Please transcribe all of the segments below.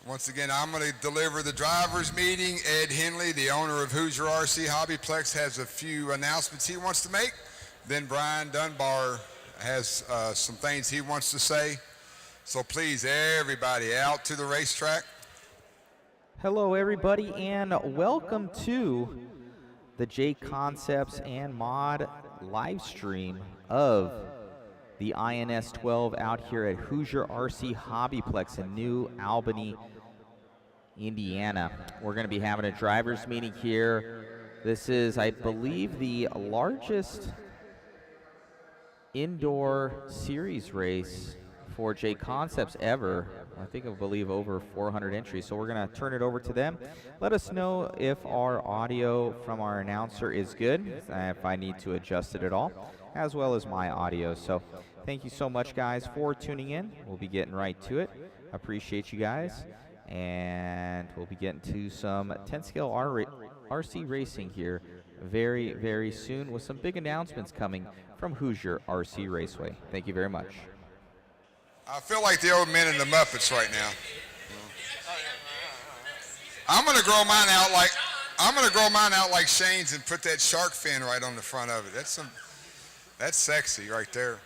Once again, I'm going to deliver the driver's meeting. Ed Henley, the owner of Hoosier RC HobbyPlex, has a few announcements he wants to make. Then Brian Dunbar has some things he wants to say. So please, everybody, out to the racetrack. Hello, everybody, and welcome to the JConcepts and Mod live stream of the INS12 out here at Hoosier RC HobbyPlex in New Albany, Indiana. We're going to be having a driver's meeting here. This is, I believe, the largest indoor series race for JConcepts ever. I believe over 400 entries. So we're going to turn it over to them. Let us know if our audio from our announcer is good, if I need to adjust it at all, as well as my audio. So thank you so much, guys, for tuning in. We'll be getting right to it. Appreciate you guys. And we'll be getting to some 10-scale RC racing here very, very soon with some big announcements coming from Hoosier RC Raceway. Thank you very much. I feel like the old men in the Muppets right now. I'm gonna grow mine out like Shane's and put that shark fin right on the front of it. That's sexy right there.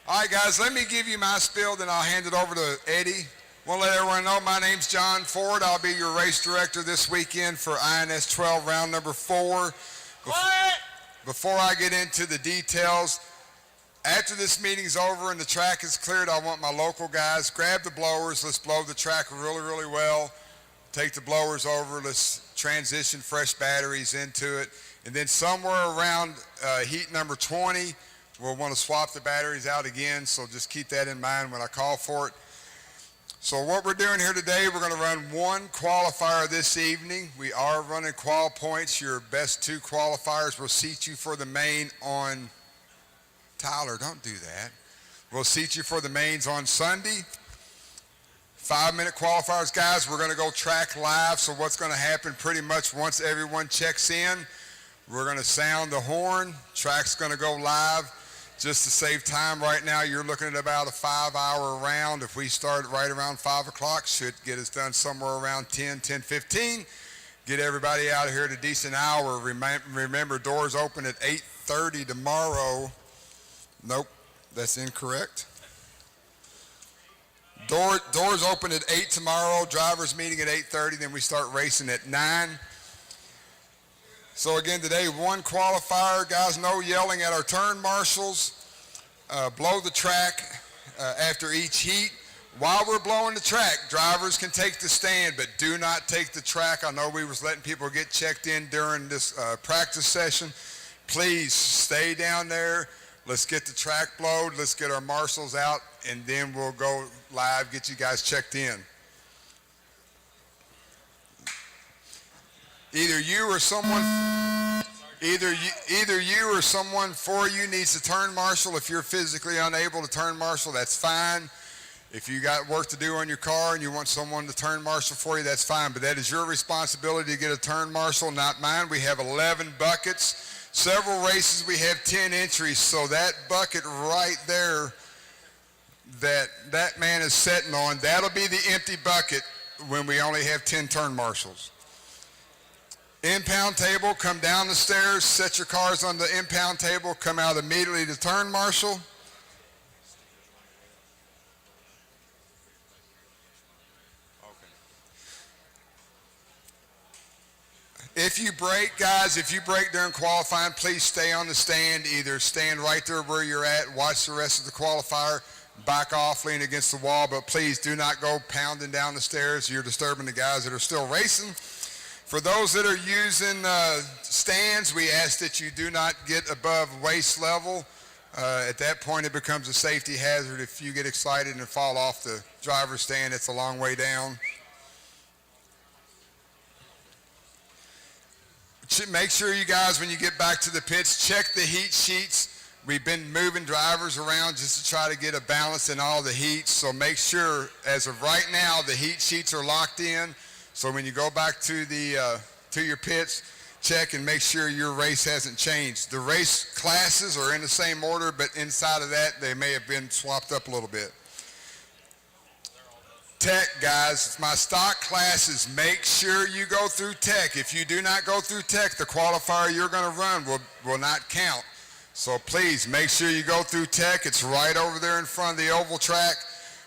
All right, guys, let me give you my spiel, then I'll hand it over to Eddie. Want to let everyone know my name's John Ford. I'll be your race director this weekend for INS12 round number 4. Before I get into the details, after this meeting's over and the track is cleared, I want my local guys, grab the blowers. Let's blow the track really, really well. Take the blowers over. Let's transition fresh batteries into it. And then somewhere around heat number 20, we'll want to swap the batteries out again. So just keep that in mind when I call for it. So what we're doing here today, we're going to run one qualifier this evening. We are running Qual points. Your best 2 qualifiers will seat you for the main on... Tyler, don't do that. We'll seat you for the mains on Sunday. 5-minute qualifiers, guys. We're going to go track live. So what's going to happen pretty much once everyone checks in, we're going to sound the horn. Track's going to go live. Just to save time right now, you're looking at about a 5-hour round. If we start right around 5 o'clock, should get us done somewhere around 10:15. Get everybody out of here at a decent hour. Remember, doors open at 8:30 tomorrow. Nope, that's incorrect. Doors open at 8 tomorrow, driver's meeting at 8:30, then we start racing at 9. So again, today, one qualifier. Guys, no yelling at our turn marshals. Blow the track after each heat. While we're blowing the track, drivers can take the stand, but do not take the track. I know we was letting people get checked in during this practice session. Please stay down there. Let's get the track blowed, let's get our marshals out, and then we'll go live, get you guys checked in. Either you or someone for you needs to turn marshal. If you're physically unable to turn marshal, that's fine. If you got work to do on your car and you want someone to turn marshal for you, that's fine. But that is your responsibility to get a turn marshal, not mine. We have 11 buckets. Several races, we have 10 entries, so that bucket right there that man is sitting on, that'll be the empty bucket when we only have 10 turn marshals. Impound table, come down the stairs, set your cars on the impound table, come out immediately to turn marshal. If you break, guys, if you break during qualifying, please stay on the stand. Either stand right there where you're at, watch the rest of the qualifier, back off, lean against the wall, but please do not go pounding down the stairs. You're disturbing the guys that are still racing. For those that are using stands, we ask that you do not get above waist level. At that point, it becomes a safety hazard. If you get excited and fall off the driver's stand, it's a long way down. Make sure you guys, when you get back to the pits, check the heat sheets. We've been moving drivers around just to try to get a balance in all the heats. So make sure, as of right now, the heat sheets are locked in. So when you go back to your pits, check and make sure your race hasn't changed. The race classes are in the same order, but inside of that, they may have been swapped up a little bit. Tech, guys. My stock classes, make sure you go through Tech. If you do not go through Tech, the qualifier you're going to run will not count. So please make sure you go through Tech. It's right over there in front of the oval track.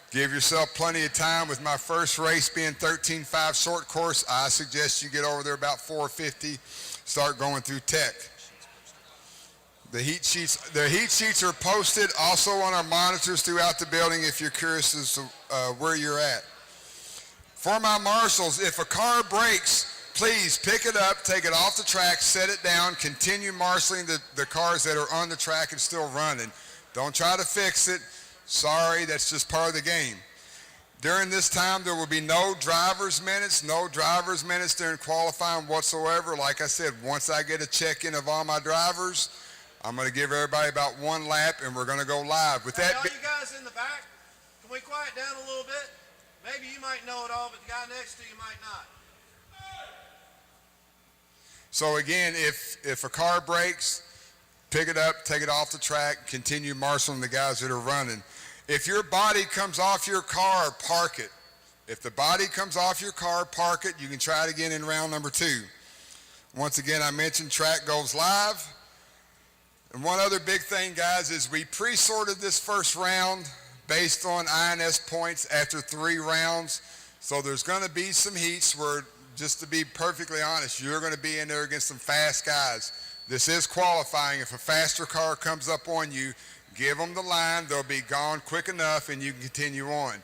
Give yourself plenty of time. With my first race being 13.5 short course, I suggest you get over there about 4:50. Start going through Tech. The heat sheets are posted also on our monitors throughout the building if you're curious as to where you're at. For my marshals, if a car breaks, please pick it up, take it off the track, set it down, continue marshaling the cars that are on the track and still running. Don't try to fix it. Sorry, that's just part of the game. During this time, there will be no driver's minutes during qualifying whatsoever. Like I said, once I get a check-in of all my drivers, I'm going to give everybody about one lap, and we're going to go live. With that, all you guys in the back, can we quiet down a little bit? Maybe you might know it all, but the guy next to you might not. So again, if a car breaks, pick it up, take it off the track, continue marshaling the guys that are running. If your body comes off your car, park it. If the body comes off your car, park it. You can try it again in round number 2. Once again, I mentioned track goes live. And one other big thing, guys, is we pre-sorted this first round based on INS points after 3 rounds. So there's going to be some heats where, just to be perfectly honest, you're going to be in there against some fast guys. This is qualifying. If a faster car comes up on you, give them the line. They'll be gone quick enough, and you can continue on.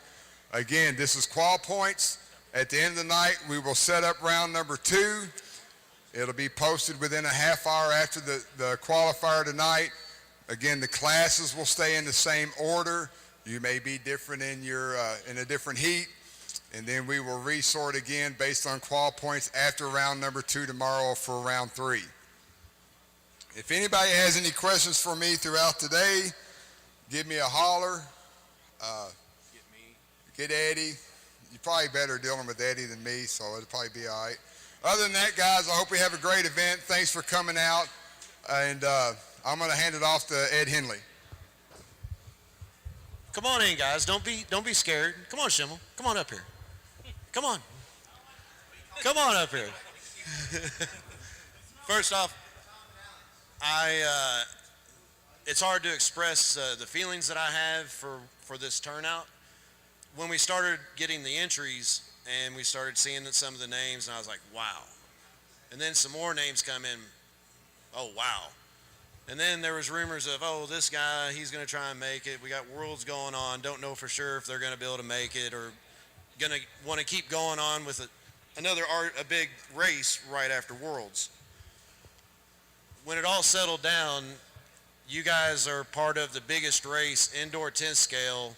Again, this is qual points. At the end of the night, we will set up round number 2. It'll be posted within a half hour after the qualifier tonight. Again, the classes will stay in the same order. You may be different in a different heat. And then we will resort again based on qual points after round number 2 tomorrow for round 3. If anybody has any questions for me throughout the day, give me a holler. Get Eddie. You're probably better dealing with Eddie than me, so it'll probably be all right. Other than that, guys, I hope we have a great event. Thanks for coming out. And I'm going to hand it off to Ed Henley. Come on in, guys. Don't be scared. Come on, Schimmel. Come on up here. Come on. Come on up here. First off, it's hard to express the feelings that I have for this turnout. When we started getting the entries and we started seeing some of the names, and I was like, wow. And then some more names come in, oh, wow. And then there was rumors of, oh, this guy, he's going to try and make it. We got worlds going on. Don't know for sure if they're going to be able to make it or going to want to keep going on with a big race right after Worlds. When it all settled down, you guys are part of the biggest race, indoor 10 scale.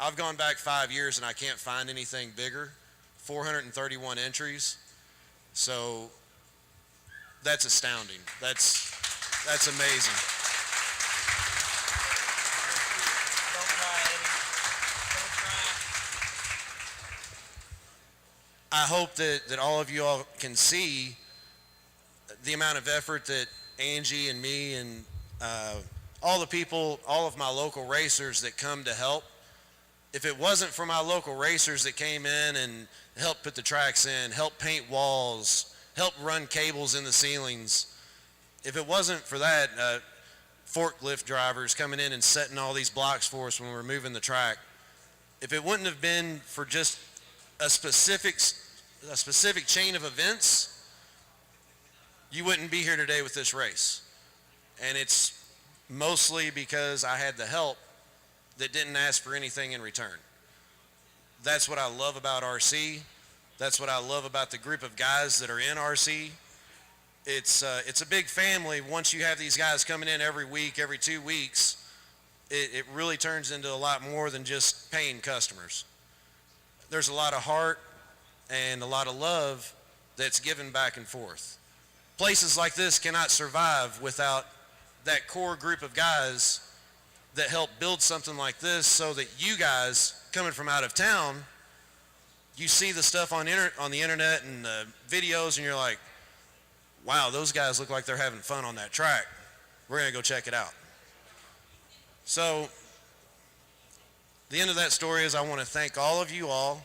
I've gone back 5 years and I can't find anything bigger. 431 entries. So that's astounding. That's amazing. I hope that all of you all can see the amount of effort that Angie and me and all the people, all of my local racers that come to help. If it wasn't for my local racers that came in and helped put the tracks in, helped paint walls, helped run cables in the ceilings, if it wasn't for that, forklift drivers coming in and setting all these blocks for us when we were moving the track, if it wouldn't have been for just a specific chain of events, you wouldn't be here today with this race. And it's mostly because I had the help that didn't ask for anything in return. That's what I love about RC. That's what I love about the group of guys that are in RC. It's a big family. Once you have these guys coming in every week, every 2 weeks, it really turns into a lot more than just paying customers. There's a lot of heart and a lot of love that's given back and forth. Places like this cannot survive without that core group of guys that help build something like this, so that you guys coming from out of town, you see the stuff on the internet and the videos and you're like, wow, those guys look like they're having fun on that track. We're going to go check it out. So the end of that story is I want to thank all of you all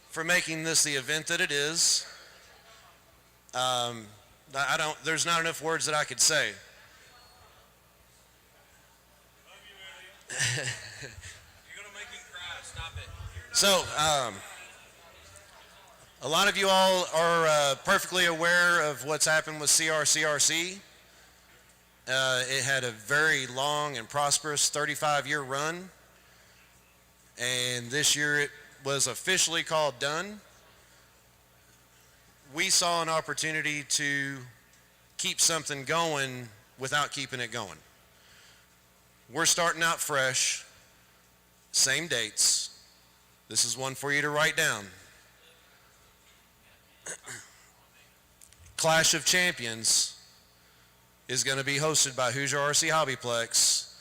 for making this the event that it is. There's not enough words that I could say. You're gonna make him cry. Stop it. So, a lot of you all are perfectly aware of what's happened with CRCRC. It had a very long and prosperous 35-year run, and this year it was officially called done. We saw an opportunity to keep something going without keeping it going. We're starting out fresh, same dates. This is one for you to write down. Clash of Champions is going to be hosted by Hoosier RC HobbyPlex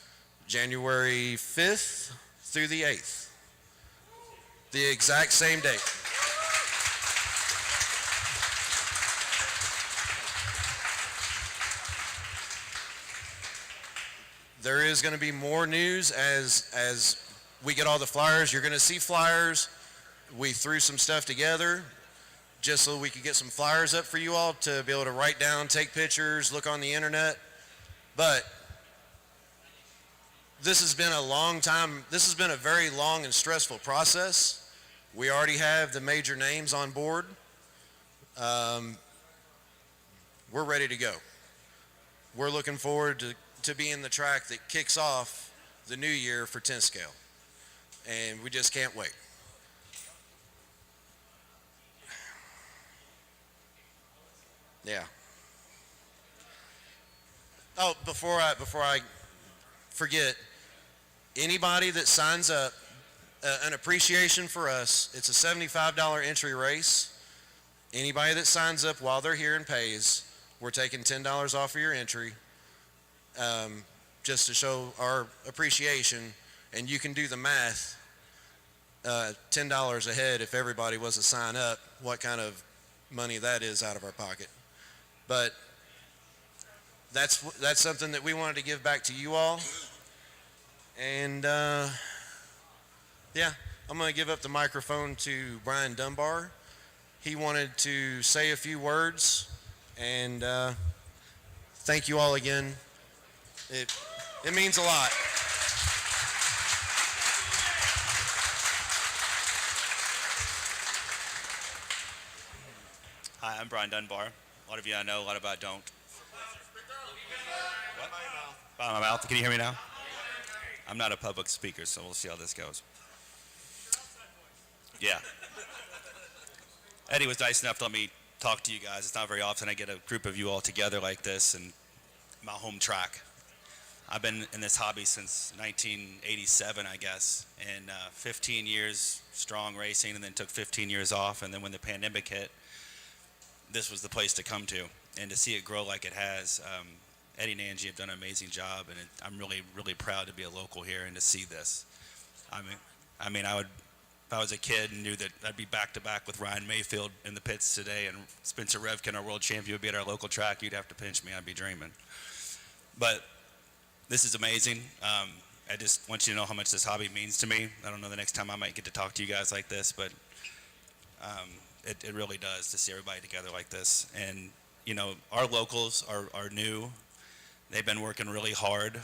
January 5th through the 8th. The exact same date. There is going to be more news as we get all the flyers. You're going to see flyers. We threw some stuff together just so we could get some flyers up for you all to be able to write down, take pictures, look on the internet. But this has been a long time. This has been a very long and stressful process. We already have the major names on board. We're ready to go. We're looking forward to being the track that kicks off the new year for 10 scale. And we just can't wait. Yeah. Oh, before I forget, anybody that signs up, an appreciation for us, it's a $75 entry race. Anybody that signs up while they're here and pays, we're taking $10 off of your entry, just to show our appreciation. And you can do the math, $10 a head if everybody was to sign up, what kind of money that is out of our pocket. But that's something that we wanted to give back to you all. And yeah, I'm going to give up the microphone to Brian Dunbar. He wanted to say a few words, and thank you all again. It means a lot. Hi, I'm Brian Dunbar. A lot of you I know, a lot of you I don't. What? By my mouth. Can you hear me now? I'm not a public speaker, so we'll see how this goes. Yeah. Eddie was nice enough to let me talk to you guys. It's not very often I get a group of you all together like this in my home track. I've been in this hobby since 1987, I guess, and 15 years strong racing, and then took 15 years off, and then when the pandemic hit, this was the place to come to, and to see it grow like it has. Eddie and Angie have done an amazing job, and I'm really, really proud to be a local here and to see this. I mean, I would, if I was a kid and knew that I'd be back to back with Ryan Mayfield in the pits today, and Spencer Revkin, our world champion, would be at our local track, you'd have to pinch me. I'd be dreaming. But this is amazing. I just want you to know how much this hobby means to me. I don't know the next time I might get to talk to you guys like this, but it really does to see everybody together like this. And, you know, our locals are new. They've been working really hard.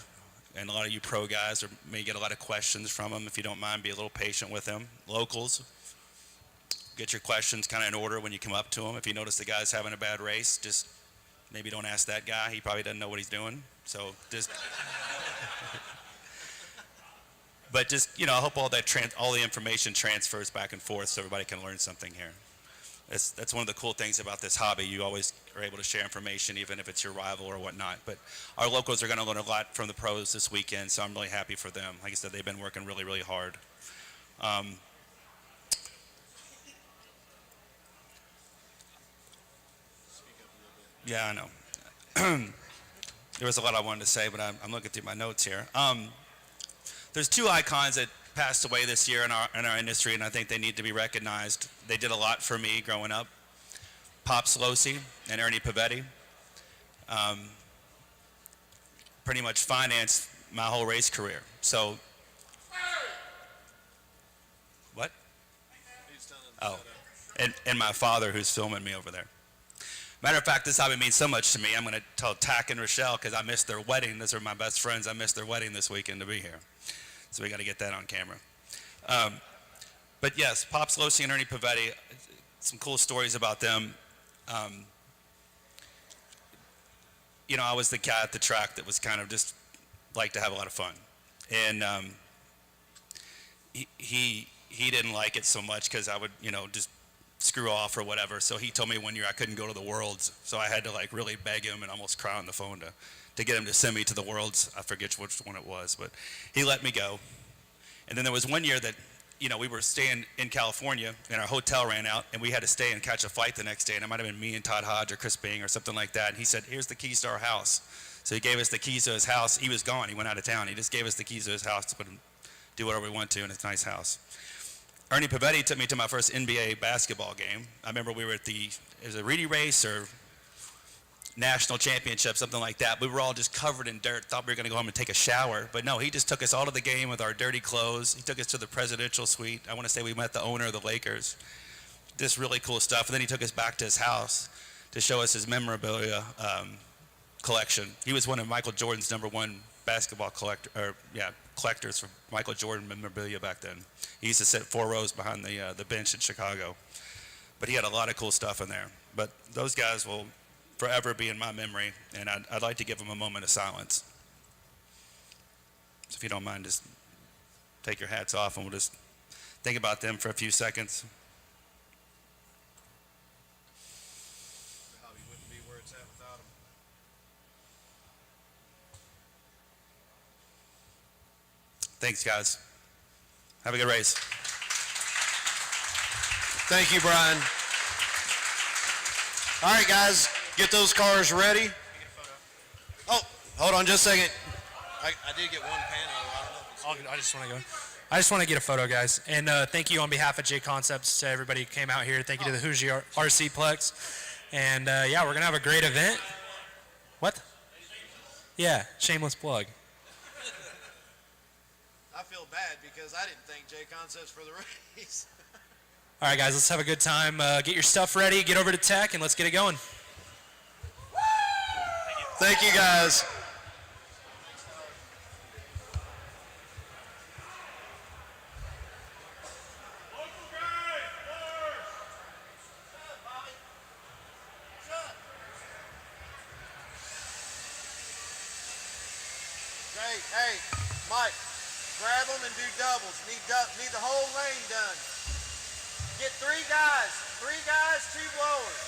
And a lot of you pro guys may get a lot of questions from them. If you don't mind, be a little patient with them. Locals, get your questions kind of in order when you come up to them. If you notice the guy's having a bad race, just maybe don't ask that guy. He probably doesn't know what he's doing. So just, but just, you know, I hope all the information transfers back and forth so everybody can learn something here. That's one of the cool things about this hobby. You always are able to share information, even if it's your rival or whatnot. But our locals are going to learn a lot from the pros this weekend, so I'm really happy for them. Like I said, they've been working really, really hard. Yeah, I know. There was a lot I wanted to say, but I'm looking through my notes here. There's two icons that passed away this year in our industry, and I think they need to be recognized. They did a lot for me growing up. Pop Slosi and Ernie Pavetti pretty much financed my whole race career. So Oh, and my father who's filming me over there. Matter of fact, this hobby means so much to me. I'm going to tell Tack and Rochelle because I missed their wedding. Those are my best friends. I missed their wedding this weekend to be here. So we got to get that on camera. But yes, Pops Losi and Ernie Pavetti, some cool stories about them. You know, I was the guy at the track that was kind of just like to have a lot of fun. And he didn't like it so much because I would, you know, just screw off or whatever. So he told me one year I couldn't go to the Worlds. So I had to like really beg him and almost cry on the phone to get him to send me to the Worlds. I forget which one it was, but he let me go. And then there was one year that, you know, we were staying in California and our hotel ran out and we had to stay and catch a flight the next day. And it might have been me and Todd Hodge or Chris Bing or something like that. And he said, here's the keys to our house. So he gave us the keys to his house. He was gone. He went out of town. He just gave us the keys to his house to put him, do whatever we want to in his nice house. Ernie Pavetti took me to my first NBA basketball game. I remember we were at it was a Reedy race or national championship, something like that. We were all just covered in dirt, thought we were going to go home and take a shower. But no, he just took us all to the game with our dirty clothes. He took us to the presidential suite. I want to say we met the owner of the Lakers. This really cool stuff. And then he took us back to his house to show us his memorabilia collection. He was one of Michael Jordan's #1 basketball collectors for Michael Jordan memorabilia back then. He used to sit 4 rows behind the bench in Chicago. But he had a lot of cool stuff in there. But those guys will forever be in my memory, and I'd like to give them a moment of silence. So if you don't mind, just take your hats off and we'll just think about them for a few seconds. The hobby wouldn't be where it's at without them. Thanks, guys. Have a good race. Thank you, Brian. All right, guys, get those cars ready. Oh, hold on just a second. I did get one panel. I don't know. I just want to get a photo, guys. And thank you on behalf of JConcepts to everybody who came out here. Thank you to the Hoosier RCplex. And yeah, we're going to have a great event. What? Yeah, shameless plug. I feel bad because I didn't thank JConcepts for the race. All right, guys, let's have a good time. Get your stuff ready, get over to tech, and let's get it going. Thank you, guys. Hey, Mike, grab them and do doubles. Need the whole lane done. Get 3 guys, 2 blowers.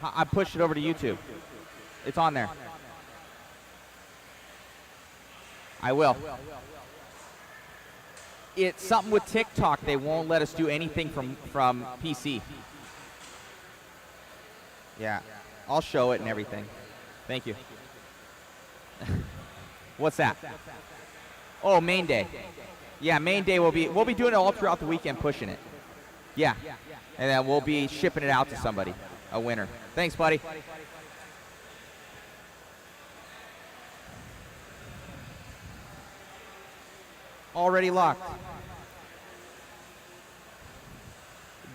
I pushed it over to YouTube. It's on there. I will. It's something with TikTok. They won't let us do anything from PC. Yeah. I'll show it and everything. Thank you. What's that? Oh, main day. Yeah, main day we'll be doing it all throughout the weekend, pushing it. Yeah. And then we'll be shipping it out to somebody, a winner. Thanks, buddy. Already locked.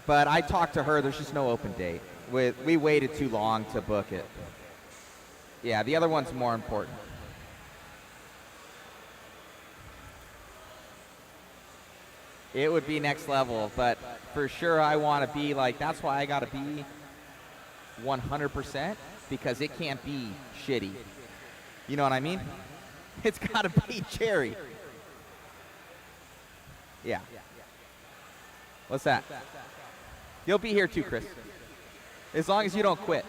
But I talked to her. There's just no open date. We waited too long to book it. Yeah, the other one's more important. It would be next level, but for sure I want to be like, that's why I got to be 100%, because it can't be shitty. You know what I mean? It's got to be cherry. Yeah. What's that? You'll be here too, Chris. As long as you don't quit.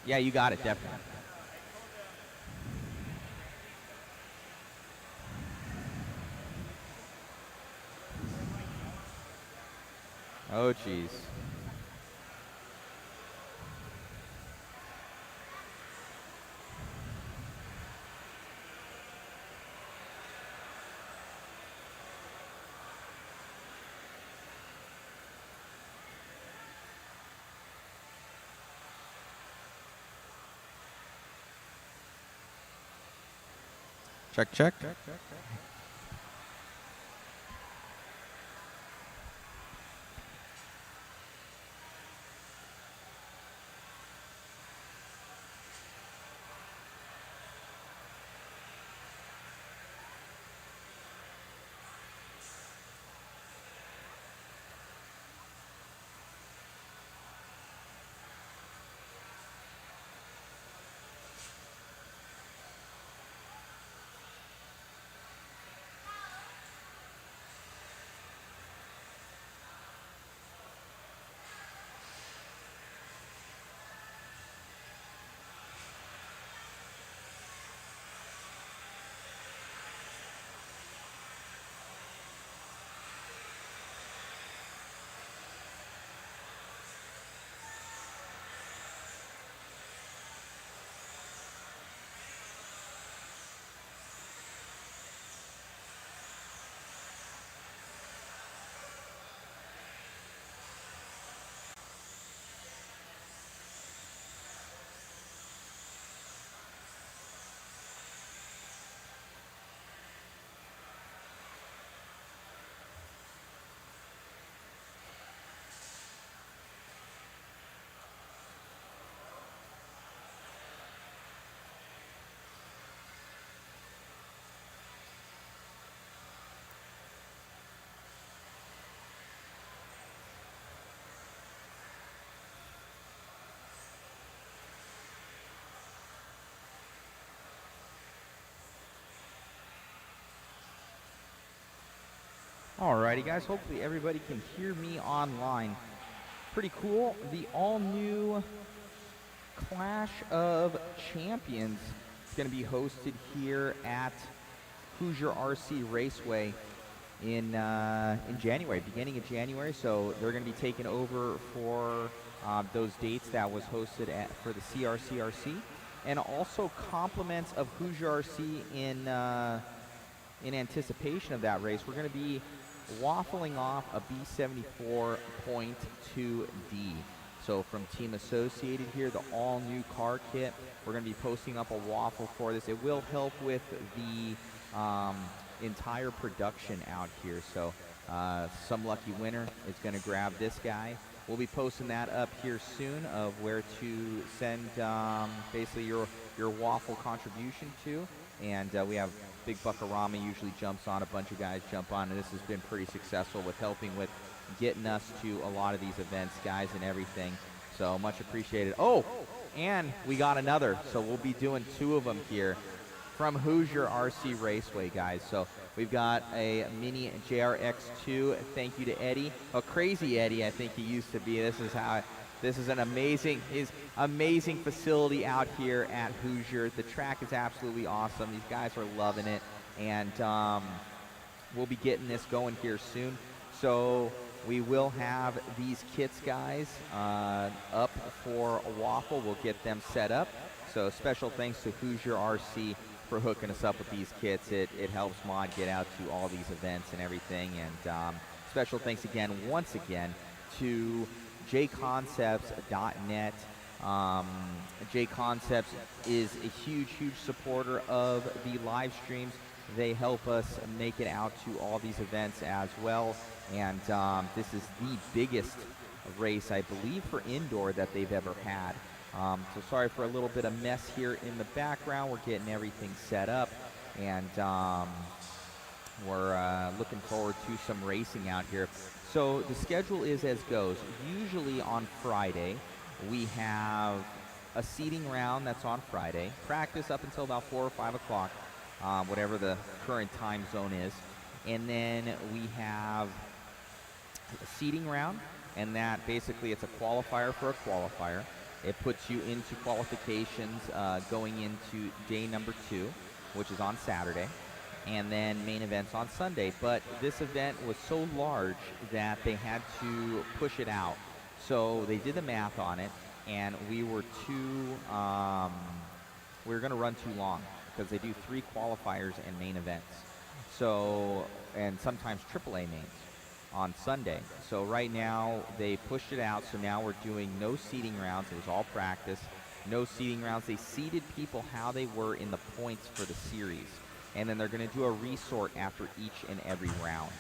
Yeah, you got it, definitely. Oh, jeez. Check, check. Alrighty, guys. Hopefully everybody can hear me online. Pretty cool. The all-new Clash of Champions is going to be hosted here at Hoosier RC Raceway in January, beginning of January. So they're going to be taking over for those dates that was hosted for the CRCRC, and also compliments of Hoosier RC in anticipation of that race. We're going to be waffling off a B74.2D. So from Team Associated here, the all-new car kit, we're going to be posting up a waffle for this. It will help with the entire production out here. So some lucky winner is going to grab this guy. we'll be posting that up here soon of where to send basically your waffle contribution to. And we have Big Buckarama usually jumps on, a bunch of guys jump on, and this has been pretty successful with helping with getting us to a lot of these events, guys, and everything. So much appreciated. Oh, and we got another, so we'll be doing 2 of them here from Hoosier RC Raceway, guys. So we've got a mini JRX2. Thank you to Eddie. Oh, Crazy Eddie, I think he used to be. This is an amazing facility out here at Hoosier. The track is absolutely awesome. These guys are loving it, and we'll be getting this going here soon. So we will have these kits, guys, up for a Waffle. We'll get them set up. So special thanks to Hoosier RC for hooking us up with these kits. It helps Mod get out to all these events and everything. And special thanks again, once again, to JConcepts.net. JConcepts is a huge supporter of the live streams. They help us make it out to all these events as well. And this is the biggest race, I believe, for indoor that they've ever had. So sorry for a little bit of mess here in the background. We're getting everything set up, and we're looking forward to some racing out here. So the schedule is as goes. Usually on Friday, we have a seating round that's on Friday. Practice up until about 4 or 5 o'clock, whatever the current time zone is. And then we have a seating round, and that basically it's a qualifier for a qualifier. It puts you into qualifications going into day number 2, which is on Saturday, and then main events on Sunday. But this event was so large that they had to push it out. So they did the math on it, and we were going to run too long because they do 3 qualifiers and main events. So, and sometimes AAA mains on Sunday. So right now they pushed it out, so now we're doing no seeding rounds. It was all practice. No seeding rounds. They seeded people how they were in the points for the series, and then they're going to do a resort after each and every round.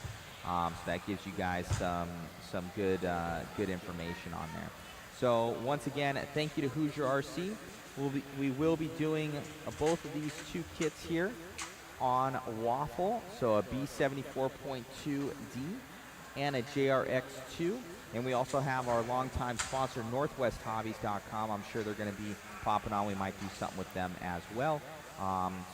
So that gives you guys some good information on there. So once again, thank you to Hoosier RC. We will be doing both of these 2 kits here on Waffle, so a B74.2D and a JRX2. And we also have our longtime sponsor, NorthwestHobbies.com. I'm sure they're going to be popping on. We might do something with them as well.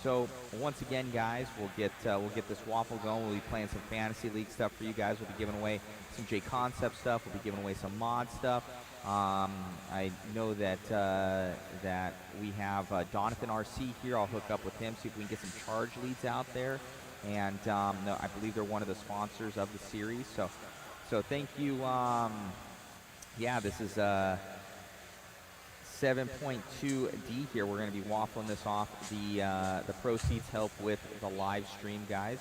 So once again, guys, we'll get this Waffle going. We'll be playing some Fantasy League stuff for you guys. We'll be giving away some JConcepts stuff. We'll be giving away some mod stuff. I know that we have Donathan RC here. I'll hook up with him, see if we can get some charge leads out there. And no, I believe they're one of the sponsors of the series. So thank you. Yeah, this is 7.2D here. We're going to be waffling this off. The proceeds help with the live stream, guys.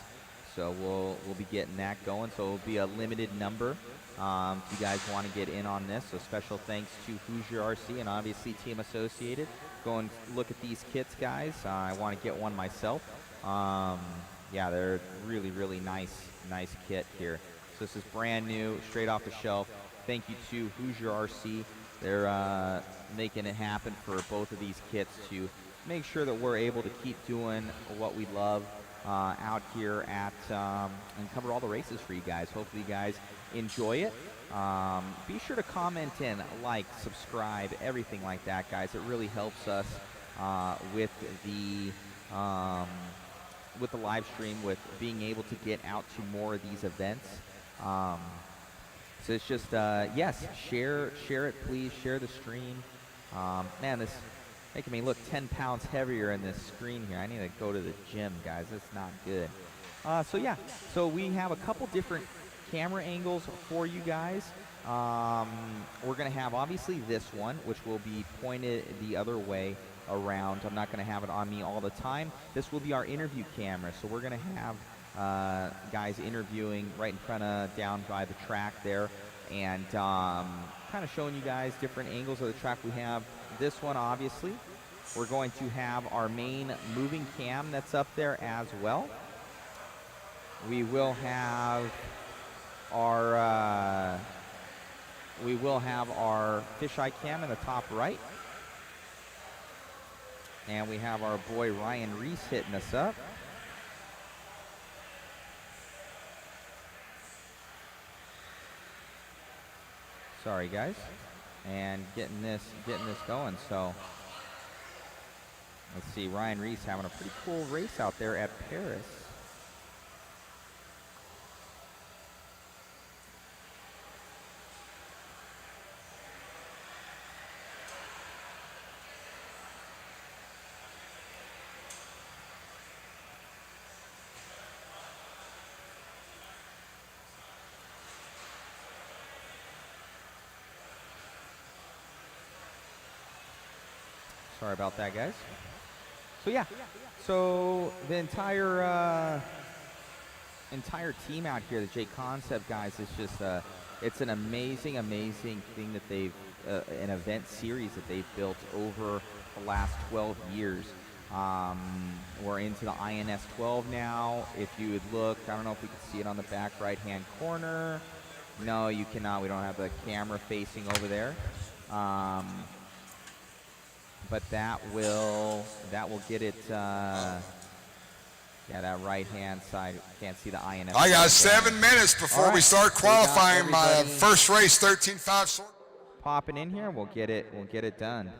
So we'll be getting that going. So it'll be a limited number. If you guys want to get in on this, so special thanks to Hoosier RC and obviously Team Associated. Go and look at these kits, guys. I want to get one myself. Yeah, they're really nice kit here. So this is brand new, straight off the shelf. Thank you to Hoosier RC. They're making it happen for both of these kits to make sure that we're able to keep doing what we love out here at and cover all the races for you guys. Hopefully you guys enjoy it. Be sure to comment in, like, subscribe, everything like that, guys. It really helps us with the live stream, with being able to get out to more of these events. So it's just yes, share it, please. Share the stream. Man, this making me look 10 pounds heavier in this screen here. I need to go to the gym, guys. That's not good. So yeah, so we have a couple different camera angles for you guys. We're going to have obviously this one, which will be pointed the other way around. I'm not going to have it on me all the time. This will be our interview camera. So we're going to have guys interviewing right in front of, down by the track there, and kind of showing you guys different angles of the track. We have this one, obviously. We're going to have our main moving cam that's up there as well. We will have our we will have our fisheye cam in the top right. And we have our boy Ryan Reese hitting us up. Sorry guys. And getting this going. So let's see, Ryan Reese having a pretty cool race out there at Paris. Sorry about that, guys. So yeah, so the entire team out here, the JConcept guys, is just it's an amazing thing that they've an event series that they've built over the last 12 years. We're into the INS12 now. If you would look, I don't know if we can see it on the back right-hand corner. No, you cannot. We don't have the camera facing over there. But that will get it. Yeah, that right-hand side. Can't see the INS. I got 7 minutes before we start qualifying my first race, 13.5. Popping in here, we'll get it done.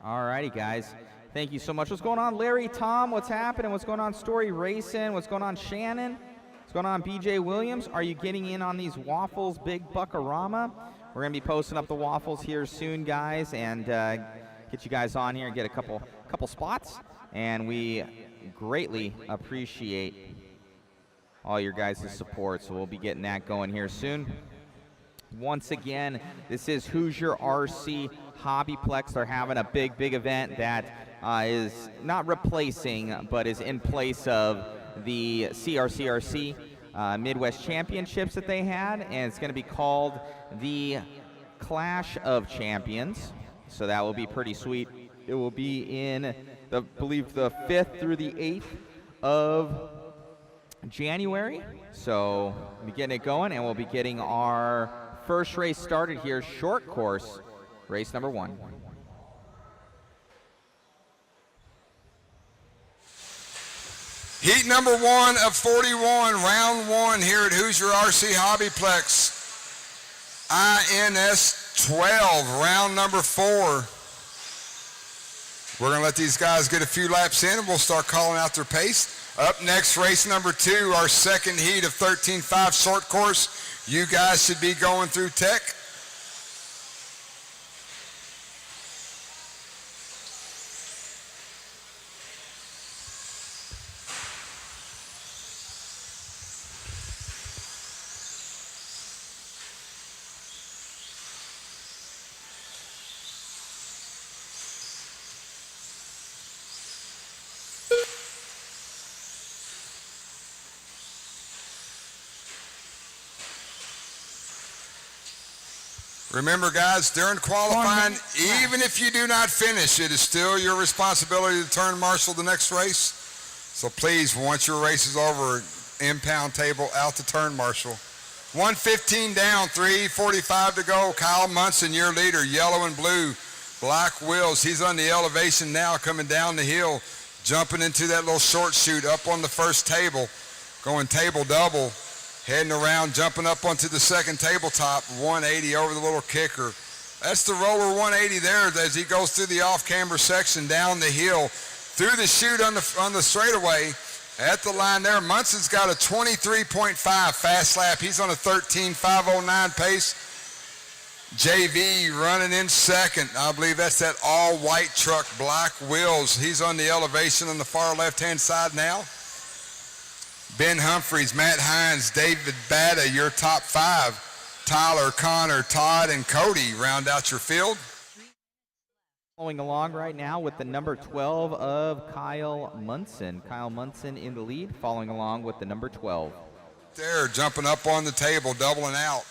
All righty, guys. Thank you so much. What's going on, Larry, Tom? What's happening? What's going on, Story Racing? What's going on, Shannon? What's going on, BJ Williams? Are you getting in on these Waffles Big Buckarama? We're going to be posting up the Waffles here soon, guys, and get you guys on here and get a couple spots. And we greatly appreciate all your guys' support, so we'll be getting that going here soon. Once again, this is Hoosier RC HobbyPlex. They're having a big event that is not replacing, but is in place of the CRCRC Midwest Championships that they had, and it's going to be called the Clash of Champions. So that will be pretty sweet. It will be in, I believe, the 5th through the 8th of January. So we'll be getting it going, and we'll be getting our first race started here, short course, race number 1. Heat number 1 of 41, round 1 here at Hoosier RC HobbyPlex. INS12, round number 4. We're going to let these guys get a few laps in, and we'll start calling out their pace. Up next, race number 2, our second heat of 13.5 short course. You guys should be going through tech. Remember, guys, during qualifying, even if you do not finish, it is still your responsibility to turn marshal the next race. So please, once your race is over, impound table out to turn marshal. 1:15 down, 3:45 to go. Kyle Munson, your leader, yellow and blue. Black Wills, he's on the elevation now, coming down the hill, jumping into that little short chute up on the first table, going table double. Heading around, jumping up onto the second tabletop, 180 over the little kicker. That's the roller 180 there as he goes through the off-camber section, down the hill, through the chute on the straightaway. At the line there, Munson's got a 23.5 fast lap. He's on a 13.509 pace. JV running in second. I believe that's that all-white truck, Black Wills. He's on the elevation on the far left-hand side now. Ben Humphreys, Matt Hines, David Batta, your top 5. Tyler, Connor, Todd, and Cody round out your field. Following along right now with the number 12 of Kyle Munson. Kyle Munson in the lead, following along with the number 12. There, jumping up on the table, doubling out.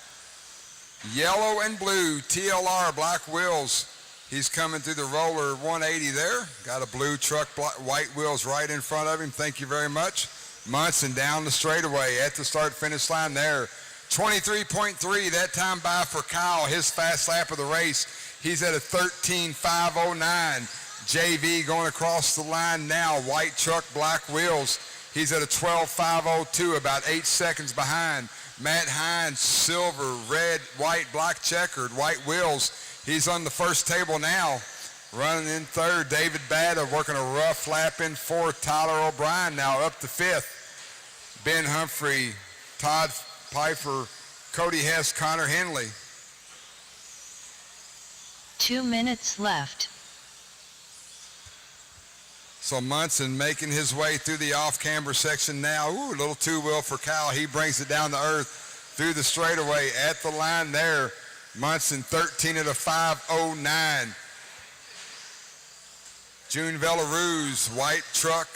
Yellow and blue, TLR, Black Wills. He's coming through the roller 180 there. Got a blue truck, white wheels right in front of him. Thank you very much. Munson down the straightaway at the start-finish line there. 23.3 that time by for Kyle, his fast lap of the race. He's at a 13.509. JV going across the line now. White truck, black wheels. He's at a 12.502, about 8 seconds behind. Matt Hines, silver, red, white, black checkered, white wheels. He's on the first table now. Running in third, David Batta working a rough lap in fourth. Tyler O'Brien now up to 5th. Ben Humphrey, Todd Pfeiffer, Cody Hess, Connor Henley. 2 minutes left. So Munson making his way through the off-camber section now. Ooh, a little two-wheel for Kyle. He brings it down to earth through the straightaway at the line there. Munson 13 at a 5.09. June Velaruz, white truck,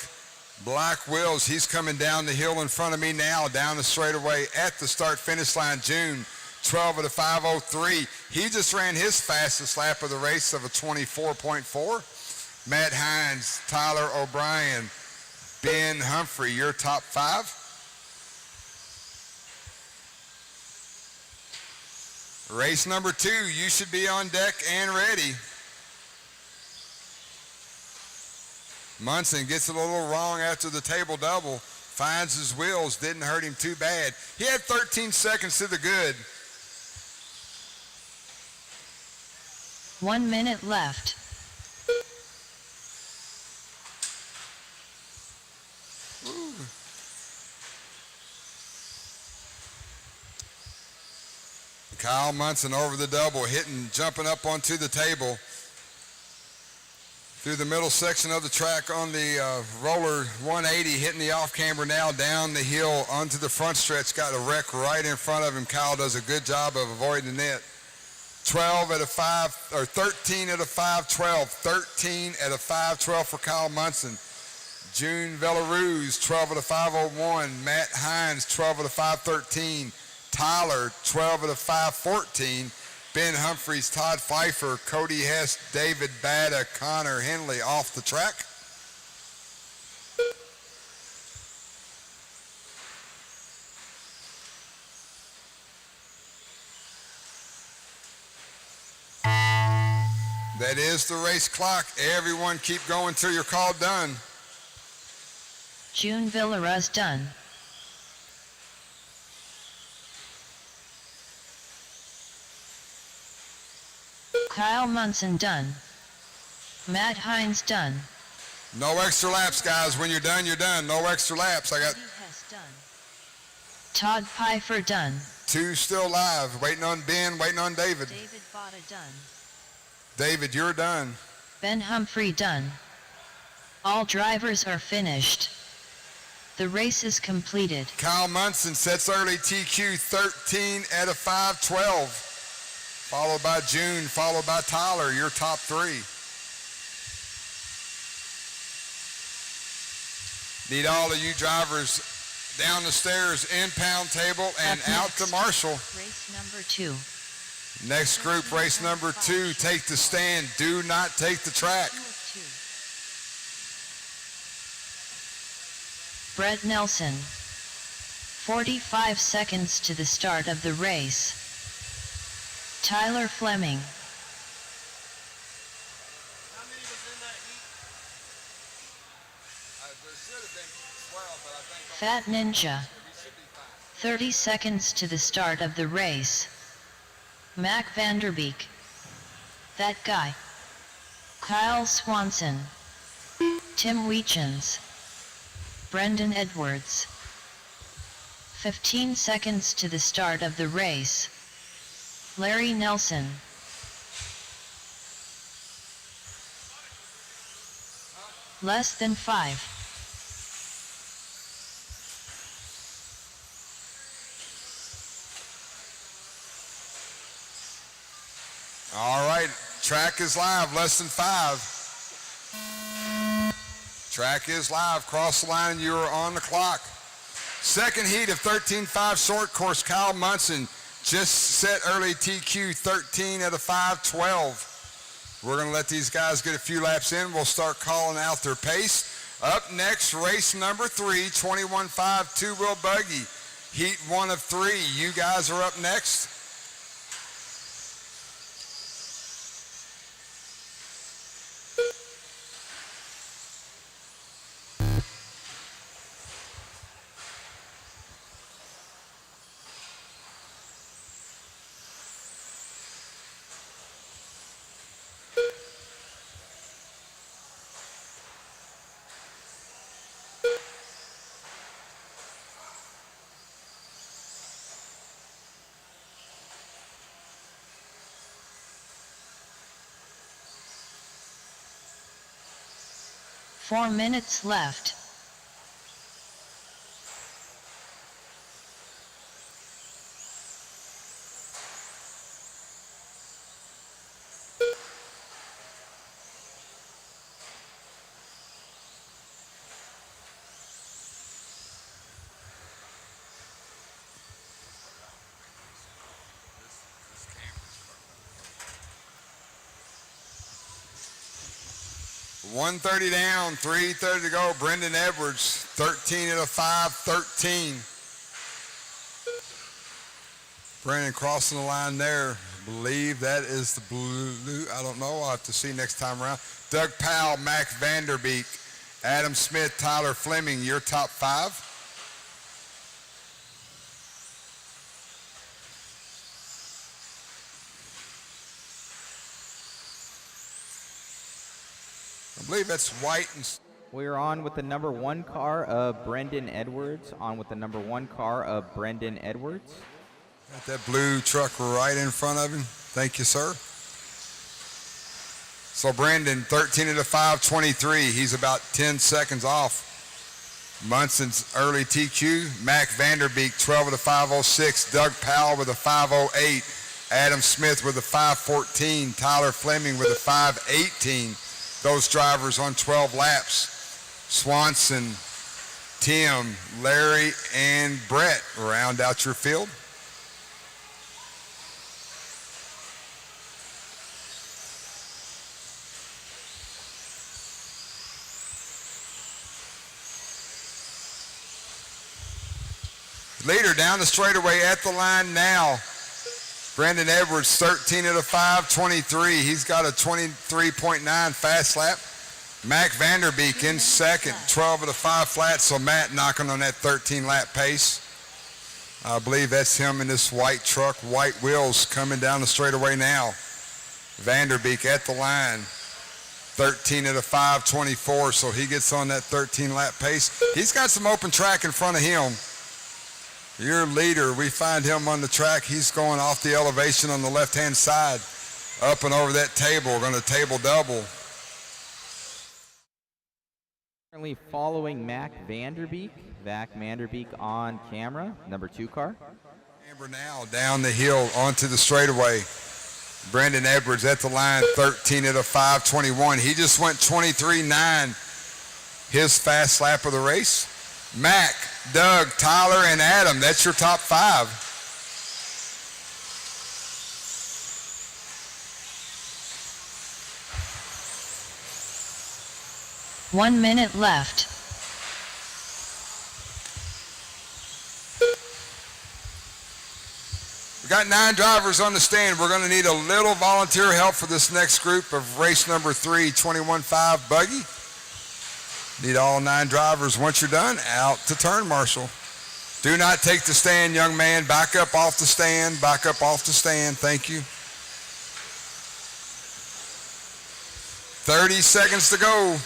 black wheels. He's coming down the hill in front of me now, down the straightaway at the start-finish line. June, 12 at a 5.03. He just ran his fastest lap of the race of a 24.4. Matt Hines, Tyler O'Brien, Ben Humphrey, your top 5. Race number 2, you should be on deck and ready. Munson gets it a little wrong after the table double, finds his wheels, didn't hurt him too bad. He had 13 seconds to the good. 1 minute left. Kyle Munson over the double, jumping up onto the table. Through the middle section of the track on the roller 180, hitting the off-camber now down the hill onto the front stretch. Got a wreck right in front of him. Kyle does a good job of avoiding the net. 12 at a 5, or 13 at a 5-12. 13 at a 5-12 for Kyle Munson. June Villaruz, 12 at a 5-01. Matt Hines, 12 at a 5-13. Tyler, 12 at a 5-14. Ben Humphreys, Todd Pfeiffer, Cody Hess, David Bada, Connor Henley off the track. That is the race clock. Everyone keep going till you're called done. June Villaruz done. Kyle Munson done. Matt Hines done. No extra laps, guys. When you're done, you're done. No extra laps. I got Cody Hess done. Todd Pfeiffer done. 2 still live. Waiting on Ben, waiting on David. David Bada done. David, you're done. Ben Humphrey done. All drivers are finished. The race is completed. Kyle Munson sets early TQ 13 at a 5-12. Followed by June, followed by Tyler, your top 3. Need all of you drivers down the stairs, in pound table, and Up out next, to Marshall. Race number 2. Next group, race number 2, take the stand, do not take the track. 2 of 2. Brett Nelson. 45 seconds to the start of the race. Tyler Fleming. Fat Ninja. 30 seconds to the start of the race. Mac Vanderbeek. That guy. Kyle Swanson. Tim Weechens. Brendan Edwards. 15 seconds to the start of the race. Larry Nelson. Less than 5. All right, track is live, less than 5. Track is live, cross the line, you are on the clock. Second heat of 13.5 short course, Kyle Munson just set early TQ 13 at a 5-12. We're gonna let these guys get a few laps in. We'll start calling out their pace. Up next, race number 3, 21.5 two-wheel buggy. Heat 1 of 3, you guys are up next. Four minutes left. .130 down, 3:30 to go. Brendan Edwards, 13 at a 5-13. Brendan crossing the line there. I believe that is the blue. I don't know. I'll have to see next time around. Doug Powell, Mac Vanderbeek, Adam Smith, Tyler Fleming, your top 5. I believe that's White and... We're on with the number 1 car of Brendan Edwards. On with the number 1 car of Brendan Edwards. Got that blue truck right in front of him. Thank you, sir. So Brandon, 13 of the 523. He's about 10 seconds off. Munson's early TQ. Mac Vanderbeek, 12 of the 506. Doug Powell with a 508. Adam Smith with a 514. Tyler Fleming with a 518. Those drivers on 12 laps. Swanson, Tim, Larry, and Brett round out your field. Leader down the straightaway at the line now. Brandon Edwards, 13 of the 523. He's got a 23.9 fast lap. Mac Vanderbeek in second, 12 of the 5 flats. So Matt knocking on that 13 lap pace. I believe that's him in this white truck, white wheels coming down the straightaway now. Vanderbeek at the line, 13 of the 524. So he gets on that 13 lap pace. He's got some open track in front of him. Your leader, we find him on the track. He's going off the elevation on the left-hand side, up and over that table. We're going to table double. Currently following Mac Vanderbeek. Mac Vanderbeek on camera, number 2 car. Amber now down the hill onto the straightaway. Brandon Edwards at the line, 13 at a 521. He just went 23.9, his fast lap of the race. Mac, Doug, Tyler, and Adam, that's your top 5. One minute left. We got 9 drivers on the stand. We're going to need a little volunteer help for this next group of race number 3, 21.5 buggy. Need all 9 drivers. Once you're done, out to turn marshal. Do not take the stand, young man. Back up off the stand. Back up off the stand. Thank you. 30 seconds to go.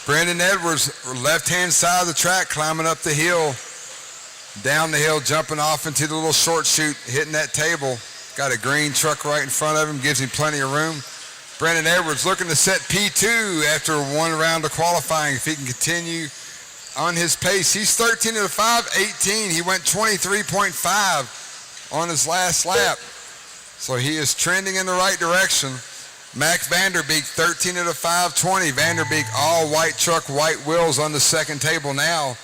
Brandon Edwards, left-hand side of the track, climbing up the hill. Down the hill, jumping off into the little short chute, hitting that table. Got a green truck right in front of him. Gives him plenty of room. Brandon Edwards looking to set P2 after 1 round of qualifying. If he can continue on his pace. He's 13 of the 518. He went 23.5 on his last lap. So he is trending in the right direction. Mac Vanderbeek, 13 of the 520. Vanderbeek, all white truck, white wheels on the second table now.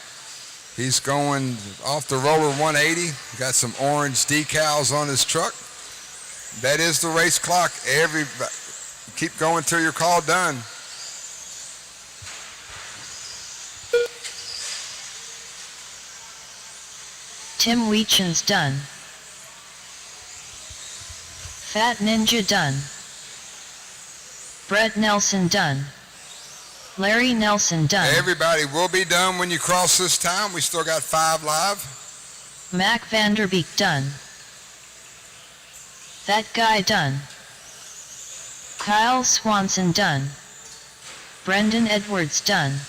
He's going off the roller 180. Got some orange decals on his truck. That is the race clock. Everybody. Keep going till your call done. Tim Weechen's done. Fat Ninja done. Brett Nelson done. Larry Nelson done. Everybody will be done when you cross this time. We still got 5 live. Mac Vanderbeek done. That guy done. Kyle Swanson done. Brendan Edwards done.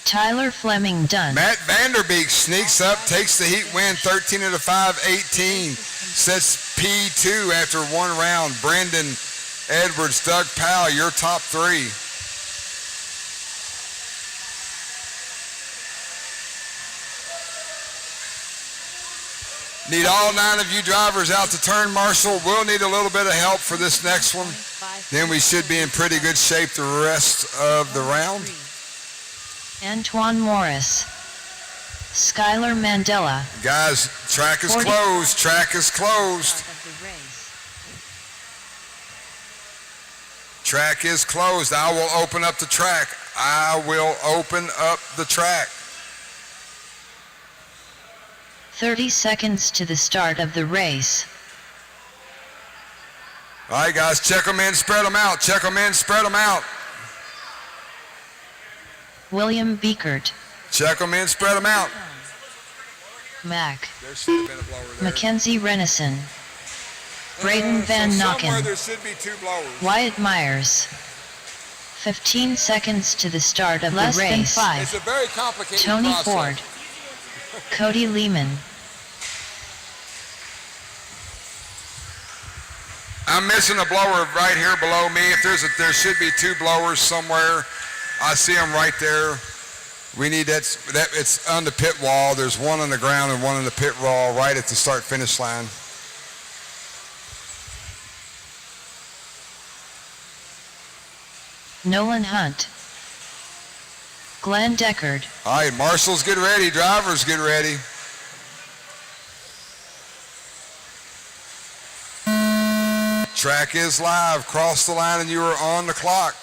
Tyler Fleming done. Matt Vanderbeek sneaks up, takes the heat win, 13 of the 518. Sets P2 after 1 round. Brendan Edwards, Doug Powell, your top 3. Need all 9 of you drivers out to turn marshal. We'll need a little bit of help for this next one. Then we should be in pretty good shape the rest of the round. Antoine Morris. Skylar Mandela. Guys, track is closed. Track is closed. Track is closed. I will open up the track. I will open up the track. 30 seconds to the start of the race. All right, guys, check them in, spread them out. Check them in, spread them out. William Beekert. Check them in, spread them out. Mac. There should have been a blower there. Mackenzie Renison. Braden Van Somewhere Nocken. there should be 2 blowers. Wyatt Myers. 15 seconds to the start of the race. Less than 5. It's a very complicated Tony process. Ford. Cody Lehman. I'm missing a blower right here below me. If there should be 2 blowers somewhere. I see them right there. We need that. It's on the pit wall. There's one on the ground and one on the pit wall right at the start-finish line. Nolan Hunt. Glenn Deckard. All right, marshals, get ready. Drivers, get ready. Track is live. Cross the line and you are on the clock.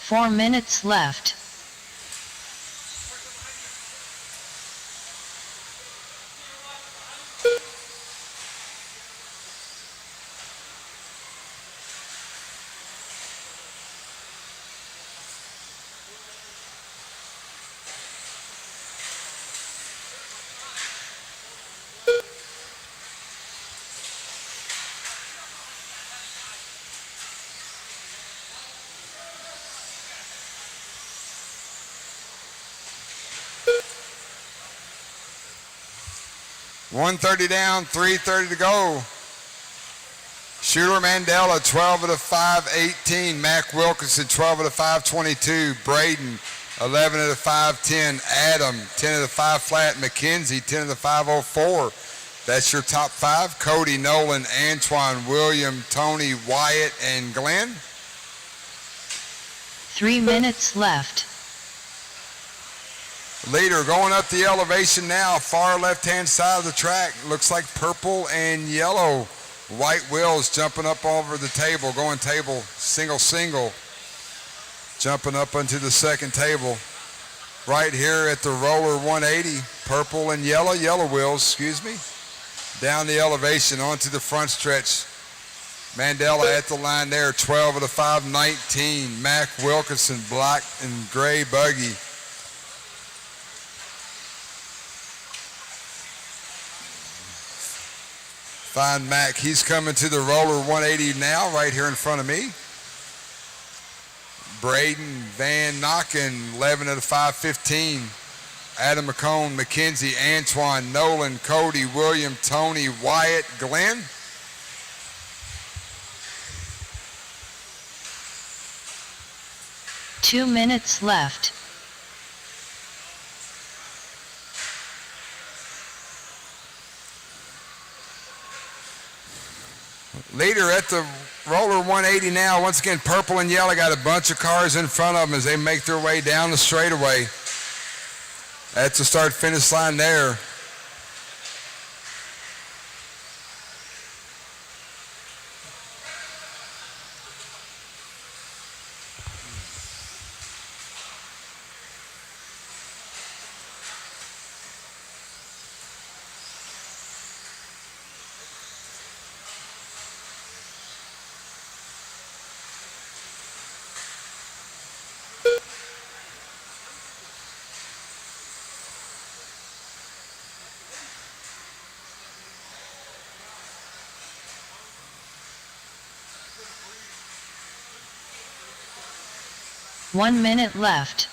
Four minutes left. .130 down, 3:30 to go. Shooter Mandela, 12 of the 5:18. Mac Wilkinson, 12 of the 5:22. Braden, 11 of the 5:10. Adam, 10 of the 5 flat. McKenzie, 10 of the 5:04. That's your top 5. Cody, Nolan, Antoine, William, Tony, Wyatt, and Glenn. 3 minutes left. Leader going up the elevation now, far left-hand side of the track. Looks like purple and yellow. White wheels jumping up over the table, going table, single. Jumping up onto the second table. Right here at the roller 180, purple and yellow wheels, excuse me. Down the elevation onto the front stretch. Mandela at the line there, 12 of the 5:19. Mac Wilkinson, black and gray buggy. Find Mac. He's coming to the roller 180 now, right here in front of me. Braden Van Nocken, 11 of the 5:15. Adam McCone, McKenzie, Antoine, Nolan, Cody, William, Tony, Wyatt, Glenn. Two minutes left. Leader at the roller 180 now. Once again, purple and yellow got a bunch of cars in front of them as they make their way down the straightaway. That's the start-finish line there. One minute left.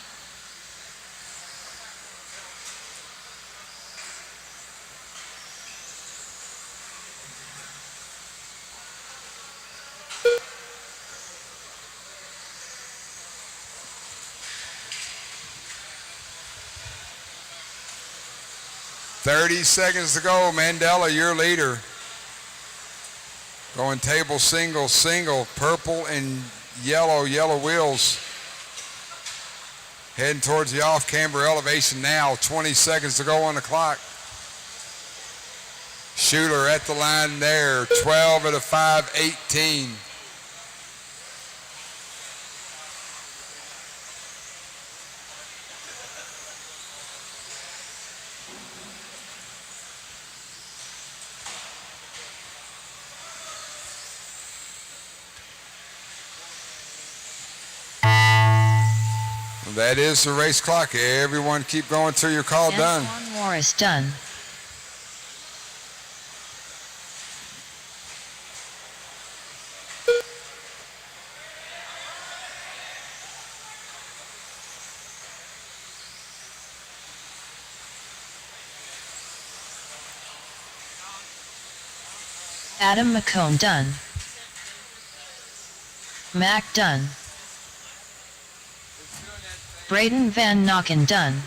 .30 seconds to go. Mandela, your leader. Going table single, purple and yellow wheels. Heading towards the off-camber elevation now. 20 seconds to go on the clock. Schuler at the line there. 12 at a 5:18. That is the race clock. Everyone keep going till your call done. Antoine Morris done. Adam McComb done. Mac done. Braden Van Nokken done.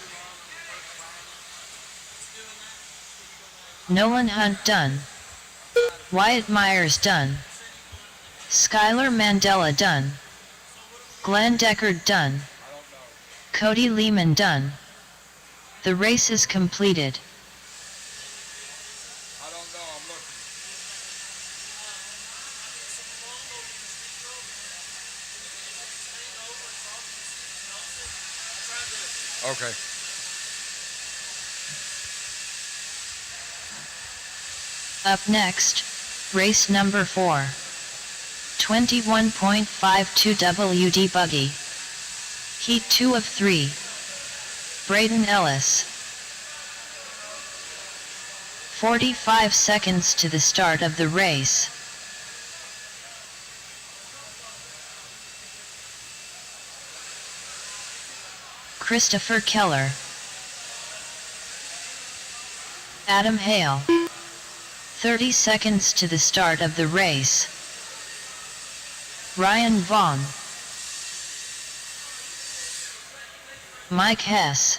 Nolan Hunt done. Wyatt Myers done. Skylar Mandela done. Glenn Deckard done. Cody Lehman done. The race is completed. Okay. Up next, race number 4. 21.52 WD Buggy. Heat 2 of 3. Braden Ellis. 45 seconds to the start of the race. Christopher Keller. Adam Hale. 30 seconds to the start of the race. Ryan Vaughn. Mike Hess.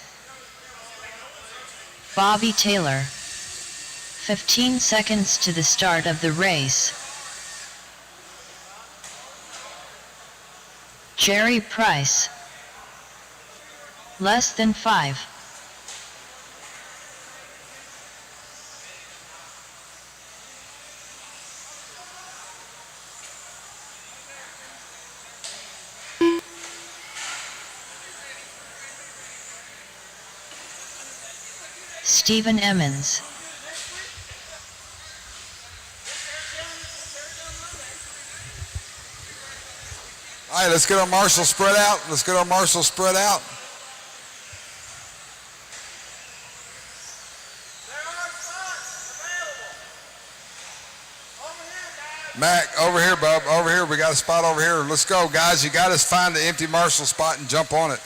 Bobby Taylor. 15 seconds to the start of the race. Jerry Price. Less than 5. Stephen Emmons. All right, let's get our marshal spread out. Let's get our marshal spread out. Mac, over here, bub. Over here. We got a spot over here. Let's go, guys. You got to find the empty marshal spot and jump on it.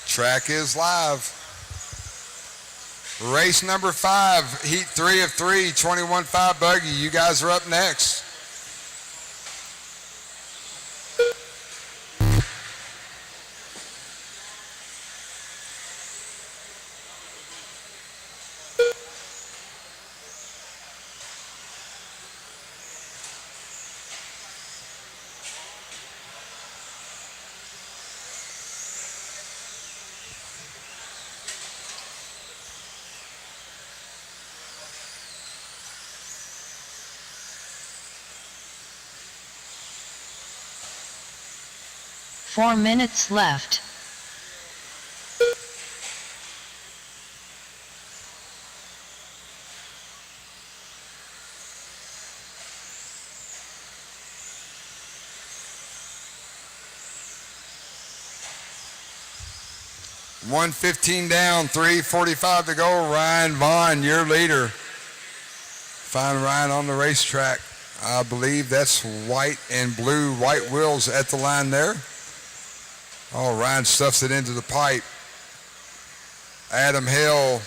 Track is live. Race number 5, heat 3 of 3, 21.5 buggy. You guys are up next. Four minutes left. $1:15 down, 3:45 to go. Ryan Vaughn, your leader. Find Ryan on the racetrack. I believe that's white and blue, white wheels at the line there. Oh, Ryan stuffs it into the pipe. Adam Hill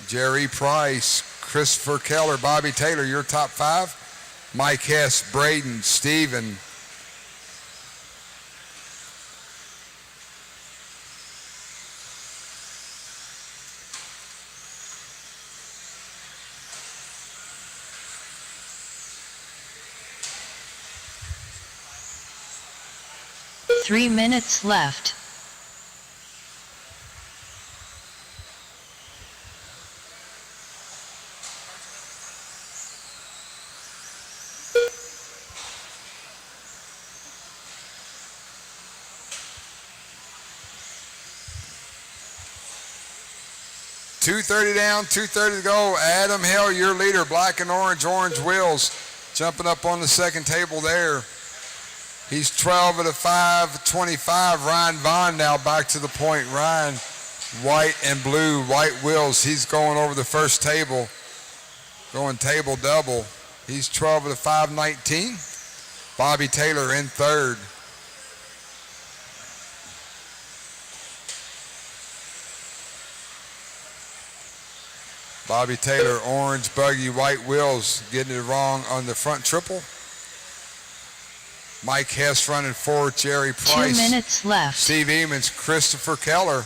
Jerry Price, Christopher Keller, Bobby Taylor, your top 5. Mike Hess, Braden, Steven. Three minutes left. .230 down, 2:30 to go. Adam Hale, your leader, black and orange, orange wheels, jumping up on the second table there. He's 12 at a 5:25. Ryan Vaughn now back to the point. Ryan, white and blue, white wheels. He's going over the first table, going table double. He's 12 at a 5:19. Bobby Taylor in third. Bobby Taylor, orange buggy, white wheels, getting it wrong on the front triple. Mike Hess running fourth, Jerry Price. 2 minutes left. Steve Emons, Christopher Keller.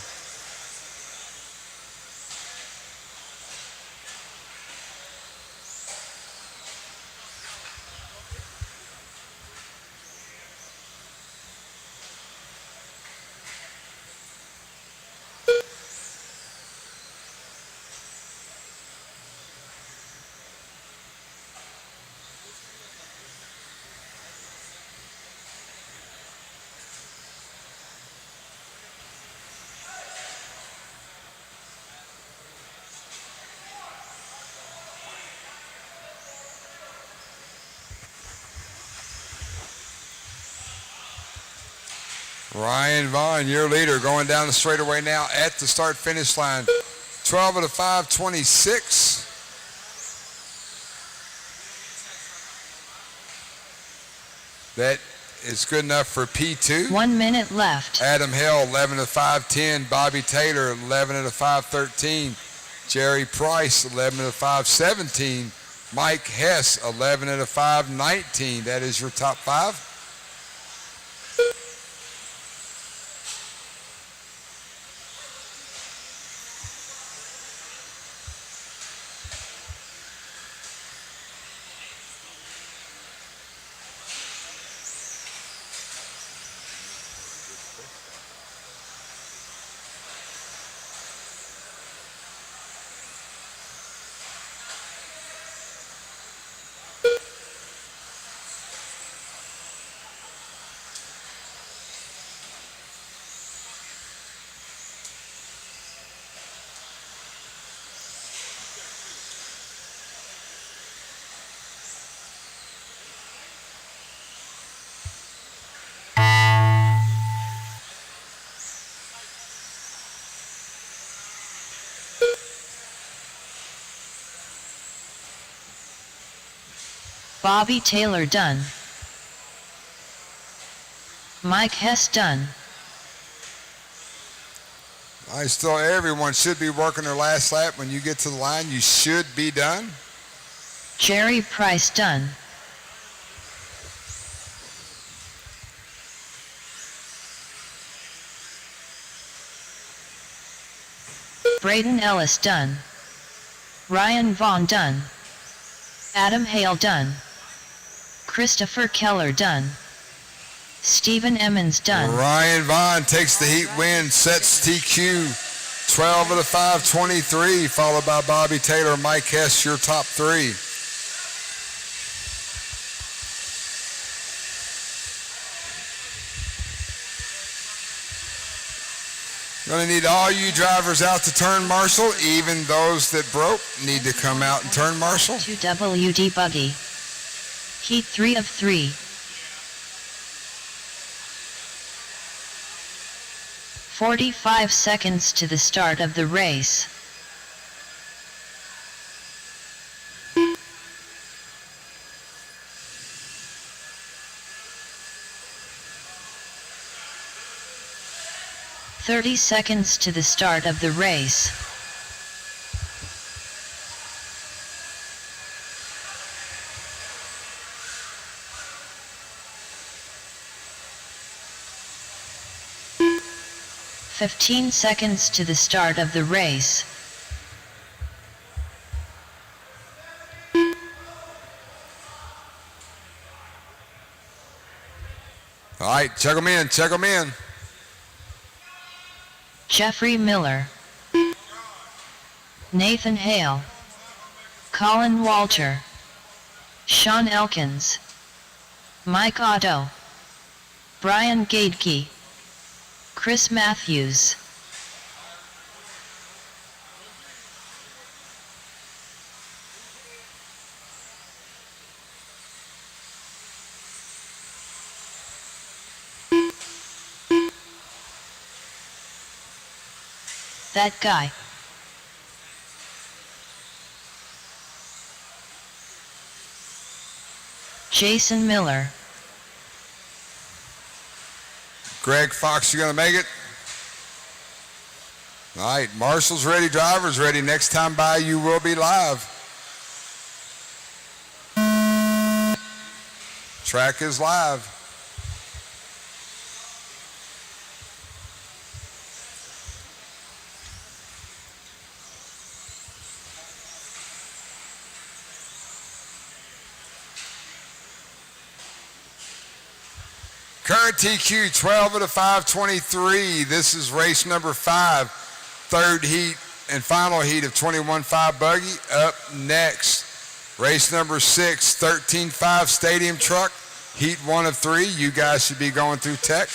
Ryan Vaughn, your leader, going down the straightaway now at the start-finish line. 12 at a 5:26. That is good enough for P2. 1 minute left. Adam Hill, 11 at a 5:10. Bobby Taylor, 11 at a 5:13. Jerry Price, 11 at a 5:17. Mike Hess, 11 at a 5:19. That is your top 5. Bobby Taylor done. Mike Hess done. I still, everyone should be working their last lap. When you get to the line, you should be done. Jerry Price done. Braden Ellis done. Ryan Vaughn done. Adam Hale done. Christopher Keller done. Stephen Emmons done. Ryan Vaughn takes the heat win, sets TQ 12 at a 5:23, followed by Bobby Taylor, Mike Hess, your top 3. Going to need all you drivers out to turn marshal. Even those that broke need to come out and turn marshal. To WD Buggy. Heat 3 of 3. 45 seconds to the start of the race. "30 seconds to the start of the race. 15 seconds to the start of the race. All right, check them in, check them in. Jeffrey Miller, Nathan Hale, Colin Walter, Sean Elkins, Mike Otto, Brian Gadeke, Chris Matthews. That guy. Jason Miller. Greg Fox, you gonna make it? All right, Marshall's ready, driver's ready. Next time by, you will be live. Track is live. Current TQ 12 of the 523. This is race number 5, third heat and final heat of 21.5 buggy. Up next, race number 6, 13.5 stadium truck, heat 1 of 3. You guys should be going through tech.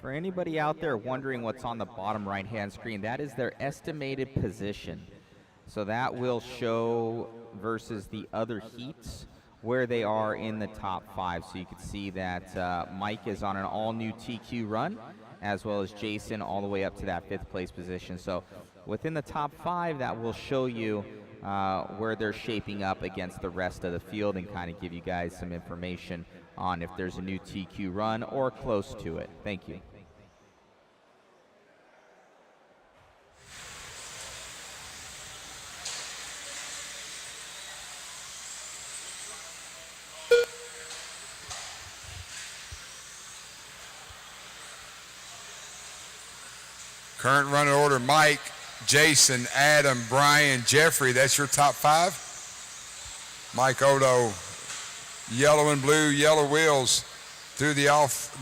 For anybody out there wondering what's on the bottom right-hand screen, that is their estimated position. So that will show versus the other heats where they are in the top 5. So you can see that Mike is on an all-new TQ run, as well as Jason all the way up to that 5th place position. So within the top 5, that will show you where they're shaping up against the rest of the field and kind of give you guys some information on if there's a new TQ run or close to it. Thank you. Current running order: Mike, Jason, Adam, Brian, Jeffrey. That's your top 5. Mike Odo, yellow and blue, yellow wheels through the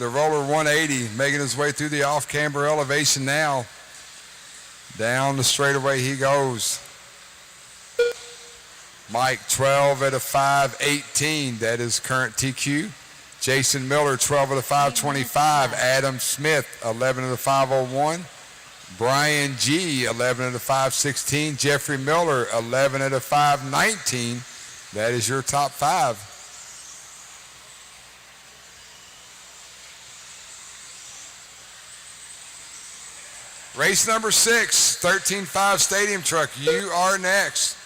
roller 180, making his way through the off-camber elevation now. Down the straightaway he goes. Mike 12 at a 518. That is current TQ. Jason Miller 12 at a 525. Adam Smith 11 at a 501. Brian G, 11 at a 516. Jeffrey Miller, 11 at a 519. That is your top 5. Race number 6, 13.5 stadium truck. You are next.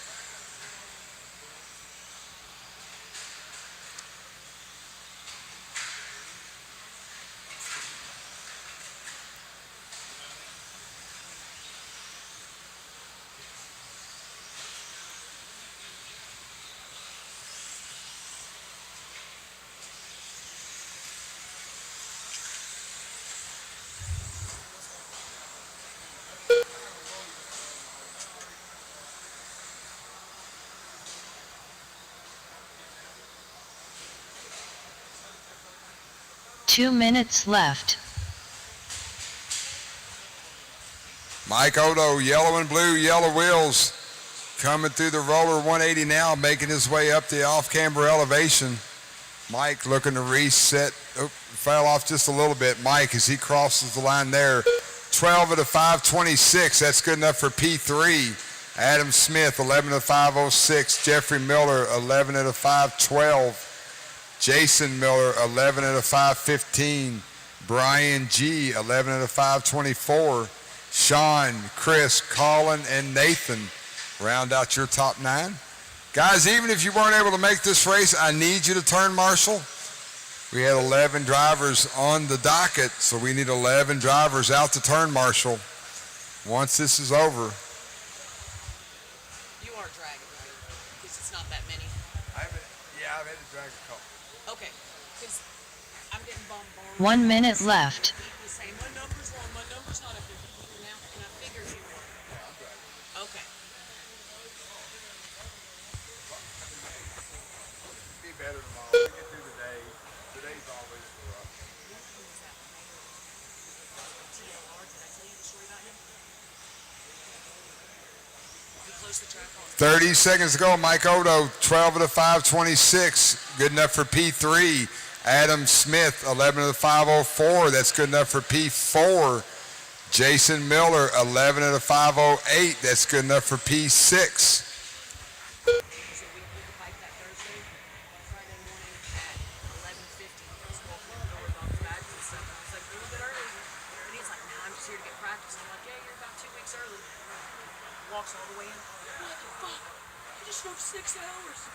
Two minutes left. Mike Odo, yellow and blue, yellow wheels, coming through the roller 180 now, making his way up the off-camber elevation. Mike looking to reset. Oh, fell off just a little bit. Mike, as he crosses the line there, 12 at a 526. That's good enough for P3. Adam Smith, 11 at a 506. Jeffrey Miller, 11 at a 512. Jason Miller, 11 at a 515. Brian G, 11 at a 524. Sean, Chris, Colin, and Nathan round out your top 9. Guys, even if you weren't able to make this race, I need you to turn marshal. We had 11 drivers on the docket, so we need 11 drivers out to turn marshal once this is over. Okay, because I'm getting bombarded. 1 minute left. People saying, my number's wrong, my number's not up there. Now, and I figured you were. Okay. Be better tomorrow. We get through the day. Today's always rough. TLR, did I tell you the story about him? He closed the track on 30 seconds to go. Mike Odo, 12 of the 526. Good enough for P3. Adam Smith, 11 of the 504. That's good enough for P4. Jason Miller, 11 of the 508. That's good enough for P6. So we could fight that Thursday, Friday morning at 11:50. I was walking in the door with all the bags and stuff. And I was like, a little bit early. And he's like, nah, I'm just here to get practice. I'm like, yeah, you're about 2 weeks early. Walks all the way in. What the fuck? I just drove 6 hours.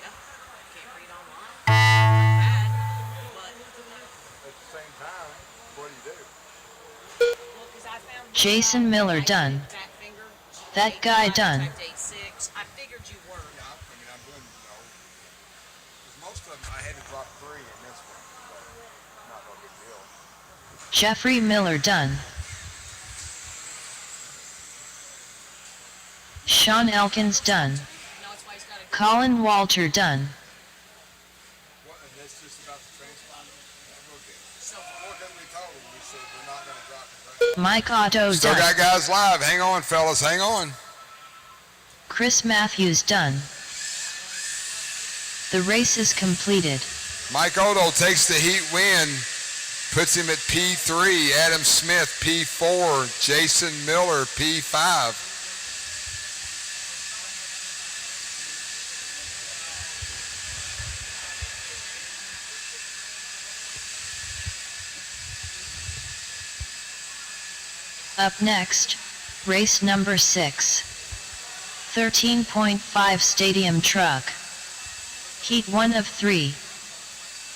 Yeah, can't read online. Bad, but At the same time, what do you do? well, 'cause I found Jason Miller done. back finger. That guy done. Day 6. I figured you were. Yeah, I mean, I'm doing, because most of them I had to drop 3 in this one. So not no big deal. Jeffrey Miller done. Sean Elkins done. No, that's why he's got to Colin Walter done. What, and that's just about the transponder? Yeah, we'll get it. so What did we told them? We said we're not going to drop the transponder. Mike Otto Still done. got guys live. Hang on, fellas. Hang on. Chris Matthews done. The race is completed. Mike Odo takes the heat win, puts him at P3. Adam Smith, P4. Jason Miller, P5. Up next, race number 6. 13.5 Stadium Truck. Heat 1 of 3.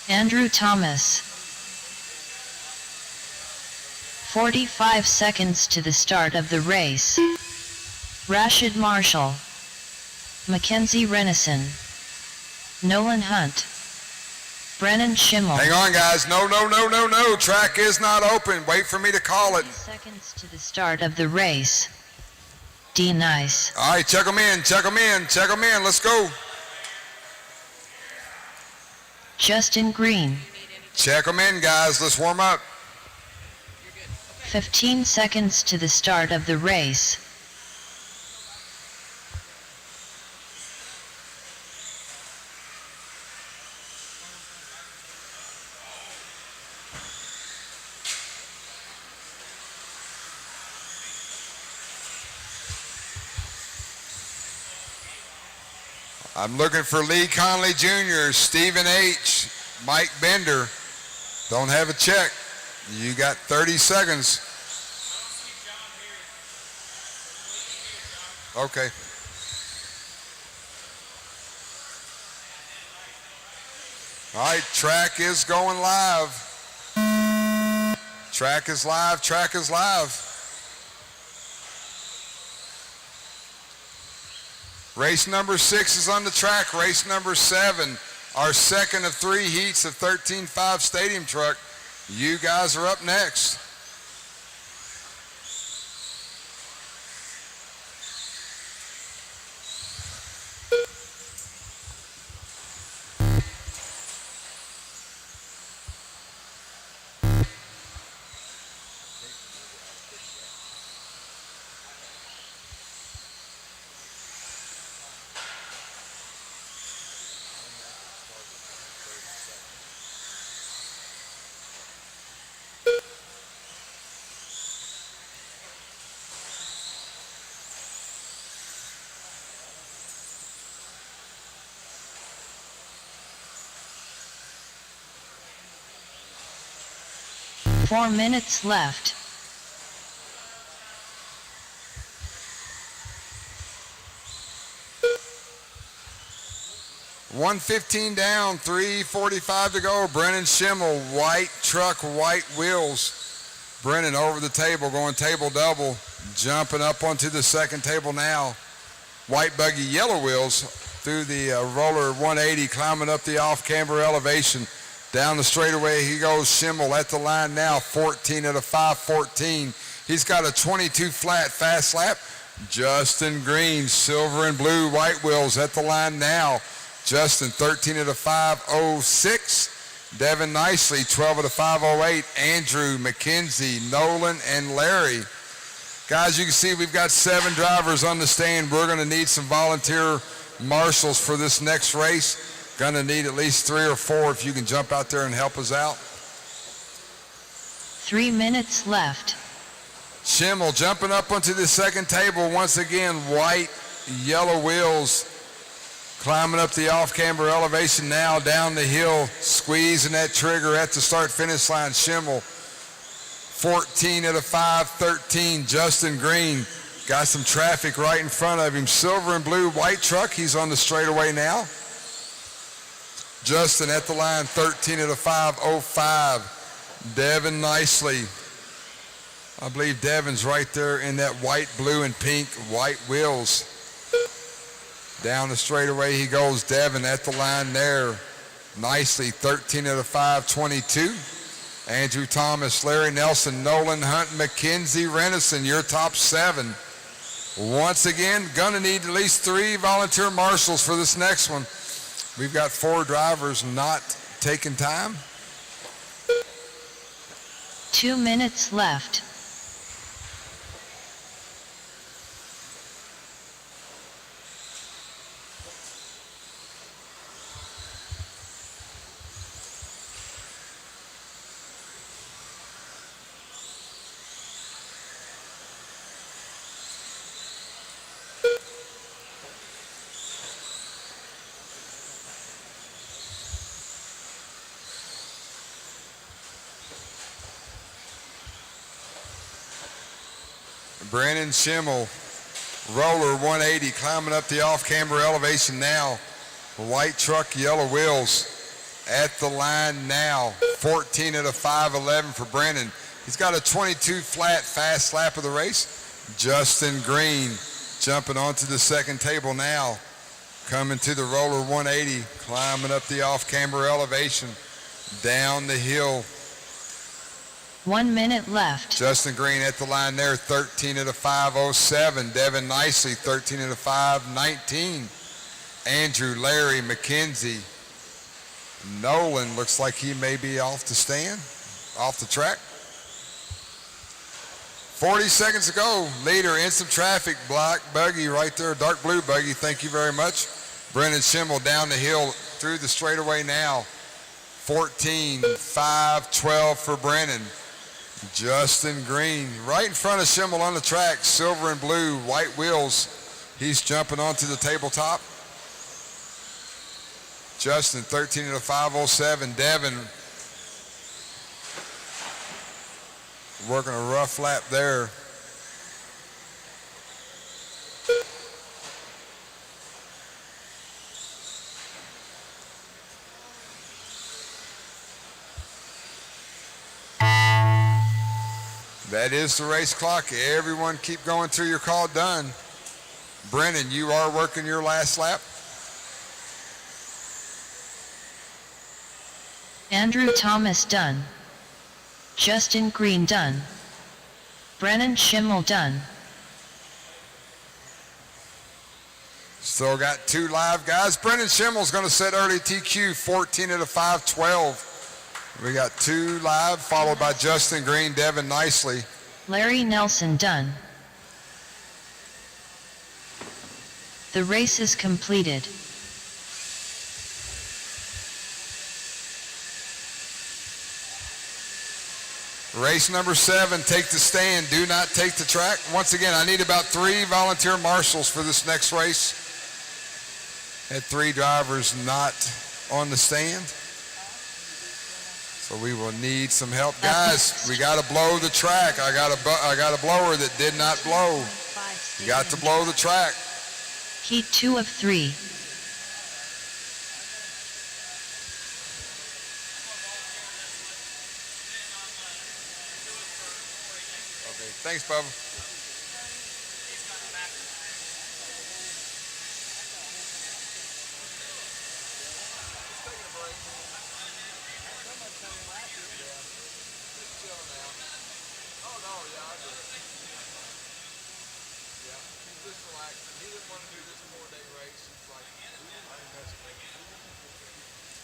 Andrew Thomas. 45 seconds to the start of the race. Rashid Marshall. Mackenzie Renison. Nolan Hunt. Brennan Schimmel. Hang on, guys. No. Track is not open. Wait for me to call it. 30 seconds to the start of the race. D Nice. All right, check them in. Let's go. Justin Green. Check them in, guys. Let's warm up. 15 seconds to the start of the race. I'm looking for Lee Conley Jr., Stephen H., Mike Bender. Don't have a check. You got 30 seconds. Okay. All right, track is going live. Track is live. Race number 6 is on the track. Race number 7, our second of 3 heats of 13.5 Stadium Truck. You guys are up next. Four minutes left. $115 down, $345 to go. Brennan Schimmel, white truck, white wheels. Brennan over the table, going table double, jumping up onto the second table now. White buggy, yellow wheels. through the roller 180, climbing up the off-camber elevation. Down the straightaway he goes. Schimmel at the line now, 14 at a 5:14. He's got a 22 flat fast lap. Justin Green, silver and blue white wheels at the line now. Justin 13 at a 5:06. Devin Nicely 12 at a 5:08. Andrew, McKenzie, Nolan, and Larry. Guys, you can see we've got 7 drivers on the stand. We're going to need some volunteer marshals for this next race. Going to need at least 3 or 4 if you can jump out there and help us out. 3 minutes left. Schimmel jumping up onto the second table. Once again, white, yellow wheels. Climbing up the off-camber elevation now, down the hill, squeezing that trigger at the start-finish line. Schimmel, 14 at a 5:13. Justin Green got some traffic right in front of him. Silver and blue white truck, he's on the straightaway now. Justin at the line, 13 at a 5:05. Devin Nicely. I believe Devin's right there in that white, blue, and pink white wheels. Down the straightaway he goes. Devin at the line there. Nicely, 13 at a 5:22. Andrew Thomas, Larry Nelson, Nolan Hunt, McKenzie Renison, your top 7. Once again, gonna need at least 3 volunteer marshals for this next one. We've got 4 drivers not taking time. 2 minutes left. Brennan Schimmel, roller 180, climbing up the off-camber elevation now. White truck, yellow wheels at the line now. 14 at a 5:11 for Brennan. He's got a 22 flat fast lap of the race. Justin Green jumping onto the second table now. Coming to the roller 180, climbing up the off-camber elevation. Down the hill. 1 minute left. Justin Green at the line there, 13 at a 5:07. Devin Nicely, 13 at a 5:19. Andrew, Larry, McKenzie. Nolan looks like he may be off the stand, off the track. 40 seconds to go. Leader in some traffic. Black buggy right there, dark blue buggy. Thank you very much. Brennan Schimmel down the hill through the straightaway now. 14, 5:12 for Brennan. Justin Green right in front of Schimmel on the track. Silver and blue, white wheels. He's jumping onto the tabletop. Justin, 13 at a 5:07. Devin working a rough lap there. That is the race clock. Everyone keep going till your call done. Brennan, you are working your last lap. Andrew Thomas done. Justin Green done. Brennan Schimmel done. Still got 2 live guys. Brennan Schimmel's going to set early TQ, 14 at a 5:12. We got 2 live, followed by Justin Green, Devin Nicely. Larry Nelson done. The race is completed. Race number 7, take the stand, do not take the track. Once again, I need about 3 volunteer marshals for this next race. Had 3 drivers not on the stand. So we will need some help. Guys, we got to blow the track. I got a blower that did not blow. You got to blow the track. Heat 2 of 3. Okay, thanks, Bubba.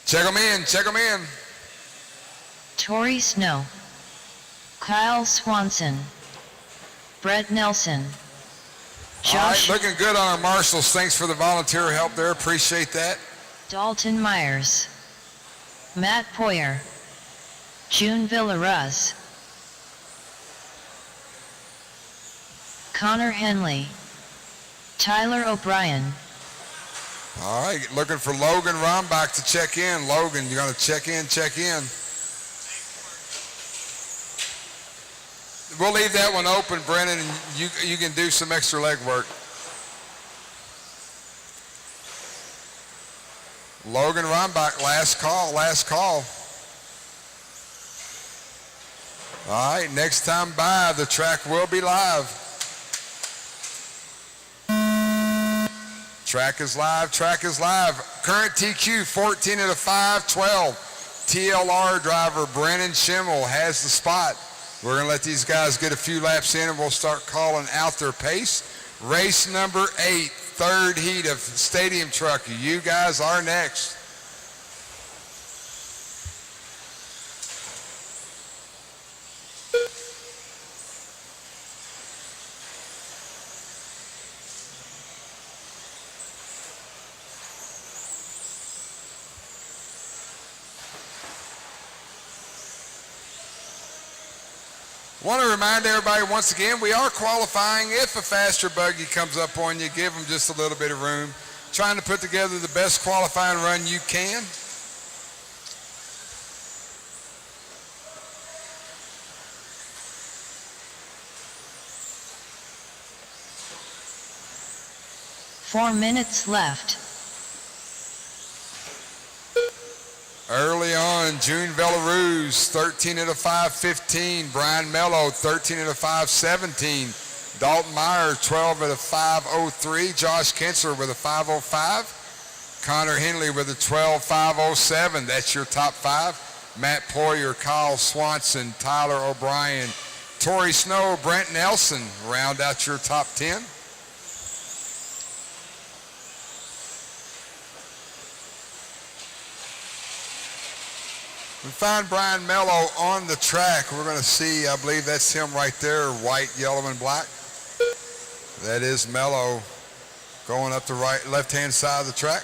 Check them in, check them in. Tori Snow, Kyle Swanson, Brett Nelson, All right, Josh looking good on our marshals. Thanks for the volunteer help there. Appreciate that. Dalton Myers, Matt Poyer, June Villaruz, Connor Henley, Tyler O'Brien, All right, looking for Logan Rombach to check in. Logan, you're going to check in, check in. We'll leave that one open, Brennan, and you can do some extra leg work. Logan Rombach, last call, last call. All right, next time by, the track will be live. Track is live, track is live. Current TQ 14 at a 5:12. TLR driver Brennan Schimmel has the spot. We're going to let these guys get a few laps in and we'll start calling out their pace. Race number 8, third heat of Stadium Truck. You guys are next. Want to remind everybody once again, we are qualifying. If a faster buggy comes up on you, give them just a little bit of room. Trying to put together the best qualifying run you can. Four minutes left. Early on, June Villaruz, 13 at a 5:15. Brian Mello, 13 at a 5:17. Dalton Myers, 12 at a 5:03. Josh Kensler with a 5:05. Connor Henley with a 12:5:07. That's your top 5. Matt Poyer, Kyle Swanson, Tyler O'Brien, Tori Snow, Brent Nelson round out your top 10. We find Brian Mello on the track. We're going to see, I believe that's him right there, white, yellow, and black. That is Mello going up the left-hand side of the track.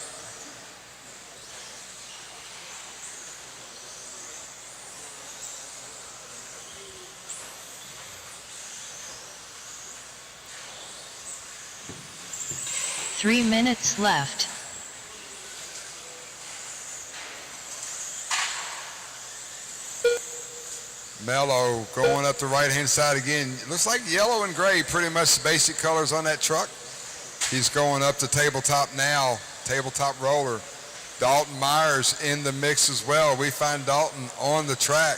Three minutes left. Mello going up the right-hand side again. It looks like yellow and gray, pretty much the basic colors on that truck. He's going up the tabletop now, tabletop roller. Dalton Myers in the mix as well. We find Dalton on the track.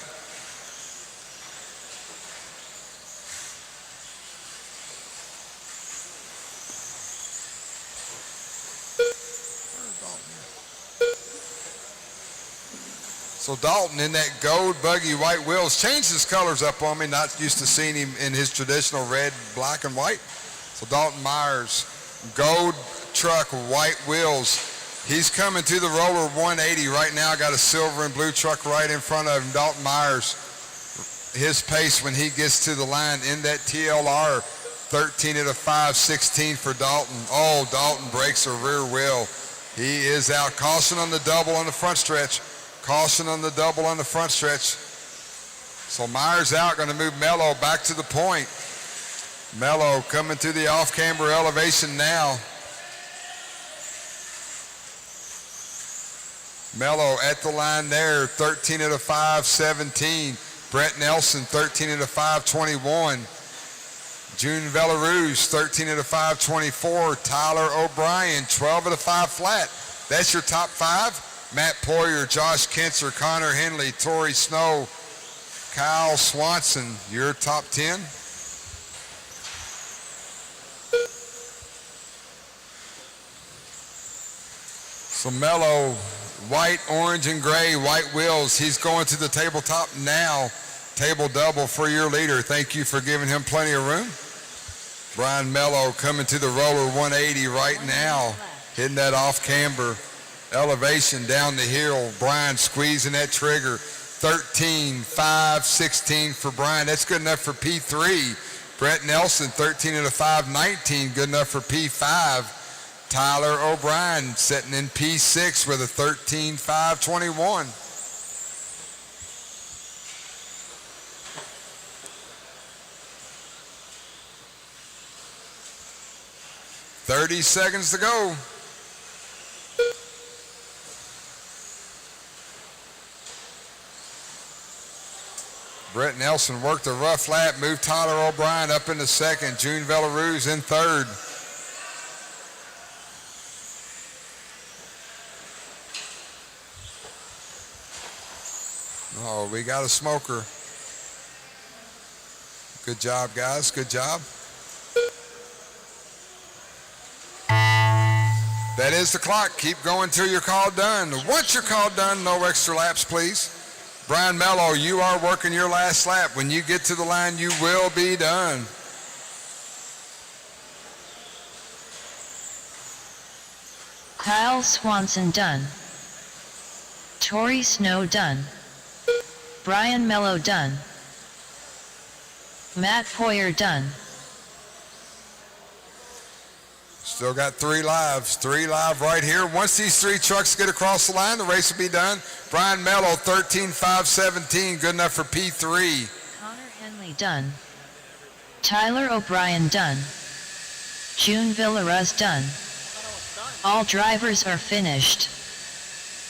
So Dalton in that gold buggy, white wheels, changed his colors up on me. Not used to seeing him in his traditional red, black, and white. So Dalton Myers, gold truck, white wheels. He's coming to the roller 180 right now. Got a silver and blue truck right in front of him. Dalton Myers, his pace when he gets to the line in that TLR, 13 at a 5:16 for Dalton. Oh, Dalton breaks a rear wheel. He is out. Caution on the double on the front stretch. Caution on the double on the front stretch. So Myers out, going to move Mello back to the point. Mello coming to the off-camber elevation now. Mello at the line there, 13 at a 5:17. Brett Nelson, 13 at a 5:21. June Villaruz, 13 at a 5:24. Tyler O'Brien, 12 at a 5 flat. That's your top 5. Matt Poyer, Josh Kensler, Connor Henley, Tori Snow, Kyle Swanson, your top 10. So Mello, white, orange, and gray, white wheels. He's going to the tabletop now. Table double for your leader. Thank you for giving him plenty of room. Brian Mello coming to the roller 180 right now, hitting that off camber. Elevation down the hill. Brian squeezing that trigger. 13.516 for Brian. That's good enough for P3. Brett Nelson, 13 at a 5.19, good enough for P5. Tyler O'Brien sitting in P6 with a 13.521. 30 seconds to go. Brett Nelson worked a rough lap, moved Tyler O'Brien up into second. June Villaruz in third. Oh, we got a smoker. Good job, guys. Good job. That is the clock. Keep going till you're called done. Once you're called done, no extra laps, please. Brian Mello, you are working your last lap. When you get to the line, you will be done. Kyle Swanson done. Tori Snow done. Brian Mello done. Matt Poyer done. Still got 3 lives. 3 live right here. Once these 3 trucks get across the line, the race will be done. Brian Mello, 13.517, good enough for P3. Connor Henley done. Tyler O'Brien done. June Villaruz done. All drivers are finished.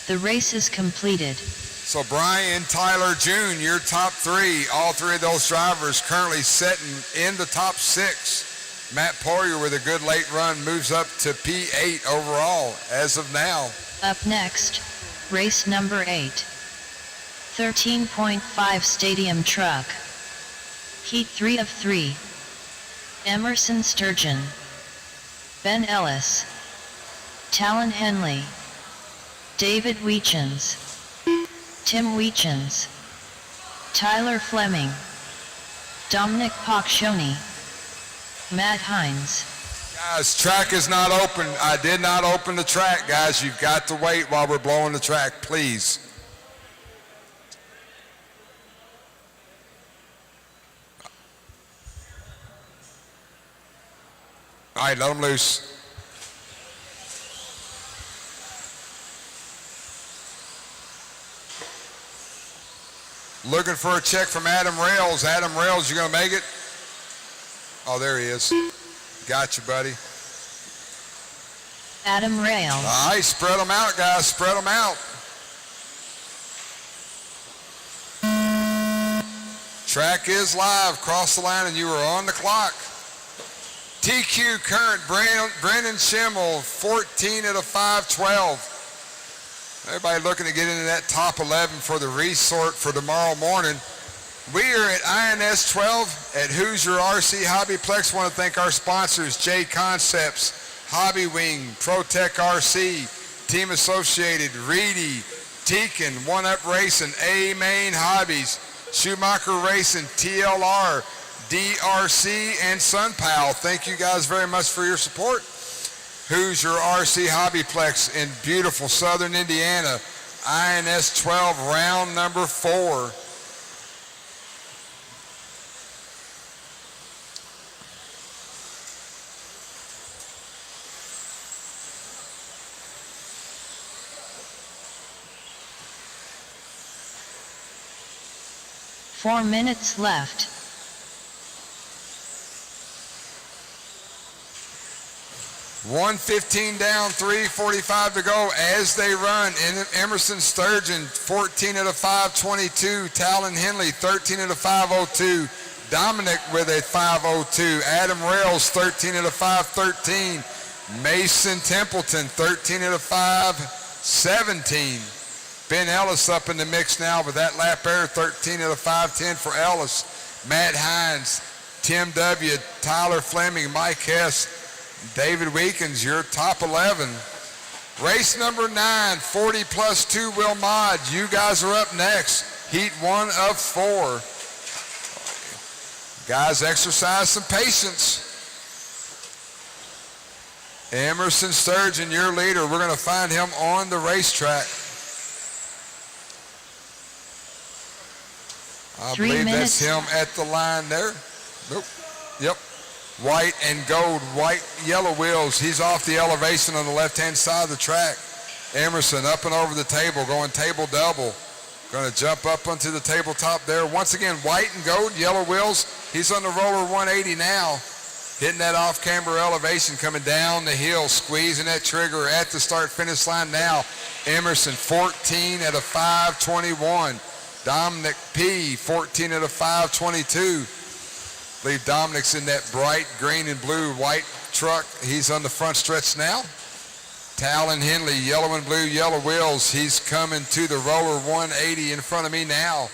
The race is completed. So Brian, Tyler, June, your top 3. All 3 of those drivers currently sitting in the top 6. Matt Poyer with a good late run moves up to P8 overall as of now. Up next, race number 8. 13.5 Stadium Truck. Heat 3 of 3. Emerson Sturgeon. Ben Ellis. Talon Henley. David Weechens. Tim Weechens. Tyler Fleming. Dominic Paccioni. Matt Hines. Guys, track is not open. I did not open the track, guys. You've got to wait while we're blowing the track, please. All right, let them loose. Looking for a check from Adam Rails. Adam Rails, you gonna make it? Oh, there he is. Got you, buddy. Adam Rails. All right, spread them out, guys. Spread them out. Track is live. Cross the line, and you are on the clock. TQ current, Brennan Schimmel, 14 at a 512. Everybody looking to get into that top 11 for the resort for tomorrow morning. We are at INS12 at Hoosier RC HobbyPlex. Want to thank our sponsors, JConcepts, Hobby Wing, ProTech RC, Team Associated, Reedy, Tekin, One Up Racing, A Main Hobbies, Schumacher Racing, TLR, DRC, and SunPal. Thank you guys very much for your support. Hoosier RC HobbyPlex in beautiful southern Indiana, INS12 round number 4. Four minutes left. $115 down, $345 to go as they run. Emerson Sturgeon, 14 at a 522. Talon Henley, 13 at a 502. Dominic with a 502. Adam Rails, 13 at a 513. Mason Templeton, 13 at a 517. Ben Ellis up in the mix now with that lap error, 13 at a 510 for Ellis. Matt Hines, Tim W., Tyler Fleming, Mike Hess, David Weekens, your top 11. Race number 9, 40 plus 2 wheel mod. You guys are up next. Heat 1 of 4. Guys, exercise some patience. Emerson Sturgeon, your leader. We're going to find him on the racetrack. I 3 believe minutes. that's him at the line there. Nope. Yep. White and gold, white, yellow wheels. He's off the elevation on the left-hand side of the track. Emerson up and over the table, going table double. Going to jump up onto the tabletop there. Once again, white and gold, yellow wheels. He's on the roller 180 now. Hitting that off-camber elevation, coming down the hill, squeezing that trigger at the start-finish line now. Emerson, 14 at a 5:21. Dominic P, 14 at a 5:22. I believe Dominic's in that bright green and blue white truck. He's on the front stretch now. Talon Henley, yellow and blue, yellow wheels. He's coming to the roller 180 in front of me now.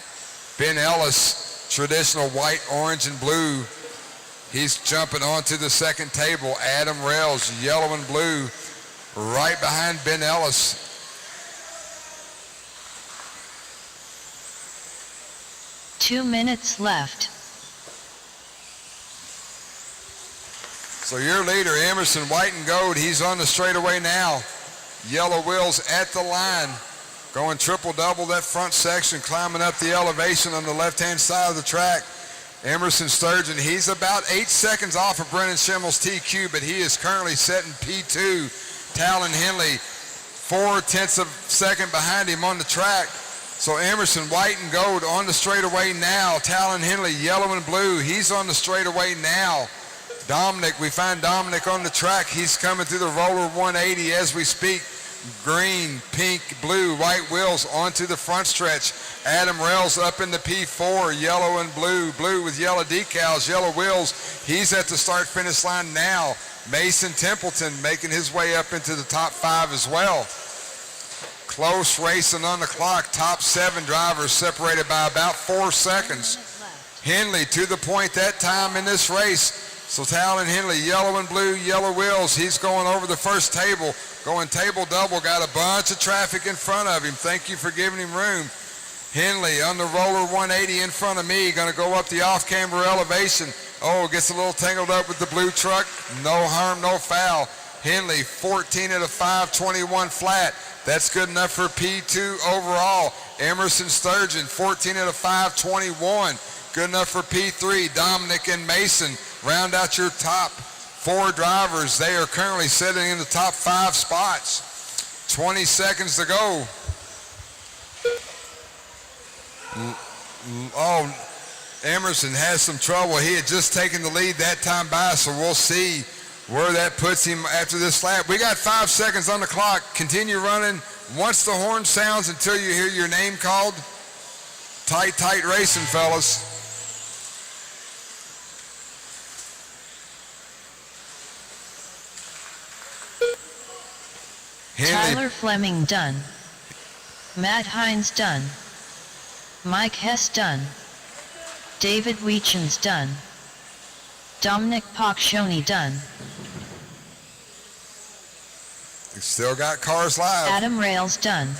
Ben Ellis, traditional white, orange, and blue. He's jumping onto the second table. Adam Rails, yellow and blue, right behind Ben Ellis. 2 minutes left. So your leader, Emerson, white and gold, he's on the straightaway now. Yellow wheels at the line. Going triple-double that front section, climbing up the elevation on the left-hand side of the track. Emerson Sturgeon, he's about 8 seconds off of Brennan Schimmel's TQ, but he is currently setting P2. Talon Henley, 0.4 of a second behind him on the track. So Emerson, white and gold, on the straightaway now. Talon Henley, yellow and blue, he's on the straightaway now. Dominic, we find Dominic on the track. He's coming through the roller 180 as we speak. Green, pink, blue, white wheels onto the front stretch. Adam Rails up in the P4, yellow and blue, blue with yellow decals, yellow wheels. He's at the start-finish line now. Mason Templeton making his way up into the top 5 as well. Close racing on the clock. Top 7 drivers separated by about 4 seconds. Henley to the point that time in this race. So Talon Henley, yellow and blue, yellow wheels. He's going over the first table, going table double. Got a bunch of traffic in front of him. Thank you for giving him room. Henley on the roller 180 in front of me, going to go up the off-camber elevation. Oh, gets a little tangled up with the blue truck. No harm, no foul. Henley, 14 at a 5:21 flat. That's good enough for P2 overall. Emerson Sturgeon, 14 at a 5:21. Good enough for P3. Dominic and Mason round out your top 4 drivers. They are currently sitting in the top 5 spots. 20 seconds to go. Oh, Emerson has some trouble. He had just taken the lead that time by, so we'll see where that puts him after this lap. We got 5 seconds on the clock. Continue running once the horn sounds until you hear your name called. Tight, tight racing, fellas. Tyler Fleming done. Matt Hines done. Mike Hess done. David Weechens done. Dominic Pacchioni done. We still got cars live. Adam Rails done.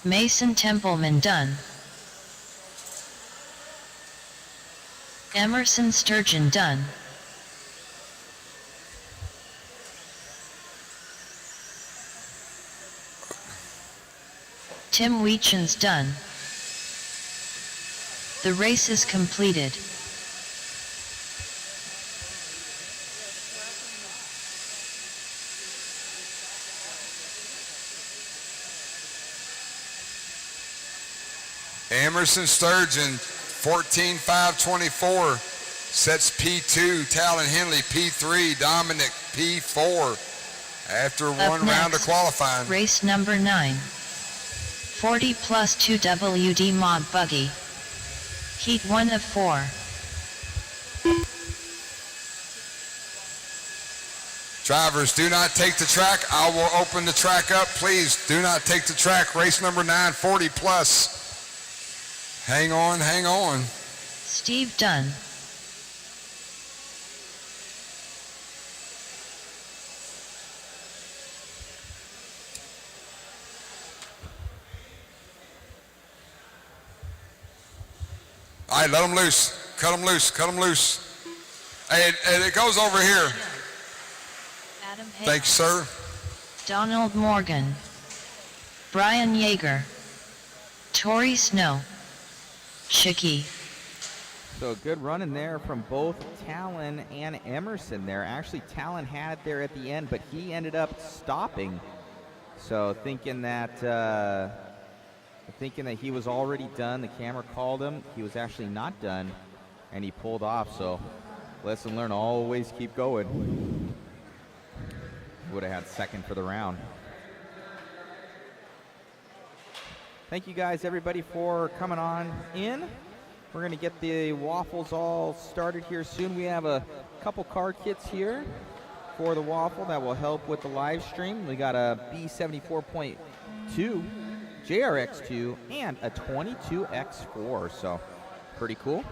Mason Templeman done. Emerson Sturgeon done. Tim Weechens done. The race is completed. Emerson Sturgeon, 14.524, sets P2. Talon Henley, P3. Dominic, P4. After one round of qualifying. Race number 9. 40 plus 2 WD Mod Buggy. Heat 1 of 4. Drivers, do not take the track. I will open the track up. Please do not take the track. Race number 9, 40 plus. Hang on, hang on. Steve Dunn. All right, let them loose. cut them loose, cut them loose. And it goes over here. Adam Thank you, sir. Donald Morgan, Brian Yeager, Tori Snow, Chicky. So good run in there from both Talon and Emerson there. Actually, Talon had it there at the end, but he ended up stopping. So thinking that he was already done, the camera called him. He was actually not done, and he pulled off. So lesson learned, always keep going. Would have had second for the round. Thank you guys, everybody, for coming on in. We're going to get the waffles all started here soon. We have a couple card kits here for the waffle that will help with the live stream. We got a B74.2, JRX2, and a 22X4, so pretty cool.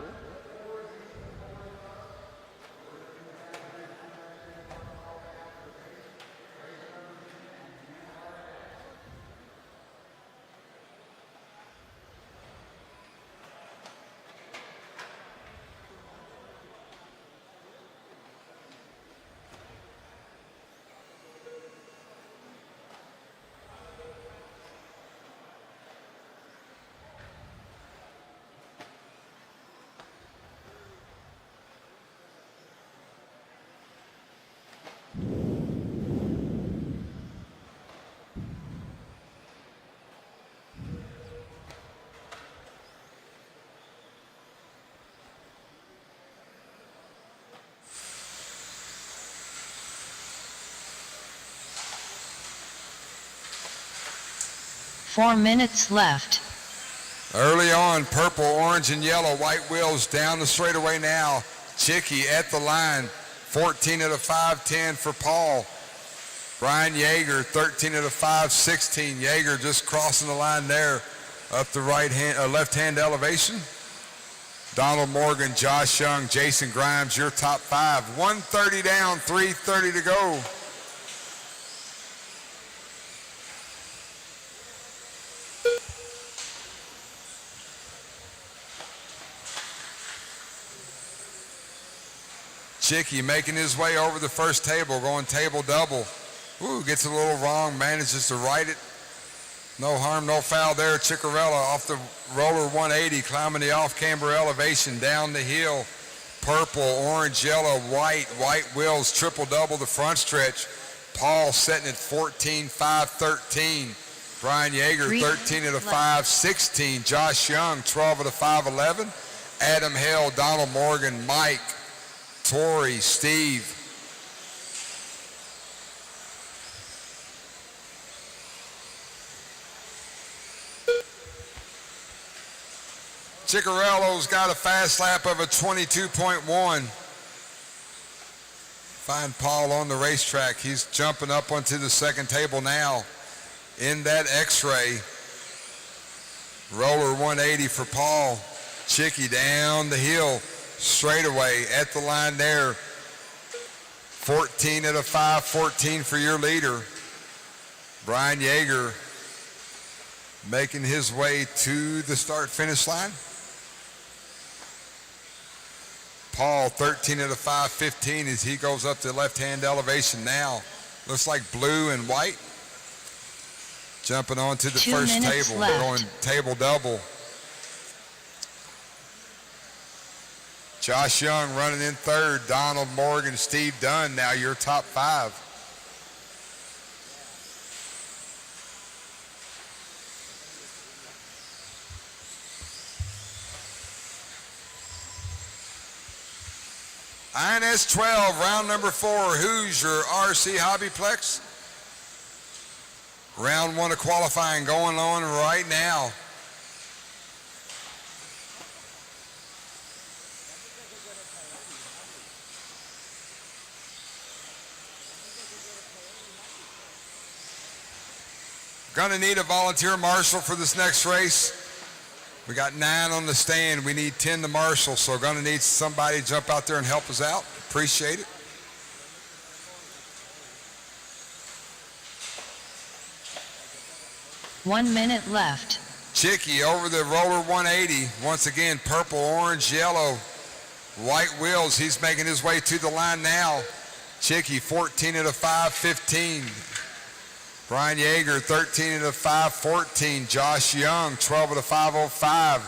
Four minutes left. Early on, purple, orange, and yellow, white wheels down the straightaway now. Chicky at the line, 14 out of 5, 10 for Paul. Brian Yeager, 13 out of 5, 16. Yeager just crossing the line there up the left-hand elevation. Donald Morgan, Josh Young, Jason Grimes, your top 5. 130 down, 3:30 to go. Chicky making his way over the first table, going table double. Ooh, gets a little wrong, manages to right it. No harm, no foul there. Ciccarella off the roller 180, climbing the off-camber elevation down the hill. Purple, orange, yellow, white wheels, triple double the front stretch. Paul setting at 14, 5, 13. Brian Yeager, 13 out of 5, 16. Josh Young, 12 out of 5, 11. Adam Hale, Donald Morgan, Mike, Tori, Steve. Ciccarello's got a fast lap of a 22.1. Find Paul on the racetrack. He's jumping up onto the second table now in that X-ray. Roller 180 for Paul. Chicky down the hill. Straightaway at the line there. 14 out of 5, 14 for your leader. Brian Yeager making his way to the start-finish line. Paul, 13 out of 5, 15 as he goes up the left-hand elevation now. Looks like blue and white. Jumping onto the first table, left. going table double. Josh Young running in third. Donald Morgan, Steve Dunn, now your top 5. INS12, round number 4, Hoosier RC HobbyPlex. Round 1 of qualifying going on right now. Gonna need a volunteer marshal for this next race. We got 9 on the stand. We need 10 to marshal, so gonna need somebody to jump out there and help us out. Appreciate it. One minute left. Chicky over the roller 180. Once again, purple, orange, yellow. White Wheels, he's making his way to the line now. Chicky, 14 at a 5:15. Brian Yeager, 13 at a 5:14. Josh Young, 12 at a 5:05.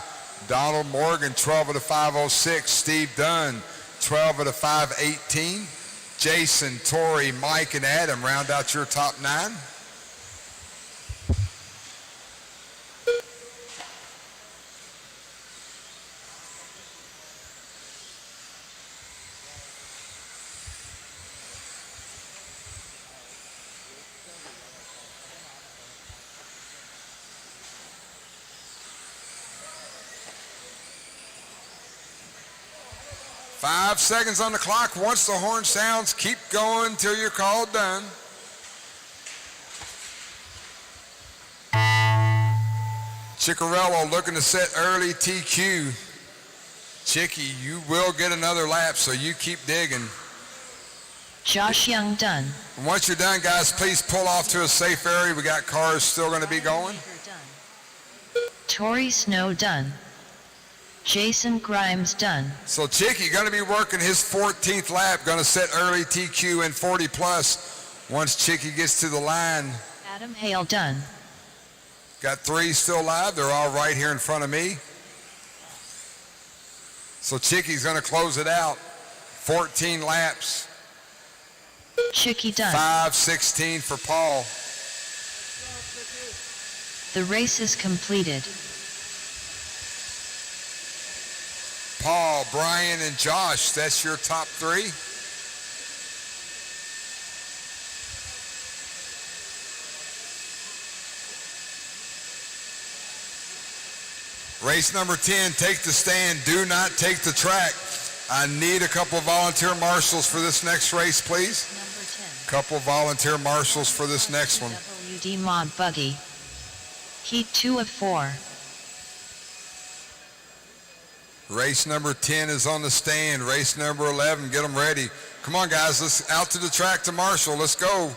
Donald Morgan, 12 at a 5:06. Steve Dunn, 12 at a 5:18. Jason, Tori, Mike, and Adam round out your top 9. Five seconds on the clock. Once the horn sounds, keep going till you're called done. Ciccarello looking to set early TQ. Chicky, you will get another lap, so you keep digging. Josh Young done. And once you're done, guys, please pull off to a safe area. We got cars still going to be going. Tori Snow done. Jason Grimes done. So Chicky going to be working his 14th lap, going to set early TQ in 40 plus once Chicky gets to the line. Adam Hale done. Got 3 still live. They're all right here in front of me. So Chicky's going to close it out. 14 laps. Chicky done. 5:16 for Paul. The race is completed. Paul, Brian, and Josh, that's your top 3. Race number 10, take the stand, do not take the track. I need a couple of volunteer marshals for this next race, please. Number 10. Couple of volunteer marshals for this next one. WD Mod Buggy. Heat 2 of 4. Race number 10 is on the stand. Race number 11, get them ready. Come on, guys, let's out to the track to marshal. Let's go.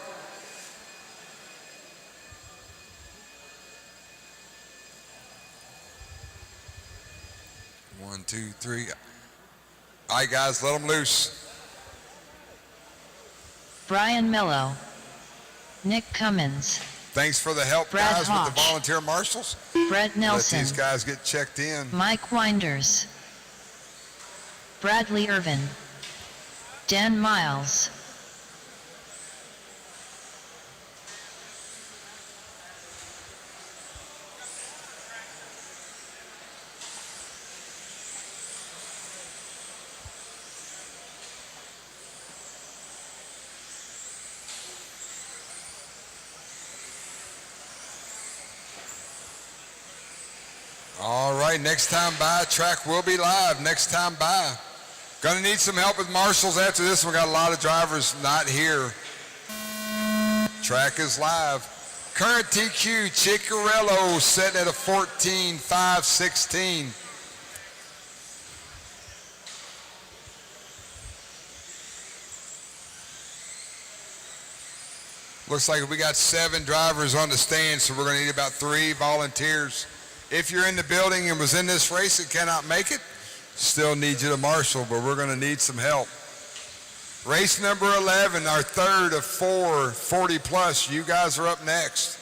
One, two, three. All right, guys, let them loose. Brian Mello. Nick Cummins. Thanks for the help, Brad guys, Hodge. with the volunteer marshals. Brett Nelson. Let these guys get checked in. Mike Winders. Bradley Irvin. Dan Miles. All right, next time by, track will be live next time by. Gonna need some help with marshals after this. We got a lot of drivers not here. Track is live. Current TQ, Ciccarello setting at a 14.516. Looks like we got 7 drivers on the stand, so we're gonna need about 3 volunteers. If you're in the building and was in this race and cannot make it, still need you to marshal, but we're going to need some help. Race number 11, our third of 4, 40 plus. You guys are up next.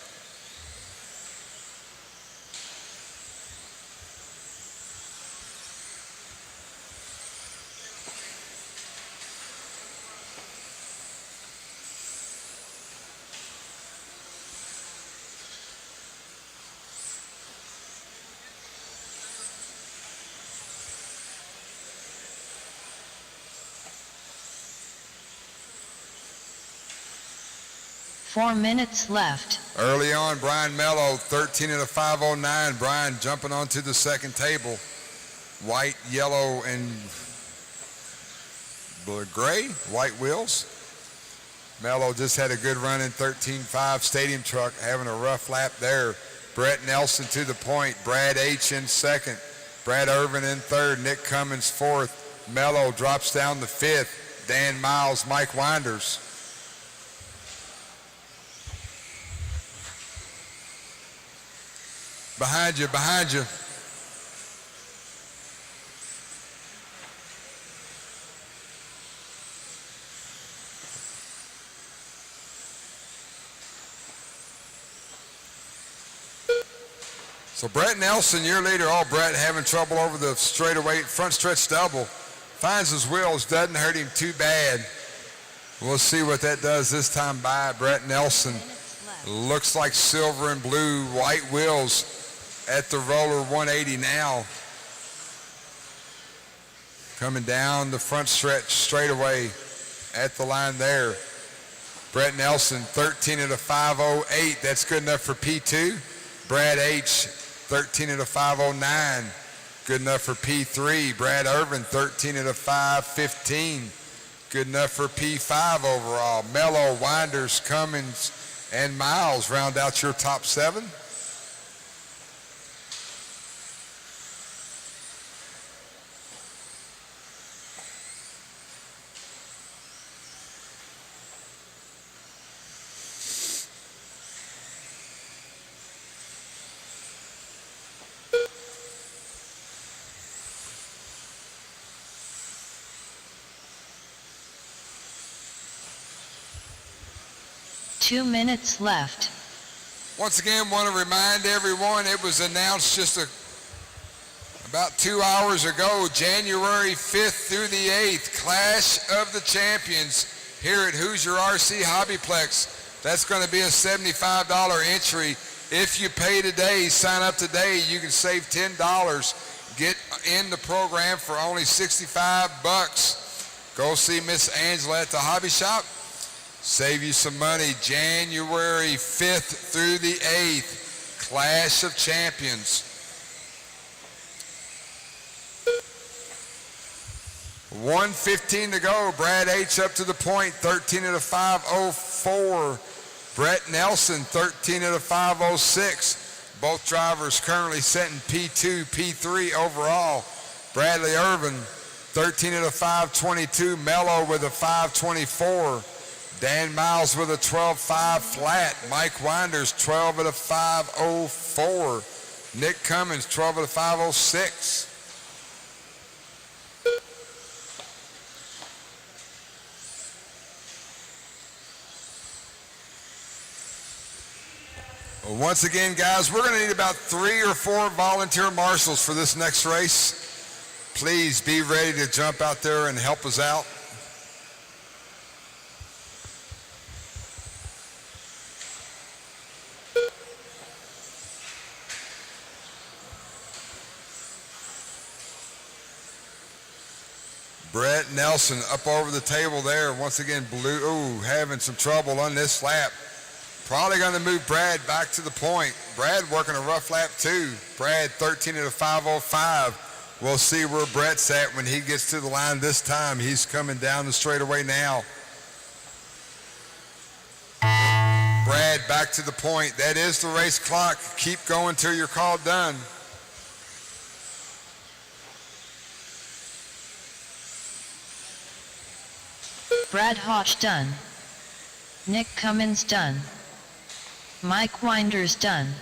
Four minutes left. Early on, Brian Mello, 13 at a 5:09. Brian jumping onto the second table. White, yellow, and gray, white wheels. Mello just had a good run in 13.5 Stadium Truck, having a rough lap there. Brett Nelson to the point. Brad H. in second. Brad Irvin in third. Nick Cummins fourth. Mello drops down to fifth. Dan Miles, Mike Winders. Behind you, behind you. So Brett Nelson, your leader. Oh, Brett having trouble over the straightaway front stretch double. Finds his wheels, doesn't hurt him too bad. We'll see what that does this time by Brett Nelson. Looks like silver and blue, white wheels at the roller 180 now. Coming down the front stretch straightaway at the line there. Brett Nelson, 13 at a 5:08. That's good enough for P2. Brad H, 13 at a 5:09. Good enough for P3. Brad Irvin, 13 at a 5:15. Good enough for P5 overall. Mello, Winders, Cummins, and Miles round out your top 7. Two minutes left. Once again, want to remind everyone it was announced just about 2 hours ago, January 5th through the 8th, Clash of the Champions here at Hoosier RC HobbyPlex. That's going to be a $75 entry. If you pay today, sign up today, you can save $10. Get in the program for only $65. Go see Miss Angela at the hobby shop. Save you some money. January 5th through the 8th, Clash of Champions. 1:15 to go. Brad H up to the point, 13 at a 5:04. Brett Nelson, 13 at a 5:06. Both drivers currently setting P2, P3 overall. Bradley Irvin, 13 at a 5:22. Mello with a 5:24. Dan Miles with a 12.5 flat. Mike Winders, 12 at a 5:04. Nick Cummins, 12 at a 5:06. Well, once again, guys, we're going to need about 3 or 4 volunteer marshals for this next race. Please be ready to jump out there and help us out. Brett Nelson up over the table there. Once again, having some trouble on this lap. Probably going to move Brad back to the point. Brad working a rough lap too. Brad 13 at a 5:05. We'll see where Brett's at when he gets to the line this time. He's coming down the straightaway now. Brad back to the point. That is the race clock. Keep going till you're called done. Brad Hodge done. Nick Cummins done. Mike Winders done.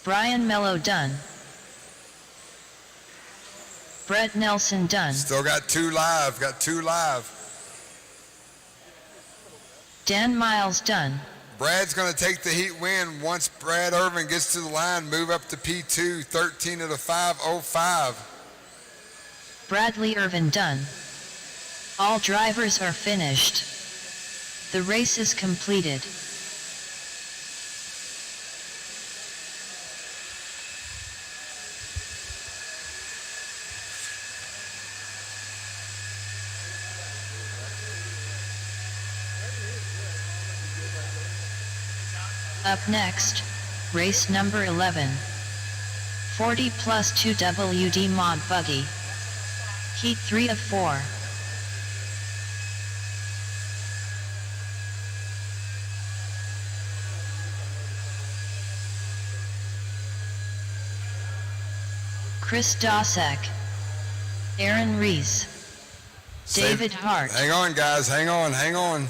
Brian Mello done. Brett Nelson done. Still got two live. Dan Miles done. Brad's going to take the heat win once Brad Irvin gets to the line, move up to P2, 13 at a 5:05. Bradley Irvin done. All drivers are finished. The race is completed. Up next, race number 11. 40 plus 2 WD mod buggy. Heat 3 of 4. Chris Dosek, Aaron Reese, David Hart. Hang on, guys. Hang on.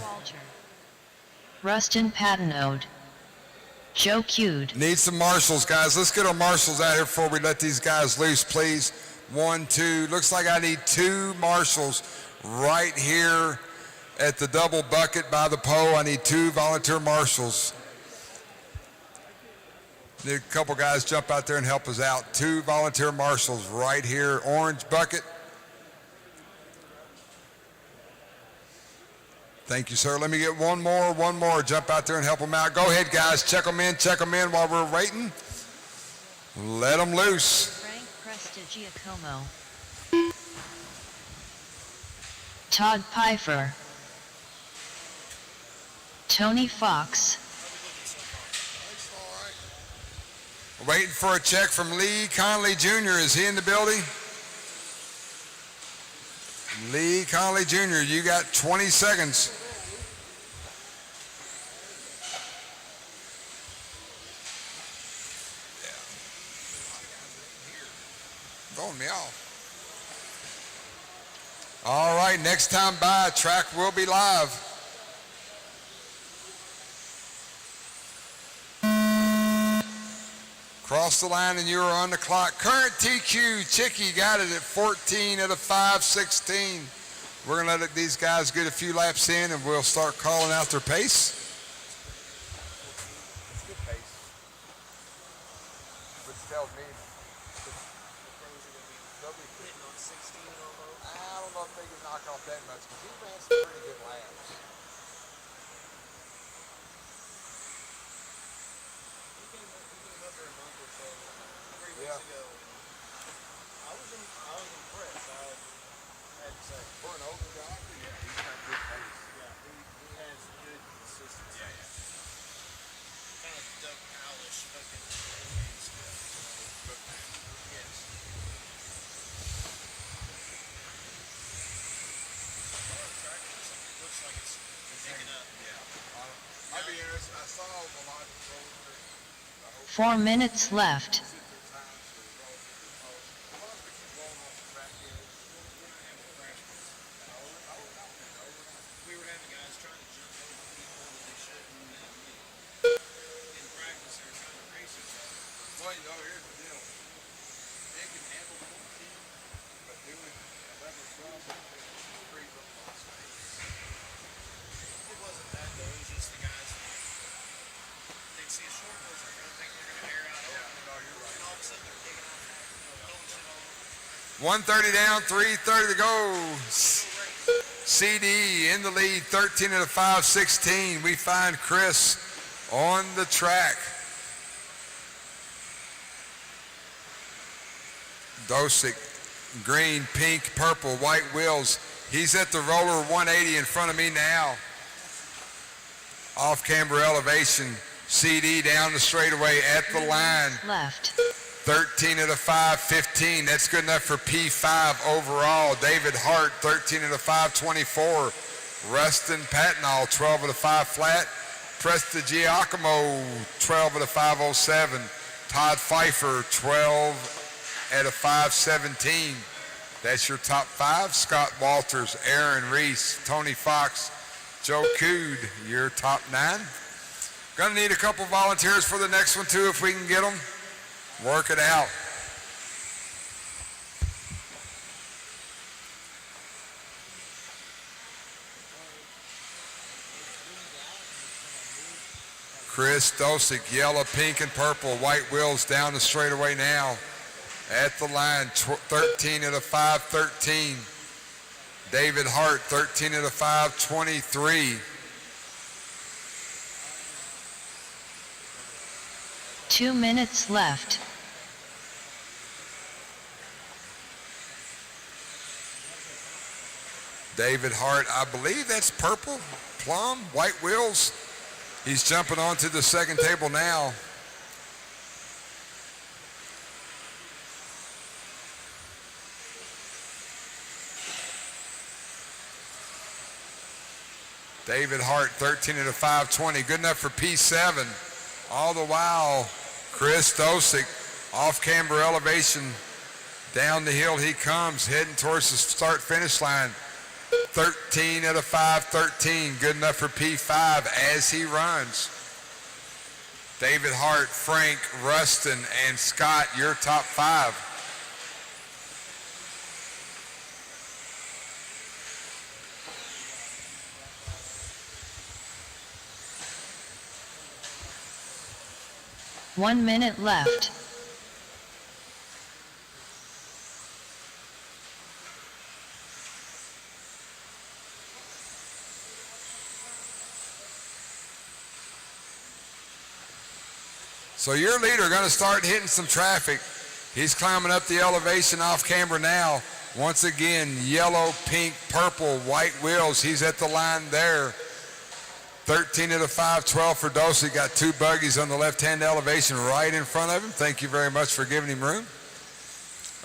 Rustin Patenode, Joe Cude. Need some marshals, guys. Let's get our marshals out here before we let these guys loose, please. 1, 2. Looks like I need 2 marshals right here at the double bucket by the pole. I need 2 volunteer marshals. Need a couple guys jump out there and help us out. 2 volunteer marshals right here. Orange bucket. Thank you, sir. Let me get one more. Jump out there and help them out. Go ahead, guys. Check them in while we're waiting. Let them loose. Frank Prestigiacomo. Todd Pfeiffer. Tony Fox. Waiting for a check from Lee Conley Jr. Is he in the building? Lee Conley Jr., you got 20 seconds. Throwing me off. All right, next time by, track will be live. Cross the line and you are on the clock. Current TQ, Chicky got it at 14 at a 5:16. We're going to let these guys get a few laps in and we'll start calling out their pace. It's good pace. Which tells me they'll be hitting on 16 almost. I don't know if they can knock off that much because he ran some pretty good laps. Yeah. I was impressed. I had to say. For an older guy, yeah, he's got good pace. Yeah, he has good consistency. Yeah. Kind of Doug Powell-ish fucking yes. Looks like it's picking up. Yeah. I'd be interested. I saw a lot of rollers. 4 minutes left. Yeah. 130 down, 3:30 to go. CD in the lead, 13 at a 5:16. We find Chris on the track. Dosick, green, pink, purple, white wheels. He's at the roller 180 in front of me now. Off camber elevation. CD down the straightaway at the line. Left. 13 at a 5:15. That's good enough for P5 overall. David Hart, 13 at a 5:24. Rustin Patnall, 12 at a 5 flat. Prestigiacomo, 12 at a 5:07. Todd Pfeiffer, 12 at a 5:17. That's your top 5. Scott Walters, Aaron Reese, Tony Fox, Joe Cood, your top 9. Gonna need a couple volunteers for the next one too if we can get them. Work it out. Chris Dosick, yellow, pink, and purple. White wheels down the straightaway now. At the line, 13 at a 5:13. David Hart, 13 at a 5:23. 2 minutes left. David Hart, I believe that's purple, plum, white wheels. He's jumping onto the second table now. David Hart, 13 at a 5:20, good enough for P7. All the while, Chris Dosick, off camber elevation, down the hill he comes, heading towards the start-finish line. 13 at a 5:13, good enough for P5 as he runs. David Hart, Frank, Rustin, and Scott, your top 5. 1 minute left. So your leader going to start hitting some traffic. He's climbing up the elevation off camera now. Once again, yellow, pink, purple, white wheels. He's at the line there. 13 of the 512 for Dosey. Got two buggies on the left-hand elevation right in front of him. Thank you very much for giving him room.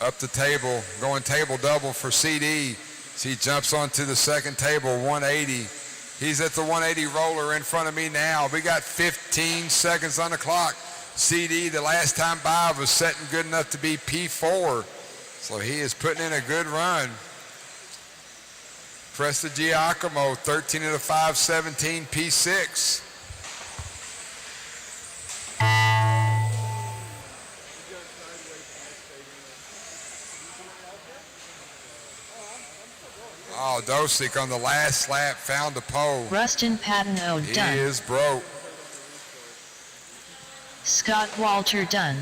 Up the table, going table double for CD. He jumps onto the second table, 180. He's at the 180 roller in front of me now. We got 15 seconds on the clock. CD, the last time by, was setting good enough to be P4. So he is putting in a good run. Presta Giacomo, 13 of the 517, P6. Oh, Dosick on the last lap found the pole. Rustin Patino He done. is broke. Scott Walter done.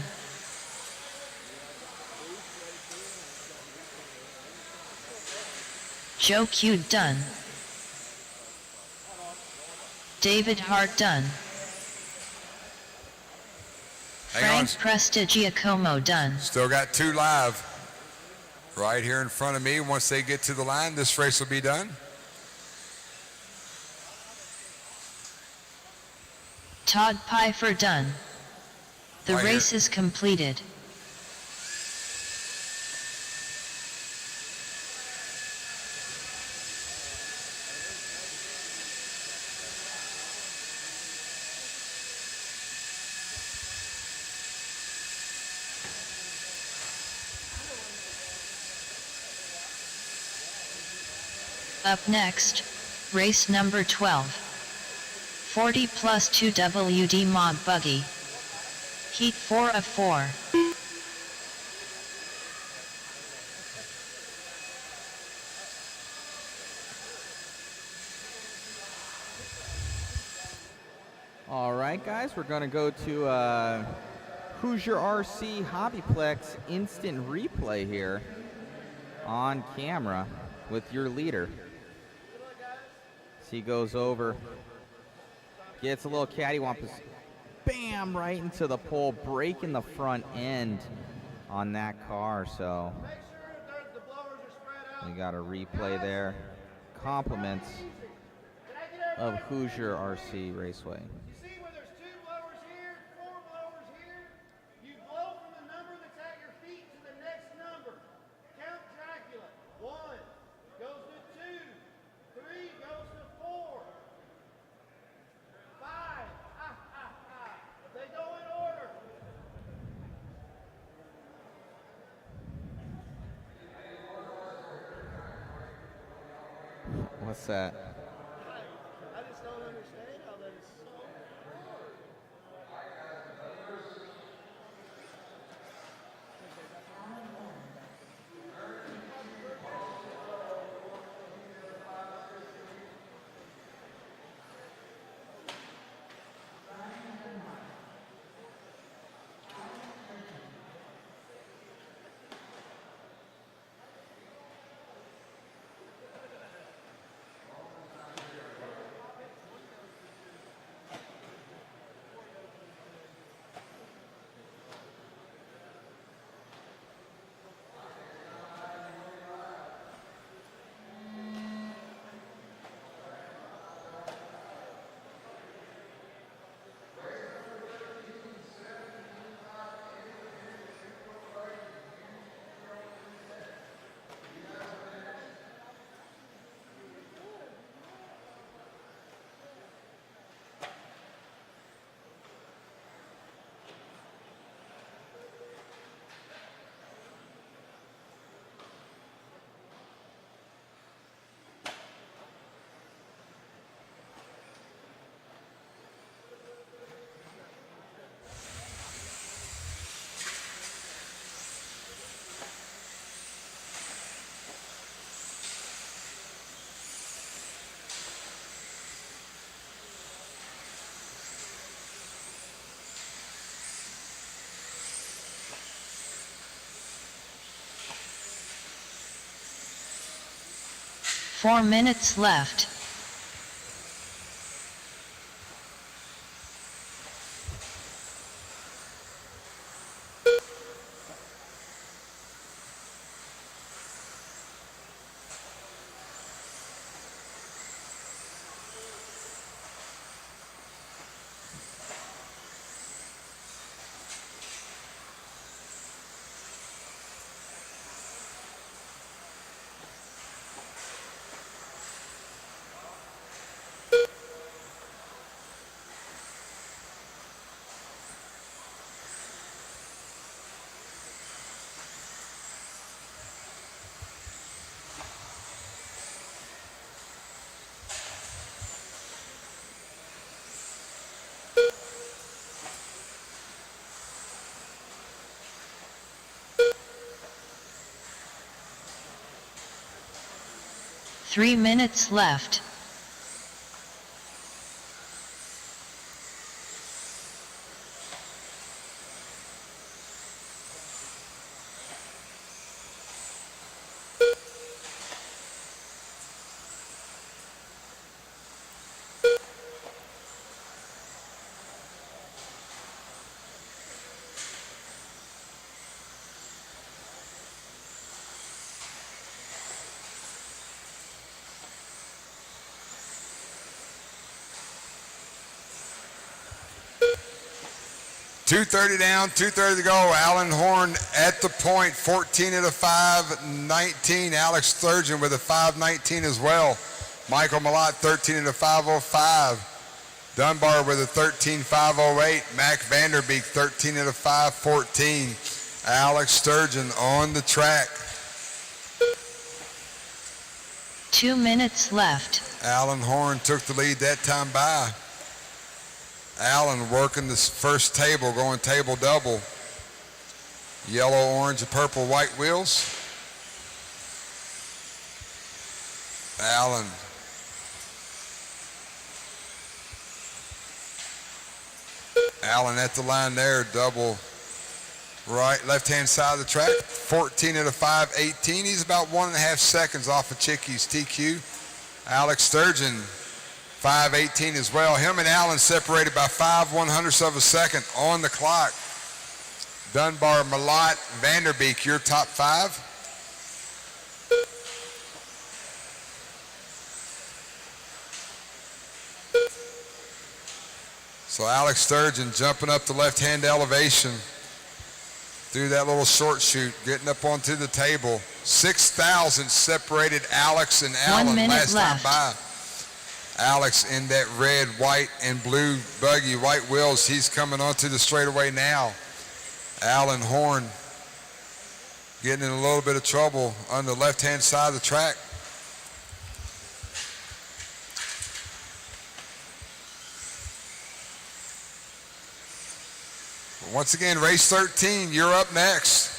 Joe Q done. David Hart done. Hang on. Frank Prestigiacomo done. Still got two live right here in front of me. Once they get to the line, this race will be done. Todd Pfeiffer done. The Right here. race is completed. Up next, race number 12. 40 plus 2 WD mod buggy. Heat 4 of 4. All right, guys, we're going to go to Hoosier RC HobbyPlex instant replay here on camera with your leader. So he goes over, gets a little cattywampus, bam, right into the pole, breaking the front end on that car. So we got a replay there. Compliments of Hoosier RC Raceway. You see where there's 2 blowers here, 4 blowers here? You blow from the number that's at your feet to the next number. Count Dracula. 1 goes to 2. 3 goes to 4. 5. They go in order. What's that? I just don't understand how that is so. 4 minutes left. Three minutes left. .230 down, 2:30 to go. Alan Horn at the point, 14 at a 5:19. Alex Sturgeon with a 5:19 as well. Michael Malott, 13 at a 5:05. Dunbar with a 13:508. Mac Vanderbeek, 13 at a 5:14. Alex Sturgeon on the track. 2 minutes left. Alan Horn took the lead that time by. Allen working this first table, going table double. Yellow, orange, and purple, white wheels. Allen. Allen at the line there, double right, left-hand side of the track. 14 at a 5:18. He's about 1.5 seconds off of Chickies TQ. Alex Sturgeon, 5:18 as well. Him and Allen separated by 5/100ths of a second on the clock. Dunbar, Malott, Vanderbeek, your top five. So Alex Sturgeon jumping up the left-hand elevation through that little short chute, getting up onto the table. 6,000 separated Alex and Allen 1 minute last left. time by. Alex in that red, white, and blue buggy, white wheels. He's coming onto the straightaway now. Alan Horn getting in a little bit of trouble on the left-hand side of the track. Once again, race 13, you're up next.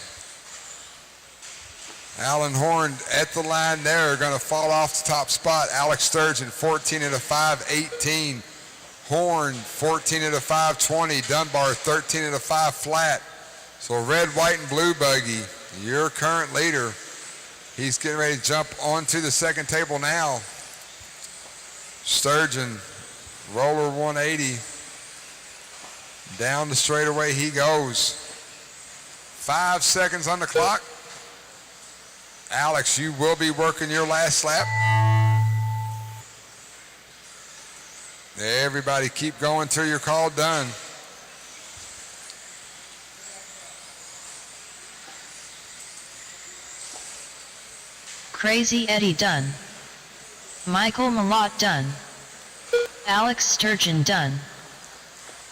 Alan Horn at the line there, going to fall off the top spot. Alex Sturgeon, 14 at a 5:18. Horn, 14 at a 5:20. Dunbar, 13 at a 5 flat. So red, white, and blue buggy, your current leader. He's getting ready to jump onto the second table now. Sturgeon, roller 180. Down the straightaway he goes. 5 seconds on the clock. Alex, you will be working your last lap. Everybody keep going till you're called done. Crazy Eddie done. Michael Malott done. Alex Sturgeon done.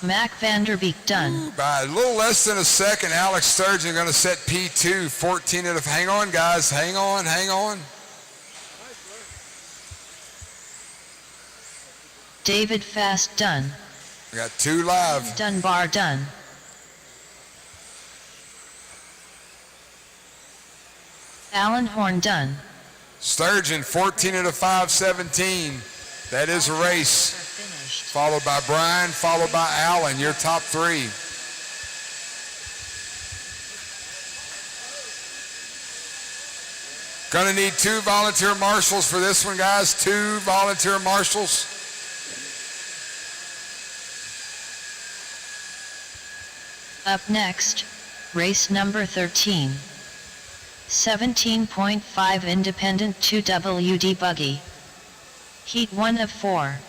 Mac Vanderbeek done. By a little less than a second, Alex Sturgeon going to set P2, 14 at a, hang on guys, hang on, hang on. David Fast done. We got 2 live. Dunbar done. Alan Horn done. Sturgeon, 14 at a 5:17. That is a race. Followed by Brian, followed by Allen, your top 3. Gonna need 2 volunteer marshals for this one, guys. 2 volunteer marshals. Up next, race number 13. 17.5 independent 2WD buggy. Heat 1 of 4.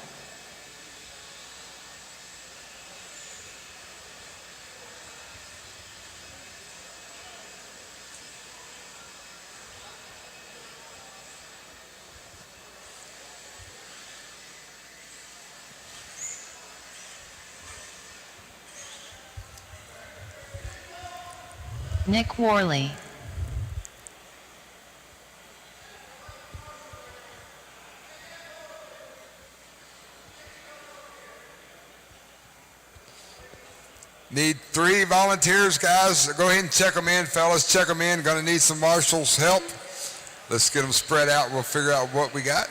Nick Worley. Need 3 volunteers, guys. Go ahead and check them in, fellas. Check them in. Gonna need some marshals' help. Let's get them spread out. We'll figure out what we got.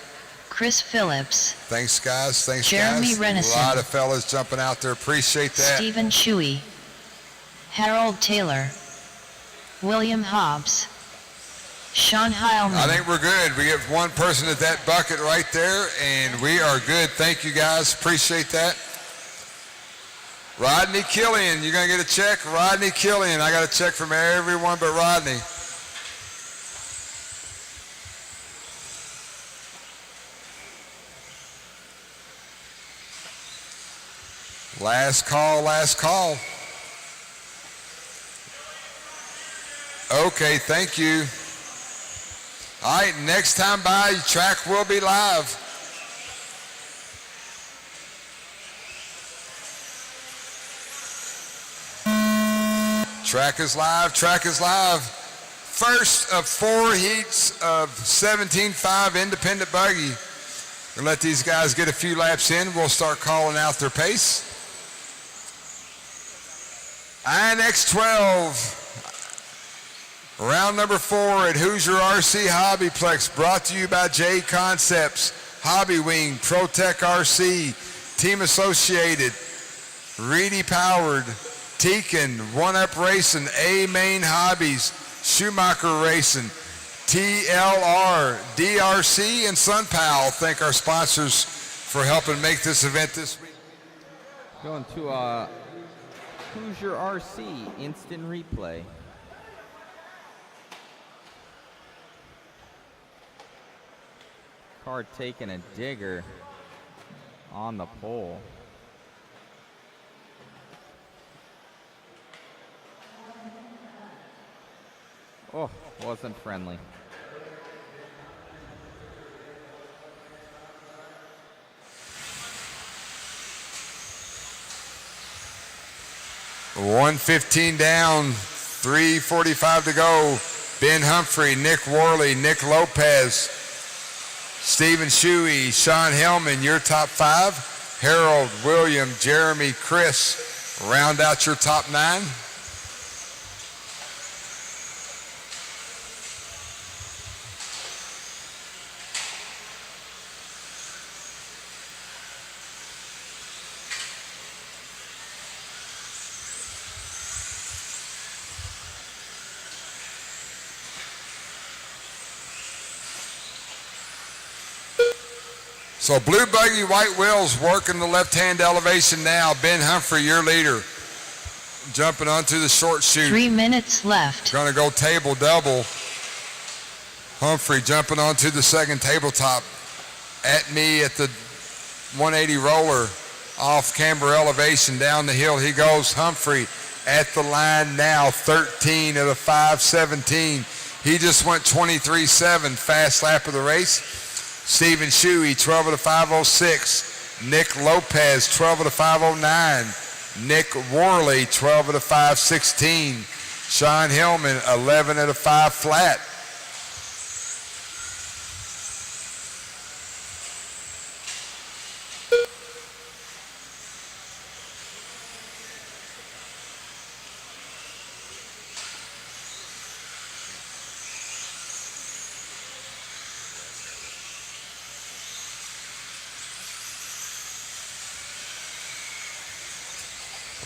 Chris Phillips. Thanks, guys. Thanks, Jeremy guys. Renison. A lot of fellas jumping out there. Appreciate that. Stephen Shuey. Harold Taylor. William Hobbs. Sean Heilman. I think we're good. We get 1 person at that bucket right there, and we are good. Thank you, guys. Appreciate that. Rodney Killian, you're going to get a check? Rodney Killian. I got a check from everyone but Rodney. Last call, last call. Okay, thank you. All right, next time by, track will be live. Track is live, track is live. First of 4 heats of 17.5 independent buggy. We'll let these guys get a few laps in. We'll start calling out their pace. INX12. Round number 4 at Hoosier RC HobbyPlex, brought to you by JConcepts, Hobby Wing, ProTech RC, Team Associated, Reedy Powered, Tekin, One Up Racing, A Main Hobbies, Schumacher Racing, TLR, DRC, and SunPal. Thank our sponsors for helping make this event this week. Going to Hoosier RC instant replay. Car taking a digger on the pole. Oh, wasn't friendly. $115 down, 3:45 to go. Ben Humphrey, Nick Worley, Nick Lopez, Stephen Shuey, Sean Hellman, your top 5. Harold, William, Jeremy, Chris, round out your top 9. So blue buggy, white wheels working the left-hand elevation now. Ben Humphrey, your leader, jumping onto the short chute. 3 minutes left. Going to go table double. Humphrey jumping onto the second tabletop. At me at the 180 roller off camber elevation down the hill. He goes. Humphrey at the line now, 13 at a 5:17. He just went 23.7, fast lap of the race. Stephen Shuey, 12 at a 5:06. Nick Lopez, 12 at a 5:09. Nick Worley, 12 at a 5:16. Sean Hillman, 11 at a 5 flat.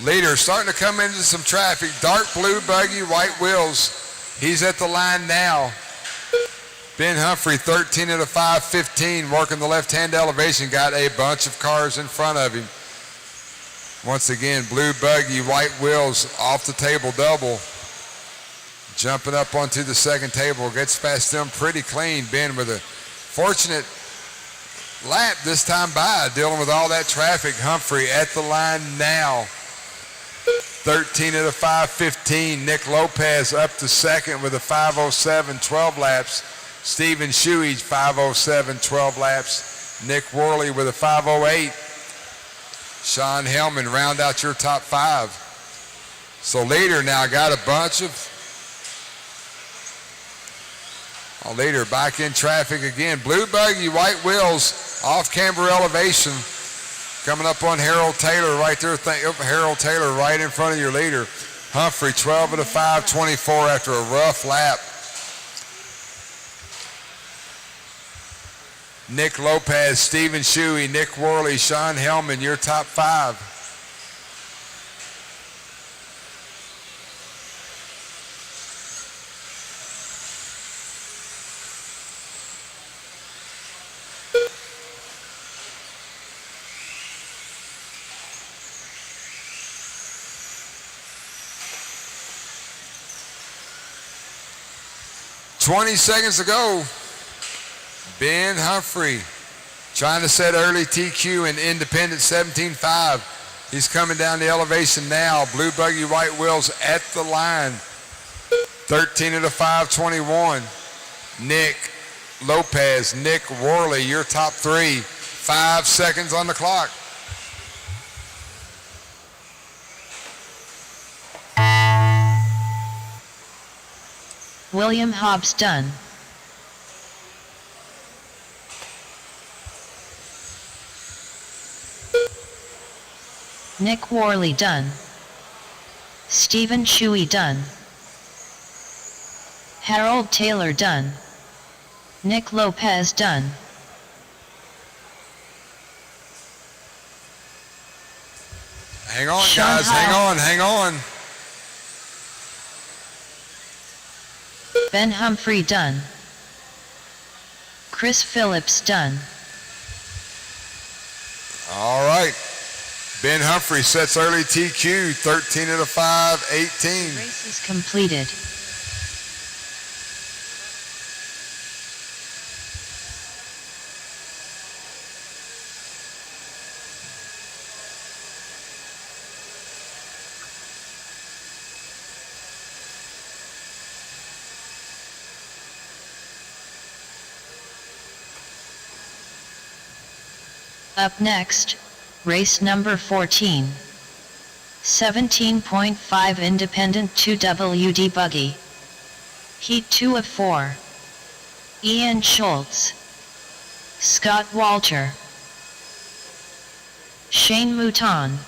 Leader starting to come into some traffic. Dark blue buggy, white wheels. He's at the line now. Ben Humphrey, 13 of the 515, working the left-hand elevation, got a bunch of cars in front of him. Once again, blue buggy, white wheels, off the table double. Jumping up onto the second table, gets past them pretty clean. Ben with a fortunate lap this time by, dealing with all that traffic. Humphrey at the line now. 13 of the 515. Nick Lopez up to second with a 5:07, 12 laps. Stephen Shuey, 5:07, 12 laps. Nick Worley with a 5:08. Sean Hellman round out your top five. So leader now got a bunch of leader back in traffic again. Blue buggy, white wheels, off camber elevation. Coming up on Harold Taylor right there. Harold Taylor right in front of your leader. Humphrey, 12 of the 524 after a rough lap. Nick Lopez, Stephen Shuey, Nick Worley, Sean Hellman, your top five. "20 seconds to go." Ben Humphrey trying to set early TQ in independent 17.5. He's coming down the elevation now. Blue buggy, white wheels at the line. 13 of the 521. Nick Lopez, Nick Worley, your top three. 5 seconds on the clock. William Hobbs done. Nick Worley done. Stephen Shuey done. Harold Taylor done. Nick Lopez done. Hang on, Sean guys, hang on. Ben Humphrey done. Chris Phillips done. All right. Ben Humphrey sets early TQ, 13 of the 518. Race is completed. Up next, race number 14. 17.5 independent 2WD buggy. Heat 2 of 4. Ian Schultz. Scott Walter. Shane Mouton.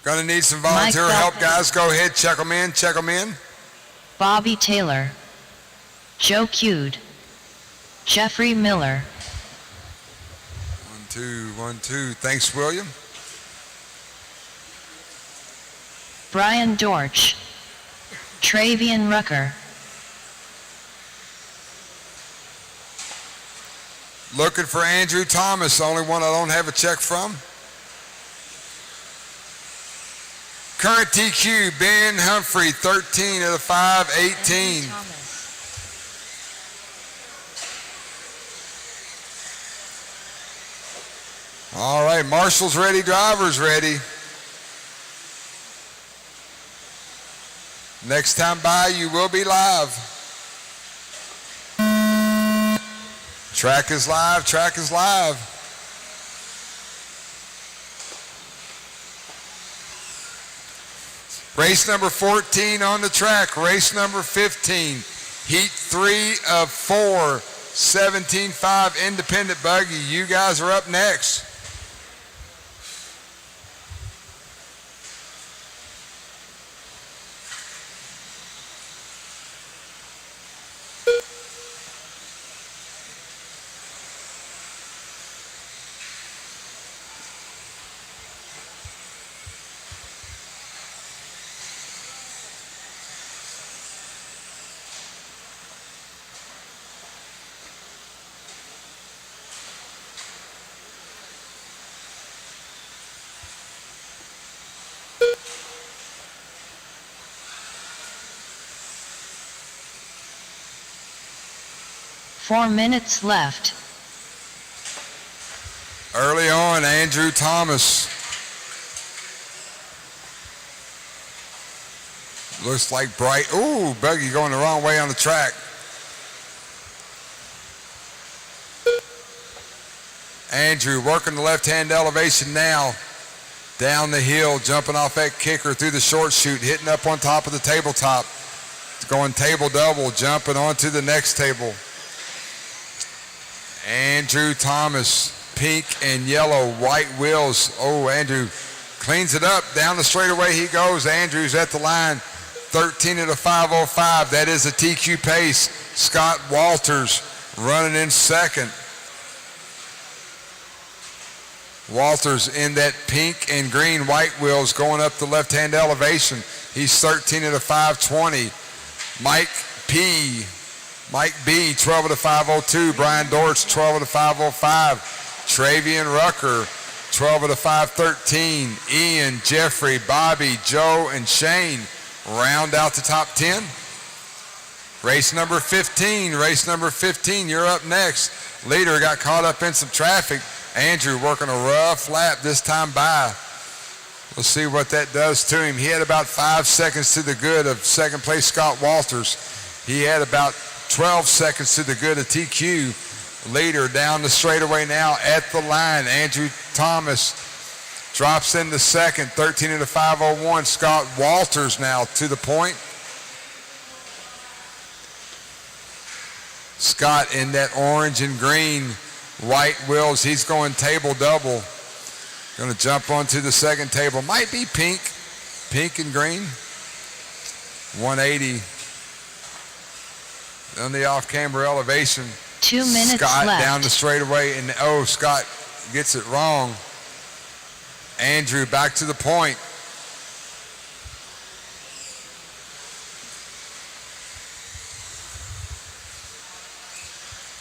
Gonna need some volunteer Mike help, Butler. guys. Go ahead, check them in. Bobby Taylor. Joe Cude. Jeffrey Miller. 1, 2. Thanks, William. Brian Dorch. Travian Rucker. Looking for Andrew Thomas, the only one I don't have a check from. Current TQ, Ben Humphrey, 13 of the 518. All right, marshal's ready, driver's ready. Next time by, you will be live. Track is live. Race number 14 on the track, race number 15. Heat 3 of 4, 17.5 independent buggy. You guys are up next. 4 minutes left. Early on, Andrew Thomas. Looks like bright. Ooh, buggy going the wrong way on the track. Andrew working the left-hand elevation now. Down the hill, jumping off that kicker through the short chute, hitting up on top of the tabletop. Going table double, jumping onto the next table. Andrew Thomas, pink and yellow, white wheels. Oh, Andrew cleans it up. Down the straightaway he goes. Andrew's at the line. 13 at a 5:05. That is a TQ pace. Scott Walters running in second. Walters in that pink and green white wheels going up the left-hand elevation. He's 13 at a 5:20. Mike B, 12 at a 5:02. Brian Dortch, 12 at a 5:05. Travian Rucker, 12 at a 5:13. Ian, Jeffrey, Bobby, Joe, and Shane round out the top 10. Race number 15. Race number 15, you're up next. Leader got caught up in some traffic. Andrew working a rough lap this time by. We'll see what that does to him. He had about 5 seconds to the good of second place Scott Walters. He had about 12 seconds to the good of TQ. Leader down the straightaway now at the line. Andrew Thomas drops into second, 13 at a 5:01. Scott Walters now to the point. Scott in that orange and green white wheels. He's going table double. Going to jump onto the second table. Might be pink and green. 180 on the off-camera elevation. 2 minutes Scott left. down the straightaway, and Scott gets it wrong. Andrew back to the point.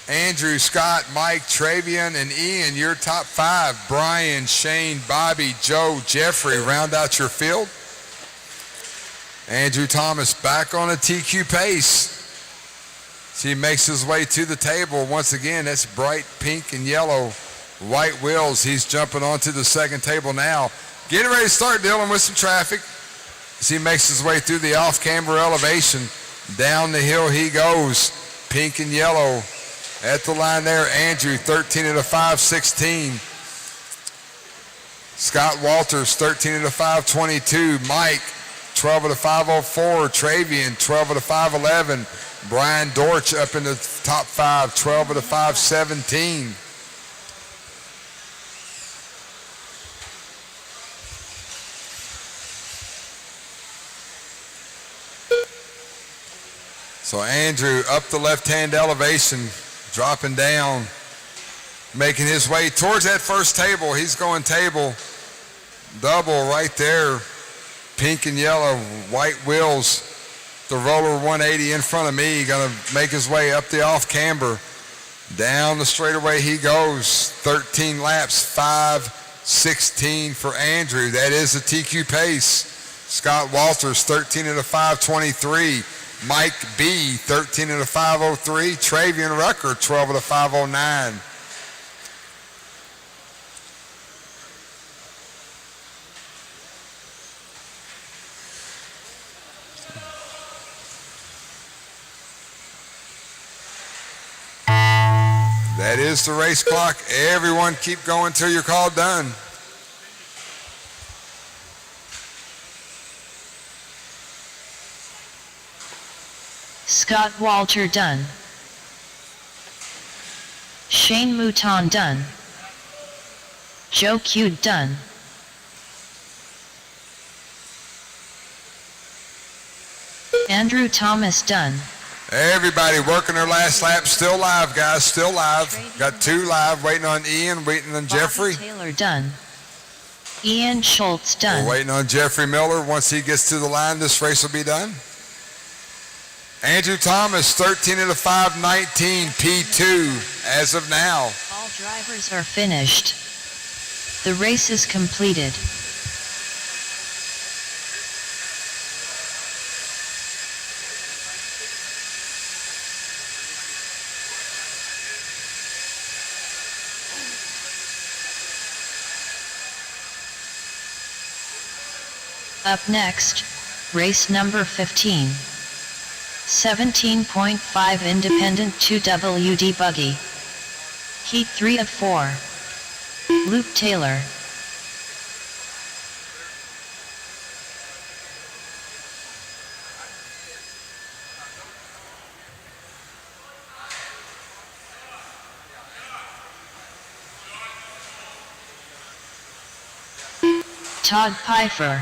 Andrew, Scott, Mike, Travian, and Ian, your top 5. Brian, Shane, Bobby, Joe, Jeffrey, round out your field. Andrew Thomas back on a TQ pace. So he makes his way to the table. Once again, that's bright pink and yellow white wheels. He's jumping onto the second table now. Getting ready to start dealing with some traffic as he makes his way through the off-camber elevation. Down the hill he goes. Pink and yellow. At the line there, Andrew, 13 at a 5:16. Scott Walters, 13 at a 5:22. Mike, 12 at a 5:04. Travian, 12 at a 5:11. Brian Dortch up in the top 5, 12 at a 5:17. So Andrew up the left-hand elevation, dropping down, making his way towards that first table. He's going table double right there. Pink and yellow, white wheels. The roller 180 in front of me, going to make his way up the off-camber. Down the straightaway he goes. 13 laps, 5:16 for Andrew. That is a TQ pace. Scott Walters, 13 at a 5:23. Mike B, 13 at a 5:03. Travian Rucker, 12 at a 5:09. That is the race clock. Everyone keep going till you're called done. Scott Walter done. Shane Mouton done. Joe Q done. Andrew Thomas done. Everybody working their last lap. Still live, guys. Still live. Got 2 live. Waiting on Ian. Waiting on Jeffrey. Bobby Taylor done. Ian Schultz done. We're waiting on Jeffrey Miller. Once he gets to the line, this race will be done. Andrew Thomas, 13 at a 5:19, P2 as of now. All drivers are finished. The race is completed. Up next, race number 15. 17.5 independent 2WD buggy. Heat 3 of 4. Luke Taylor. Todd Pfeiffer.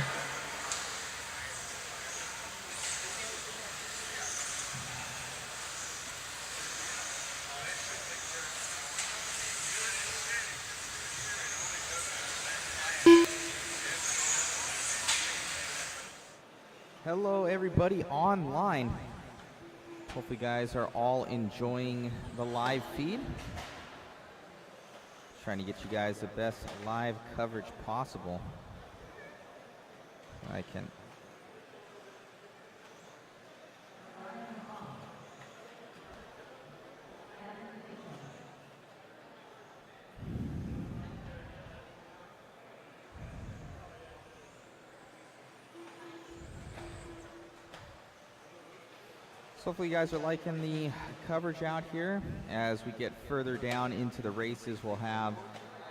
Hello everybody online. Hopefully you guys are all enjoying the live feed. Trying to get you guys the best live coverage possible. I can So hopefully you guys are liking the coverage out here. As we get further down into the races, we'll have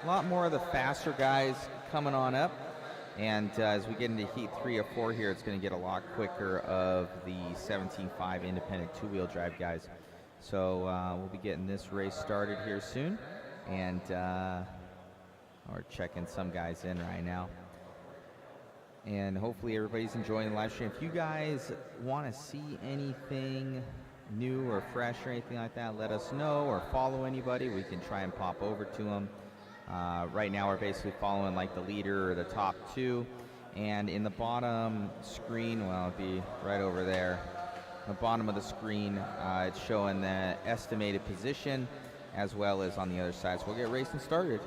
a lot more of the faster guys coming on up. And as we get into heat 3 or 4 here, it's going to get a lot quicker of the 17.5 independent two-wheel drive guys. So we'll be getting this race started here soon. And we're checking some guys in right now. And hopefully everybody's enjoying the live stream. If you guys want to see anything new or fresh or anything like that, let us know, or follow anybody. We can try and pop over to them. Right now we're basically following like the leader or the top two. And in the bottom screen, well, it'll be right over there. The bottom of the screen, it's showing the estimated position as well as on the other side. So we'll get racing started.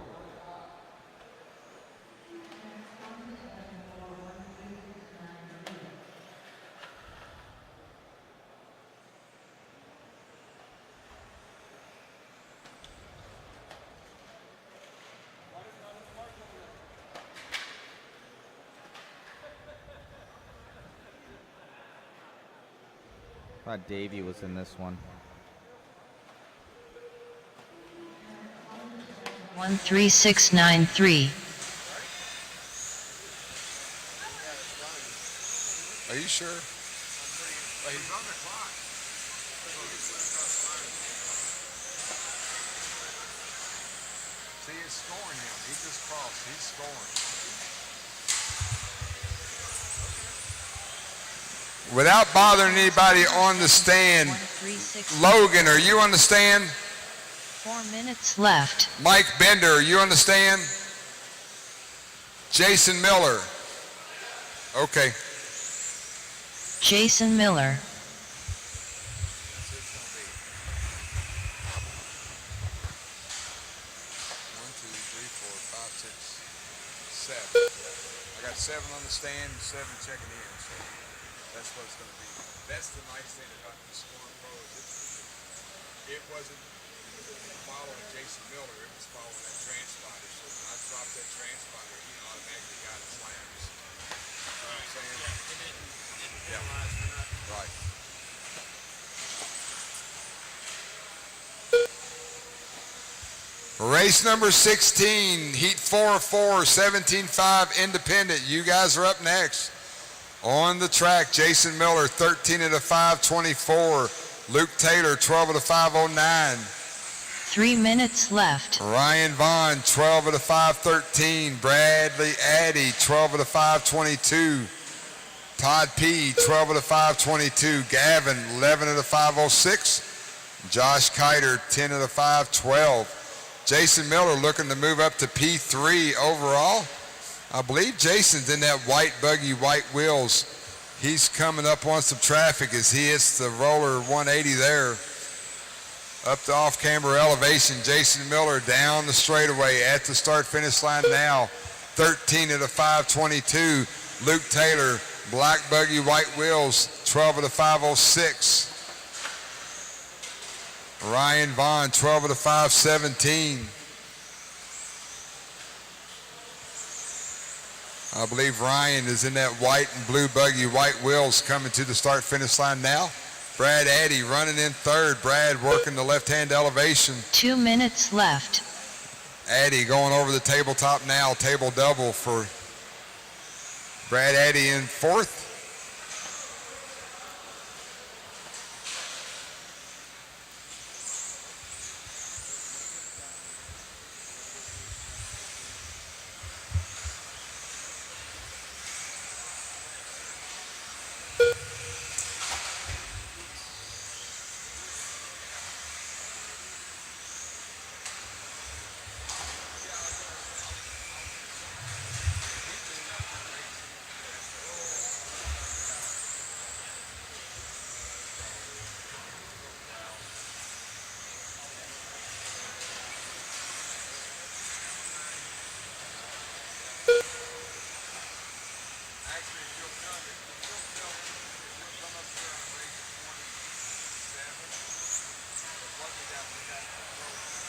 Thought Davey was in this one. 13693. Are you sure? He's on the clock. See, he's scoring him. He just crossed. He's scoring. Without bothering anybody on the stand, Logan, are you on the stand? 4 minutes left. Mike Bender, are you on the stand? Jason Miller. Okay. Jason Miller. 7. I got 7 on the stand, 7 checking in. So that's what it's going to be. That's the nice thing about the scoring pros. It wasn't following Jason Miller, it was following that transponder. So when I dropped that transponder, he automatically got his slams. You know what I'm saying? Yeah, it didn't right. Race number 16, heat 4-4, 17.5 independent. You guys are up next. On the track, Jason Miller, 13 of the 5:24. Luke Taylor, 12 of the 5:09. 3 minutes left. Ryan Vaughn, 12 of the 5:13. Bradley Addy, 12 of the 5:22. Todd P., 12 of the 5:22. Gavin, 11 of the 5:06. Josh Kiter, 10 of the 5:12. Jason Miller looking to move up to P3 overall. I believe Jason's in that white buggy, white wheels. He's coming up on some traffic as he hits the roller 180 there. Up the off-camber elevation, Jason Miller down the straightaway at the start-finish line now. 13 of the 5:22. Luke Taylor, black buggy, white wheels, 12 of the 5:06. Ryan Vaughn, 12 of the 5:17. I believe Ryan is in that white and blue buggy, white wheels coming to the start-finish line now. Brad Addy running in third. Brad working the left-hand elevation. 2 minutes left. Addy going over the tabletop now. Table double for Brad Addy in fourth.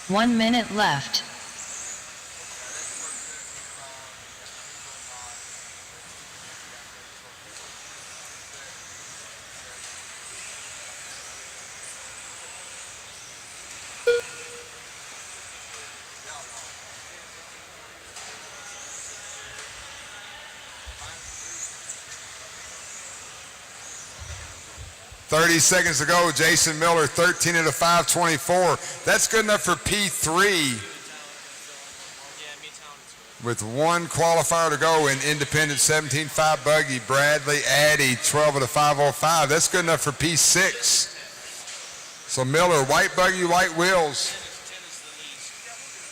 One minute left. .30 seconds to go. Jason Miller, 13 at a 5:24. That's good enough for P3. With one qualifier to go in independent 17.5 buggy. Bradley Addy, 12 at a 5:05. That's good enough for P6. So Miller, white buggy, white wheels.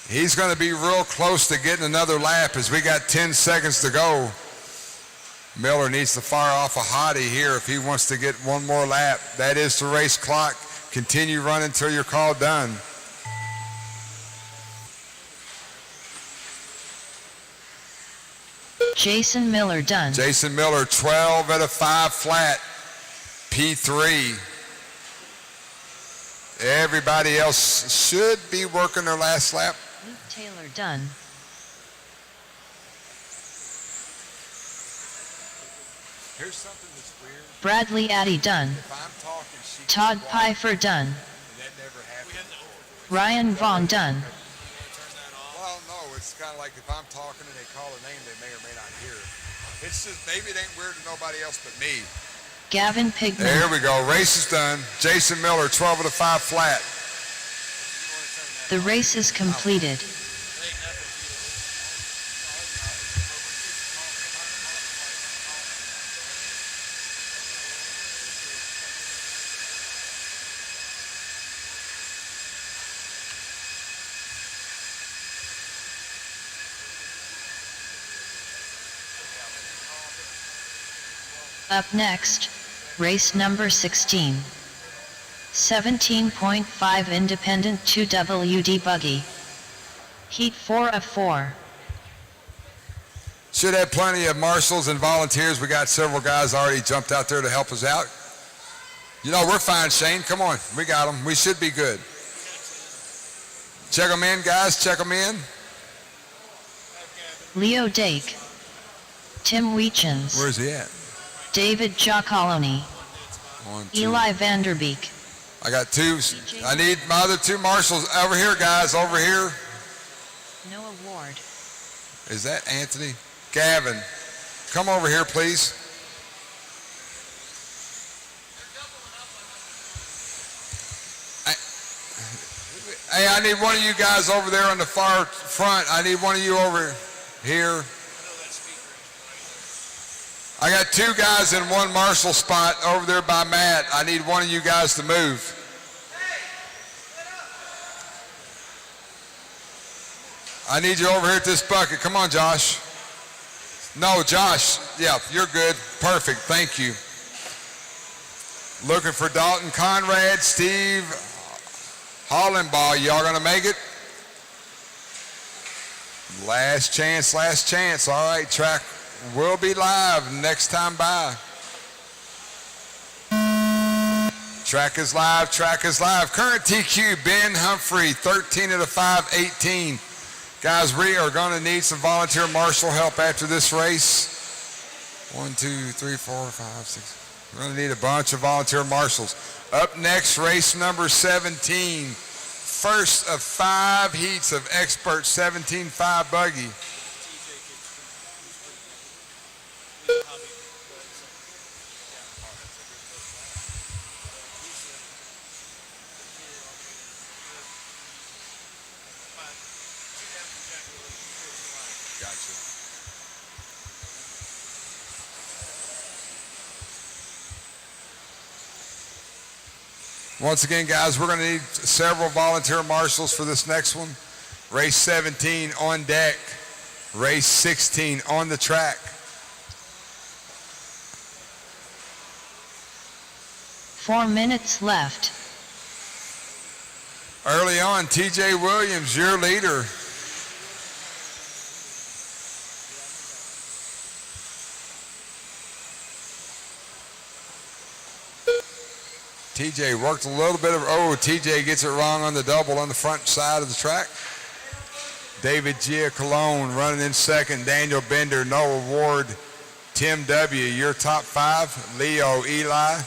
He's going to be real close to getting another lap as we got 10 seconds to go. Miller needs to fire off a hottie here if he wants to get one more lap. That is the race clock. Continue running until you're called done. Jason Miller done. Jason Miller, 12 at a 5 flat, P3. Everybody else should be working their last lap. Luke Taylor done. Here's something that's weird. Bradley Addy done. If I'm talking, she Todd Pfeiffer done. and that never happened before. Ryan Vaughn done. Well, no, it's kind of like if I'm talking and they call a name, they may or may not hear it. It's just, maybe it ain't weird to nobody else but me. Gavin Pigman. There we go. Race is done. Jason Miller, 12 at a 5 flat. The race is completed. Up next, race number 16. 17.5 independent 2WD buggy. Heat 4 of 4. Should have plenty of marshals and volunteers. We got several guys already jumped out there to help us out. You know, we're fine, Shane. Come on. We got them. We should be good. Check them in, guys. Check them in. Leo Dake. Tim Weechens. Where's he at? David Giacoloni. 1, 2. Eli Vanderbeek. I got 2. I need my other 2 marshals over here, guys. Over here. No award. Is that Anthony? Gavin. Come over here, please. Hey, I need one of you guys over there on the far front. I need one of you over here. I got 2 guys in one marshal spot over there by Matt. I need one of you guys to move. I need you over here at this bucket. Come on, Josh. No, Josh. Yeah, you're good. Perfect. Thank you. Looking for Dalton Conrad, Steve Hollenbaugh. Y'all gonna make it? Last chance, last chance. All right, track will be live next time by. Track is live, track is live. Current TQ, Ben Humphrey, 13 at a 5:18. Guys, we are going to need some volunteer marshal help after this race. 1, 2, 3, 4, 5, 6. We're going to need a bunch of volunteer marshals. Up next, race number 17. First of 5 heats of expert 17.5 buggy. Gotcha. Once again, guys, we're going to need several volunteer marshals for this next one. Race 17 on deck. Race 16 on the track. 4 minutes left. Early on, TJ Williams, your leader. TJ worked a little bit of, TJ gets it wrong on the double on the front side of the track. David Giacalone running in second. Daniel Bender, Noah Ward, Tim W., your top 5. Leo, Eli.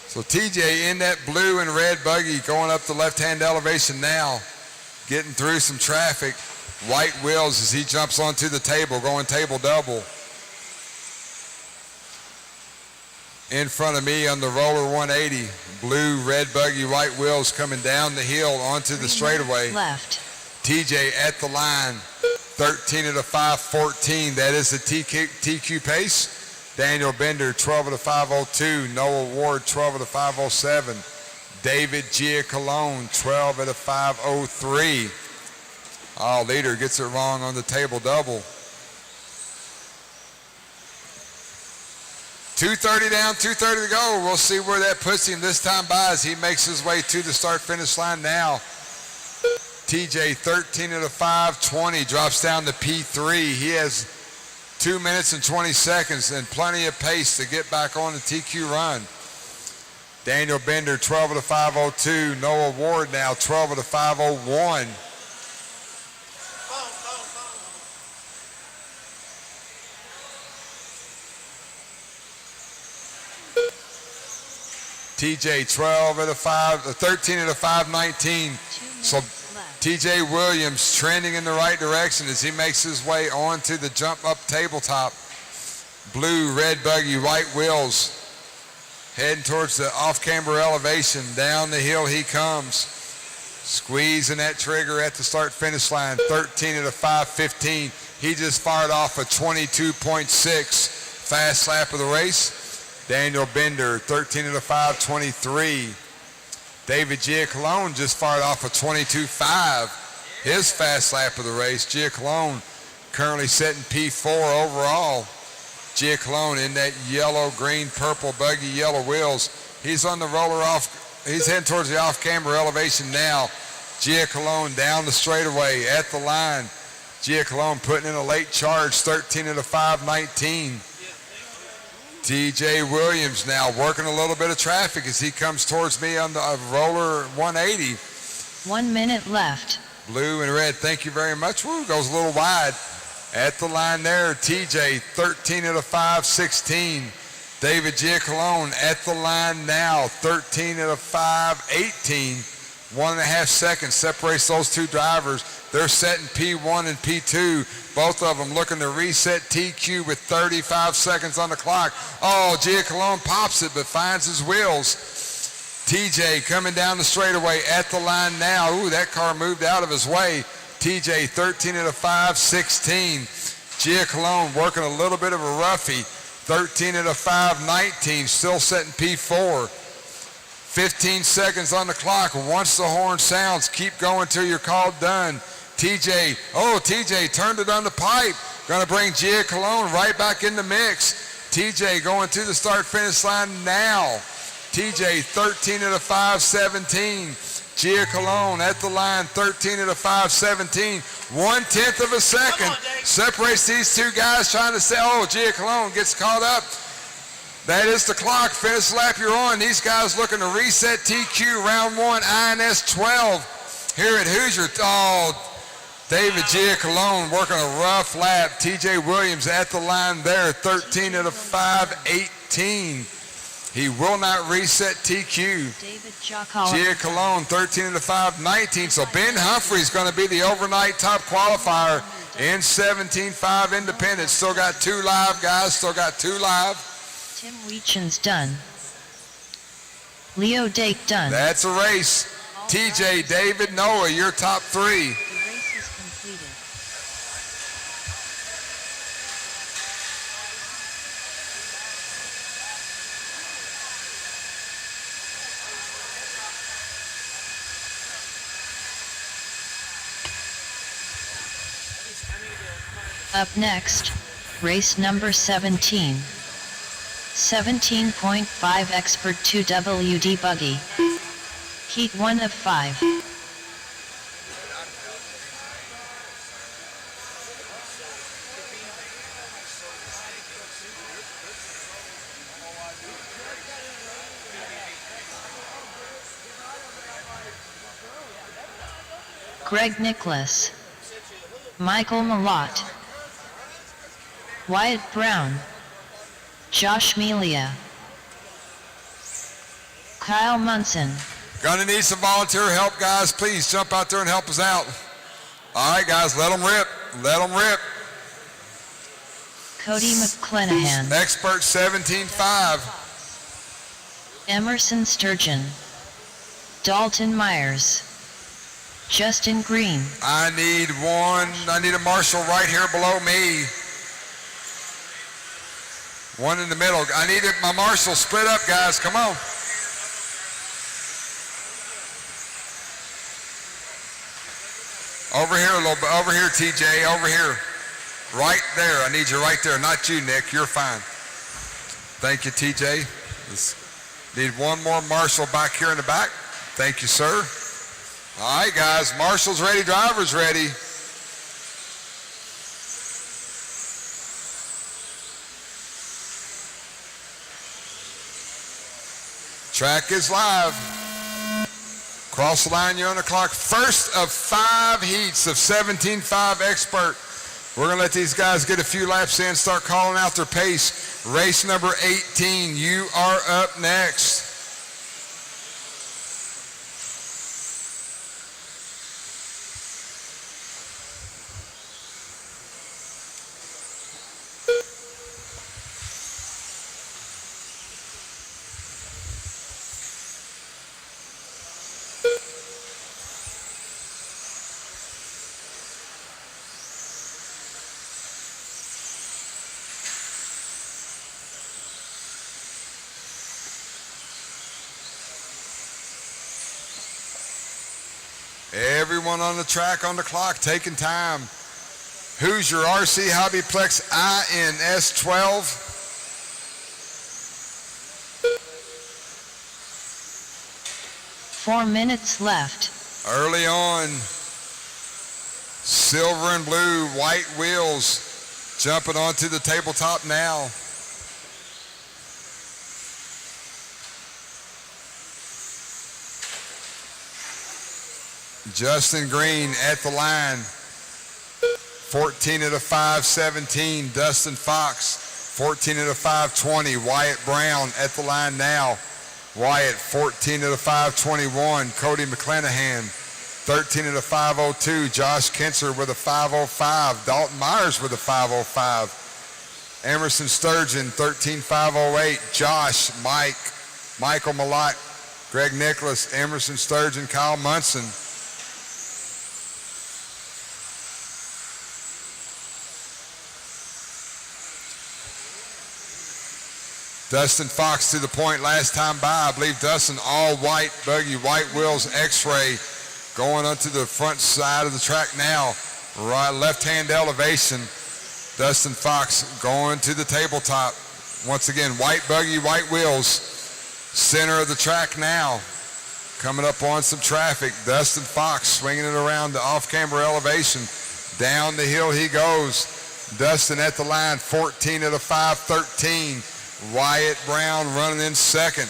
So TJ in that blue and red buggy going up the left-hand elevation now, getting through some traffic. White wheels as he jumps onto the table, going table double. In front of me on the roller 180, blue, red buggy, white wheels coming down the hill onto the straightaway. Left. TJ at the line, 13 at a 5:14. That is the TQ pace. Daniel Bender, 12 at a 5:02. Noah Ward, 12 at a 5:07. David Giacalone, 12 at a 5:03. Oh, leader gets it wrong on the table double. 2:30 down, 2:30 to go. We'll see where that puts him this time by as he makes his way to the start-finish line now. TJ, 13 at a 5:20, drops down to P3. He has 2 minutes and 20 seconds and plenty of pace to get back on the TQ run. Daniel Bender, 12 at a 5:02. Noah Ward now, 12 at a 5:01. TJ 13 at a 5:19. So TJ Williams trending in the right direction as he makes his way onto the jump up tabletop. Blue, red buggy, white wheels heading towards the off-camber elevation. Down the hill he comes. Squeezing that trigger at the start-finish line. 13 at a 5:15. He just fired off a 22.6 fast lap of the race. Daniel Bender, 13 at a 5:23. David Giacalone just fired off a 22.5, his fast lap of the race. Giacalone currently sitting P4 overall. Giacalone in that yellow, green, purple buggy, yellow wheels. He's on the roller off. He's heading towards the off-camber elevation now. Giacalone down the straightaway at the line. Giacalone putting in a late charge, 13 at a 5:19. TJ Williams now working a little bit of traffic as he comes towards me on the roller 180. 1 minute left. Blue and red, thank you very much. Woo, goes a little wide. At the line there, TJ, 13 at a 5:16. David Giacalone at the line now, 13 at a 5:18. 1.5 seconds separates those two drivers. They're setting P1 and P2. Both of them looking to reset TQ with 35 seconds on the clock. Oh, Giacalone pops it but finds his wheels. TJ coming down the straightaway at the line now. Ooh, that car moved out of his way. TJ 13 at a 5:16. Giacalone working a little bit of a roughie. 13 at a 5:19, still setting P4. 15 seconds on the clock. Once the horn sounds, keep going till you're called done. TJ turned it on the pipe. Going to bring Giacalone right back in the mix. TJ going to the start-finish line now. TJ 13 at a 5:17. Giacalone at the line, 13 at a 5:17. 1/10 of a second separates these two guys trying to say, oh, Gia Cologne gets caught up. That is the clock. Finish lap you're on. These guys looking to reset TQ round 1, INS 12 here at Hoosier. Oh, David Gia Cologne working a rough lap. TJ Williams at the line there, 13 of the 5:18. He will not reset TQ. David Gia Cologne, 13 of the 5:19. So Ben Humphrey's going to be the overnight top qualifier in 17.5 independent. Still got 2 live, guys. Still got 2 live. Tim Weechen's done. Leo Dake done. That's a race. TJ, David, Noah, your top 3. The race is completed. Up next, race number 17. 17.5 Expert 2 WD Buggy. Heat 1 of 5. Greg Nicholas. Michael Malott. Wyatt Brown. Josh Melia. Kyle Munson. Gonna need some volunteer help, guys. Please jump out there and help us out. All right, guys, let them rip. Let them rip. Cody McClenahan. Expert 17.5. Emerson Sturgeon. Dalton Myers. Justin Green. I need a marshal right here below me. One in the middle. I need my marshal split up, guys. Come on. Over here a little bit. Over here, TJ. Over here. Right there. I need you right there. Not you, Nick. You're fine. Thank you, TJ. Need one more marshal back here in the back. Thank you, sir. All right, guys. Marshal's ready. Driver's ready. Track is live. Cross the line, you're on the clock. First of 5 heats of 17.5 Expert. We're going to let these guys get a few laps in, start calling out their pace. Race number 18, you are up next. Everyone on the track, on the clock, taking time. Hoosier RC HobbyPlex INS12. Four minutes left. Early on, silver and blue, white wheels, jumping onto the tabletop now. Justin Green at the line, 14 of the 5:17. Dustin Fox, 14 of the 5:20. Wyatt Brown at the line now. Wyatt, 14 of the 5:21. Cody McClenahan, 13 of the 5:02. Josh Kinser with a 5:05. Dalton Myers with a 5:05. Emerson Sturgeon, 13.508. Josh, Michael Malott, Greg Nicholas, Emerson Sturgeon, Kyle Munson. Dustin Fox to the point last time by. I believe Dustin all white buggy, white wheels, X-ray, going onto the front side of the track now. Right, left-hand elevation. Dustin Fox going to the tabletop. Once again, white buggy, white wheels. Center of the track now. Coming up on some traffic. Dustin Fox swinging it around the off-camber elevation. Down the hill he goes. Dustin at the line, 14 of the 5, 13. Wyatt Brown running in second.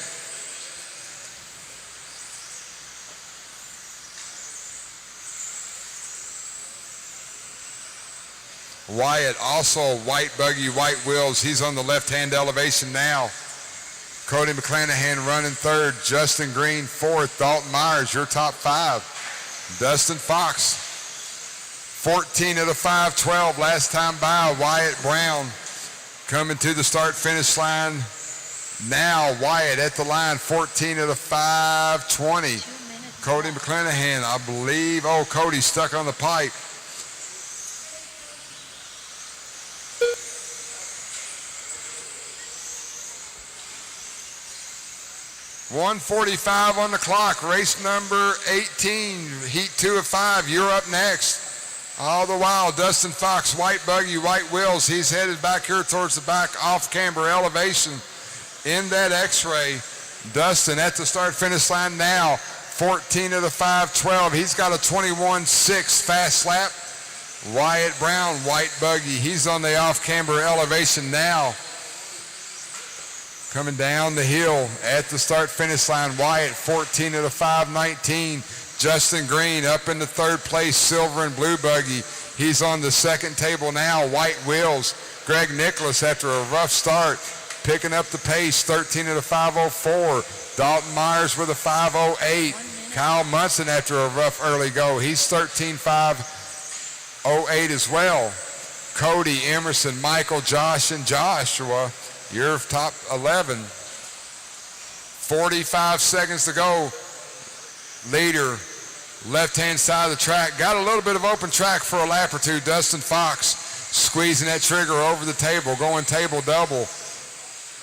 Wyatt also white buggy, white wheels. He's on the left-hand elevation now. Cody McClanahan running third. Justin Green fourth. Dalton Myers, your top 5. Dustin Fox, 14 of the 5, 12 last time by. Wyatt Brown coming to the start-finish line. Now Wyatt at the line, 14 of the 5, 20. Cody McClanahan, I believe. Oh, Cody's stuck on the pipe. 1:45 on the clock. Race number 18, heat 2 of 5. You're up next. All the while, Dustin Fox, white buggy, white wheels. He's headed back here towards the back off-camber elevation in that X-ray. Dustin at the start-finish line now. 14 of the 5, 12. He's got a 21.6 fast lap. Wyatt Brown, white buggy. He's on the off-camber elevation now. Coming down the hill at the start-finish line, Wyatt, 14 of the 5, 19. Justin Green up in the third place, silver and blue buggy. He's on the second table now, white wheels. Greg Nicholas, after a rough start, picking up the pace, 13 of the 5:04. Dalton Myers with a 5:08. Kyle Munson, after a rough early go, he's 13.508 as well. Cody, Emerson, Michael, Josh, and Joshua, your top 11. 45 seconds to go. Leader, left-hand side of the track. Got a little bit of open track for a lap or two. Dustin Fox squeezing that trigger over the table, going table double.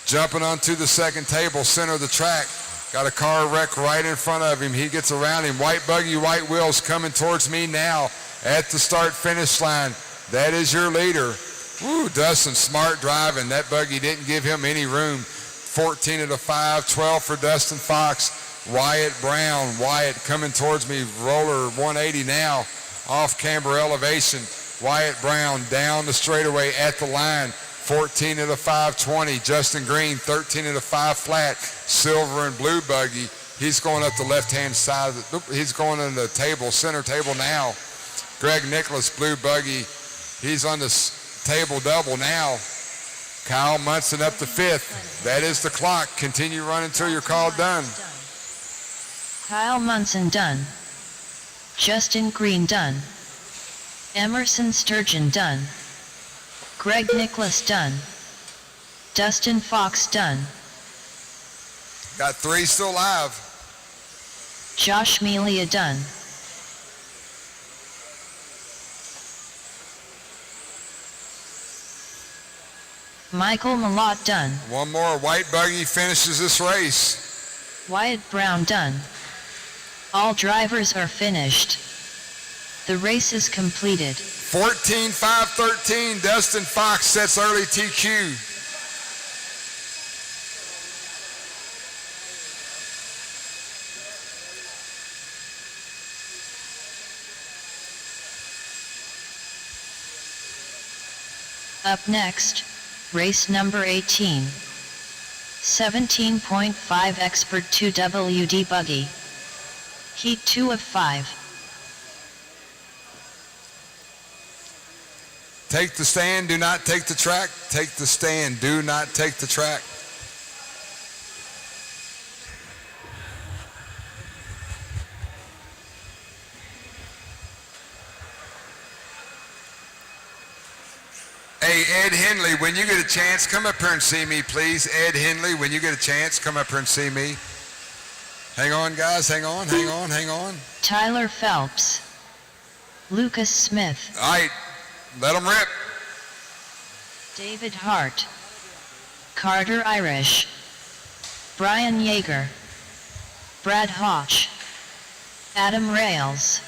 Jumping onto the second table, center of the track. Got a car wreck right in front of him. He gets around him. White buggy, white wheels coming towards me now at the start-finish line. That is your leader. Woo, Dustin, smart driving. That buggy didn't give him any room. 14 of the 5, 12 for Dustin Fox. Wyatt Brown, Wyatt coming towards me, roller 180 now, off camber elevation. Wyatt Brown down the straightaway at the line, 14 of the 5, 20. Justin Green, 13 of the 5 flat, silver and blue buggy. He's going up the left-hand side of the, he's going in the table, center table now. Greg Nicholas, blue buggy. He's on the table double now. Kyle Munson up the 5th. That is the clock. Continue running until you're called done. Kyle Munson done. Justin Green done. Emerson Sturgeon done. Greg Nicholas done. Dustin Fox done. Got 3 still live. Josh Melia done. Michael Malott done. One more. White buggy finishes this race. Wyatt Brown done. All drivers are finished. The race is completed. 14-5-13. Dustin Fox sets early TQ. Up next, race number 18. 17.5 Expert 2 WD Buggy. Heat 2 of 5. Take the stand, do not take the track. Take the stand, do not take the track. Hey, Ed Henley, when you get a chance, come up here and see me, please. Ed Henley, when you get a chance, come up here and see me. Hang on, guys. Hang on, hang on, hang on. Tyler Phelps. Lucas Smith. All right, let them rip. David Hart. Carter Irish. Brian Yeager. Brad Hodge. Adam Rails.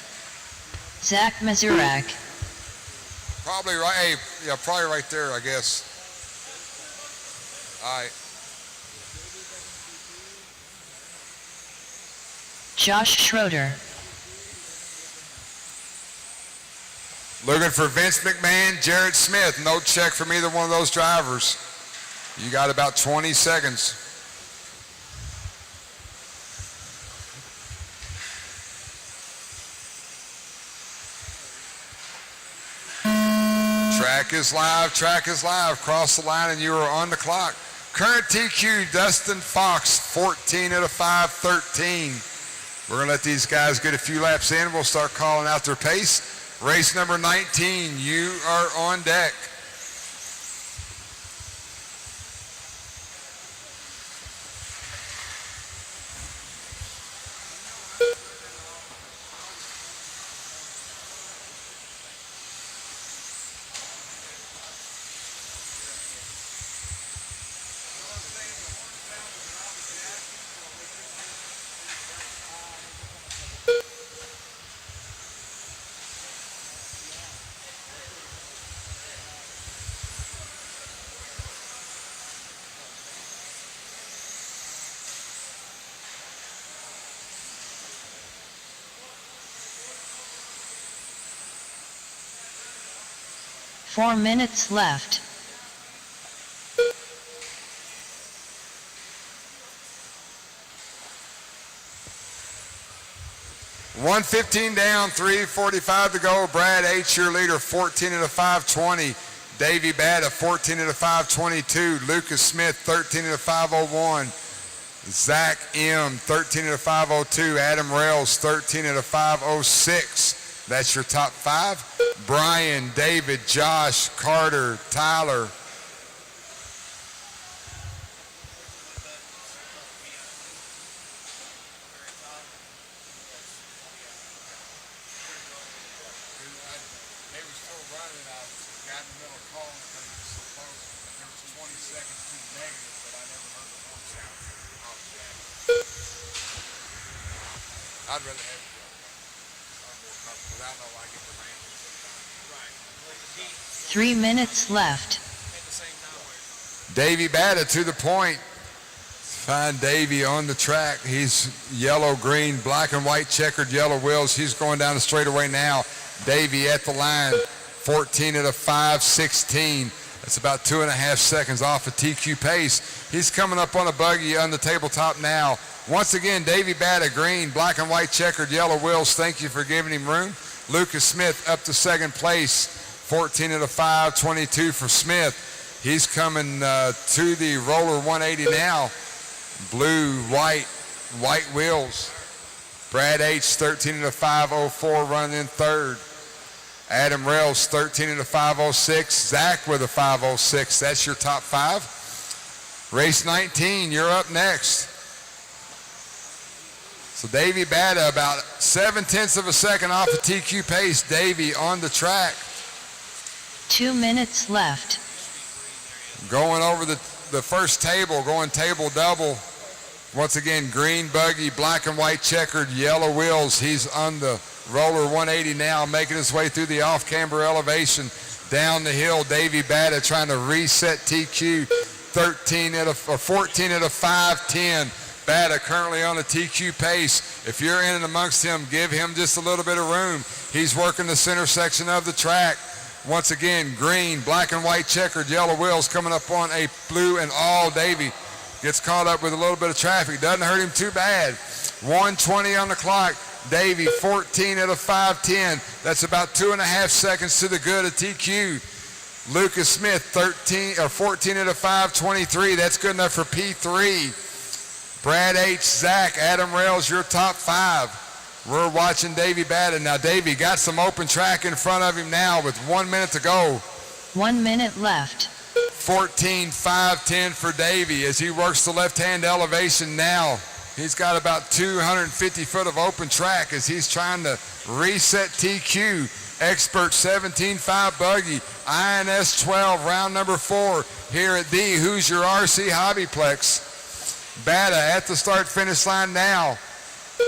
Zach Mazurak. Probably right, hey, yeah, probably right there, I guess. All right. Josh Schroeder. Looking for Vince McMahon, Jared Smith. No check from either one of those drivers. You got about 20 seconds. Track is live, track is live. Cross the line and you are on the clock. Current TQ, Dustin Fox, 14 out of 5, 13. We're going to let these guys get a few laps in. We'll start calling out their pace. Race number 19, you are on deck. Four minutes left. $115 down, $345 to go. Brad H, your leader, 14 out of 520. Davey Batta, 14 out of 522. Lucas Smith, 13 out of 501. Zach M, 13 out of 502. Adam Rails, 13 out of 506. That's your top five. Brian, David, Josh, Carter, Tyler. I'd rather have 3 minutes left. Davey Batta to the point. Find Davey on the track. He's yellow, green, black and white checkered yellow wheels. He's going down the straightaway now. Davey at the line, 14 out of 516. That's about 2.5 seconds off of TQ pace. He's coming up on a buggy on the tabletop now. Once again, Davey Batta, green, black and white checkered yellow wheels. Thank you for giving him room. Lucas Smith up to second place, 14 out of 522 for Smith. He's coming to the roller 180 now. Blue, white wheels. Brad H, 13 out of 504, running in third. Adam Rails, 13 out of 506. Zach with a 506. That's your top five. Race 19, you're up next. So Davey Batta about 0.7 of a second off of TQ pace. Davey on the track. 2 minutes left. Going over the first table, going table double. Once again, green buggy, black and white checkered, yellow wheels. He's on the roller 180 now, making his way through the off-camber elevation. Down the hill, Davey Batta trying to reset TQ. 14 out of 510. Batta currently on a TQ pace. If you're in and amongst him, give him just a little bit of room. He's working the center section of the track. Once again, green, black and white checkered, yellow wheels coming up on a blue and all. Davey gets caught up with a little bit of traffic. Doesn't hurt him too bad. 120 on the clock. Davey, 14 out of 510. That's about 2.5 seconds to the good of TQ. Lucas Smith, 14 out of 523. That's good enough for P3. Brad H, Zach, Adam Rails, your top five. We're watching Davey Batta. Now, Davey got some open track in front of him now with 1 minute to go. 1 minute left. 14.510 for Davey as he works the left-hand elevation now. He's got about 250 foot of open track as he's trying to reset TQ. Expert 17.5 buggy, INS12, round number 4 here at the Hoosier RC HobbyPlex. Batta at the start-finish line now.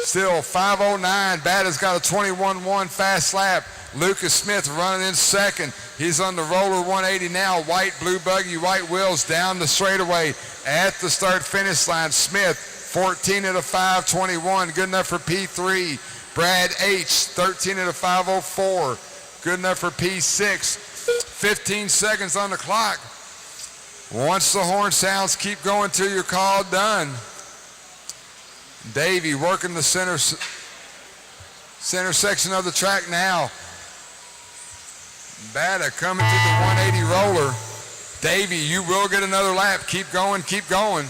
Still 5:09. Batta's got a 21.1 fast lap. Lucas Smith running in second. He's on the roller 180 now. White, blue buggy, white wheels down the straightaway at the start-finish line. Smith, 14 out of 521. Good enough for P3. Brad H, 13 out of 504. Good enough for P6. 15 seconds on the clock. Once the horn sounds, keep going till you're called done. Davey working the center section of the track now. Bada coming to the 180 roller. Davey, you will get another lap. Keep going, keep going.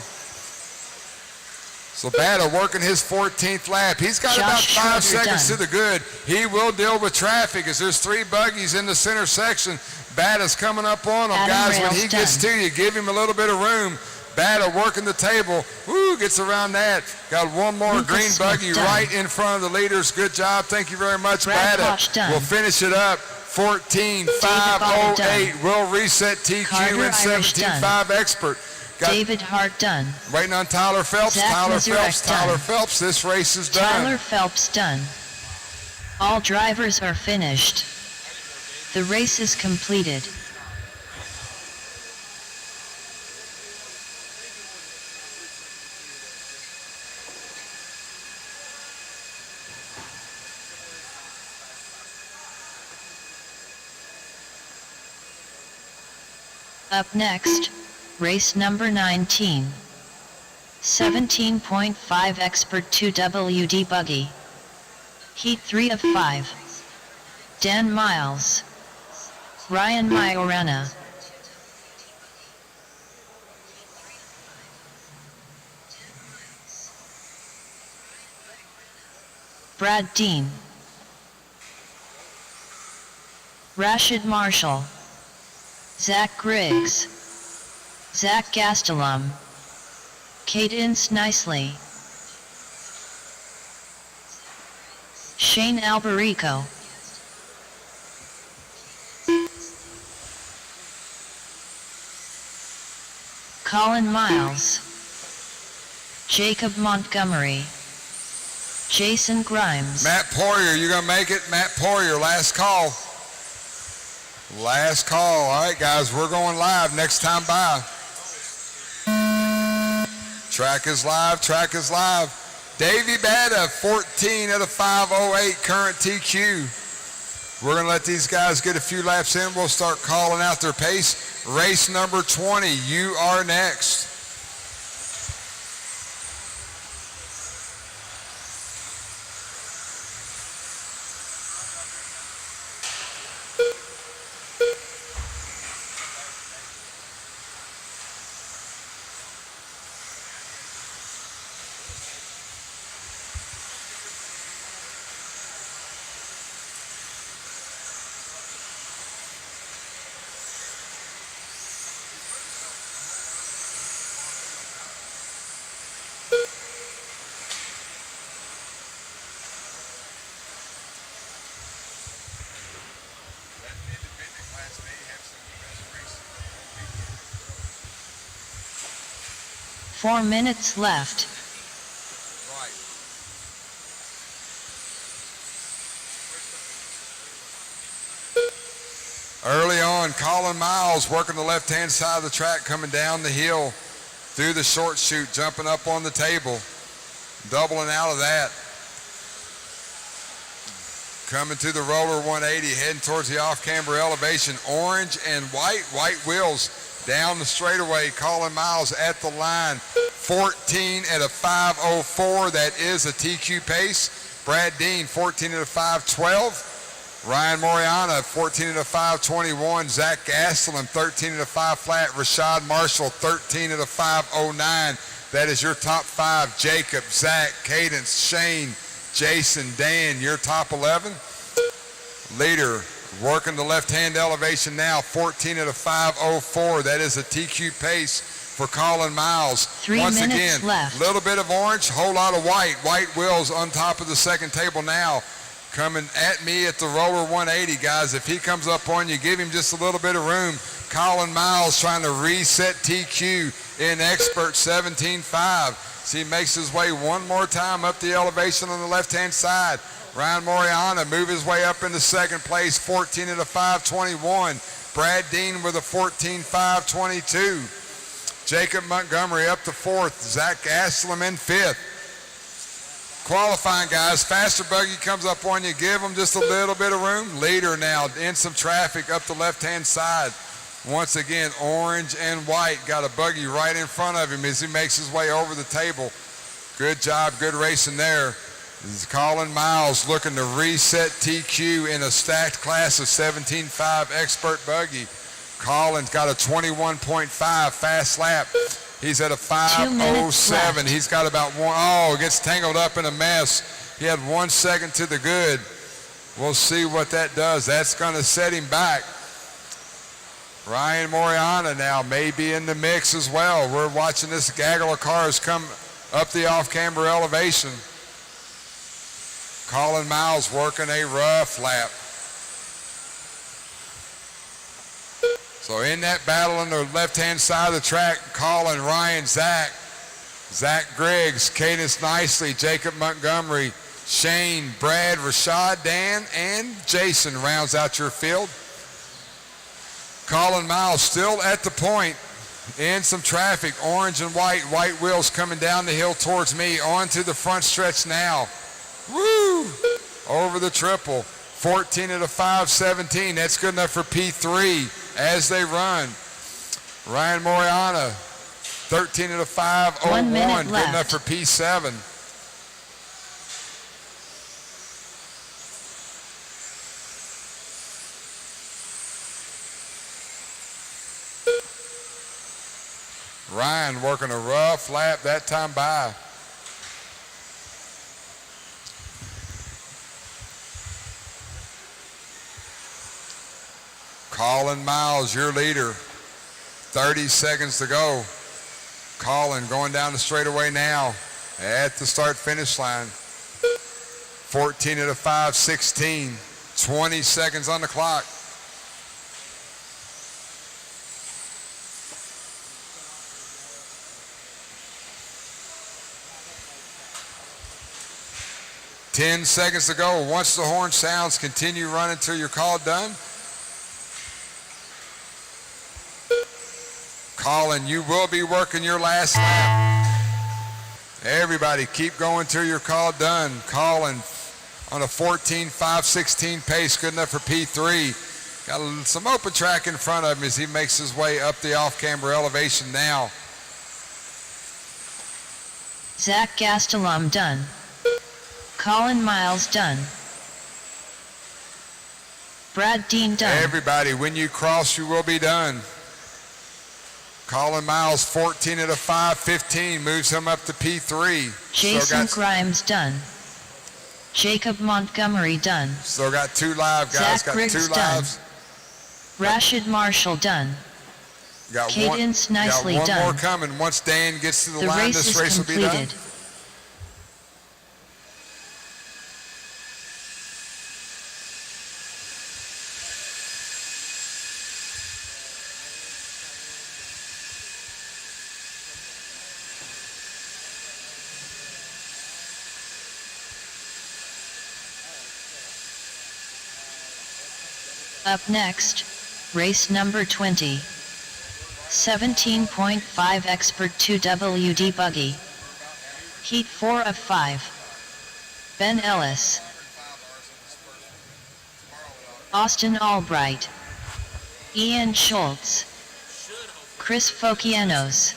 So Bada working his 14th lap. He's got about 5 seconds to the good. He will deal with traffic as there's 3 buggies in the center section. Bada's coming up on him. Guys, when he gets to you, give him a little bit of room. Bada working the table. Woo, gets around that. Got one more green buggy right in front of the leaders. Good job. Thank you very much, Bada. We'll finish it up. 14.508. We'll reset TQ in 17.5 expert. Got David Hart done. Waiting on Tyler Phelps. Tyler Phelps. This race is done. Tyler Phelps done. All drivers are finished. The race is completed. Up next, race number 19. 17.5 Expert 2WD Buggy. Heat 3 of 5. Dan Miles. Ryan Majorana. Brad Dean. Rashid Marshall. Zach Griggs. Zach Gastelum. Cadence Nicely. Shane Alberico. Colin Miles. Jacob Montgomery. Jason Grimes. Matt Poirier, you gonna make it? Matt Poirier, last call. Last call. All right, guys, we're going live next time by. Track is live. Track is live. Davey Bada, 14 out of 508, current TQ. We're going to let these guys get a few laps in. We'll start calling out their pace. Race number 20, you are next. Four minutes left. Early on, Colin Miles working the left-hand side of the track, coming down the hill through the short chute, jumping up on the table, doubling out of that. Coming to the roller 180, heading towards the off-camber elevation, orange and white wheels down the straightaway. Colin Miles at the line, 14 at a 5:04. That is a TQ pace. Brad Dean, 14 at a 5:12. Ryan Moriana, 14 at a 5:21. Zach Gastelum, 13 at a 5 flat. Rashad Marshall, 13 at a 5:09. That is your top 5. Jacob, Zach, Cadence, Shane, Jason, Dan, your top 11. Leader working the left-hand elevation now, 14 at a 5:04. That is a TQ pace for Colin Miles. 3 Once minutes again, left. little bit of orange, whole lot of white. White wheels on top of the second table now. Coming at me at the roller 180, guys. If he comes up on you, give him just a little bit of room. Colin Miles trying to reset TQ in expert 17.5. So he makes his way one more time up the elevation on the left-hand side. Ryan Moriana move his way up into second place, 14 at a 5:21. Brad Dean with a 14.522. Jacob Montgomery up to fourth. Zach Gastelum in fifth. Qualifying guys, faster buggy comes up on you, give them just a little bit of room. Leader now in some traffic up the left-hand side. Once again, orange and white got a buggy right in front of him as he makes his way over the table. Good job, good racing there. This is Colin Miles looking to reset TQ in a stacked class of 17.5 expert buggy. Colin's got a 21.5 fast lap. He's at a 5:07. He's got about one. Oh, gets tangled up in a mess. He had 1 second to the good. We'll see what that does. That's going to set him back. Ryan Moriana now may be in the mix as well. We're watching this gaggle of cars come up the off-camber elevation. Colin Miles working a rough lap. So in that battle on the left-hand side of the track, Colin, Ryan, Zach Griggs, Cadence Nicely, Jacob Montgomery, Shane, Brad, Rashad, Dan, and Jason rounds out your field. Colin Miles still at the point in some traffic, orange and white wheels coming down the hill towards me, onto the front stretch now. Woo! Over the triple, 14 at a 5:17. That's good enough for P3 as they run. Ryan Moriana, 13 at a 5:01. Good enough for P7. Ryan working a rough lap that time by. Colin Miles, your leader. 30 seconds to go. Colin going down the straightaway now at the start-finish line. 14 at a 5:16. 20 seconds on the clock. Ten seconds to go. Once the horn sounds, continue running until you're called done. Colin, you will be working your last lap. Everybody keep going till you're called done. Colin on a 14.516 pace, good enough for P3. Got some open track in front of him as he makes his way up the off-camber elevation now. Zach Gastelum done. Colin Miles done. Brad Dean done. Everybody, when you cross, you will be done. Colin Miles, 14 at a 5:15, moves him up to P3. Jason Grimes done. Jacob Montgomery done. Still got two live guys. Zach Griggs done. Rashid Marshall done. Cadence Nicely done. Got one done. more coming. Once Dan gets to the line, race this is race completed. will be done. Up next, race number 20. 17.5 Expert 2WD Buggy. Heat 4 of 5. Ben Ellis. Austin Albright. Ian Schultz. Chris Fokianos.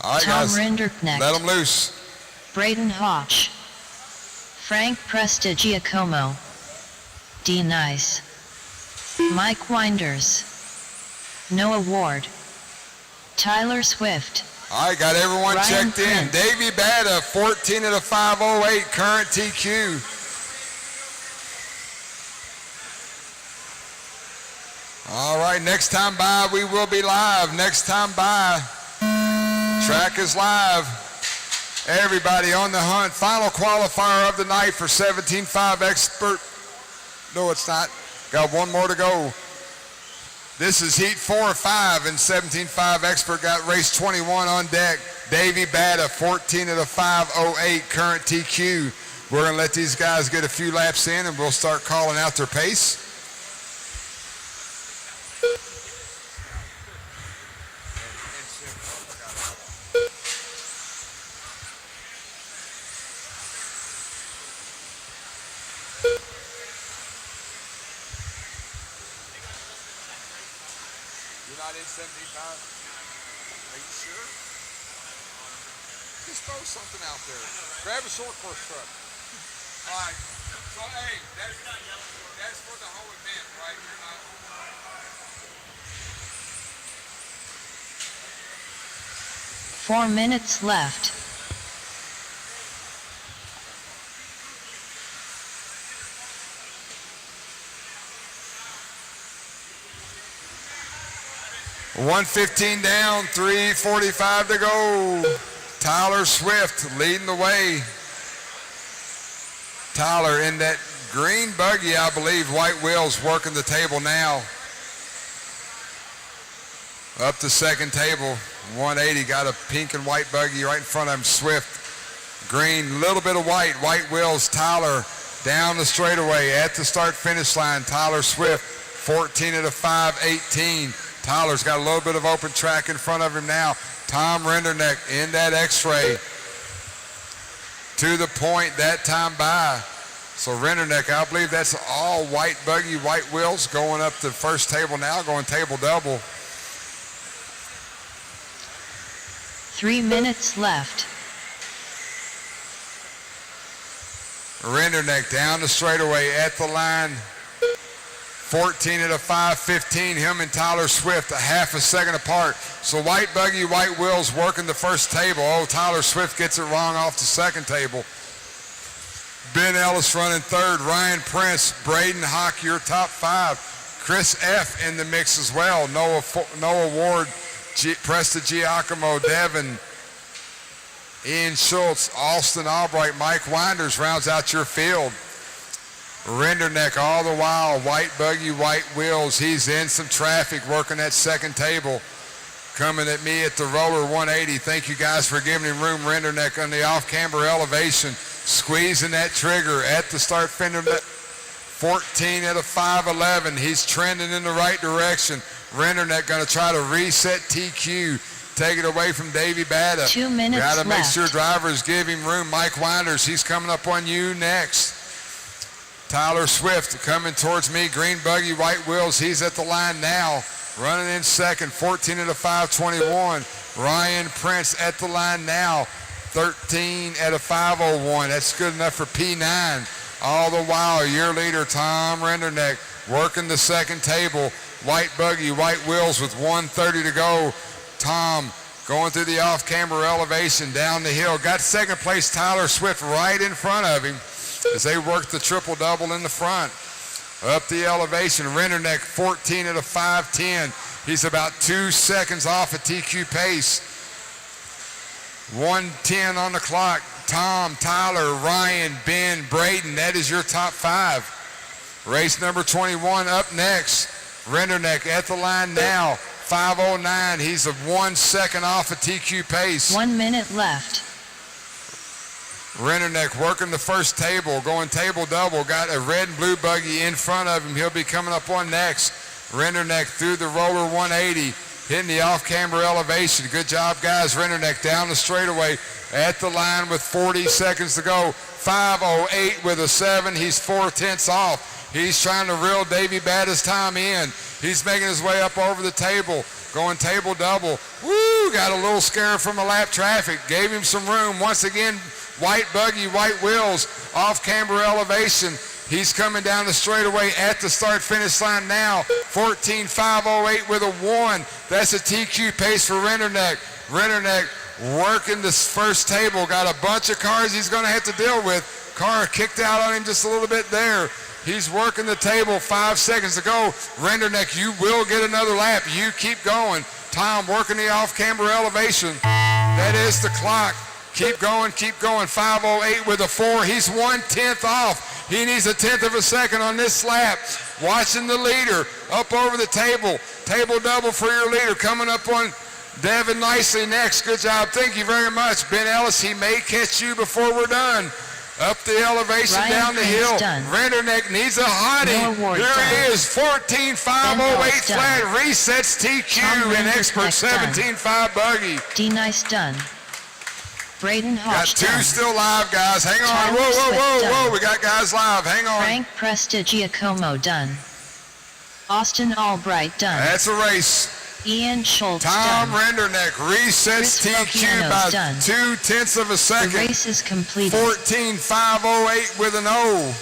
All right, Tom guys, Rinderknecht. let them loose. Braden Hodge. Frank Prestigiacomo. D. Nice. Mike Winders. Noah Ward. Tyler Swift. All right, got everyone Ryan checked in. Prince. Davey Bada, 14 at a 5:08, current TQ. All right, next time by, we will be live. Next time by, track is live. Everybody on the hunt. Final qualifier of the night for 17.5 Expert. No, it's not. Got one more to go. This is heat 4 of 5, and 17.5 Expert got race 21 on deck. Davey Bada, 14 at a 5:08, current TQ. We're going to let these guys get a few laps in, and we'll start calling out their pace. 9 in 75. Are you sure? Just throw something out there. Grab a short course truck. All right. So, hey, that's for the whole event, right? You're not... 4 minutes left. $115 down, 3:45 to go. Tyler Swift leading the way. Tyler in that green buggy, I believe. White wheels working the table now. Up to second table. 180 got a pink and white buggy right in front of him. Swift, green, little bit of white. White wheels. Tyler down the straightaway at the start-finish line. Tyler Swift, 14 at a 5:18. Tyler's got a little bit of open track in front of him now. Tom Renderneck in that X-ray. To the point that time by. So Renderneck, I believe that's all white buggy, white wheels going up the first table now, going table double. 3 minutes left. Renderneck down the straightaway at the line. 14 at a 5:15. Him and Tyler Swift a half a second apart. So white buggy, white wheels working the first table. Oh, Tyler Swift gets it wrong off the second table. Ben Ellis running third. Ryan Prince, Braden Hawk, your top five. Chris F. in the mix as well. Noah Ward, Presta Giacomo, Devin, Ian Schultz, Austin Albright, Mike Winders rounds out your field. Renderneck all the while, white buggy, white wheels. He's in some traffic working that second table. Coming at me at the roller 180. Thank you guys for giving him room. Renderneck on the off-camber elevation. Squeezing that trigger at the start fender. 14 at a 5:11. He's trending in the right direction. Renderneck going to try to reset TQ. Take it away from Davey Bada. 2 minutes left. Got to make sure drivers give him room. Mike Winders, he's coming up on you next. Tyler Swift coming towards me. Green buggy, white wheels. He's at the line now. Running in second. 14 at a 5:21. Ryan Prince at the line now. 13 at a 5:01. That's good enough for P9. All the while, your leader, Tom Renderneck, working the second table. White buggy, white wheels with 1:30 to go. Tom going through the off-camber elevation down the hill. Got second place Tyler Swift right in front of him as they work the triple-double in the front. Up the elevation, Renderneck 14 at a 5:10. He's about 2 seconds off a TQ pace. 1:10 on the clock. Tom, Tyler, Ryan, Ben, Braden, that is your top five. Race number 21 up next. Renderneck at the line now. 5:09. He's a 1 second off a TQ pace. 1 minute left. Renderneck working the first table, going table double. Got a red and blue buggy in front of him. He'll be coming up on next. Renderneck through the roller 180, hitting the off-camber elevation. Good job, guys. Renderneck down the straightaway at the line with 40 seconds to go. 5:08 with a 7. He's 4/10 off. He's trying to reel Davey Bada's time in. He's making his way up over the table, going table double. Woo! Got a little scare from the lap traffic. Gave him some room. Once again, white buggy, white wheels, off-camber elevation. He's coming down the straightaway at the start-finish line now. 14:5:08 with a 1. That's a TQ pace for Renderneck. Renderneck working this first table. Got a bunch of cars he's going to have to deal with. Car kicked out on him just a little bit there. He's working the table. 5 seconds to go. Renderneck, you will get another lap. You keep going. Tom working the off-camber elevation. That is the clock. Keep going, keep going. 5:08 with a 4. He's 1/10 off. He needs a 1/10 of a second on this lap. Watching the leader up over the table. Table double for your leader. Coming up on Devin nicely next. Good job. Thank you very much. Ben Ellis, he may catch you before we're done. Up the elevation, Ryan down the Prince hill. done. Renderneck needs a hottie. Here he is. 14:5:08 flat. Resets TQ in expert 17.5 buggy. D Nice done. Braden Got Hodge 2 done. still live, guys. Hang on. Tyler Whoa, whoa, Swift whoa, done. whoa. We got guys live. Hang on. Frank Prestigiacomo done. Austin Albright done. That's a race. Ian Schultz Tom done. Renderneck resets Chris TQ Bocchiano's by done. 0.2 of a The second. race is completed. 14.508 with an O.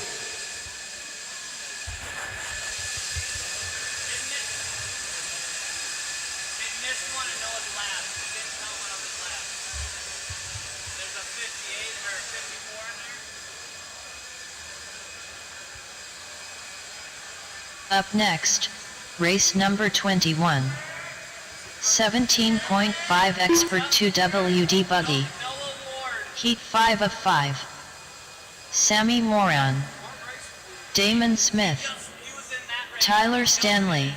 Up next, race number 21. 17.5 Expert 2WD Buggy. Heat 5 of 5. Sammy Moran. Damon Smith. Tyler Stanley.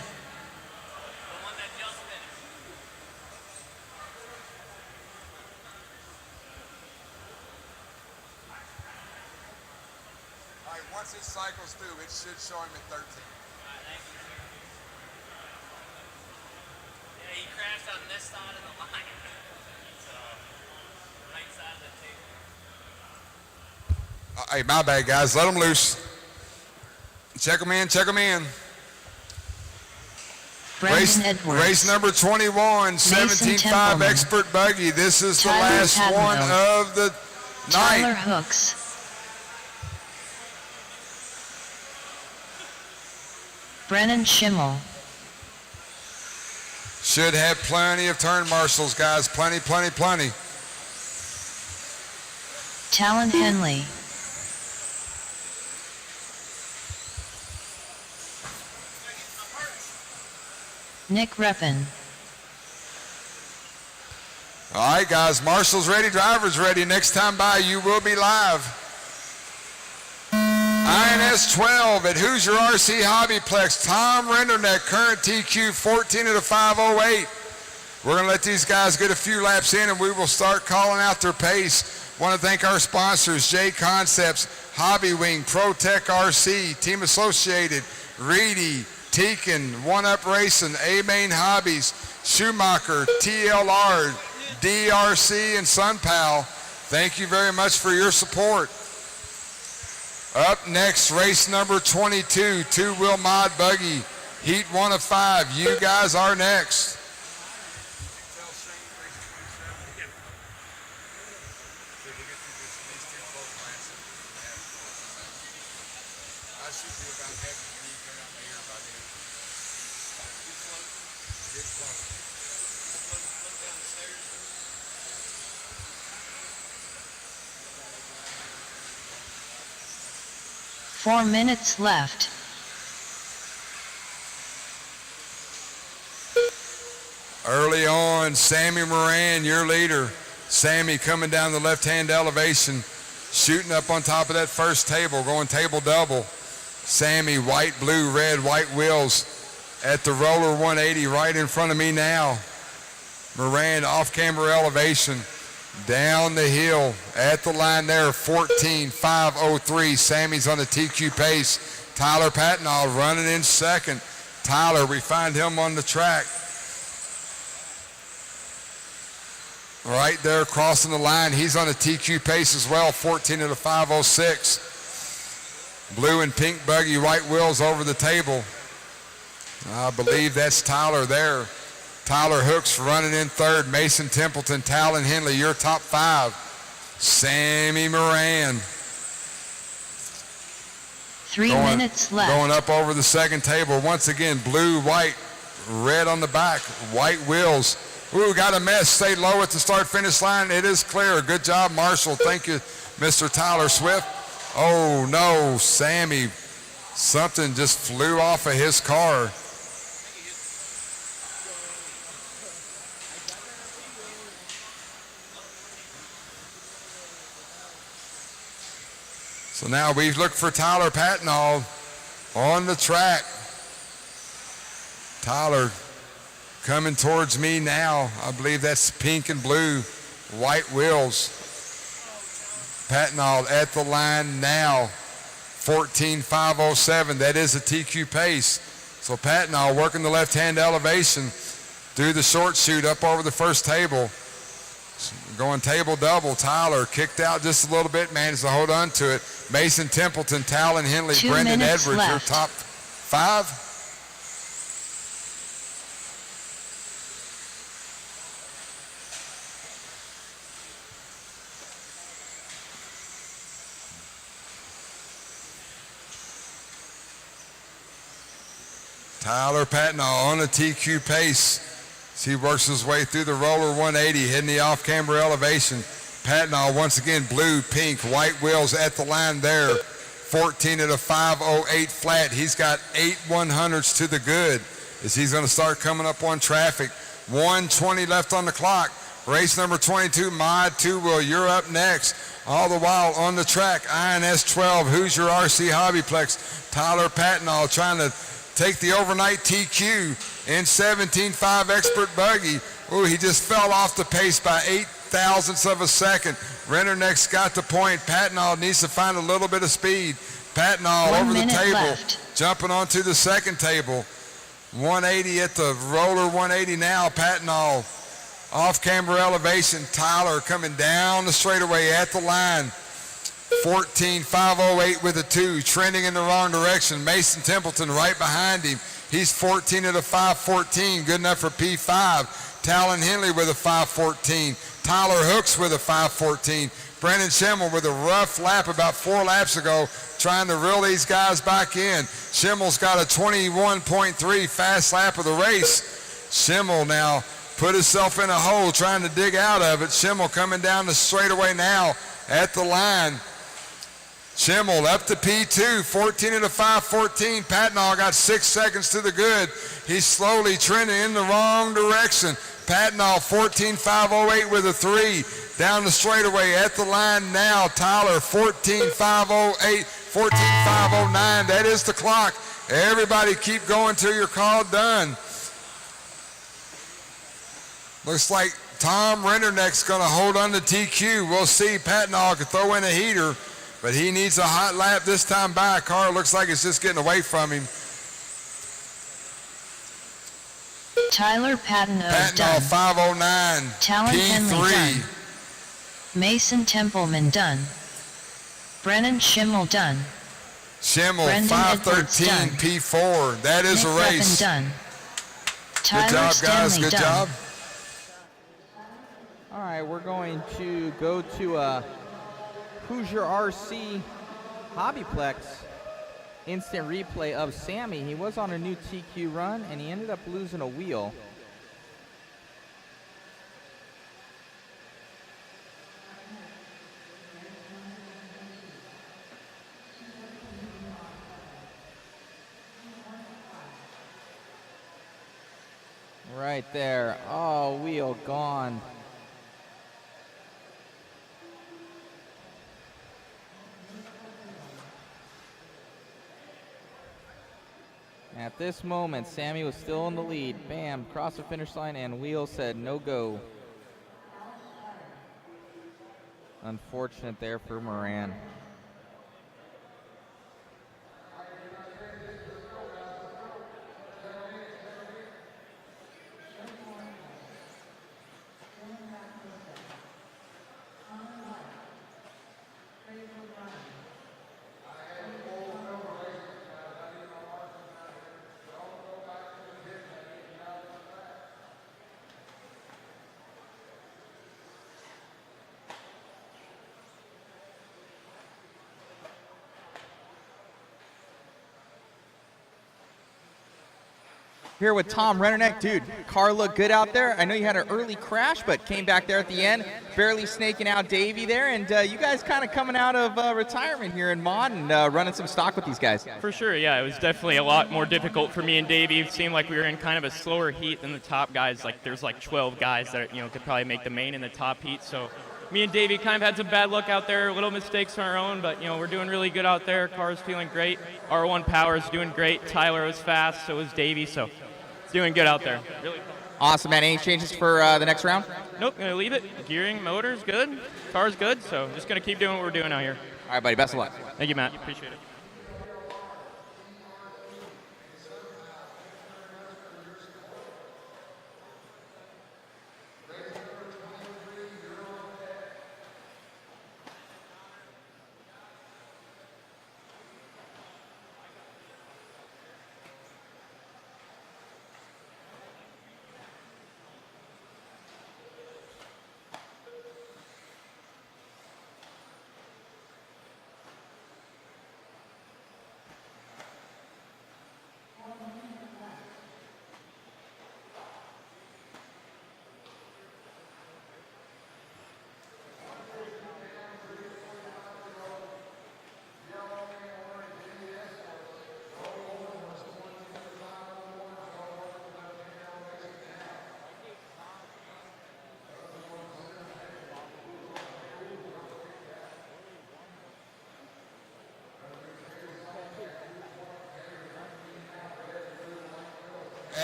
All right, once it cycles through, it should show him at 13. Yeah, he crashed on this side of the line. So, right side of the table. Hey, my bad, guys. Let them loose. Check them in, check them in. Brendan Edwards. Race number 21, 17.5 Templeman. Expert Buggy. This is the Tyler last Hadwell. one of the Tyler night. Hooks. Brennan Schimmel. Should have plenty of turn marshals, guys. Plenty, plenty, plenty. Talon Henley. Nick Reppin. All right, guys. Marshals ready, drivers ready. Next time by, you will be live. INS12 at Hoosier RC HobbyPlex. Tom Renderneck, current TQ 14 at a 508. We're going to let these guys get a few laps in and we will start calling out their pace. Want to thank our sponsors, JConcepts, Hobby Wing, ProTech RC, Team Associated, Reedy, Tekin, One Up Racing, A-Main Hobbies, Schumacher, TLR, DRC, and SunPal. Thank you very much for your support. Up next, race number 22, two-wheel mod buggy, heat 1 of 5. You guys are next. Four minutes left. Early on, Sammy Moran, your leader. Sammy coming down the left-hand elevation, shooting up on top of that first table, going table double. Sammy, white, blue, red, white wheels at the roller 180 right in front of me now. Moran off-camber elevation, down the hill at the line there, 14.503. Sammy's on the TQ pace. Tyler Patnall running in second. Tyler, we find him on the track. Right there crossing the line. He's on a TQ pace as well, 14 at a 506. Blue and pink buggy, white wheels over the table. I believe that's Tyler there. Tyler Hooks running in third. Mason Templeton, Talon Henley, your top 5. Sammy Moran. 3 minutes left. Going up over the second table. Once again, blue, white, red on the back, white wheels. Ooh, got a mess. Stay low at the start-finish line. It is clear. Good job, Marshall. Thank you, Mr. Tyler Swift. Oh, no, Sammy. Something just flew off of his car. So now we've looked for Tyler Patnall on the track. Tyler coming towards me now. I believe that's pink and blue, white wheels. Patnall at the line now, 14.507. That is a TQ pace. So Patnall working the left-hand elevation through the short chute up over the first table. Going table double. Tyler kicked out just a little bit, managed to hold on to it. Mason Templeton, Talon Henley, 2 Brendan minutes Edwards, left. your top 5. Tyler Patnaw on the TQ pace. As he works his way through the roller 180, hitting the off-camber elevation. Patnaw once again blue, pink, white wheels at the line there. 14 at a 508 flat. He's got 8 100s to the good as he's going to start coming up on traffic. 1:20 left on the clock. Race number 22, Mod 2-Wheel, you're up next. All the while on the track, INS12, Hoosier RC HobbyPlex. Tyler Patnaw trying to take the overnight TQ in 17.5 expert buggy. Ooh, he just fell off the pace by 8 thousandths of a second. Rennerneck's got the point. Patnaw needs to find a little bit of speed. Patnaw over the table, jumping onto the second table. 180 at the roller 180 now. Patnaw off-camber elevation. Tyler coming down the straightaway at the line. 14.508 with a 2, trending in the wrong direction. Mason Templeton right behind him. He's 14 at a 514, good enough for P5. Talon Henley with a 514. Tyler Hooks with a 514. Brennan Schimmel with a rough lap about 4 laps ago, trying to reel these guys back in. Schimmel's got a 21.3 fast lap of the race. Schimmel now put himself in a hole trying to dig out of it. Schimmel coming down the straightaway now at the line. Schimmel up to P2, 14 at a 514. Patnaw got 6 seconds to the good. He's slowly trending in the wrong direction. Patnaw 14.508 with a 3. Down the straightaway at the line now. Tyler 14.508, 14.509. That is the clock. Everybody keep going till you're called done. Looks like Tom Renderneck's going to hold on to TQ. We'll see. Patnaw can throw in a heater, but he needs a hot lap this time by. Car looks like it's just getting away from him. Tyler Patnaw done. 509. Talon Henley done. Mason Templeman done. Brennan Schimmel done. Schimmel Brendan 513 done. P4. That is Nick a race. Ruffin done. Tyler Good job, guys. Stanley Good done. job. All right, we're going to go to a Hoosier RC HobbyPlex instant replay of Sammy. He was on a new TQ run, and he ended up losing a wheel. Right there. Oh, wheel gone. At this moment, Sammy was still in the lead. Bam, crossed the finish line, and wheel said no go. Unfortunate there for Moran. Here with Tom Rennerneck. Dude, car looked good out there. I know you had an early crash, but came back there at the end, barely snaking out Davey there. And you guys kind of coming out of retirement here in Mod and running some stock with these guys. For sure, yeah. It was definitely a lot more difficult for me and Davey. It seemed like we were in kind of a slower heat than the top guys. Like there's like 12 guys that could probably make the main in the top heat. So me and Davey kind of had some bad luck out there, little mistakes on our own, but we're doing really good out there. Car's feeling great. R1 Power is doing great. Tyler was fast, so was Davey. So doing good out there. Really cool. Awesome, man. Any changes for the next round? Nope, gonna leave it. Gearing, motor's good. Car's good, so just gonna keep doing what we're doing out here. All right, buddy. Best of luck. Thank you, Matt. Appreciate it.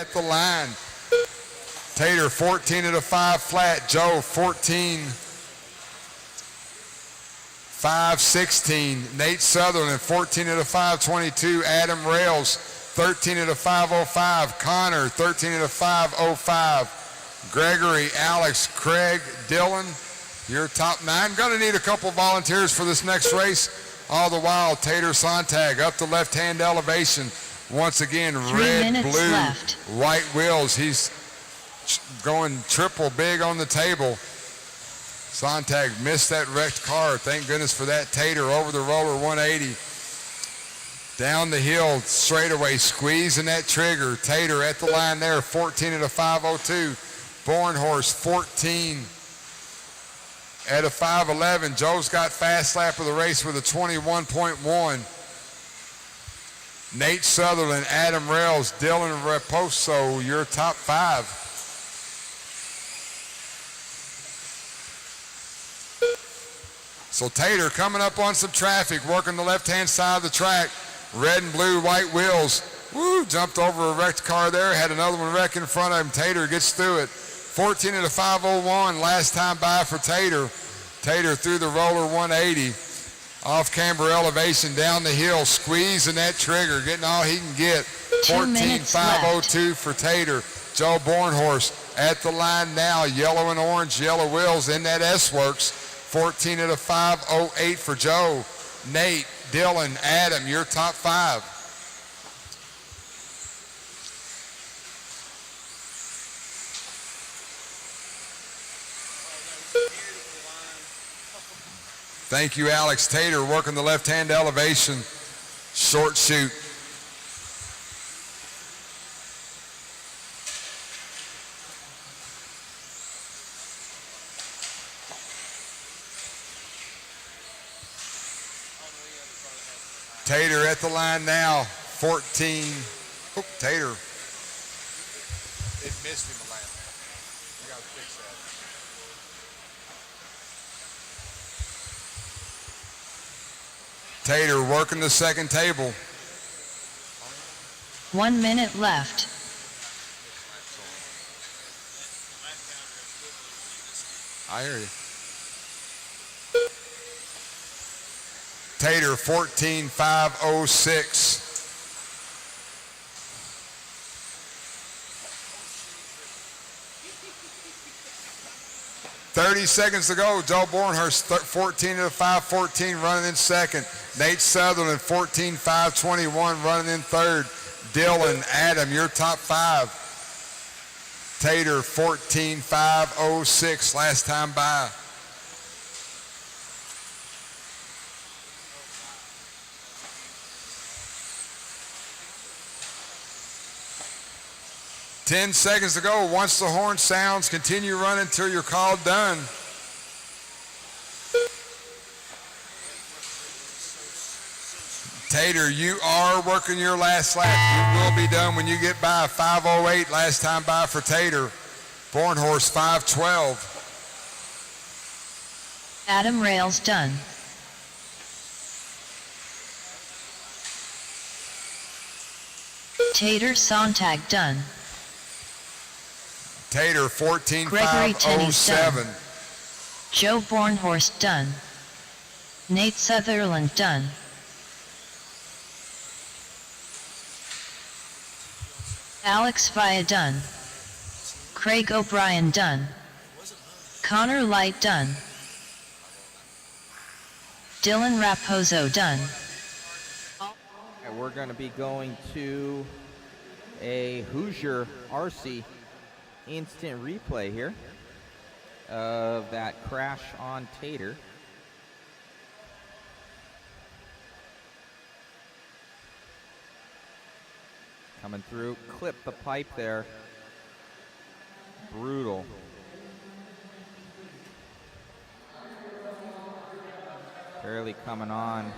at the line. Tater 14 at a 5 flat. Joe 14, 516. Nate Sutherland 14 at a 522. Adam Rails 13 at a 505. Connor 13 at a 505. Gregory, Alex, Craig, Dylan, your top 9. Going to need a couple volunteers for this next race. All the while, Tater Sontag up the left-hand elevation. Once again, 3 red, minutes blue, left. white wheels. He's going triple big on the table. Sontag missed that wrecked car. Thank goodness for that. Tater over the roller 180. Down the hill, straightaway, squeezing that trigger. Tater at the line there, 14 at a 502. Born Horse, 14 at a 511. Joe's got fast lap of the race with a 21.1. Nate Sutherland, Adam Rails, Dylan Raposo, your top 5. So Tater coming up on some traffic, working the left-hand side of the track. Red and blue, white wheels. Woo, jumped over a wrecked car there, had another one wreck in front of him. Tater gets through it. 14 at a 501, last time by for Tater. Tater through the roller 180. Off camber elevation down the hill, squeezing that trigger, getting all he can get. 14.502 for Tater. Joe Bornhorst at the line now, yellow and orange, yellow wheels in that S-Works. 14 at a 508 for Joe. Nate, Dylan, Adam, your top 5. Thank you, Alex. Tater working the left-hand elevation. Short shoot. Tater at the line now. 14. Oh, Tater. It missed him a lap. You got to fix that. Tater working the second table. 1 minute left. I hear you. Tater 14.506. $30 seconds to go. Joe Bornhurst 14 at a 514 running in second. Nate Sutherland 14.521 running in third. Dylan, Adam, your top 5. Tater 14.506 last time by. Ten seconds to go. Once the horn sounds, continue running until you're called done. Tater, you are working your last lap. You will be done when you get by. 5:08 last time by for Tater. Bornhorst 5:12. Adam Rails done. Tater Sontag done. Tater Gregory Tenney's 14.507. done. Joe Bornhorst done. Nate Sutherland done. Alex Via done. Craig O'Brien done. Connor Light done. Dylan Raposo done. And we're going to be going to a Hoosier RC instant replay here of that crash on Tater. Coming through, clip the pipe there. Brutal. Barely coming on.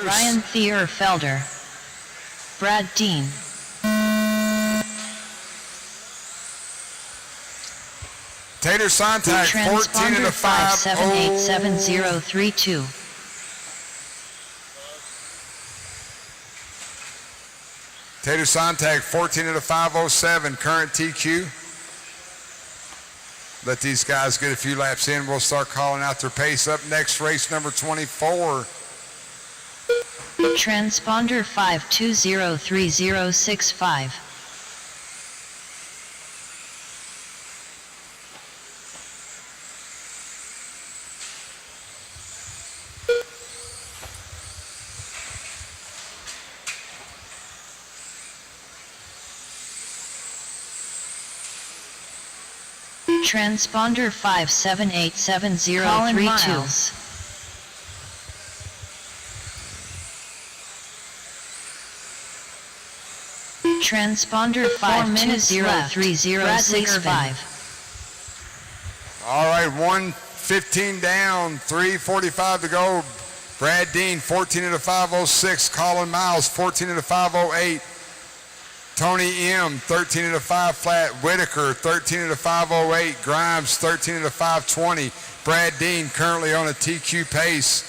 Ryan Thierfelder. Brad Dean. Tater Sontag, 14 and a 5. 57877032. Tater Sontag, 14 and a 507, current TQ. Let these guys get a few laps in. We'll start calling out their pace. Up next, race number 24. Transponder 5203065. Transponder 5787032. Transponder 5203065. All right, 1:15 down, 3:45 to go. Brad Dean, 14 and a 506. Colin Miles, 14 and a 508. Tony M, 13 and a 5 flat. Whitaker, 13 and a 508. Grimes, 13 and a 520. Brad Dean currently on a TQ pace.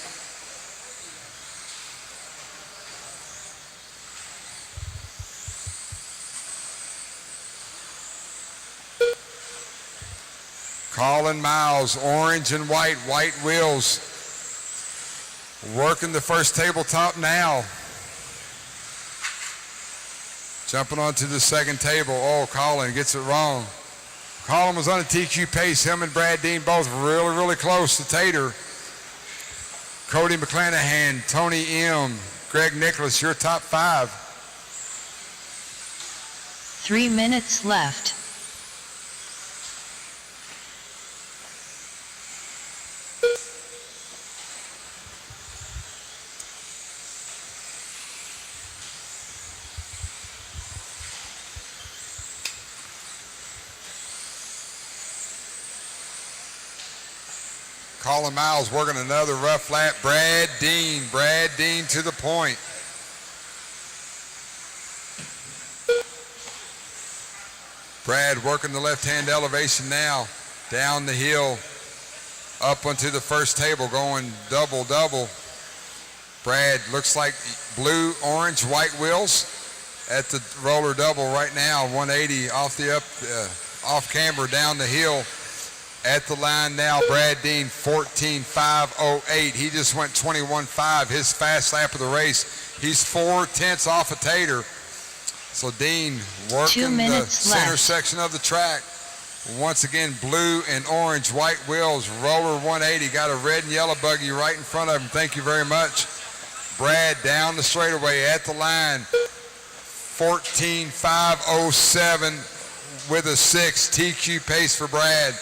Colin Miles, orange and white wheels. Working the first tabletop now. Jumping onto the second table. Oh, Colin gets it wrong. Colin was on a TQ pace. Him and Brad Dean both really close to Tater. Cody McClanahan, Tony M, Greg Nicholas, your top 5. 3 minutes left. Colin Miles working another rough lap. Brad Dean to the point. Brad working the left-hand elevation now. Down the hill, up onto the first table, going double. Brad looks like blue, orange, white wheels at the roller double right now. 180 off the off camber down the hill. At the line now, Brad Dean, 14.508. He just went 21.5, his fast lap of the race. He's 4/10 off of Tater. So Dean working the center section of the track. Once again, blue and orange, white wheels, roller 180. Got a red and yellow buggy right in front of him. Thank you very much. Brad down the straightaway at the line. 14.507 with a 6 TQ pace for Brad.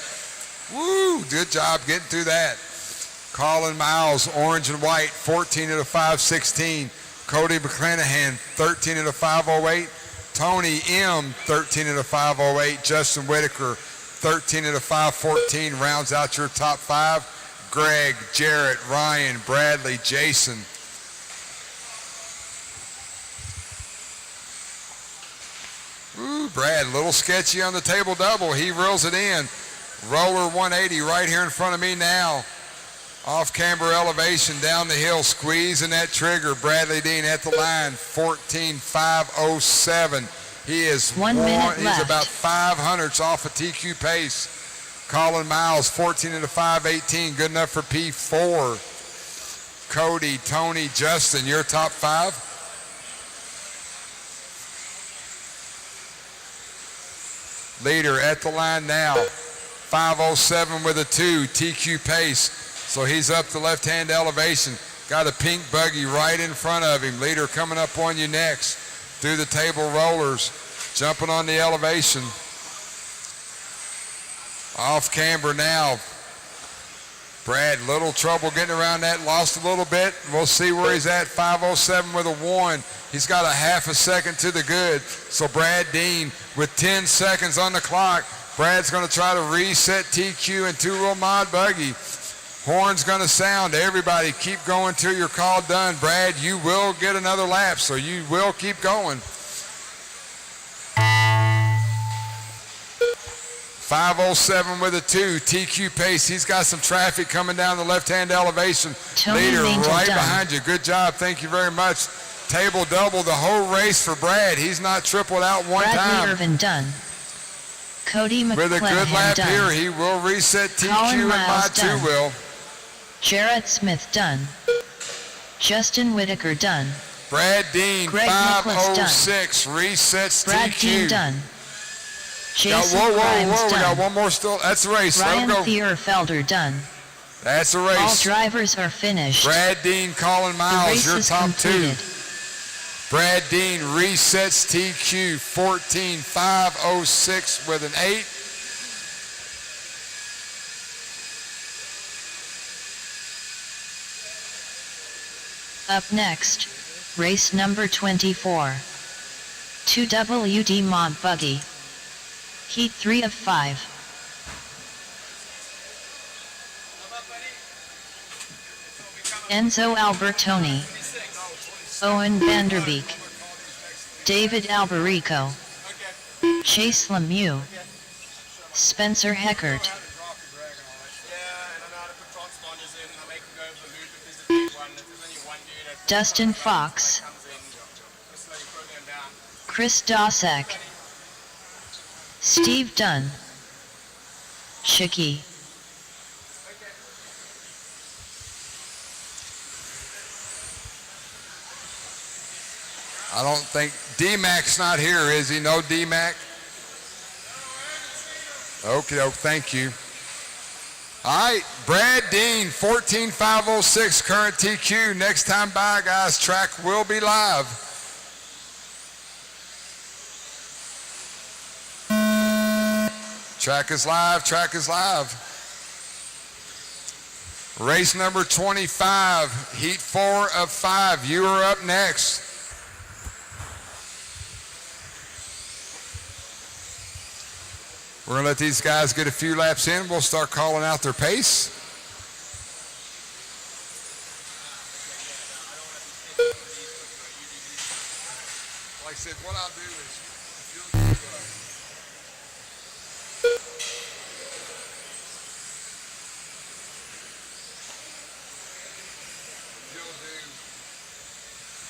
Woo, good job getting through that. Colin Miles, orange and white, 14 at a 516. Cody McClanahan, 13 at a 508. Tony M, 13 at a 508. Justin Whitaker, 13 at a 514. Rounds out your top 5. Greg, Jarrett, Ryan, Bradley, Jason. Ooh, Brad, a little sketchy on the table double. He reels it in. Roller 180 right here in front of me now. Off camber elevation down the hill, squeezing that trigger. Bradley Dean at the line, 14.507. He is 1 minute left. He's about 500ths off a TQ pace. Colin Miles, 14 at a 518, good enough for P4. Cody, Tony, Justin, your top 5. Leader at the line now. 507 with a 2, TQ pace. So he's up the left-hand elevation. Got a pink buggy right in front of him. Leader coming up on you next. Through the table rollers. Jumping on the elevation. Off camber now. Brad, little trouble getting around that. Lost a little bit. We'll see where he's at. 507 with a 1. He's got a half a second to the good. So Brad Dean with 10 seconds on the clock. Brad's going to try to reset TQ and two-wheel mod buggy. Horn's going to sound. Everybody keep going till you're called done. Brad, you will get another lap, so you will keep going. 5:07 with a 2. TQ pace. He's got some traffic coming down the left-hand elevation. Tony Leader Maynard right done. behind you. Good job. Thank you very much. Table double the whole race for Brad. He's not tripled out one Bradley time. Irvin done. Cody With a good McClanahan lap done. here, he will reset TQ Colin and Miles my done. 2 will. Jarrett Smith done. Justin Whitaker done. Brad Dean, Greg Nicholas done. 5:06, resets Brad TQ. Dean done. Now, Jason whoa, Grimes we got done. one more still. That's the race. Let Ryan him go. Thierfelder done. That's the All race. drivers are finished. Brad Dean, Colin the Miles, race your is top completed. 2. Brad Dean resets TQ, 14:5:06 with an 8. Up next, race number 24. 2WD Mod Buggy. Heat 3 of 5. Enzo Albertoni. Owen Vanderbeek. David Alberico. Chase Lemieux. Spencer Heckert. Dustin Fox. Chris Dosek. Steve Dunn. Chicky. I don't think D-Mac's not here, is he? No D-Mac? Okay, thank you. All right, Brad Dean, 14:5:06, current TQ. Next time by, guys, track will be live. Track is live, track is live. Race number 25, heat 4 of 5. You are up next. We're going to let these guys get a few laps in. We'll start calling out their pace. Like I said, what I'll do is, if you'll do,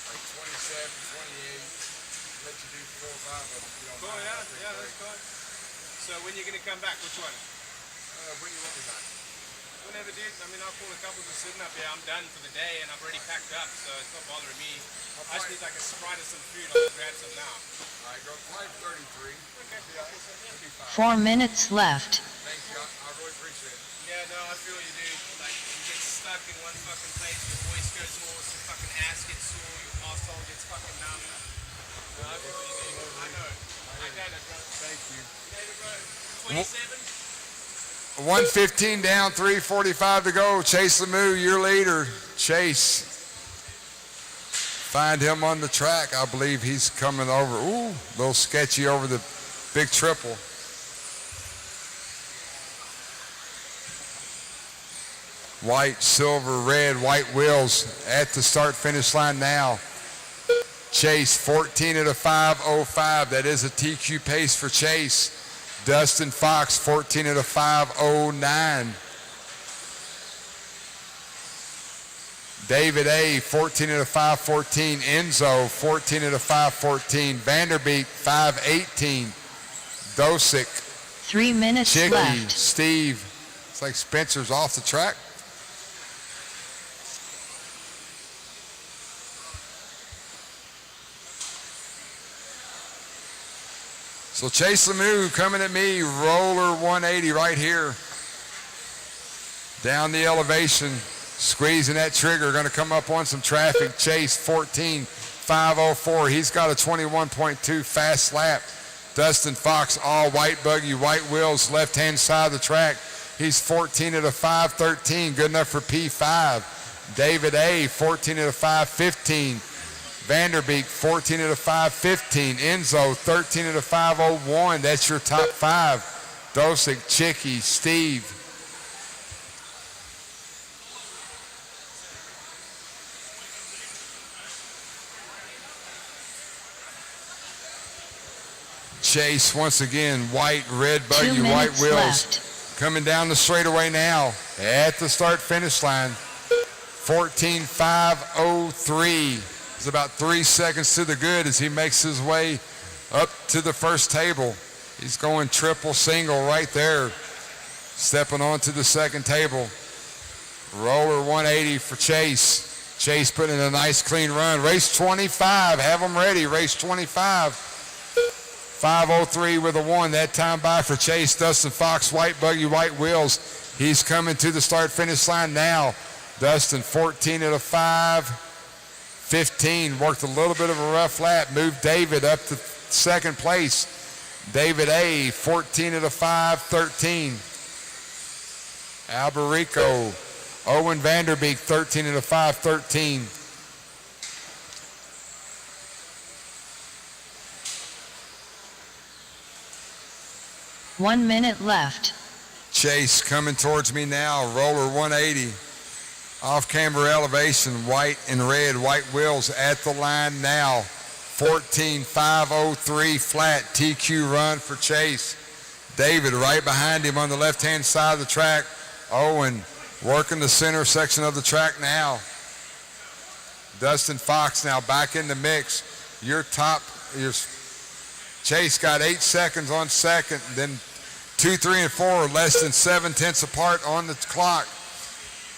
like 27, 28, let you do 4 or 5 of them. If you don't mind. Yeah, that's fine. So when you're going to come back, which one? When you want me back? Whenever, dude. I mean, I'll call a couple just sitting up here. I'm done for the day, and I've already packed up, so it's not bothering me. I just need like a Sprite or some food. I'll just grab some now. All right, go 5:33. Okay. Yeah, it'll be fine. 4 minutes left. Thank you. I really appreciate it. Yeah, no, I feel you, dude. Like, you get stuck in one fucking place, your voice goes hoarse, your fucking ass gets sore, your asshole gets fucking numb. No, I feel you, dude. I know. I get it, bro. Thank you. Later, bro. 27? 1:15 down, 3:45 to go. Chase Lemieux, your leader. Chase. Find him on the track. I believe he's coming over. Ooh, a little sketchy over the big triple. White, silver, red, white wheels at the start-finish line now. Chase, 14 at a 5:05. That is a TQ pace for Chase. Dustin Fox, 14 at a 5:09. David A, 14 at a 5:14. Enzo, 14 at a 5:14. Vanderbeek, 5:18. Dosick, 3 minutes Chicky, left. Steve. It's like Spencer's off the track. So Chase Lemieux coming at me, roller 180 right here. Down the elevation, squeezing that trigger, gonna come up on some traffic. Chase 14:5:04. He's got a 21.2 fast lap. Dustin Fox, all white buggy, white wheels, left-hand side of the track. He's 14 at a 5:13, good enough for P5. David A, 14 at a 5:15. Vanderbeek, 14 at a 5:15. Enzo, 13 at a 5:01. That's your top 5. Dosick, Chicky, Steve. Chase once again, white, red 2 buggy, white minutes wheels. left. Coming down the straightaway now at the start-finish line. 14.503. It's about 3 seconds to the good as he makes his way up to the first table. He's going triple single right there. Stepping onto the second table. Roller 180 for Chase. Chase putting in a nice clean run. Race 25, have them ready. Race 25. 5:03 with a 1. That time by for Chase. Dustin Fox, white buggy, white wheels. He's coming to the start-finish line now. Dustin 14 at a 5:15. Worked a little bit of a rough lap. Moved David up to second place. David A, 14 at a 5:13. Alberico, Owen Vanderbeek, 13 at a 5:13. One minute left. Chase coming towards me now. Roller 180. Off-camber elevation, white and red, white wheels at the line now. 14.503 flat TQ run for Chase. David right behind him on the left-hand side of the track. Owen working the center section of the track now. Dustin Fox now back in the mix. Your Chase got 8 seconds on second, then 2, 3, and 4 are less than 7/10 apart on the clock.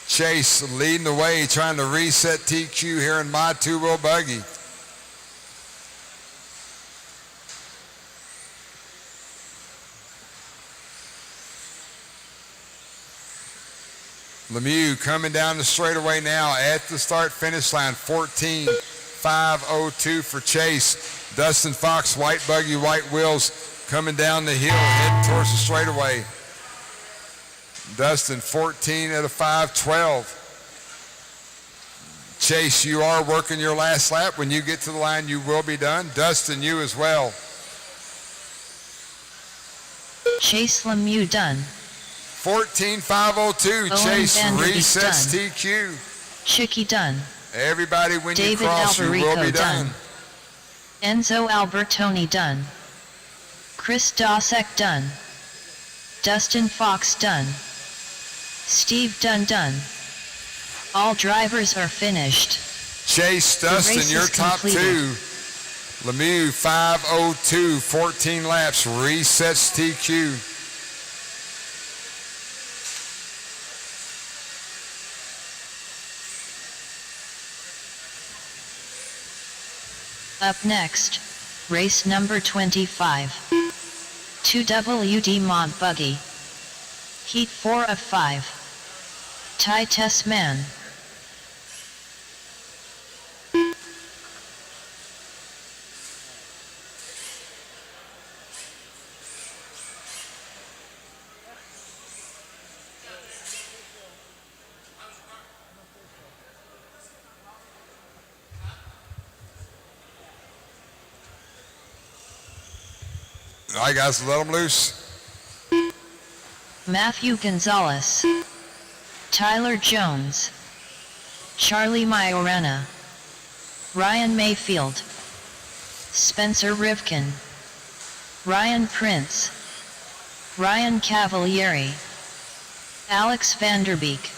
Chase leading the way, trying to reset TQ here in my two-wheel buggy. Lemieux coming down the straightaway now at the start-finish line. 14.502 for Chase. Dustin Fox, white buggy, white wheels, coming down the hill, heading towards the straightaway. Dustin 14 at a 5:12. Chase, you are working your last lap. When you get to the line, you will be done. Dustin, you as well. Chase Lemieux done. 14.502. Owen Chase Vanderbeek resets done. TQ. Chicky done. Everybody, when David you cross, you will Alberico be done. Enzo Albertoni done. Chris Dosek done. Dustin Fox done. Steve Dunn done. All drivers are finished. Chase, The Dustin, race you're is top completed. 2. Lemieux 5:02, 14 laps, resets TQ. Up next, race number 25. 2WD Mod Buggy. Heat 4 of 5. Ty Tessman. All right, guys, let them loose. Matthew Gonzalez. Tyler Jones. Charlie Majorana. Ryan Mayfield. Spencer Rivkin. Ryan Prince. Ryan Cavalieri. Alex Vanderbeek.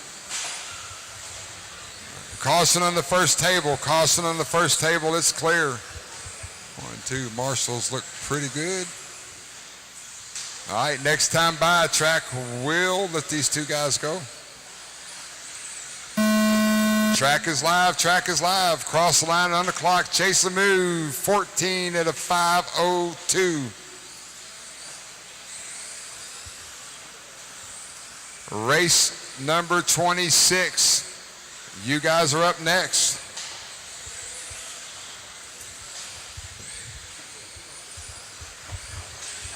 Caution on the first table. Caution on the first table. It's clear. 1, 2. Marshals look pretty good. All right, next time by, track will let these two guys go. Track is live. Track is live. Cross the line on the clock. Chase Lemieux, 14 at a 5:02. Race number 26. You guys are up next.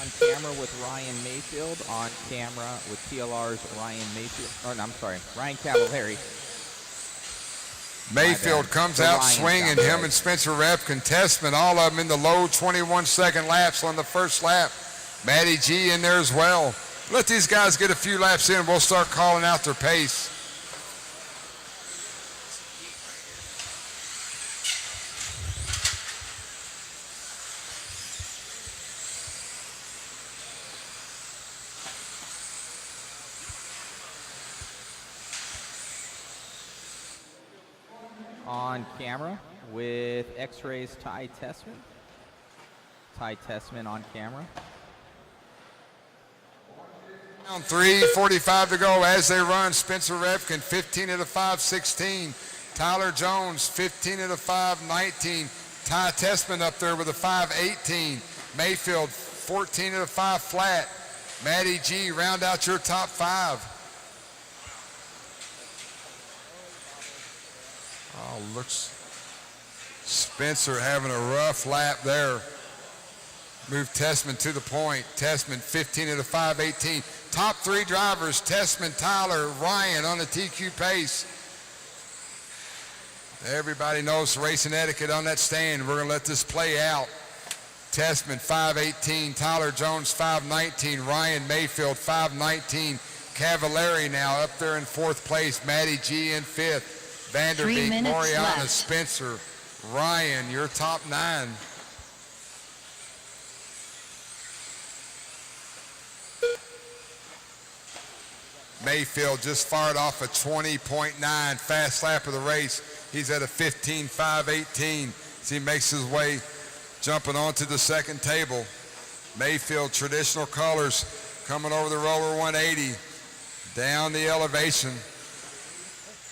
On camera with Ryan Mayfield. On camera with TLR's Ryan Mayfield. Oh, no, I'm sorry. Ryan Cavalieri. Mayfield comes So out Ryan's swinging. down Him right. and Spencer Repp contestment. All of them in the low 21-second laps on the first lap. Matty G in there as well. Let these guys get a few laps in. We'll start calling out their pace. on camera with X-Rays Ty Tessman. Ty Tessman on camera. 3:45 to go as they run. Spencer Refkin, 15 at a 5:16. Tyler Jones, 15 at a 5:19. Ty Tessman up there with a 5:18. Mayfield, 14 at a 5 flat. Matty G, round out your top 5. Oh, looks Spencer having a rough lap there. Move Tessman to the point. Tessman 15 at a 5:18. Top 3 drivers, Tessman, Tyler, Ryan on the TQ pace. Everybody knows racing etiquette on that stand. We're going to let this play out. Tessman 5:18, Tyler Jones 5:19, Ryan Mayfield 5:19. Cavallari now up there in 4th place. Matty G in 5th. Vanderbeek, Moriana, left. Spencer, Ryan, your top 9. Mayfield just fired off a 20.9 fast lap of the race. He's at a 15.518 as he makes his way jumping onto the second table. Mayfield traditional colors coming over the roller 180 down the elevation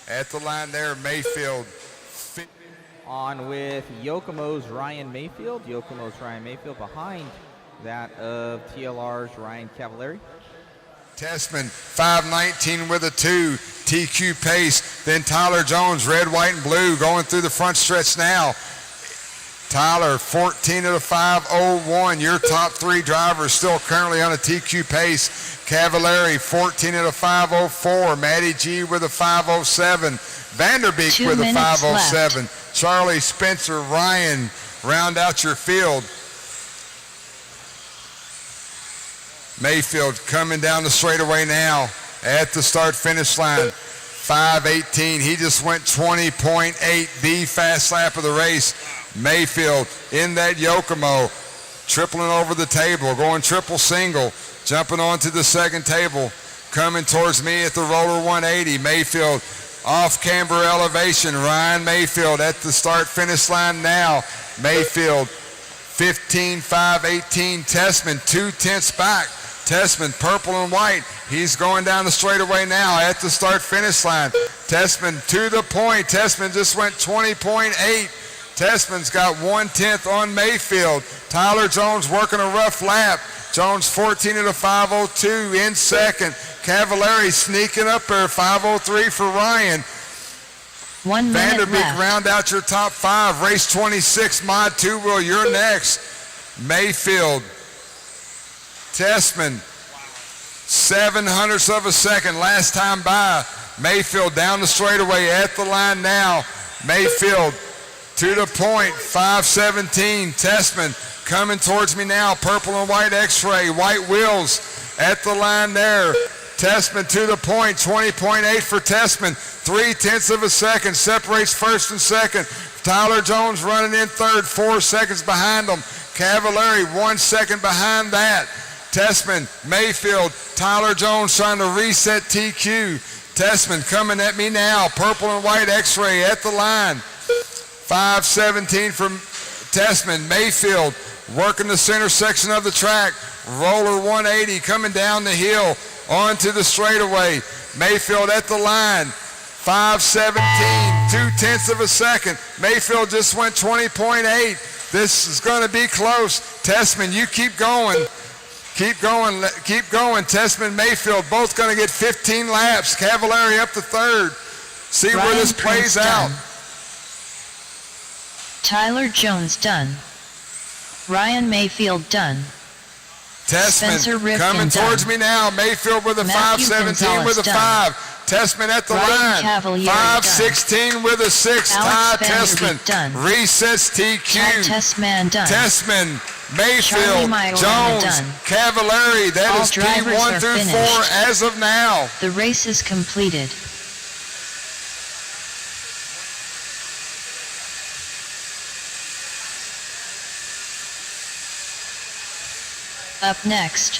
at the line there. Mayfield On with Yokomo's Ryan Mayfield. Yokomo's Ryan Mayfield behind that of TLR's Ryan Cavallari. Tessman 5:19 with a 2. TQ pace. Then Tyler Jones, red, white, and blue going through the front stretch now. Tyler 14 at a 5:01. Your top 3 drivers still currently on a TQ pace. Cavallari 14 at a 5:04. Matty G with a 5:07. Vanderbeek 2 with a minutes 5:07. Charlie, Spencer, Ryan round out your field. Mayfield coming down the straightaway now at the start-finish line. 5:18. He just went 20.8, the fast lap of the race. Mayfield in that Yokomo, tripling over the table, going triple single, jumping onto the second table, coming towards me at the roller 180. Mayfield off camber elevation. Ryan Mayfield at the start-finish line now. Mayfield 15.518. Tessman 2/10 back. Tessman, purple and white. He's going down the straightaway now at the start-finish line. Tessman to the point. Tessman just went 20.8. Tessman's got 1/10 on Mayfield. Tyler Jones working a rough lap. Jones 14 at a 5:02 in second. Cavallari sneaking up there, 5:03 for Ryan. 1 minute Vanderbeek left. round out your top 5. Race 26, Mod 2 wheel, you're next. Mayfield, Tessman, 0.07 of a second last time by. Mayfield down the straightaway at the line now. Mayfield to the point, 5:17. Tessman coming towards me now, purple and white X-ray, white wheels at the line there. Tessman to the point, 20.8 for Tessman. 0.3 of a second separates first and second. Tyler Jones running in third, 4 seconds behind him. Cavallari 1 second behind that. Tessman, Mayfield, Tyler Jones trying to reset TQ. Tessman coming at me now, purple and white X-ray at the line. 5:17 from Tessman. Mayfield working the center section of the track. Roller 180 coming down the hill onto the straightaway. Mayfield at the line. 5:17, 0.2 of a second. Mayfield just went 20.8. This is going to be close. Tessman, you keep going. Keep going, keep going. Tessman, Mayfield, both going to get 15 laps. Cavallari up to third. See where this plays out. Tyler Jones done. Ryan Mayfield done. Spencer Tessman Rifkin coming towards done. me now. Mayfield with a Matthew 5:17 with a Gonzalez 5. Tessman at the Ryan line. Cavalieri 5:16 with a 6. Ty Alex Tessman Vanderbeek done. resets TQ. Chad Tessman done. Tessman, Charlie Mayfield, Majorana Jones, done. Cavallari. That All is drivers P1 are through 4 finished. as of now. The race is completed. Up next,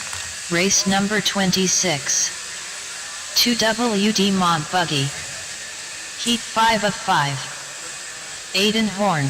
race number 26. 2WD Mod Buggy. Heat 5 of 5. Aiden Horn.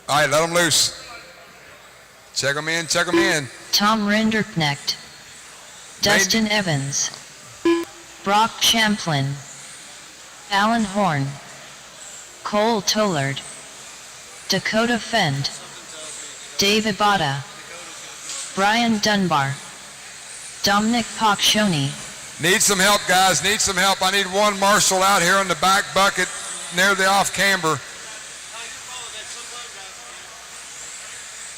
All right, let them loose. Check them in, check them in. Tom Rinderknecht. Dustin Evans. Brock Champlin. Alan Horn. Cole Tollard. Dakota Fend. Dave Ibata. Brian Dunbar. Dominic Poccioni. Need some help, guys. Need some help. I need one marshal out here in the back bucket near the off camber.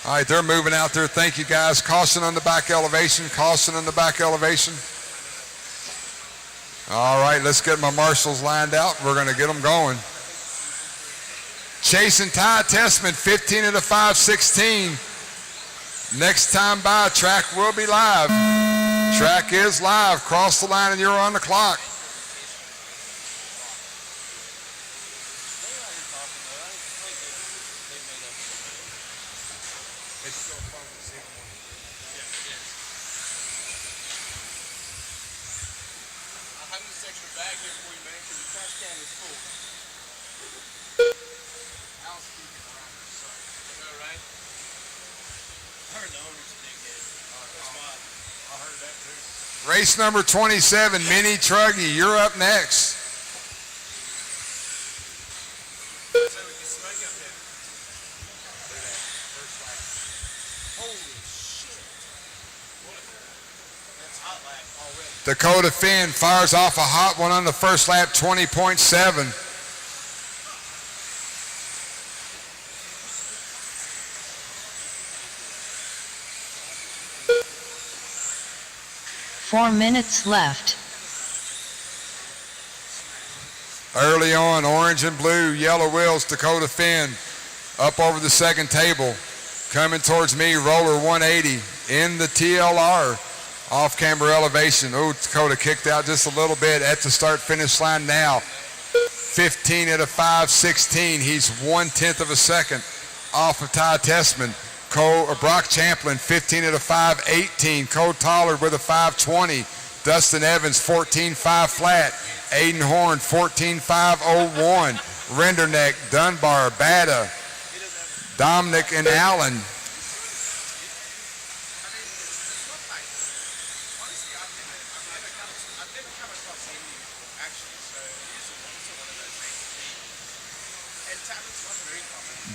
All right, they're moving out there. Thank you, guys. Caution on the back elevation. Caution on the back elevation. All right, let's get my marshals lined out. We're going to get them going. Chase and Ty Testament, 15 at a 5:16. Next time by, track will be live. Track is live. Cross the line and you're on the clock. Race number 27, Minnie Truggy, you're up next. Dakota Finn fires off a hot one on the first lap, 20.7. 4 minutes left. Early on, orange and blue, yellow wheels, Dakota Finn up over the second table. Coming towards me, roller 180 in the TLR. Off camber elevation. Oh, Dakota kicked out just a little bit at the start finish line now. 15 at a 5:16. He's 1/10 of a second off of Ty Testman. Brock Champlin, 15 at a 5:18. Cole Tollard with a 5:20. Dustin Evans, 14.5 flat. Aiden Horn, 14.501. Renderneck, Dunbar, Bada, Dominic, and Allen.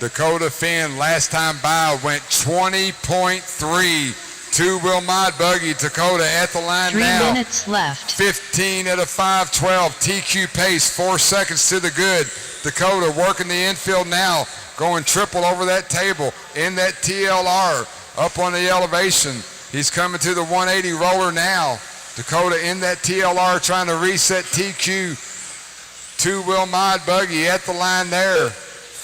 Dakota Finn, last time by, went 20.3. Two-wheel mod buggy. Dakota at the line 3 now. 3 minutes left. 15 at a 5:12. TQ pace, 4 seconds to the good. Dakota working the infield now, going triple over that table in that TLR, up on the elevation. He's coming to the 180 roller now. Dakota in that TLR trying to reset TQ. Two-wheel mod buggy at the line there.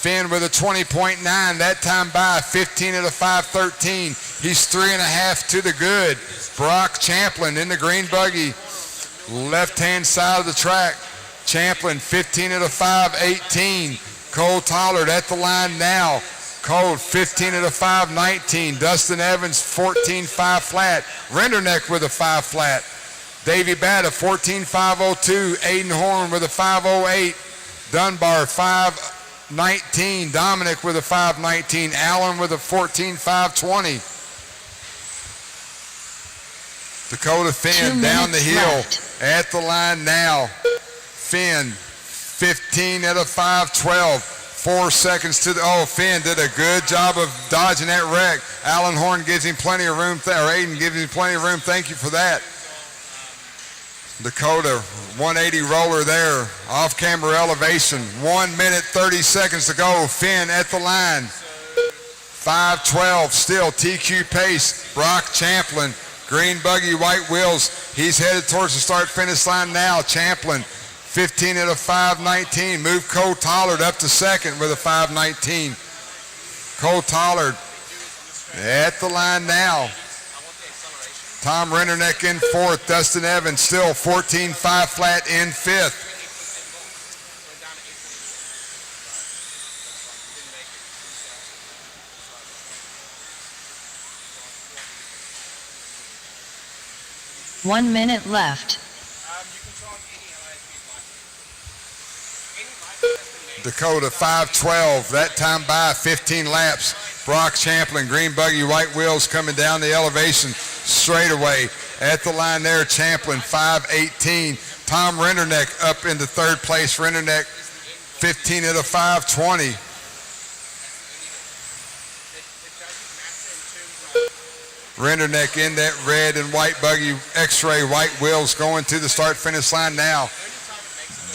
Finn with a 20.9, that time by, 15 at a 5:13. He's 3.5 to the good. Brock Champlin in the green buggy, left-hand side of the track. Champlin, 15 at a 5:18. Cole Tollard at the line now. Cole, 15 at a 5:19. Dustin Evans, 14.5 flat. Renderneck with a 5 flat. Davey Bada, 14.502. Aiden Horn with a 5:08. Dunbar, 5:19. Dominic with a 5:19. Allen with a 14.520. Dakota Finn down the hill left. at the line now. Finn, 15 at a 5:12. 4 seconds to the, Finn did a good job of dodging that wreck. Alan Horn gives him plenty of room, or Aiden gives him plenty of room. Thank you for that. Dakota, 180 roller there, off camber elevation. 1 minute, 30 seconds to go. Finn at the line. 5:12 still, TQ pace. Brock Champlin, green buggy, white wheels. He's headed towards the start finish line now. Champlin, 15 at a 5:19. Move Cole Tollard up to second with a 5:19. Cole Tollard at the line now. Tom Renderneck in fourth. Dustin Evans still 14.5 flat in fifth. One minute left. Dakota 5:12. That time by 15 laps. Brock Champlin, green buggy, white wheels coming down the elevation straightaway. At the line there, Champlin 5:18. Tom Renderneck up into third place. Renderneck 15 at a 5:20. Renderneck in that red and white buggy, X-ray white wheels going to the start-finish line now.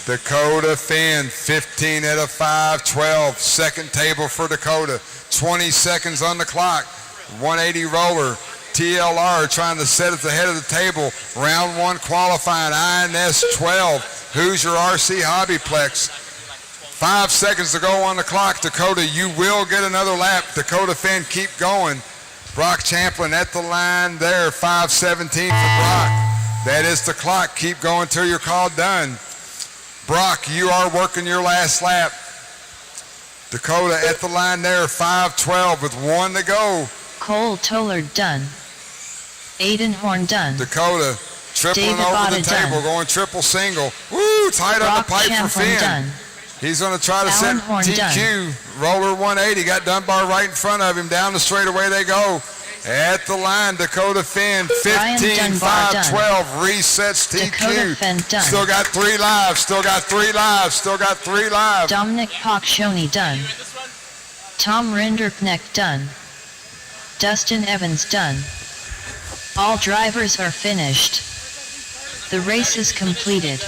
Dakota Finn, 15 at a 5:12. Second table for Dakota. 20 seconds on the clock. 180 roller. TLR trying to set at the head of the table. Round one qualifying. INS 12. Hoosier RC HobbyPlex. 5 seconds to go on the clock. Dakota, you will get another lap. Dakota Finn, keep going. Brock Champlin at the line there. 5:17 for Brock. That is the clock. Keep going till you're called done. Brock, you are working your last lap. Dakota at the line there, 5:12 with one to go. Cole Tollard done. Aiden Horn done. Dakota tripling David over Botta the table, done. going triple single. Woo, tight on the Brock pipe for Champlin Finn. done. He's going to try to Alan set Horn TQ. Roller 180, got Dunbar right in front of him. Down the straightaway they go. At the line, Dakota Finn, 15, 5:12, resets Dakota TQ. Finn done. Still got 3 lives, still got 3 lives, still got 3 lives. Dominic Poccioni done. Tom Renderneck done. Dustin Evans done. All drivers are finished. The race is completed.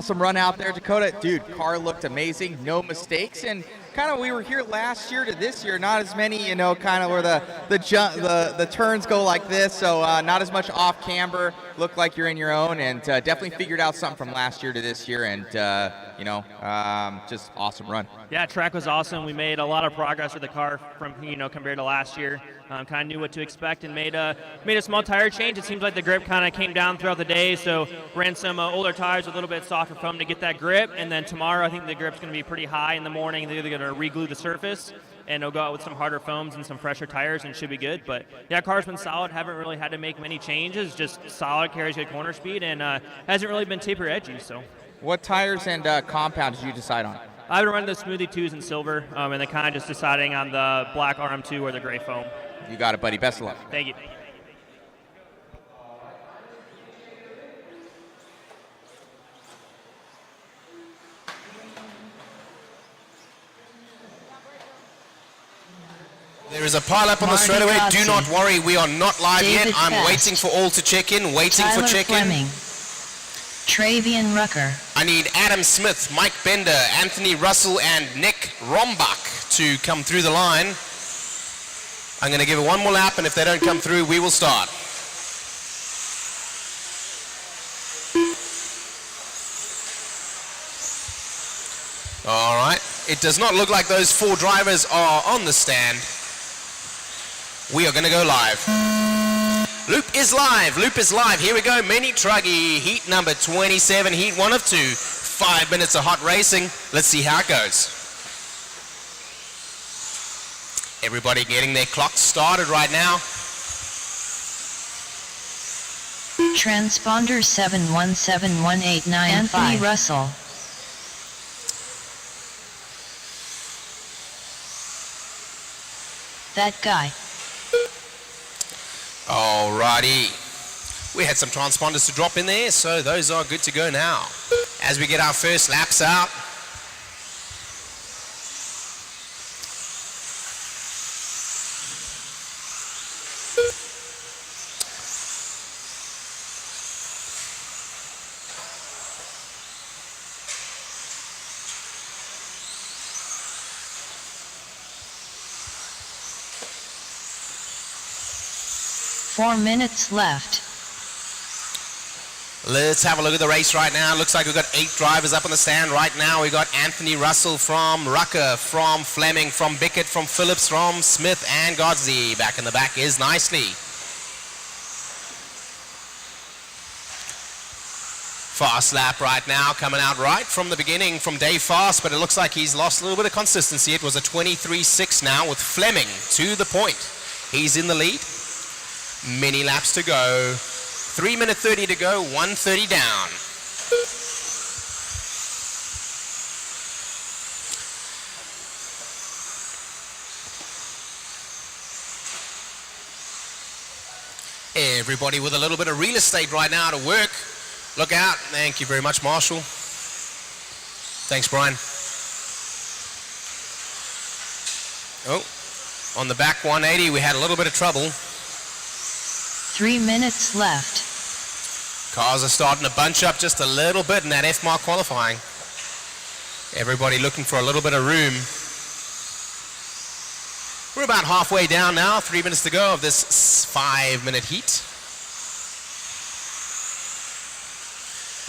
Awesome run out there, Dakota. Dude, car looked amazing, no mistakes, and kind of we were here last year to this year, not as many, you know, kind of where the turns go like this, so not as much off camber. Looked like you're in your own, and definitely figured out something from last year to this year, and you know, just awesome run. Yeah, track was awesome. We made a lot of progress with the car from, you know, compared to last year. Kind of knew what to expect and made a small tire change. It seems like the grip kind of came down throughout the day, so ran some older tires with a little bit softer foam to get that grip. And then tomorrow, I think the grip's going to be pretty high in the morning. They're either going to re-glue the surface, and they'll go out with some harder foams and some fresher tires, and should be good. But yeah, car's been solid. Haven't really had to make many changes. Just solid, carries good corner speed, and hasn't really been taper edgy. So. What tires and compound did you decide on? I've been running the Smoothie 2s in silver, and then kind of just deciding on the black RM2 or the gray foam. You got it, buddy. Best of luck. Thank you. There is a pile-up on the straightaway. Do not worry, we are not live David yet. I'm Fast. waiting for all to check in, waiting Tyler for check-in. Fleming. Travian Rucker. I need Adam Smith, Mike Bender, Anthony Russell, and Nick Rombach to come through the line. I'm going to give it one more lap, and if they don't come through, we will start. All right. It does not look like those 4 drivers are on the stand. We are going to go live. Loop is live. Loop is live. Here we go. Mini Truggy, heat number 27, heat 1 of 2. 5 minutes of hot racing. Let's see how it goes. Everybody getting their clocks started right now. Transponder 7171895. Anthony Russell. That guy. Alrighty. We had some transponders to drop in there, so those are good to go now. As we get our first laps out. 4 minutes left. Let's have a look at the race right now. Looks like we've got 8 drivers up on the stand right now. We've got Anthony Russell from Rucker, from Fleming, from Bickett, from Phillips, from Smith, and Godsley. Back in the back is Nicely. Fast lap right now, coming out right from the beginning from Dave Fast, but it looks like he's lost a little bit of consistency. It was a 23.6 now with Fleming to the point. He's in the lead. Many laps to go. 3 minutes 30 to go, 130 down. Everybody with a little bit of real estate right now to work. Look out. Thank you very much, Marshall. Thanks, Brian. Oh, on the back 180, we had a little bit of trouble. 3 minutes left. Cars are starting to bunch up just a little bit in that F-mark qualifying. Everybody looking for a little bit of room. We're about halfway down now, 3 minutes to go of this 5-minute heat.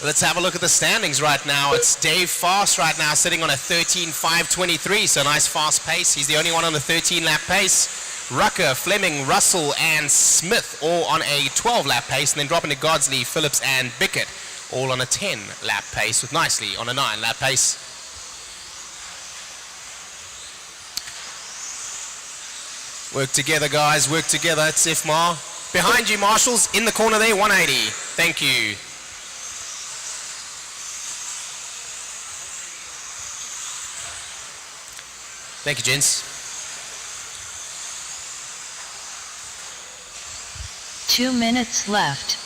Let's have a look at the standings right now. It's Dave Fast right now sitting on a 13.523, so nice fast pace. He's the only one on the 13-lap pace. Rucker, Fleming, Russell, and Smith all on a 12-lap pace, and then dropping to Godsley, Phillips, and Bickett all on a 10-lap pace, with Nicely on a 9-lap pace. Work together, guys, work together. It's Ifmar. Behind you, Marshals, in the corner there, 180. Thank you. Thank you, gents. 2 minutes left.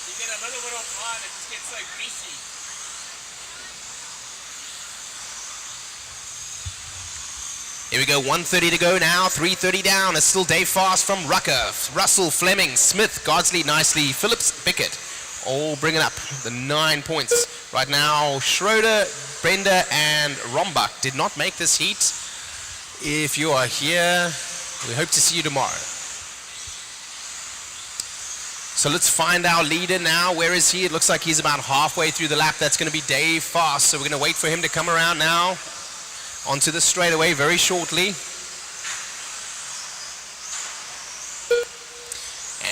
You get a little bit of fun, it just gets so greasy. Here we go, 130 to go now, 330 down. It's still Dave Fast from Rucker, Russell, Fleming, Smith, Godsley, Nicely, Phillips, Bickett. All bringing up the 9 points. Right now, Schroeder, Brenda, and Rombach did not make this heat. If you are here, we hope to see you tomorrow. So let's find our leader now. Where is he? It looks like he's about halfway through the lap. That's going to be Dave Fast. So we're going to wait for him to come around now. Onto the straightaway very shortly.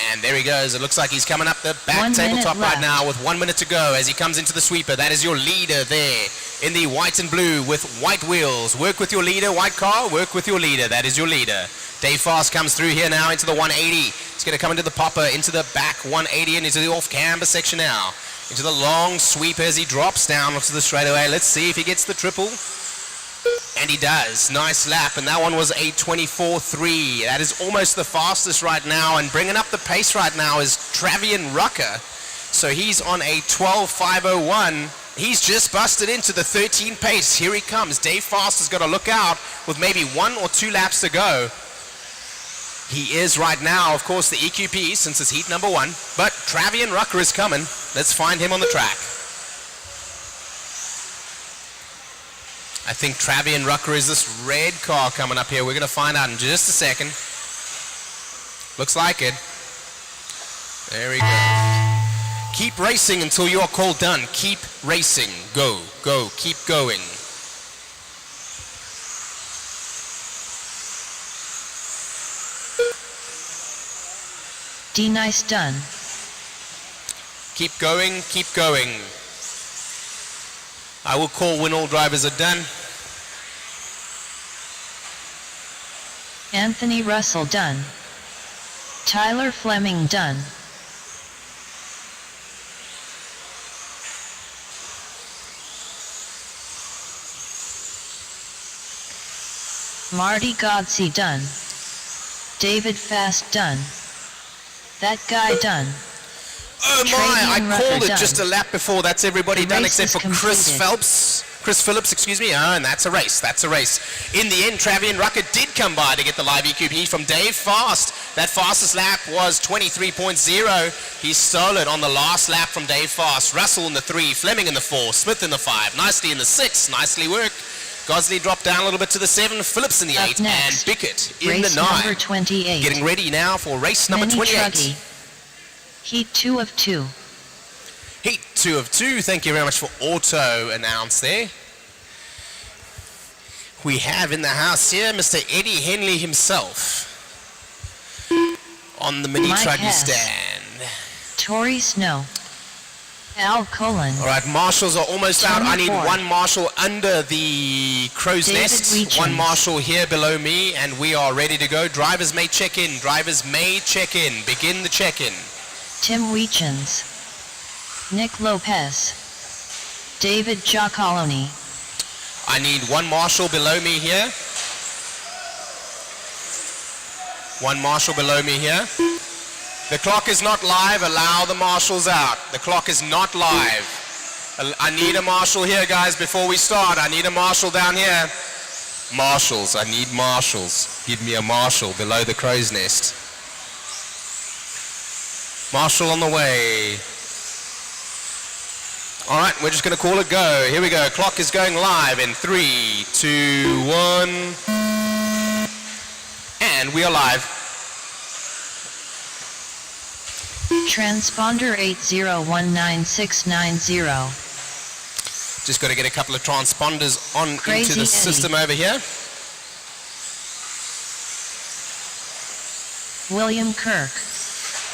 And there he goes. It looks like he's coming up the back tabletop right now with 1 minute to go as he comes into the sweeper. That is your leader there in the white and blue with white wheels. Work with your leader, white car. Work with your leader. That is your leader. Dave Fast comes through here now into the 180. He's going to come into the popper, into the back 180 and into the off-camber section now. Into the long sweep as he drops down onto the straightaway. Let's see if he gets the triple. And he does. Nice lap. And that one was a 24.3. That is almost the fastest right now. And bringing up the pace right now is Travian Rucker. So he's on a 12.501. He's just busted into the 13 pace. Here he comes. Dave Fast has got to look out with maybe 1 or 2 laps to go. He is right now, of course, the EQP since it's heat number 1. But Travian Rucker is coming. Let's find him on the track. I think Travian Rucker is this red car coming up here. We're going to find out in just a second. Looks like it. There we go. Keep racing until you're called done. Keep racing. Go, go, keep going. D-nice done. Keep going, keep going. I will call when all drivers are done. Anthony Russell done. Tyler Fleming done. Marty Godsey done. David Fast done. That guy done. Oh my, I called it done. just a lap before. That's everybody The done race except is for Chris completed. Phelps. Chris Phillips, excuse me. And that's a race. That's a race. In the end, Travian Rucker did come by to get the live EQP from Dave Fast. That fastest lap was 23.0. He stole it on the last lap from Dave Fast. Russell in the 3, Fleming in the 4, Smith in the 5, nicely in the 6. Nicely worked. Gosley dropped down a little bit to the 7, Phillips in the 8, and Bickett in the 9. Number 28. Getting ready now for race number Mini 28. Truggy. Heat 2 of 2. Heat 2 of 2. Thank you very much for auto announce there. We have in the house here Mr. Eddie Henley himself on the mini Mike truggy Hess. stand. Tori Snow. Al Colon. All right, marshals are almost out. I need 24. one marshal under the crow's David nest. Reachins. One marshal here below me, and we are ready to go. Drivers may check in. Drivers may check in. Begin the check-in. Tim Weechins. Nick Lopez. David Giacoloni. I need one marshal below me here. One marshal below me here. The clock is not live. Allow the marshals out. The clock is not live. I need a marshal here, guys, before we start. I need a marshal down here. Marshals. I need marshals. Give me a marshal below the crow's nest. Marshal on the way. All right, we're just going to call it go. Here we go. Clock is going live in 3, 2, 1. And we are live. Transponder 80196990. Just got to get a couple of transponders on Crazy into the Eddie. system over here. William Kirk.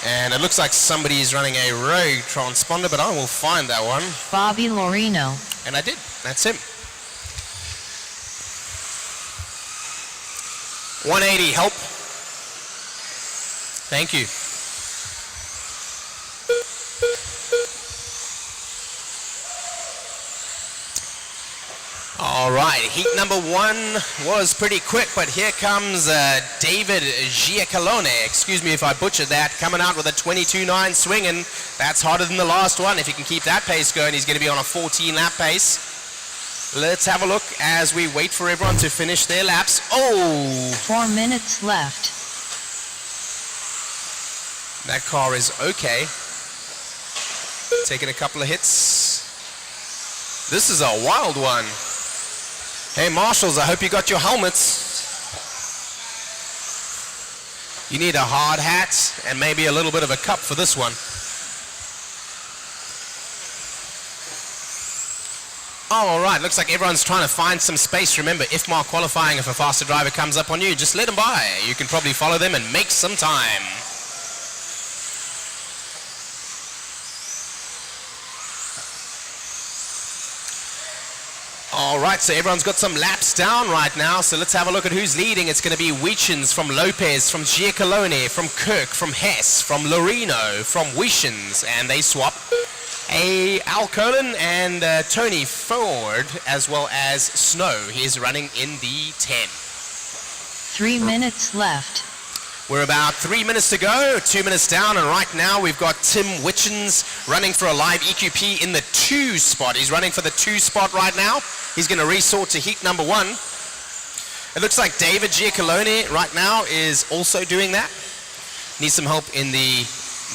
And it looks like somebody is running a rogue transponder, but I will find that one. Bobby Lorino. And I did. That's him. 180, help. Thank you. All right, heat number 1 was pretty quick, but here comes David Giacolone. Excuse me if I butchered that. Coming out with a 22.9 swinging. That's harder than the last one. If he can keep that pace going, he's going to be on a 14-lap pace. Let's have a look as we wait for everyone to finish their laps. Oh! 4 minutes left. That car is okay. Taking a couple of hits. This is a wild one. Hey, marshals, I hope you got your helmets. You need a hard hat and maybe a little bit of a cup for this one. All right, looks like everyone's trying to find some space. Remember, if mark qualifying, if a faster driver comes up on you, just let them by. You can probably follow them and make some time. All right, so everyone's got some laps down right now, so let's have a look at who's leading. It's going to be Weechins from Lopez, from Giacolone, from Kirk, from Hess, from Lorino, from Weechins, and they swap Al Colin and Tony Ford, as well as Snow. He's running in the 10. 3 minutes left. We're about 3 minutes to go, 2 minutes down, and right now we've got Tim Weechins running for a live EQP in the 2 spot. He's running for the 2 spot right now. He's going to resort to heat number 1. It looks like David Giacolone right now is also doing that. Needs some help in the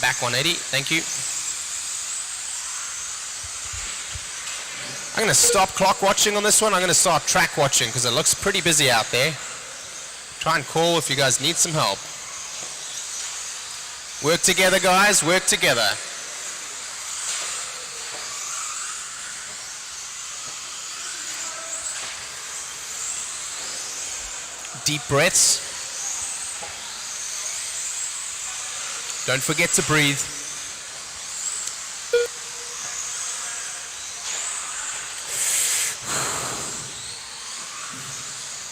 back 180. Thank you. I'm going to stop clock watching on this one. I'm going to start track watching because it looks pretty busy out there. Try and call if you guys need some help. Work together, guys. Work together. Deep breaths. Don't forget to breathe.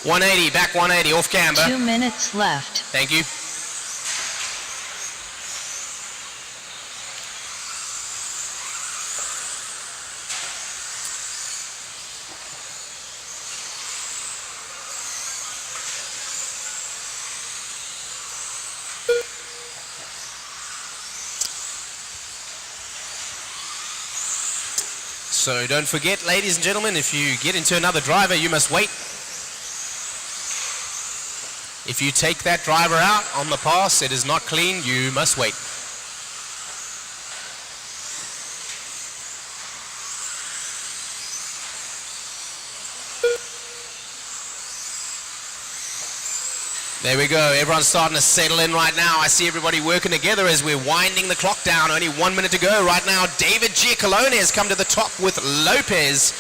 .180, back 180, off camber. 2 minutes left. Thank you. So don't forget, ladies and gentlemen, if you get into another driver, you must wait. If you take that driver out on the pass, it is not clean, you must wait. There we go. Everyone's starting to settle in right now. I see everybody working together as we're winding the clock down. Only 1 minute to go right now. David Giacolone has come to the top with Weechins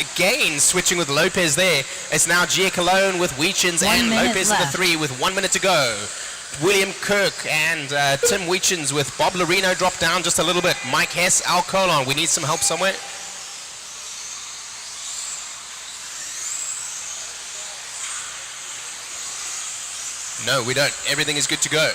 again switching with Lopez there. It's now Giacolone with Weechins and Lopez in the 3 with 1 minute to go. William Kirk and Tim Weechins with Bob Lorino dropped down just a little bit. Mike Hess, Al Colon. We need some help somewhere. No, we don't. Everything is good to go.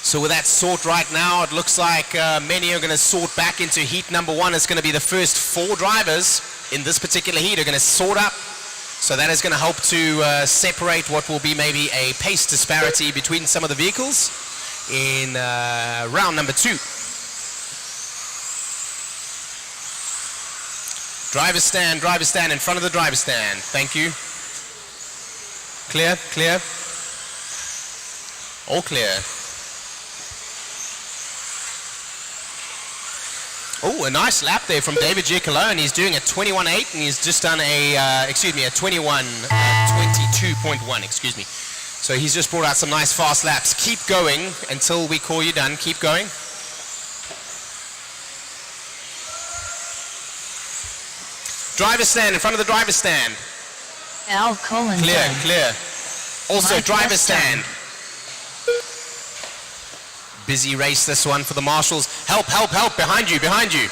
So with that sort right now, it looks like many are going to sort back into heat number 1. It's going to be the first 4 drivers in this particular heat are going to sort up. So that is going to help to separate what will be maybe a pace disparity between some of the vehicles in round number 2. Driver stand in front of the driver stand. Thank you. Clear, clear. All clear. Oh, a nice lap there from David Giacolone. He's doing a 21.8 and he's just done a 22.1, excuse me. So he's just brought out some nice fast laps. Keep going until we call you done. Keep going. Driver stand in front of the driver stand. Al Colin. Clear, clear. Also, Mike driver Weston. stand. Busy race this one for the marshals. Help, help, help. Behind you, behind you.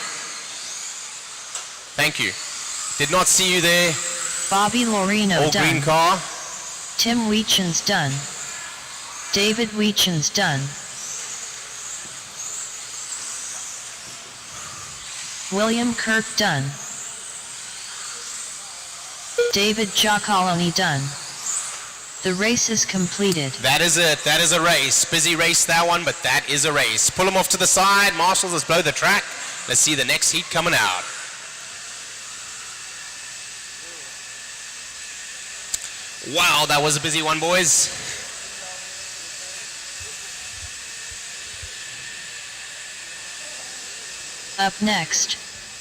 Thank you. Did not see you there. Bobby Lorino All done. green car. Tim Weechins done. David Weechins done. William Kirk done. David Giacolone done. The race is completed. That is it. That is a race. Busy race that one, but that is a race. Pull them off to the side. Marshals, let's blow the track. Let's see the next heat coming out. Wow, that was a busy one, boys. Up next,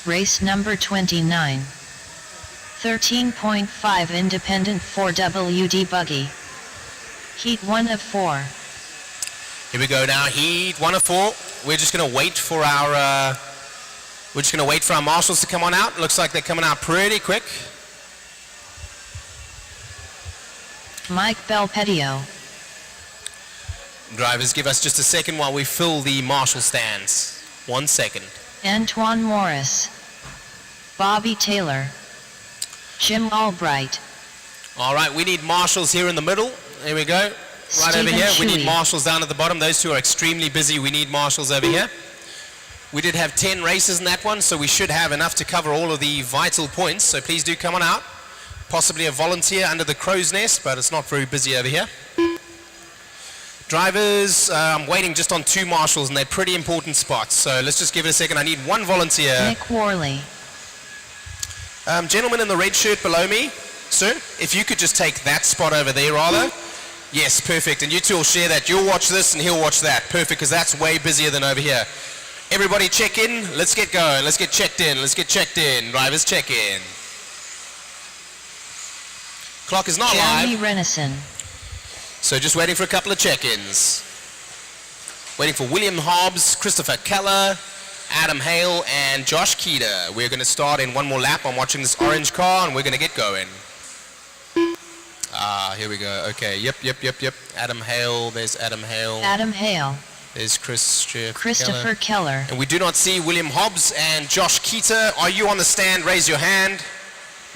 race number 29. 13.5 independent 4WD buggy. Heat 1 of 4. Here we go now. Heat 1 of 4. We're just going to wait for our marshals to come on out. Looks like they're coming out pretty quick. Mike Belpedio. Drivers, give us just a second while we fill the marshal stands. 1 second. Antoine Morris. Bobby Taylor. Jim Albright. All right, we need marshals here in the middle. There we go. Right Stephen over here. We need Shuey. marshals down at the bottom. Those two are extremely busy. We need marshals over here. We did have 10 races in that one, so we should have enough to cover all of the vital points. So please do come on out. Possibly a volunteer under the crow's nest, but it's not very busy over here. Drivers, I'm waiting just on 2 marshals, and they're pretty important spots. So let's just give it a second. I need 1 volunteer. Nick Worley. Gentleman in the red shirt below me, sir, if you could just take that spot over there rather. Yes, perfect. And you two will share that. You'll watch this and he'll watch that. Perfect, because that's way busier than over here. Everybody check in. Let's get going. Let's get checked in. Let's get checked in. Drivers check in. Clock is not Jeremy live. Renison. So just waiting for a couple of check-ins. Waiting for William Hobbs, Christopher Keller, Adam Hale, and Josh Keeter. We're going to start in 1 more lap. I'm watching this orange car, and we're going to get going. Here we go. Okay, yep. Adam Hale, there's Adam Hale. Adam Hale. There's Christopher Keller. And we do not see William Hobbs and Josh Keeter. Are you on the stand? Raise your hand.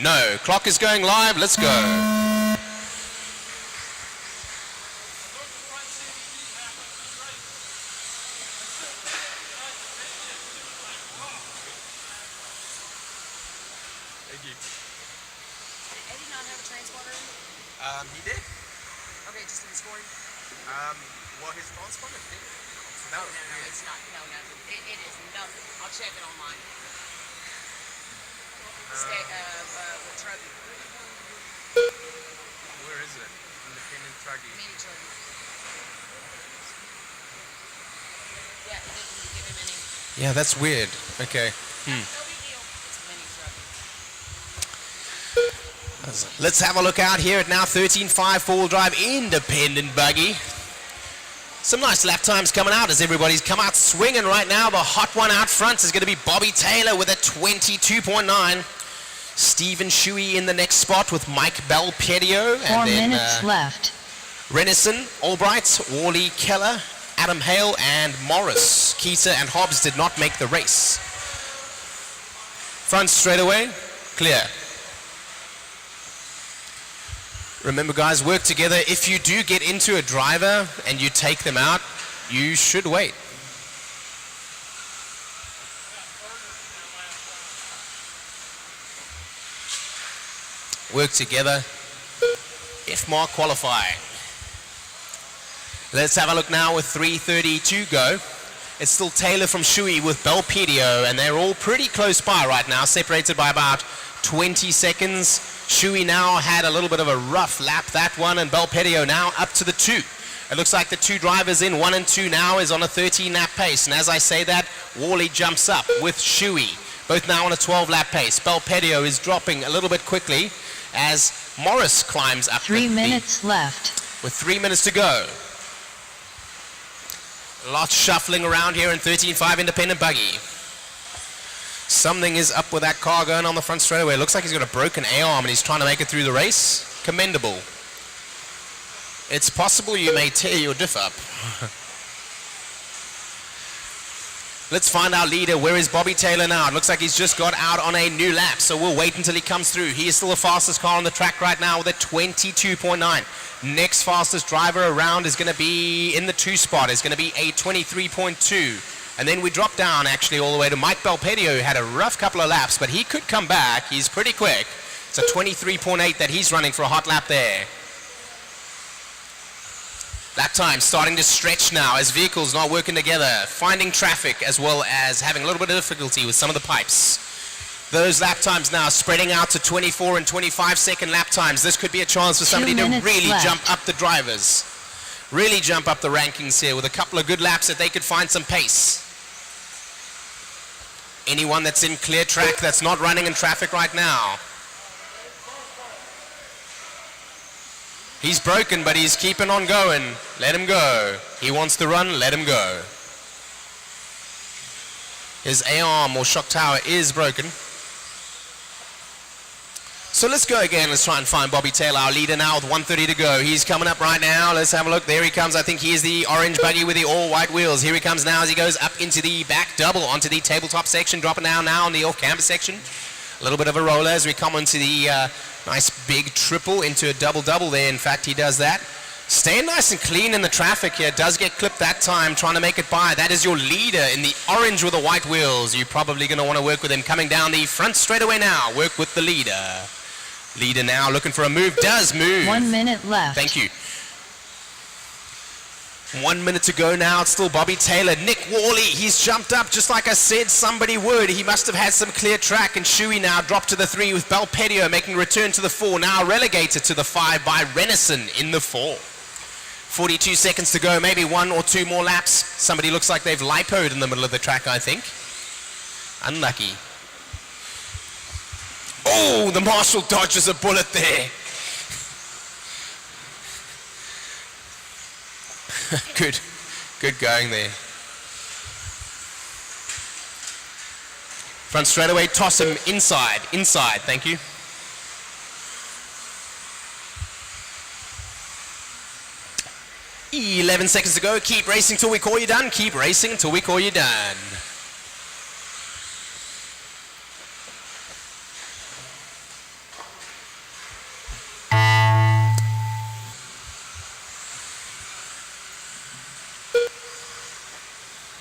No. Clock is going live. Let's go. He did? Okay, just in the scoring? Well, his transponder did. No, it's not. No, nothing. It is nothing. I'll check it online. With Truckee. Where is it? Independent Truckee. Mini Truckee. Yeah, it didn't give him any. Yeah, that's weird. Okay. No big deal. It's a mini Truckee. Let's have a look out here at now 13.5 four-wheel drive independent buggy. Some nice lap times coming out as everybody's come out swinging right now. The hot one out front is going to be Bobby Taylor with a 22.9. Stephen Shuey in the next spot with Mike Belpedio. 4 minutes left. Renison, Albright, Wally Keller, Adam Hale, and Morris. Keita and Hobbs did not make the race. Front straightaway, clear. Remember, guys, work together. If you do get into a driver and you take them out, you should wait. Work together. If more qualify. Let's have a look now with 3:30 to go. It's still Taylor from Shuey with Belpedio, and they're all pretty close by right now, separated by about 20 seconds. Shuey now had a little bit of a rough lap, that one, and Belpedio now up to the 2. It looks like the 2 drivers in 1 and 2 now is on a 13-lap pace, and as I say that, Wally jumps up with Shuey, both now on a 12-lap pace. Belpedio is dropping a little bit quickly as Morris climbs up. 3 minutes left. With 3 minutes to go. Lots shuffling around here in 13.5 independent buggy. Something is up with that car going on the front straightaway. It looks like he's got a broken A-arm and he's trying to make it through the race. Commendable. It's possible you may tear your diff up. Let's find our leader. Where is Bobby Taylor now? It looks like he's just got out on a new lap, so we'll wait until he comes through. He is still the fastest car on the track right now with a 22.9. Next fastest driver around is going to be in the 2 spot. It's going to be a 23.2. And then we drop down actually all the way to Mike Belpedio, who had a rough couple of laps, but he could come back. He's pretty quick. It's a 23.8 that he's running for a hot lap there. Lap time starting to stretch now as vehicles not working together, finding traffic as well as having a little bit of difficulty with some of the pipes. Those lap times now spreading out to 24 and 25 second lap times. This could be a chance for somebody to really jump up the drivers. Really jump up the rankings here with a couple of good laps that they could find some pace. Anyone that's in clear track that's not running in traffic right now. He's broken, but he's keeping on going. Let him go. He wants to run, let him go. His A-arm or shock tower is broken. So let's go again. Let's try and find Bobby Taylor, our leader now with 1:30 to go. He's coming up right now. Let's have a look. There he comes. I think he is the orange buggy with the all-white wheels. Here he comes now as he goes up into the back double onto the tabletop section, dropping down now on the off-canvas section. A little bit of a roller as we come onto the nice big triple into a double-double there. In fact, he does that. Staying nice and clean in the traffic here. Does get clipped that time, trying to make it by. That is your leader in the orange with the white wheels. You're probably going to want to work with him. Coming down the front straightaway now. Work with the leader. Leader now looking for a move. Does move. 1 minute left. Thank you. 1 minute to go now. It's still Bobby Taylor. Nick Worley, he's jumped up just like I said somebody would. He must have had some clear track. And Shuey now dropped to the 3 with Belpedio making a return to the 4. Now relegated to the 5 by Renison in the 4. 42 seconds to go. Maybe 1 or 2 more laps. Somebody looks like they've lipoed in the middle of the track, I think. Unlucky. Oh, the Marshal dodges a bullet there. Good going there. Front straightaway, toss him inside, thank you. – 11 seconds to go. Keep racing till we call you done. Keep racing until we call you done.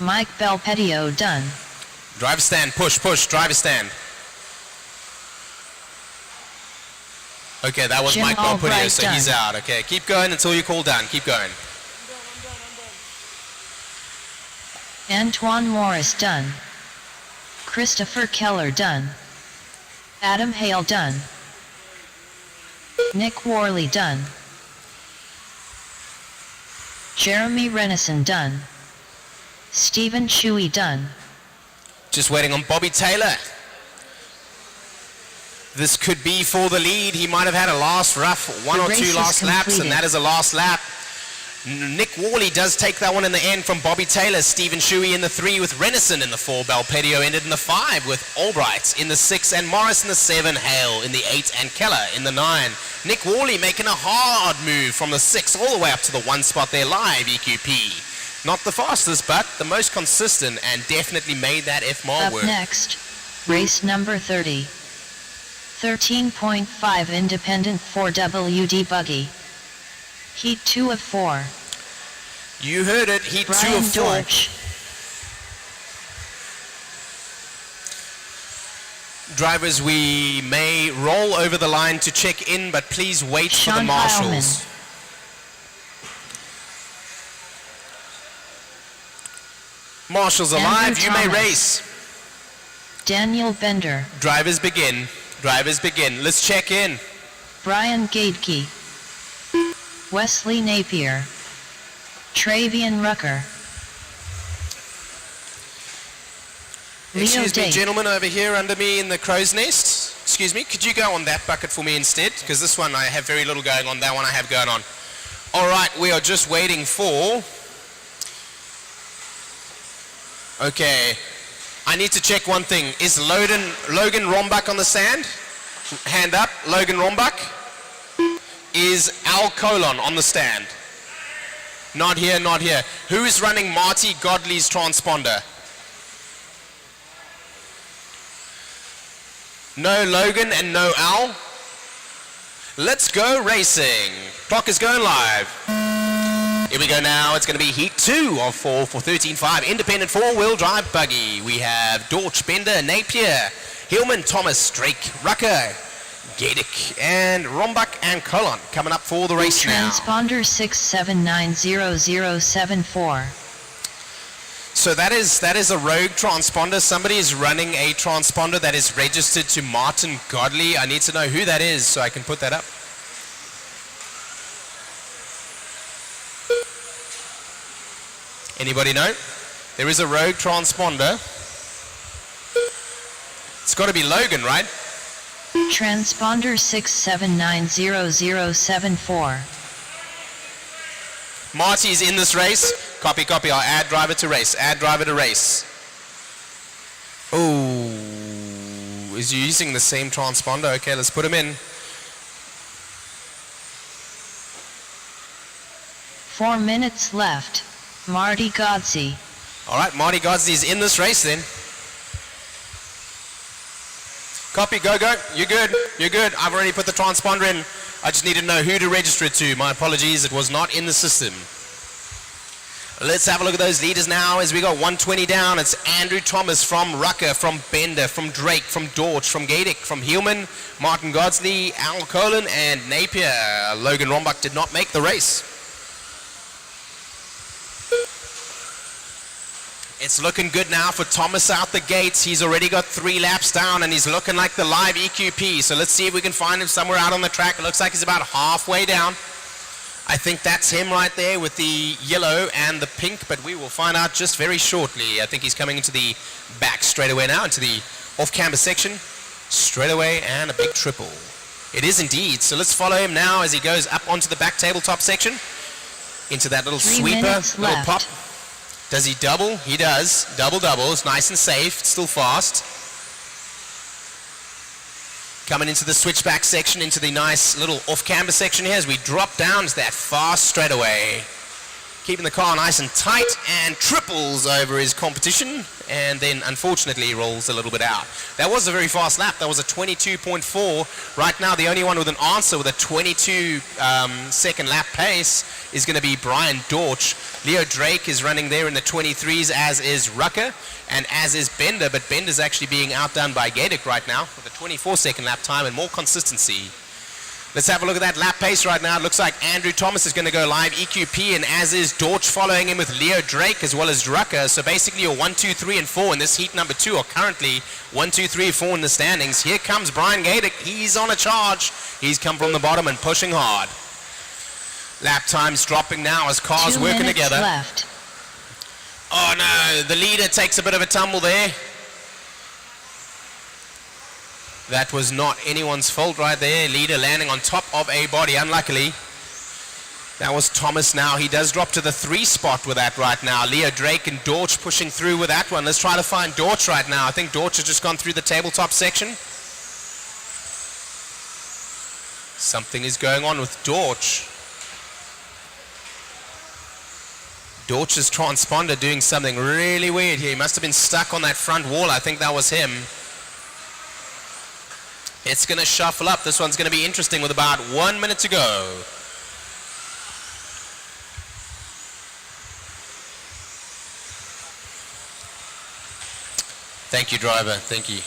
Mike Belpedio done. Driver stand, push, driver stand. Okay, that was Jim Mike Belpedio, so done. he's out. Okay, keep going until you call done. Keep going. Antoine Morris done. Christopher Keller done. Adam Hale done. Nick Worley done. Jeremy Renison done. Stephen Shuey done. Just waiting on Bobby Taylor. This could be for the lead. He might have had a last rough one The or race two is last laps, and completed. that is a last lap. Nick Worley does take that one in the end from Bobby Taylor. Stephen Shuey in the 3 with Renison in the 4. Belpedio ended in the 5 with Albright in the 6, and Morris in the 7. Hale in the 8, and Keller in the 9. Nick Worley making a hard move from the 6 all the way up to the 1 spot there live, EQP. Not the fastest, but the most consistent, and definitely made that F-Mar Up work. next, race number 30. 13.5 independent 4WD buggy. Heat 2 of 4. You heard it, Heat 2 Brian of 4. Dortch. Drivers, we may roll over the line to check in, but please wait for the Sean marshals. Marshals Andrew alive, you may Thomas. race. Daniel Bender. Drivers begin. Drivers begin. Let's check in. Brian Gadke. Wesley Napier. Travian Rucker. Leo Excuse me, Dake. gentlemen over here under me in the crow's nest. Excuse me, could you go on that bucket for me instead? Because this one I have very little going on, that one I have going on. All right, we are just waiting for... Okay, I need to check one thing. Is Logan Rombach on the stand? Hand up, Logan Rombach. Is Al Colon on the stand? Not here, not here. Who is running Marty Godley's transponder? No Logan and no Al. Let's go racing. Clock is going live. Here we go now. It's going to be Heat 2 of 4 for 13.5 independent 4-wheel drive buggy. We have Dortch, Bender, Napier, Hillman, Thomas, Drake, Rucker, Gadick, and Rombach and Colon coming up for the race now. Transponder 6790074. So that is a rogue transponder. Somebody is running a transponder that is registered to Martin Godley. I need to know who that is so I can put that up. Anybody know? There is a rogue transponder. It's got to be Logan, right? Transponder 6790074. Marty's in this race. Copy, copy. I'll add driver to race. Add driver to race. Oh, is he using the same transponder? Okay, let's put him in. 4 minutes left. Marty Godsey. All right, Marty Godsey is in this race then. Copy, go, go. You're good. You're good. I've already put the transponder in. I just need to know who to register it to. My apologies, it was not in the system. Let's have a look at those leaders now as we got 120 down. It's Andrew Thomas from Rucker, from Bender, from Drake, from Dortch, from Gadick, from Hillman, Martin Godsley, Al Colin, and Napier. Logan Rombach did not make the race. It's looking good now for Thomas out the gates. He's already got 3 laps down and he's looking like the live EQP. So let's see if we can find him somewhere out on the track. It looks like he's about halfway down. I think that's him right there with the yellow and the pink, but we will find out just very shortly. I think he's coming into the back straightaway now, into the off-camber section. Straightaway and a big triple. It is indeed. So let's follow him now as he goes up onto the back tabletop section. Into that little 3 sweeper, minutes little left. pop. Does he double? He does. Double. It's nice and safe. It's still fast. Coming into the switchback section, into the nice little off-camber section here as we drop down to that fast straightaway. Keeping the car nice and tight and triples over his competition and then unfortunately rolls a little bit out. That was a very fast lap. That was a 22.4. Right now the only one with an answer with a 22 second lap pace is going to be Brian Dortch. Leo Drake is running there in the 23s, as is Rucker and as is Bender, but Bender's actually being outdone by Gadick right now with a 24 second lap time and more consistency. Let's have a look at that lap pace right now. It looks like Andrew Thomas is going to go live, EQP, and as is Dorch following him with Leo Drake as well as Drucker. So basically your 1, 2, 3, and 4 in this heat number 2 are currently 1, 2, 3, 4 in the standings. Here comes Brian Gadick. He's on a charge. He's come from the bottom and pushing hard. Lap time's dropping now as cars 2 working minutes together. left. Oh no, the leader takes a bit of a tumble there. That was not anyone's fault right there. Leader landing on top of a body, unluckily. That was Thomas now. He does drop to the 3 spot with that right now. Leo Drake and Dorch pushing through with that one. Let's try to find Dorch right now. I think Dorch has just gone through the tabletop section. Something is going on with Dorch. Dorch's transponder doing something really weird here. He must have been stuck on that front wall. I think that was him. It's going to shuffle up. This one's going to be interesting with about 1 minute to go. Thank you, driver. Thank you.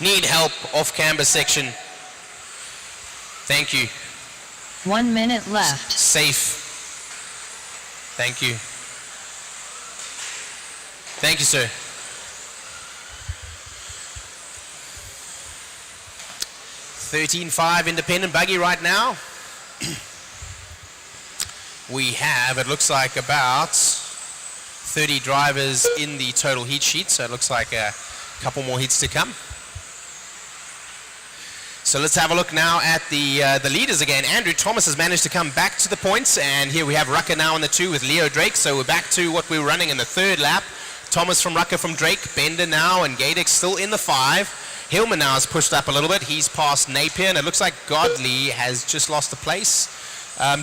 Need help off camber section. Thank you. 1 minute left. Safe. Thank you. Thank you, sir. $13.5 independent buggy right now. We have, it looks like about 30 drivers in the total heat sheet, so it looks like a couple more heats to come. So let's have a look now at the leaders again. Andrew Thomas has managed to come back to the points, and here we have Rucker now in the 2 with Leo Drake, so we're back to what we were running in the 3rd lap. Thomas from Rucker from Drake, Bender now, and Gadick still in the 5. Hillman now has pushed up a little bit. He's past Napier, and it looks like Godley has just lost a place.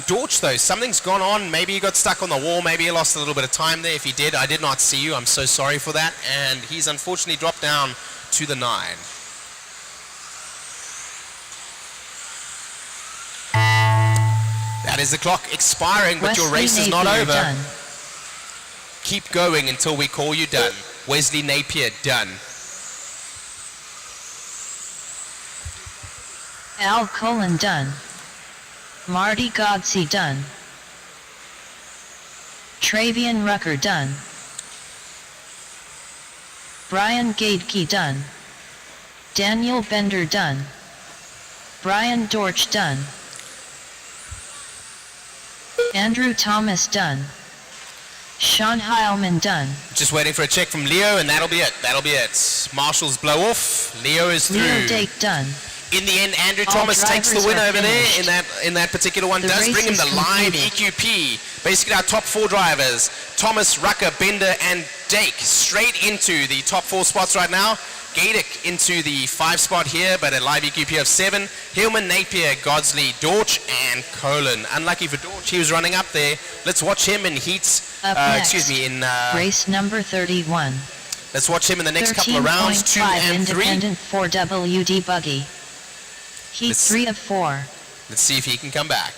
Dorch, though, something's gone on. Maybe he got stuck on the wall. Maybe he lost a little bit of time there. If he did, I did not see you. I'm so sorry for that. And he's unfortunately dropped down to the 9. That is the clock expiring, but your race is not over. Done. Keep going until we call you done. Wesley Napier, done. Al Cullen done. Marty Godsey done. Travian Rucker done. Brian Gadeke done. Daniel Bender done. Brian Dorch done. Andrew Thomas done. Sean Heilman done. Just waiting for a check from Leo, and that'll be it. That'll be it. Marshals blow off. Leo is through. Leo Dake done. In the end, Andrew All Thomas takes the win drivers are over there finished. in that particular one. The Does race bring him is the live completed. EQP. Basically our top 4 drivers, Thomas, Rucker, Bender, and Dake, straight into the top 4 spots right now. Gadick into the 5 spot here, but a live EQP of 7. Hillman, Napier, Godsley, Dorch, and Colin. Unlucky for Dorch, he was running up there. Let's watch him in heats. Up next, in race number 31. let's watch him in the next couple of rounds, 2 and 3. independent 4WD buggy. Heat 3 of 4. Let's see if he can come back.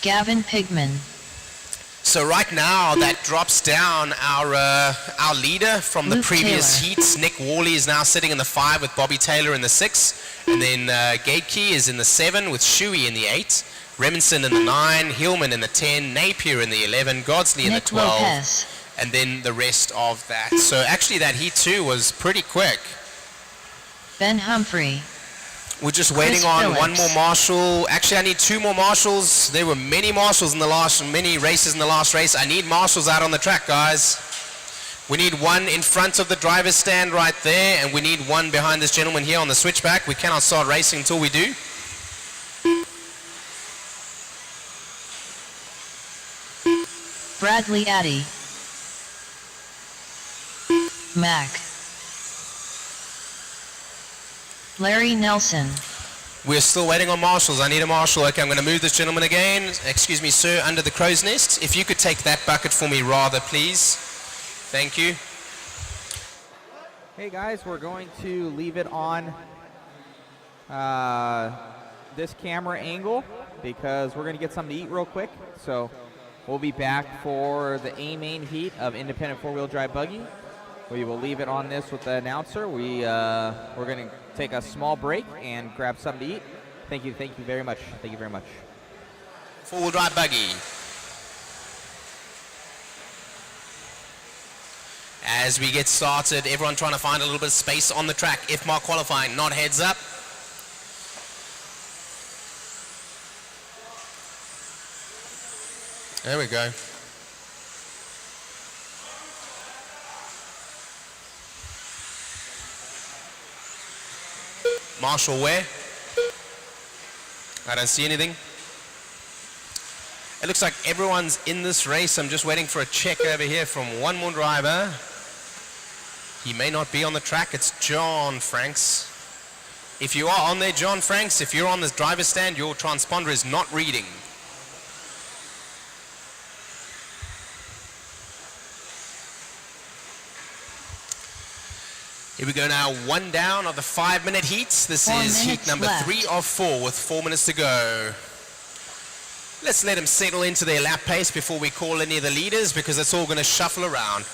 Gavin Pigman. So right now, that drops down our leader from the Luke previous Taylor. heats. Nick Worley is now sitting in the 5 with Bobby Taylor in the 6. And then Gadeke is in the 7 with Shuey in the 8. Remington in the 9. Hillman in the 10. Napier in the 11. Godsley in Nick the 12. Lopez. And then the rest of that. So actually that heat 2 was pretty quick. Ben Humphrey. We're just waiting on Phillips. one more marshal. Actually, I need 2 more marshals. There were many marshals in the many races in the last race. I need marshals out on the track, guys. We need one in front of the driver's stand right there, and we need one behind this gentleman here on the switchback. We cannot start racing until we do. Bradley Addy. Mac. Larry Nelson. We're still waiting on marshals. I need a marshal. Okay, I'm going to move this gentleman again. Excuse me, sir, under the crow's nest. If you could take that bucket for me rather, please. Thank you. Hey guys, we're going to leave it on this camera angle because we're going to get something to eat real quick. So we'll be back for the A main heat of independent 4-wheel drive buggy. we will leave it on this with the announcer. We're going to take a small break and grab something to eat. Thank you very much. Thank you very much. Four-wheel drive buggy. As we get started, everyone trying to find a little bit of space on the track. F-mark qualifying, not heads up. There we go. Marshall where? I don't see anything. It looks like everyone's in this race. I'm just waiting for a check over here from one more driver. He may not be on the track. It's John Franks. If you are on there, John Franks, if you're on this driver's stand, your transponder is not reading. Here we go now, one down of the 5-minute heats. This is heat number 3 of 4 with 4 minutes to go. Let's let them settle into their lap pace before we call any of the leaders, because it's all going to shuffle around.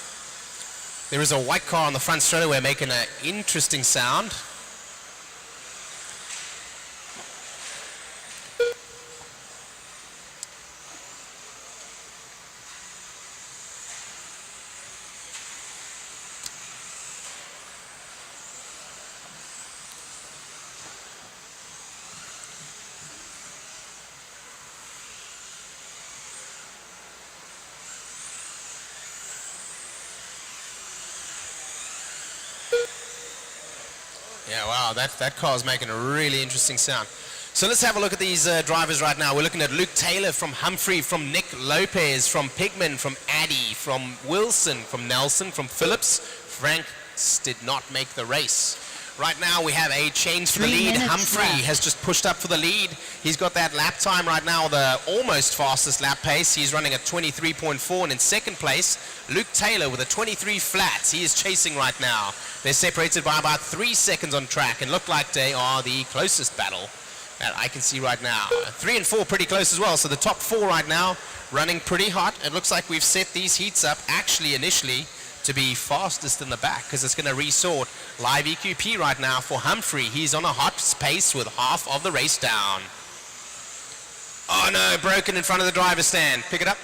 There is a white car on the front straightaway making an interesting sound. Yeah, wow, that car's making a really interesting sound. So let's have a look at these drivers right now. We're looking at Luke Taylor from Humphrey, from Nick Lopez, from Pigman, from Addy, from Wilson, from Nelson, from Phillips. Frank did not make the race. Right now we have a change for the lead. Humphrey has just pushed up for the lead. He's got that lap time right now, the almost fastest lap pace. He's running at 23.4, and in second place, Luke Taylor with a 23 flats. He is chasing right now. They're separated by about 3 seconds on track and look like they are the closest battle that I can see right now. 3 and 4 pretty close as well, so the top 4 right now running pretty hot. It looks like we've set these heats up actually initially to be fastest in the back, because it's going to resort live EQP right now for Humphrey. He's on a hot pace with half of the race down. Oh no, broken in front of the driver's stand. Pick it up.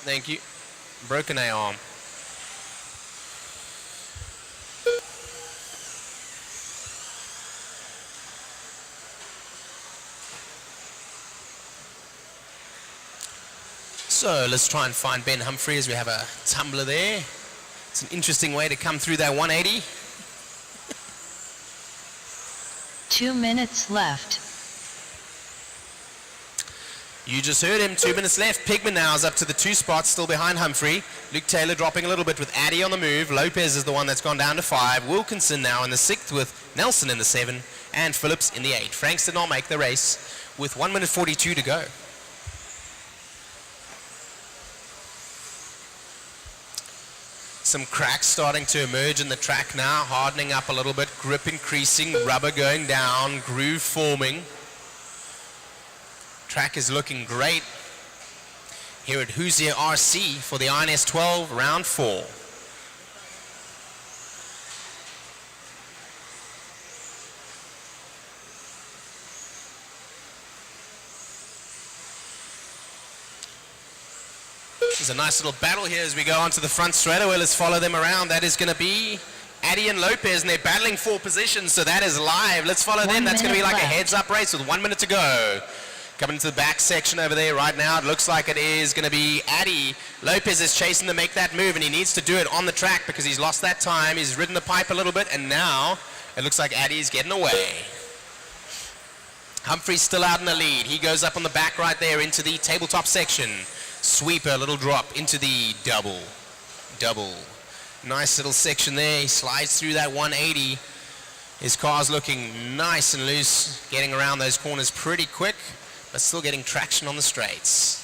Thank you. Broken A-arm. So let's try and find Ben Humphrey as we have a tumbler there. It's an interesting way to come through that 180. 2 minutes left. You just heard him, 2 minutes left. Pigman now is up to the 2 spots, still behind Humphrey. Luke Taylor dropping a little bit with Addy on the move. Lopez is the one that's gone down to 5. Wilkinson now in the 6th with Nelson in the 7 and Phillips in the 8. Franks did not make the race with 1 minute 42 to go. Some cracks starting to emerge in the track now, hardening up a little bit, grip increasing, rubber going down, groove forming. Track is looking great here at Hoosier RC for the INS12 round 4. There's a nice little battle here as we go onto the front straightaway. Let's follow them around. That is going to be Addy and Lopez, and they're battling for position, so that is live. Let's follow them. That's going to be like a heads-up race with 1 minute to go. Coming into the back section over there right now, it looks like it is going to be Addy. Lopez is chasing to make that move, and he needs to do it on the track because he's lost that time. He's ridden the pipe a little bit, and now it looks like Addy's getting away. Humphrey's still out in the lead. He goes up on the back right there into the tabletop section. Sweeper, little drop into the double. Nice little section there. He slides through that 180. His car's looking nice and loose, getting around those corners pretty quick, but still getting traction on the straights.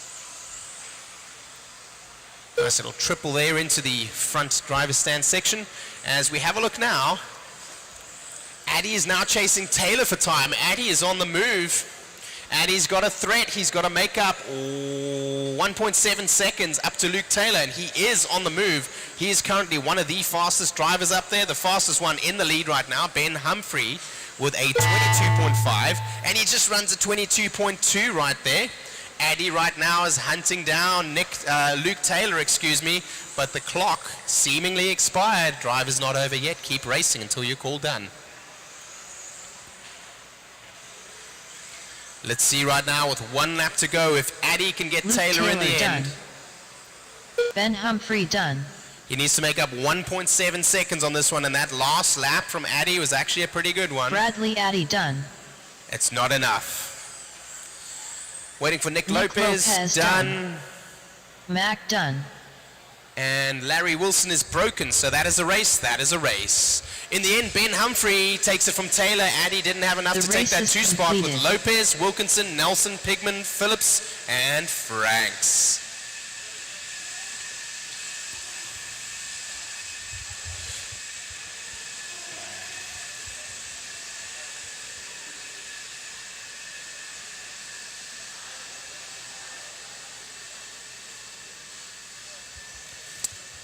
Nice little triple there into the front driver's stand section. As we have a look now, Addy is now chasing Taylor for time. Addy is on the move. Addy's got a threat. He's got to make up 1 1.7 seconds up to Luke Taylor, and he is on the move. He is currently one of the fastest drivers up there, the fastest one in the lead right now, Ben Humphrey, with a 22.5, and he just runs a 22.2 right there. Addy right now is hunting down Luke Taylor, but the clock seemingly expired. Drive is not over yet. Keep racing until you're called done. Let's see right now with 1 lap to go if Addy can get Luke Taylor in the Taylor end. done. Ben Humphrey done. He needs to make up 1.7 seconds on this one, and that last lap from Addy was actually a pretty good one. Bradley Addy done. It's not enough. Waiting for Nick Nick Lopez, done. Mac done. And Larry Wilson is broken, so that is a race. That is a race. In the end, Ben Humphrey takes it from Taylor. Addy didn't have enough The to take race that is 2 spot with completed. Lopez, Wilkinson, Nelson, Pigman, Phillips, and Franks.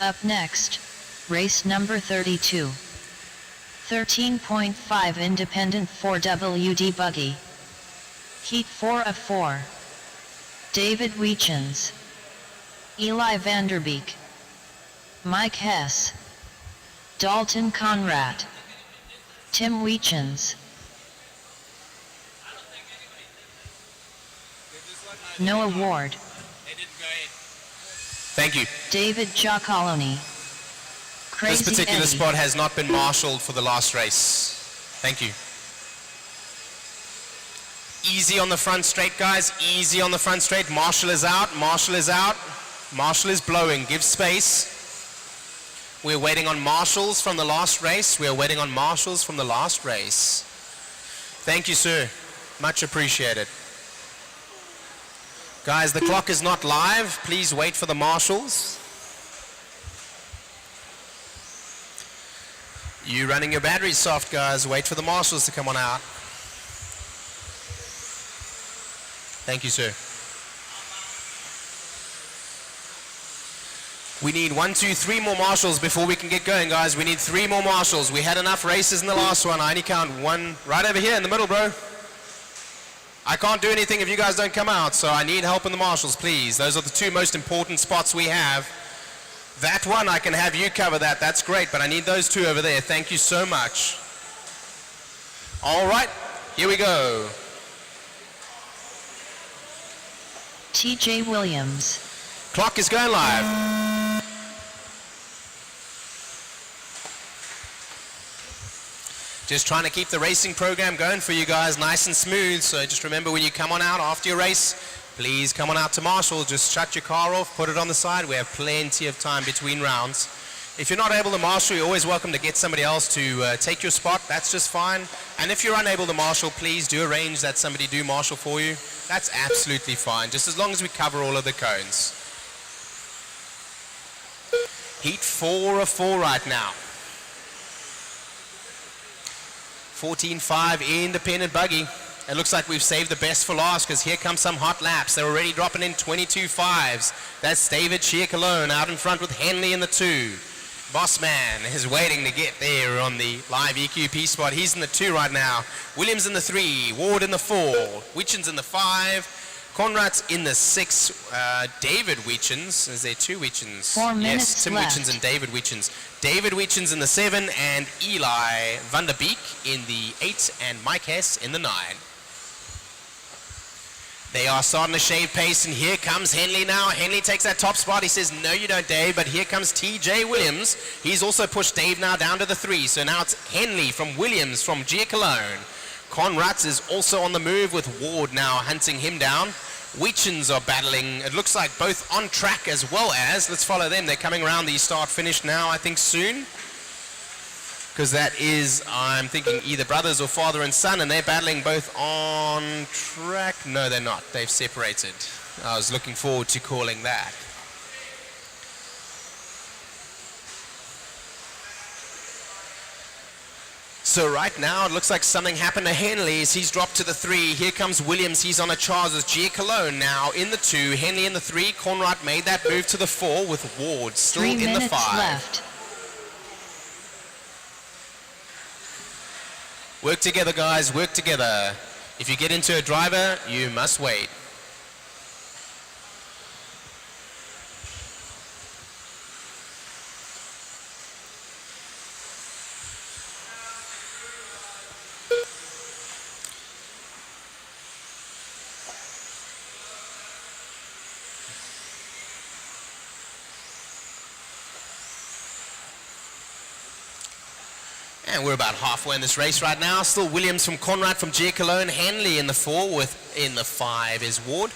Up next, race number 32. 13.5 independent 4WD buggy. Heat 4 of 4. David Weechens. Eli Vanderbeek. Mike Hess. Dalton Conrad. Tim Weechens. No award. Thank you. David Giacoloni. Crazy This particular Eddie. spot has not been marshaled for the last race. Thank you. Easy on the front straight, guys. Easy on the front straight. Marshall is out. Marshall is out. Marshall is blowing. Give space. We're waiting on marshals from the last race. We're waiting on marshals from the last race. Thank you, sir. Much appreciated. Guys, the clock is not live. Please wait for the marshals. You running your batteries soft, guys. Wait for the marshals to come on out. Thank you, sir. We need 1, 2, 3 more marshals before we can get going, guys. We need 3 more marshals. We had enough races in the last one. I only count 1 right over here in the middle, bro. I can't do anything if you guys don't come out, so I need help in the marshals, please. Those are the 2 most important spots we have. That one, I can have you cover that. That's great, but I need those 2 over there. Thank you so much. All right, here we go. TJ Williams. Clock is going live. Just trying to keep the racing program going for you guys nice and smooth. So just remember, when you come on out after your race, please come on out to marshal. Just shut your car off, put it on the side. We have plenty of time between rounds. If you're not able to marshal, you're always welcome to get somebody else to take your spot. That's just fine. And if you're unable to marshal, please do arrange that somebody do marshal for you. That's absolutely fine, just as long as we cover all of the cones. Heat 4 of 4 right now. 14.5 independent buggy. It looks like we've saved the best for last, because here come some hot laps. They're already dropping in 22.5s. That's David Chiacolone out in front with Henley in the 2. Bossman is waiting to get there on the live EQP spot. He's in the 2 right now. Williams in the 3. Ward in the 4. Weechens in the 5. Conrad's in the 6. David Weechens. Is there 2 Weechens? 4 minutes yes, Tim left. Weechens and David Weechens. David Weechens in the 7 and Eli Vanderbeek in the 8 and Mike Hess in the 9. They are starting to shave pace, and here comes Henley now. Henley takes that top spot. He says, no, you don't, Dave, but here comes TJ Williams. He's also pushed Dave now down to the 3, so now it's Henley from Williams from Giacolone. Conrads is also on the move with Ward now hunting him down. Weechens are battling, it looks like both on track as well as, let's follow them. They're coming around the start-finish now, I think soon. Because that is, I'm thinking, either brothers or father and son, and they're battling both on track. No, they're not. They've separated. I was looking forward to calling that. So right now, it looks like something happened to Henley's. He's dropped to the 3. Here comes Williams. He's on a charge with G. Cologne now in the 2. Henley in the 3. Conrad made that move to the 4 with Ward still 3 in the minutes 5. left. Work together, guys. Work together. If you get into a driver, you must wait. And we're about halfway in this race right now. Still Williams from Conrad from G. Cologne. Hanley in the 4 with in the 5 is Ward.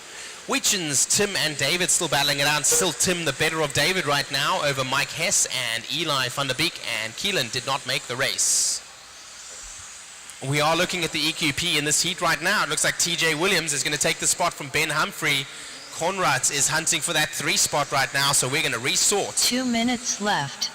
Weechens, Tim and David still battling it out. Still Tim the better of David right now over Mike Hess and Eli van der Beek, and Keelan did not make the race. We are looking at the EQP in this heat right now. It looks like TJ Williams is going to take the spot from Ben Humphrey. Conrad is hunting for that 3 spot right now, so we're going to resort. 2 minutes left.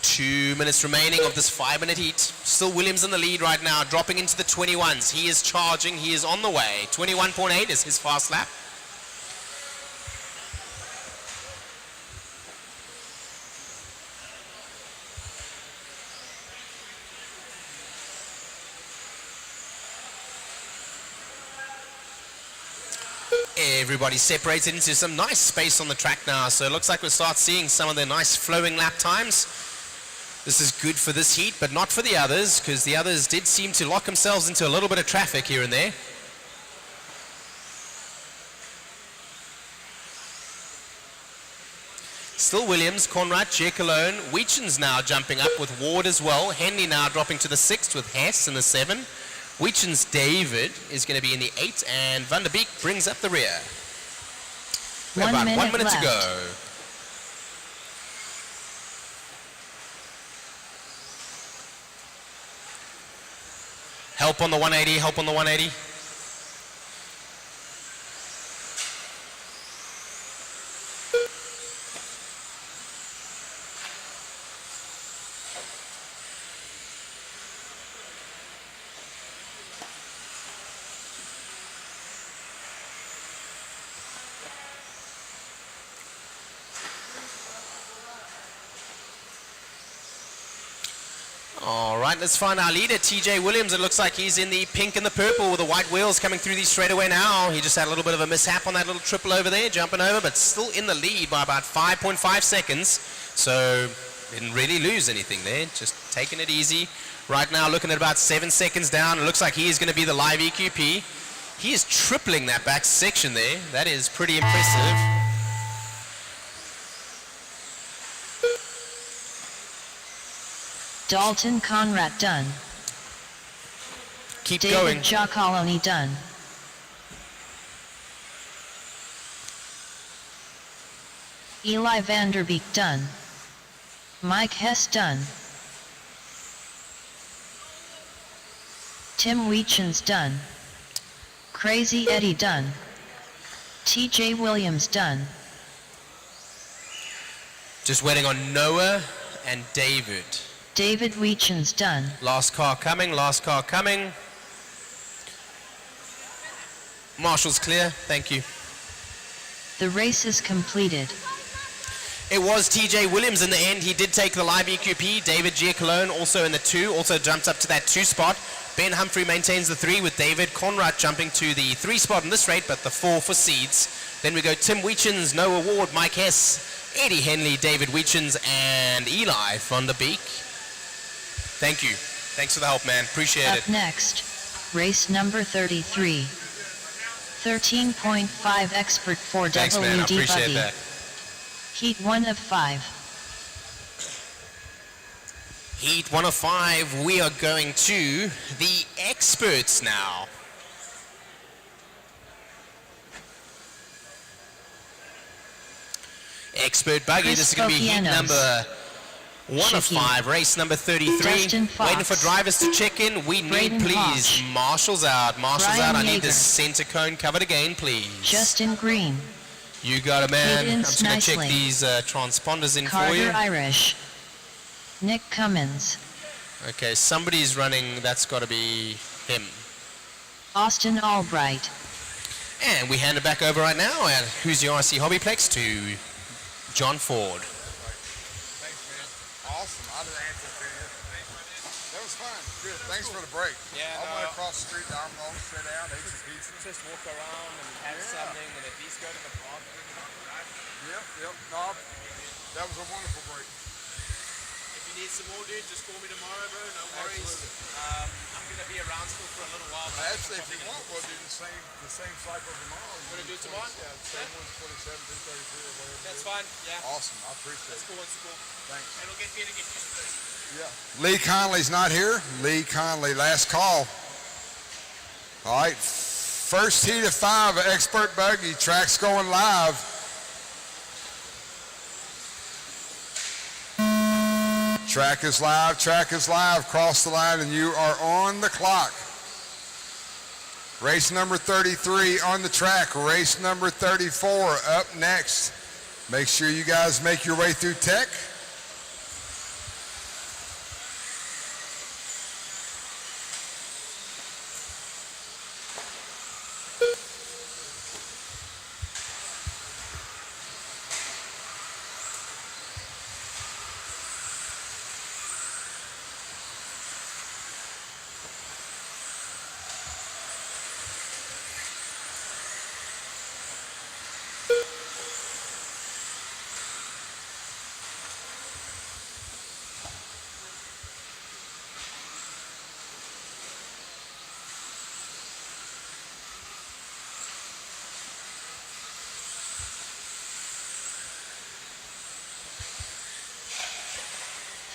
2 minutes remaining of this 5-minute heat. Still Williams in the lead right now, dropping into the 21s. He is charging, he is on the way. 21.8 is his fast lap. Everybody separated into some nice space on the track now, so it looks like we'll start seeing some of the nice flowing lap times. This is good for this heat, but not for the others, because the others did seem to lock themselves into a little bit of traffic here and there. Still Williams, Conrad, G. Cologne. Weechens now jumping up with Ward as well. Henley now dropping to the 6th with Hess in the 7. Weechens David is going to be in the 8, and Van der Beek brings up the rear. We have about 1 minute to go. Help on the 180, help on the 180. All right, let's find our leader, TJ Williams. It looks like he's in the pink and the purple with the white wheels coming through these straightaway now. He just had a little bit of a mishap on that little triple over there, jumping over, but still in the lead by about 5.5 seconds. So didn't really lose anything there, just taking it easy. Right now looking at about 7 seconds down. It looks like he is going to be the live EQP. He is tripling that back section there. That is pretty impressive. Dalton Conrad done. Keep David going. Giacoloni done. Eli van der Beek done. Mike Hess done. Tim Weechens done. Crazy Eddie done. TJ Williams done. Just waiting on Noah and David. David Weechens done. Last car coming, last car coming. Marshall's clear, thank you. The race is completed. It was TJ Williams in the end. He did take the live EQP. David G. Cologne also in the 2, also jumps up to that 2 spot. Ben Humphrey maintains the 3 with David Conrad jumping to the 3 spot in this rate, but the 4 for seeds. Then we go Tim Weechens, Noah Ward, Mike Hess, Eddie Henley, David Weechens, and Eli van der Beek. Thank you. Thanks for the help, man. Appreciate it. Up next, race number 33. 13.5 expert for Thanks, man. I WD appreciate Buddy. that. Heat 1 of 5. Heat 1 of 5, we are going to the experts now. Expert buggy, this is going to be heat number 1 of 5, race number 33. Waiting for drivers to check in. We need, please, marshals out. Marshals out. I need the center cone covered again, please. Justin Green. You got it, man. I'm Hayden just going to check Snicely. these transponders in Carter for you. Irish. Nick Cummins, Okay, somebody's running. That's got to be him. Austin Albright, And we hand it back over right now at Hoosier RC HobbyPlex to John Ford. Thanks, man. Awesome. I didn't answer to you. That was fun. Good. Thanks for the break. Yeah, I went across the street to Albany, sit down, ate some pizza. Just walk around and have something and at least go to the park. Yep. No, that was a wonderful break. If you need some more, dude, just call me tomorrow, bro. No worries. Absolutely. I'm going to be around still for a little while. but Actually, if you want, we'll do the same cycle tomorrow. Want to do it tomorrow? Yeah, the same one, 27, 233 or whatever. That's fine. Yeah. Awesome. I appreciate That's it. cool. That's cool. Thanks. It'll get me to get used to this. Yeah. Lee Conley's not here. Lee Conley, last call. All right. First heat of 5, expert buggy. Track's going live. Track is live. Cross the line, and you are on the clock. Race number 33 on the track. Race number 34 up next. Make sure you guys make your way through tech.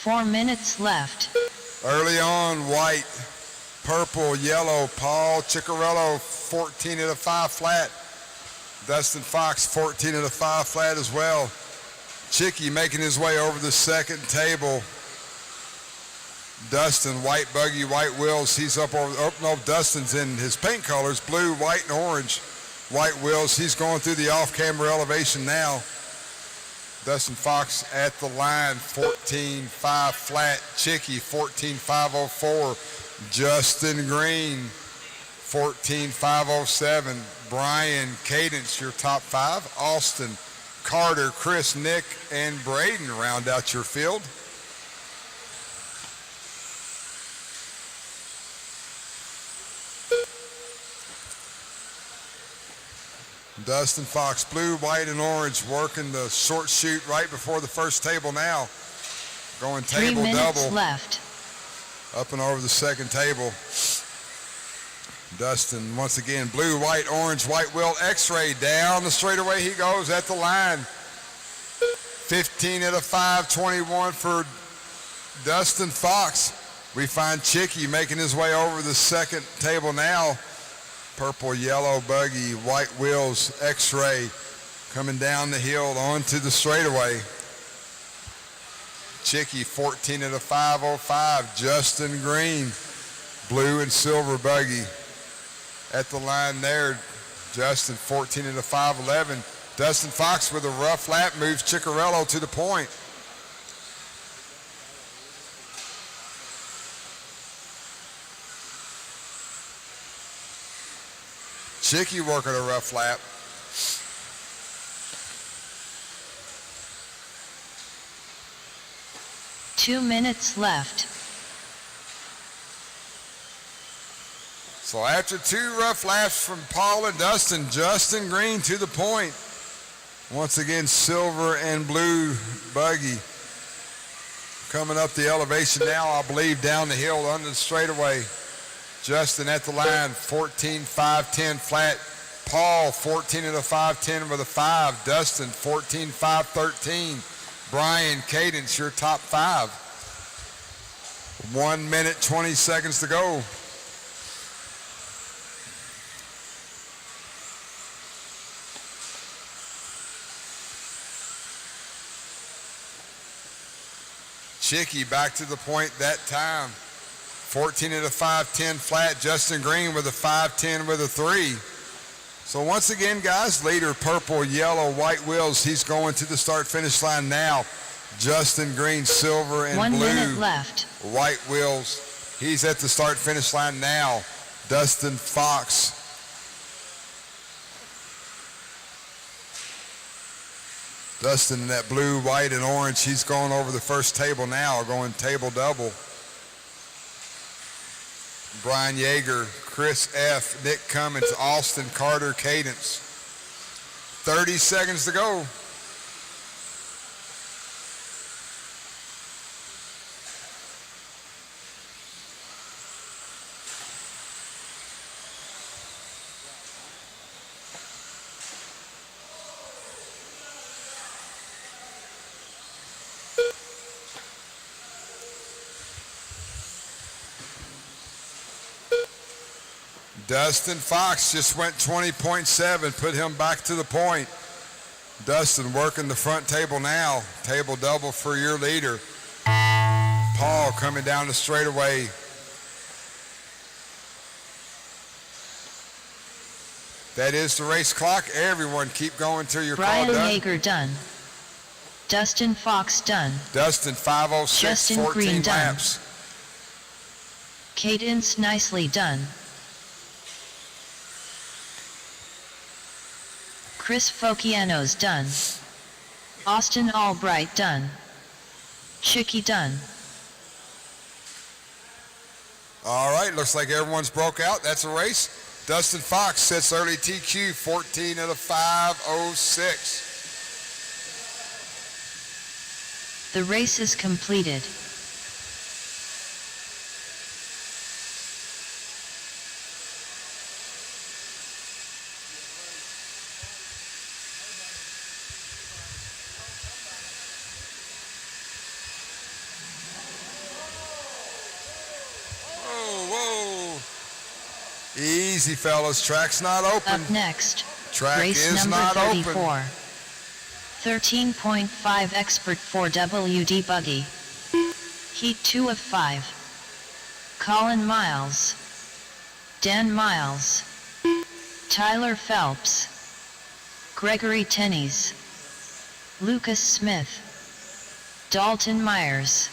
Four minutes left. Early on, white, purple, yellow, Paul Ciccarello, 14 at a 5 flat. Dustin Fox, 14 at a 5 flat as well. Chicky making his way over the second table. Dustin, white buggy, white wheels. He's up over, oh no, Dustin's in his paint colors, blue, white, and orange. White wheels, he's going through the off-camera elevation now. Dustin Fox at the line, 14.5 flat. Chicky, 14.504. Justin Green, 14.507. Brian Cadence, your top 5. Austin, Carter, Chris, Nick, and Braden round out your field. Dustin Fox, blue, white, and orange, working the short chute right before the first table now. Going 3 table minutes double. left. Up and over the second table. Dustin, once again, blue, white, orange, white wheel, X-ray. Down the straightaway he goes at the line. 15 at a 5.21 for Dustin Fox. We find Chicky making his way over the second table now. Purple, yellow buggy, white wheels, X-ray coming down the hill onto the straightaway. Chicky, 14 at a 5.05. Justin Green, blue and silver buggy at the line there. Justin, 14 at a 5.11. Dustin Fox with a rough lap moves Ciccarello to the point. Chicky working a rough lap. Two minutes left. So after 2 rough laps from Paul and Dustin, Justin Green to the point. Once again, silver and blue buggy coming up the elevation now, I believe, down the hill under the straightaway. Justin at the line, 14.510 flat. Paul, 14 at a 5.10 with a 5. Dustin, 14.513. Brian Cadence, your top 5. 1 minute, 20 seconds to go. Chicky back to the point that time. 14 at a 5.10 flat. Justin Green with a 5.10 with a 3. So once again, guys, leader, purple, yellow, white wheels. He's going to the start-finish line now. Justin Green, silver and 1 blue. minute left. White wheels. He's at the start-finish line now. Dustin Fox. Dustin in that blue, white, and orange. He's going over the first table now, going table double. Brian Yeager, Chris F., Nick Cummins, Austin Carter, Cadence. 30 seconds to go. Dustin Fox just went 20.7, put him back to the point. Dustin working the front table now. Table double for your leader. Paul coming down the straightaway. That is the race clock. Everyone keep going till your Brian call done. Yeager done. Dustin Fox done. Dustin 506, Justin 14 Green done. laps. Cadence nicely done. Chris Fociano's done. Austin Albright done. Chicky done. All right, looks like everyone's broke out. That's a race. Dustin Fox sets early TQ, 14 at a 5:06. The race is completed. Easy, fellas. Track's not open. Up next, Track race is number not 34. open. 13.5 expert for WD Buggy. Heat 2 of 5. Colin Miles. Dan Miles. Tyler Phelps. Gregory Tenney's. Lucas Smith. Dalton Myers.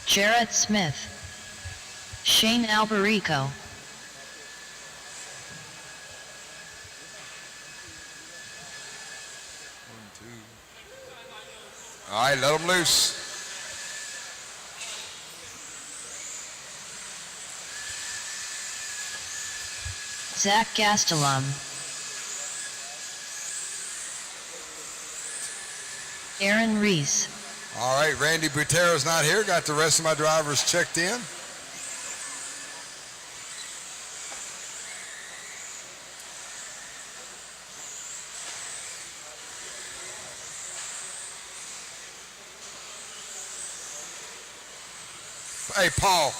Jarrett Smith. Shane Alberico. All right, let them loose. Zach Gastelum. Aaron Reese. All right, Randy Butero's not here. Got the rest of my drivers checked in. Hey, Paul.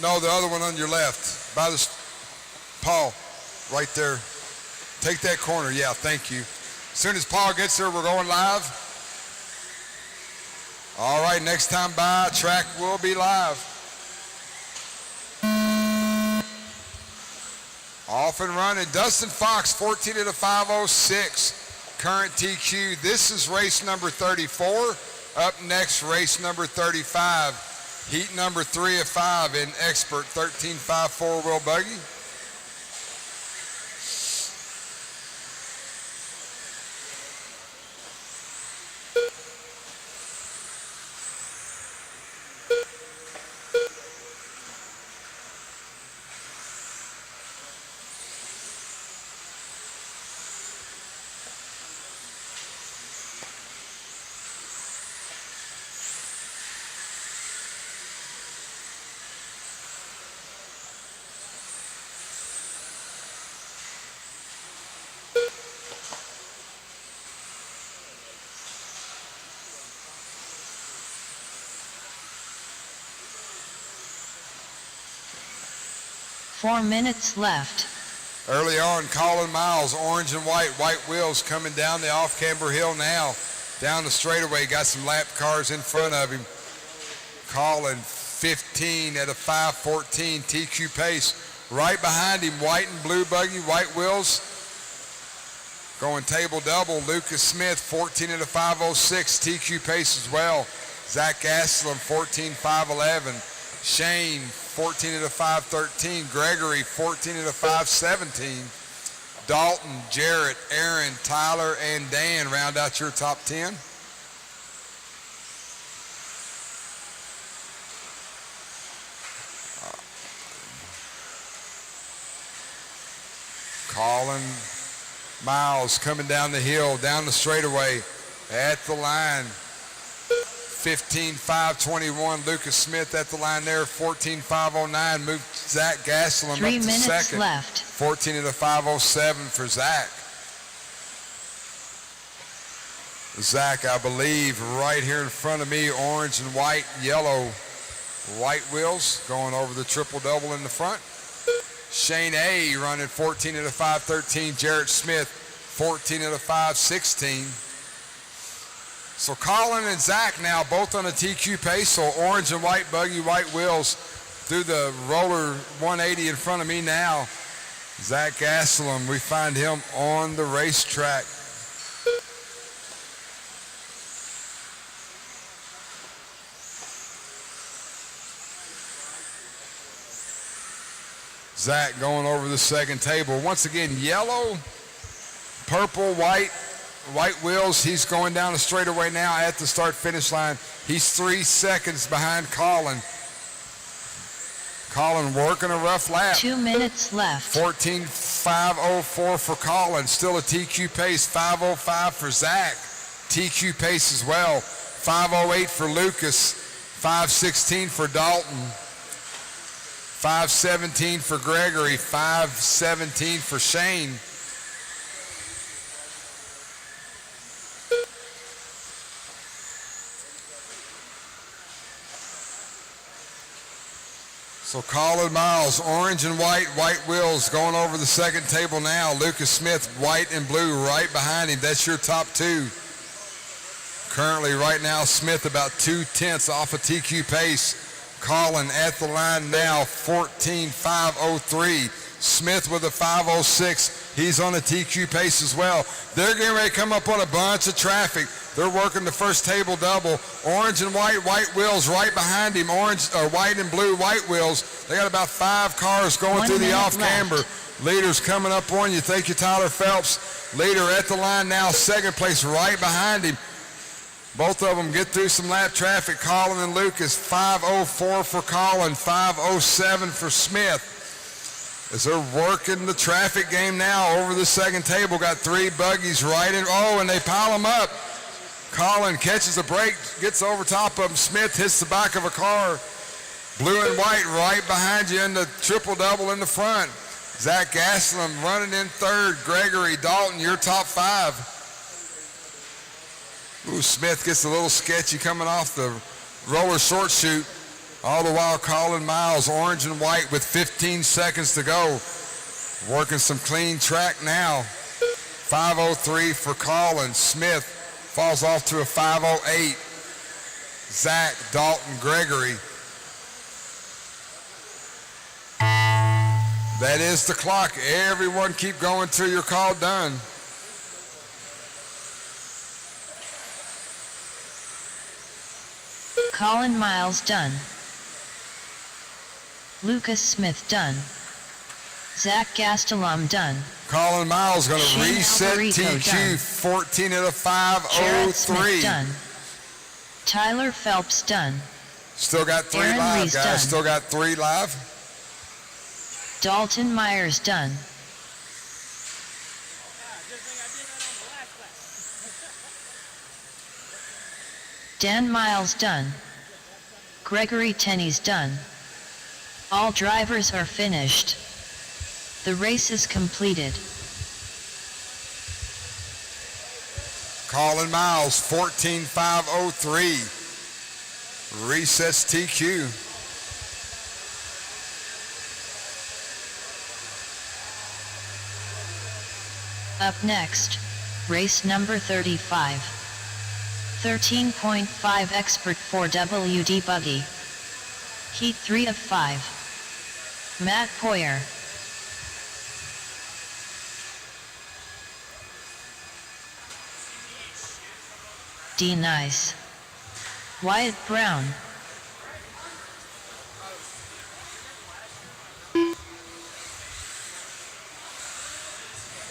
No, the other one on your left. By the Paul, right there. Take that corner. Yeah, thank you. As soon as Paul gets here, we're going live. All right, next time by, track will be live. Off and running. Dustin Fox, 14 at a 5:06. Current TQ. This is race number 34. Up next, race number 35. Heat number 3 of 5 in expert 13.5 four-wheel buggy. Four minutes left. Early on, Colin Miles, orange and white wheels coming down the off-camber hill now. Down the straightaway, got some lap cars in front of him. Colin, 15 at a 5:14 TQ pace. Right behind him, white and blue buggy, white wheels. Going table double, Lucas Smith, 14 at a 5:06, TQ pace as well. Zach Gastelum, 14.511. Shane, 14 at a 5:13. Gregory, 14 at a 5:17. Dalton, Jarrett, Aaron, Tyler, and Dan round out your top 10. Colin Miles coming down the hill, down the straightaway, at the line. 15.521. Lucas Smith at the line there. 14.509. Moved Zach Gastelum 3 up to minutes second. left. 14 at a 5:07 for Zach. Zach, I believe, right here in front of me, orange and white, yellow, white wheels going over the triple double in the front. Shane A running 14 at a 5:13. Jarrett Smith 14 at a 5:16. So Colin and Zach now both on a TQ pace. So orange and white buggy, white wheels through the roller 180 in front of me now. Zach Gastelum, we find him on the racetrack. Zach going over the second table. Once again, yellow, purple, white wheels. He's going down the straightaway now at the start-finish line. He's 3 seconds behind Colin. Colin working a rough lap. 2 minutes left. 14.504 for Colin. Still a TQ pace. 5:05 for Zach. TQ pace as well. 5:08 for Lucas. 5:16 for Dalton. 5:17 for Gregory. 5:17 for Shane. So Colin Miles, orange and white wheels going over the second table now. Lucas Smith, white and blue right behind him. That's your top two. Currently right now, Smith about 2/10 off a TQ pace. Colin at the line now, 14.503. Smith with a 5:06. He's on a TQ pace as well. They're getting ready to come up on a bunch of traffic. They're working the first table double. Orange and white wheels right behind him. White and blue white wheels. They got about 5 cars going 1 through the minute off-camber. Leaders coming up on you. Thank you, Tyler Phelps. Leader at the line now, second place right behind him. Both of them get through some lap traffic. Colin and Lucas, 5:04 for Colin, 5:07 for Smith. As they're working the traffic game now over the second table. Got 3 buggies right in. Oh, and they pile them up. Colin catches a break, gets over top of him. Smith hits the back of a car. Blue and white right behind you in the triple-double in the front. Zach Gastelum running in third. Gregory, Dalton, your top 5. Ooh, Smith gets a little sketchy coming off the roller short chute. All the while, Colin Miles, orange and white with 15 seconds to go. Working some clean track now. 5:03 for Colin. Smith falls off to a 5:08. Zach, Dalton, Gregory. That is the clock. Everyone keep going till you're called done. Colin Miles done. Lucas Smith done. Zach Gastelum done. Colin Miles going to Shane reset Alvarito TQ, done. 14 at a Jarrett Smith 5:03. done. Tyler Phelps done. Still got 3 Aaron live, Reese guys. done. Still got 3 live. Dalton Myers done. Dan Miles done. Gregory Tenney's done. All drivers are finished. The race is completed. Colin Miles, 14.503. Resets TQ. Up next, race number 35. 13.5 expert 4WD buggy. Heat 3 of 5. Matt Poyer. D. Nice. Wyatt Brown.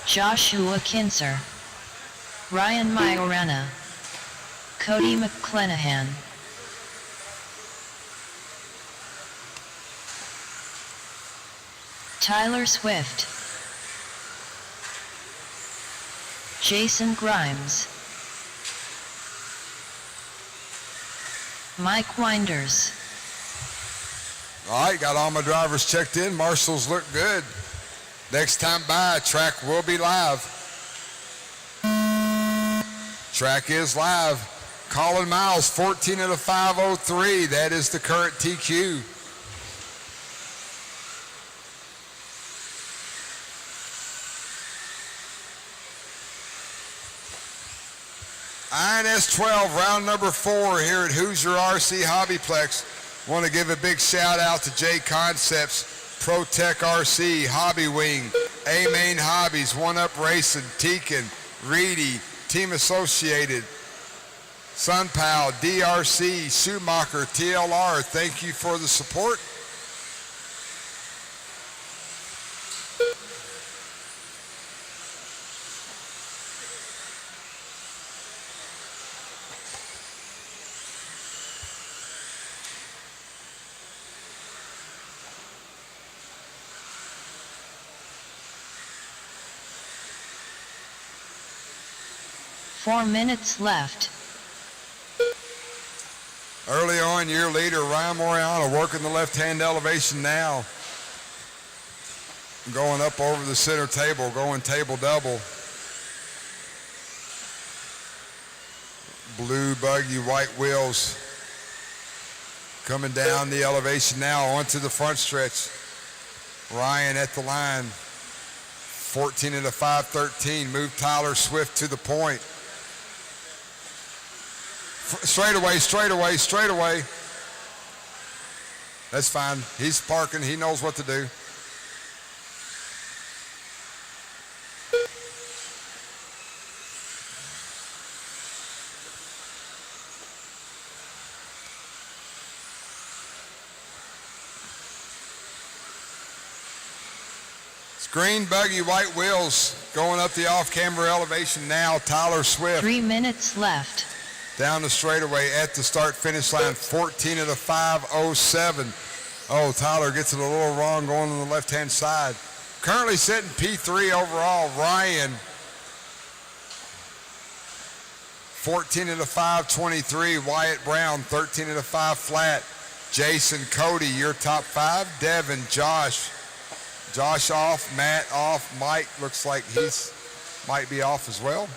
Joshua Kinser. Ryan Majorana. Cody McClenahan. Tyler Swift. Jason Grimes. Mike Winders. All right, got all my drivers checked in. Marshals look good. Next time by, track will be live. Track is live. Colin Miles, 14 of the 503. That is the current TQ. INS12, round number 4 here at Hoosier RC HobbyPlex. Want to give a big shout out to JConcepts, ProTech RC, Hobby Wing, A-Main Hobbies, One Up Racing, Tekin, Reedy, Team Associated, SunPal, DRC, Schumacher, TLR. Thank you for the support. Four minutes left. Early on, your leader, Ryan Moriano, working the left-hand elevation now. Going up over the center table, going table double. Blue buggy, white wheels. Coming down the elevation now onto the front stretch. Ryan at the line. 14 and a 513. Move Tyler Swift to the point. Straight away, straight away, straight away. That's fine. He's parking. He knows what to do. It's green buggy, white wheels going up the off-camber elevation now. Tyler Swift. 3 minutes left. Down the straightaway at the start-finish line, 14 of the 507. Oh, Tyler gets it a little wrong going on the left-hand side. Currently sitting P3 overall. Ryan, 14 of the 523. Wyatt Brown, 13 of the 5 flat. Jason, Cody, your top 5. Devin, Josh. Josh off, Matt off. Mike looks like he's might be off as well.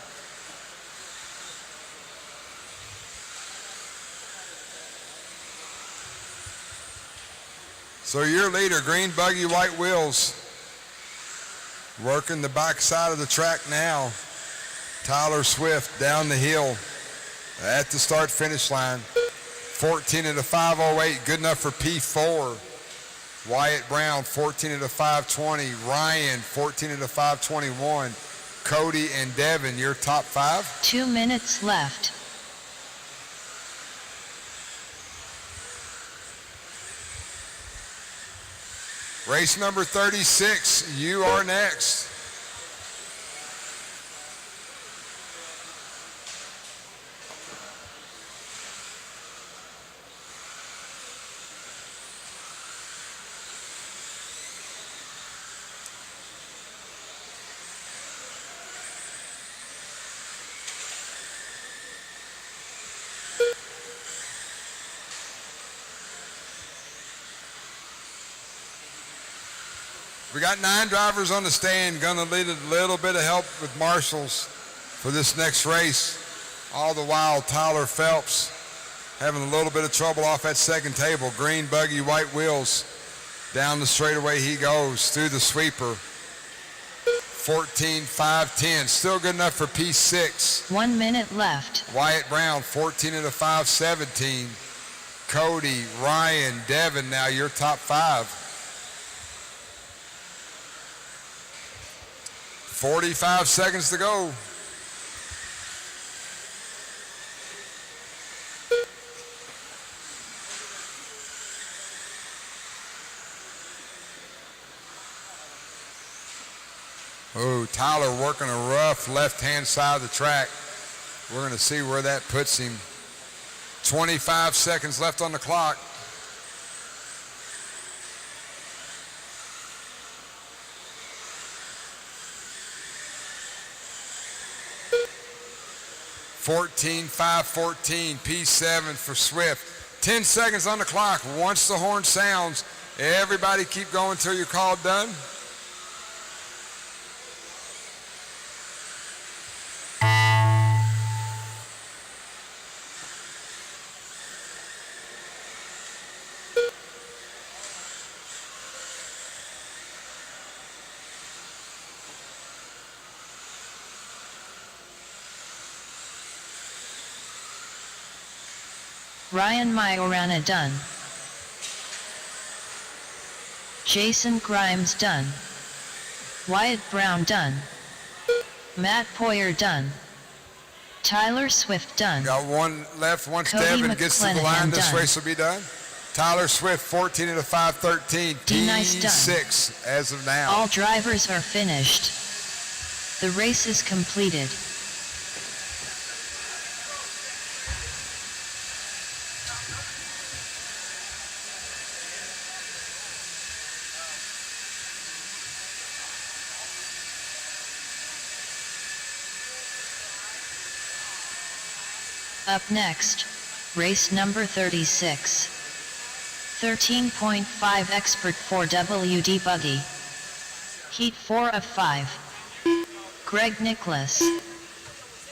So your leader, green buggy, white wheels, working the back side of the track now. Tyler Swift down the hill at the start-finish line. 14 of the 508, good enough for P4. Wyatt Brown, 14 of the 520. Ryan, 14 of the 521. Cody and Devin, your top 5. 2 minutes left. Race number 36, you are next. We got 9 drivers on the stand. Gonna need a little bit of help with marshals for this next race. All the while, Tyler Phelps having a little bit of trouble off that second table. Green buggy, white wheels. Down the straightaway he goes through the sweeper. 14-5-10, still good enough for P6. 1 minute left. Wyatt Brown, 14 of the 517. Cody, Ryan, Devin, now your top 5. 45 seconds to go. Oh, Tyler working a rough left-hand side of the track. We're going to see where that puts him. 25 seconds left on the clock. (14.5.14) P7 for Swift. 10 seconds on the clock. Once the horn sounds, everybody keep going until you're called done. Ryan Majorana done. Jason Grimes done. Wyatt Brown done. Matt Poyer done. Tyler Swift done. Got one left. Once Cody Devin gets to the line, this done. race will be done. Tyler Swift, 14 at a 5:13. D-Nice done. P6 as of now. All drivers are finished. The race is completed. Up next, race number 36. 13.5 Expert 4WD Buggy. Heat 4 of 5. Greg Nicholas.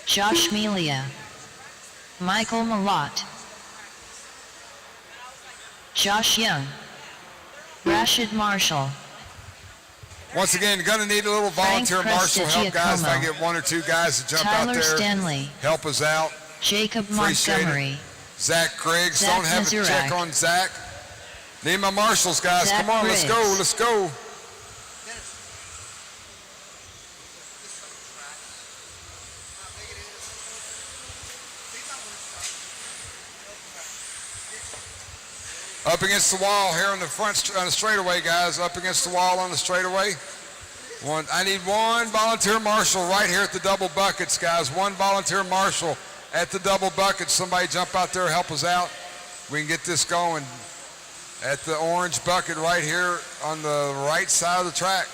Josh Melia. Michael Malott. Josh Young. Rashid Marshall. Once again, going to need a little volunteer Frank marshal help, guys. If I Prestigiacomo. get one or two guys to jump Tyler out there, Stanley. help us out. Jacob Appreciate it. Montgomery. Zach Griggs, Zach don't have a check Mazurak. on Zach. Need my marshals, guys. Zach Come on, let's go, Griggs. let's go. Up against the wall here on the front, on the straightaway, guys. Up against the wall on the straightaway. I need one volunteer marshal right here at the double buckets, guys. One volunteer marshal at the double buckets. Somebody jump out there, help us out. We can get this going at the orange bucket right here on the right side of the track.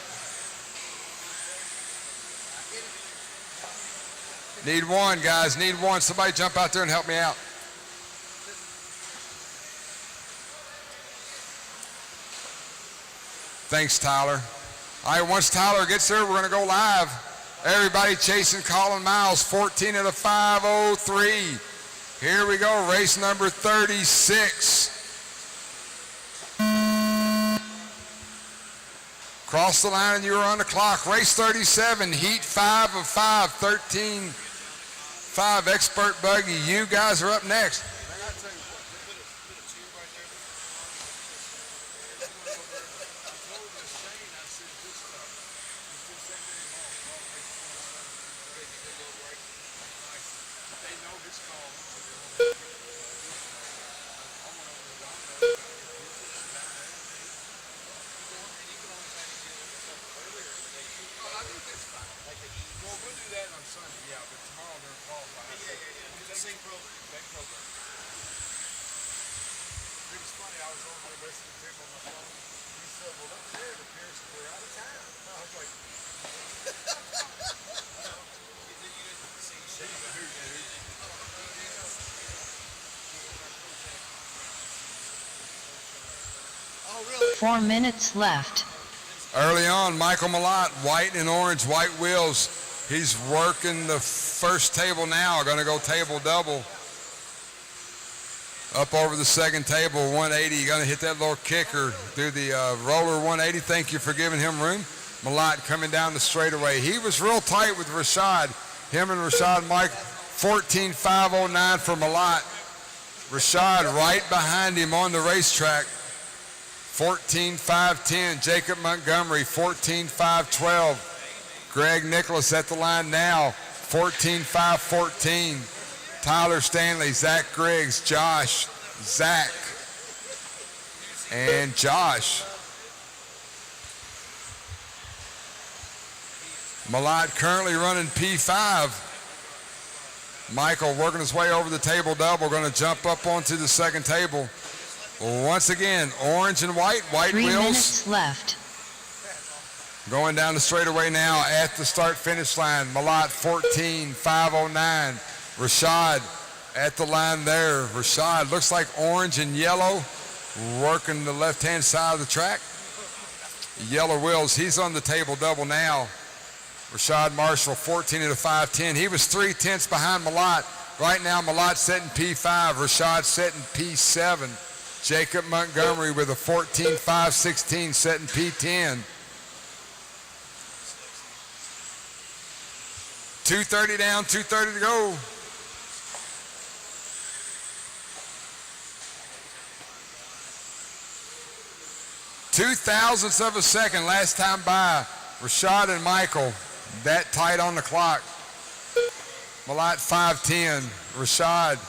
Need one, guys. Need one. Somebody jump out there and help me out. Thanks, Tyler. All right, once Tyler gets there, we're going to go live. Everybody chasing Colin Miles, 14 at a 5:03. Here we go, race number 36. Cross the line and you're on the clock. Race 37, heat 5 of 5, 13.5 expert buggy. You guys are up next. Oh, 4 minutes left. Early on, Michael Malott, white and orange, white wheels. He's working the first table now, going to go table double. Up over the second table, 180, going to hit that little kicker through the roller 180. Thank you for giving him room. Malott coming down the straightaway. He was real tight with Rashad. Him and Rashad Mike, 14.509 for Malott. Rashad right behind him on the racetrack. 14.510, Jacob Montgomery, 14.512. Greg Nicholas at the line now, 14.514. Tyler Stanley, Zach Griggs, Josh, Zach, and Josh. Malott currently running P5. Michael working his way over the table double, going to jump up onto the second table. Once again, orange and white, white 3 wheels. minutes left. Going down the straightaway now at the start-finish line. Malott 14.509. Rashad at the line there. Rashad looks like orange and yellow, working the left-hand side of the track. Yellow wheels, he's on the table double now. Rashad Marshall, 14 at a 5:10. He was 3/10 behind Malott. Right now, Malott setting P5, Rashad setting P7. Jacob Montgomery with a 14.516 setting P10. 2:30 down, 2:30 to go. Two thousandths of a second last time by. Rashad and Michael, that tight on the clock. Malott 5:10. Rashad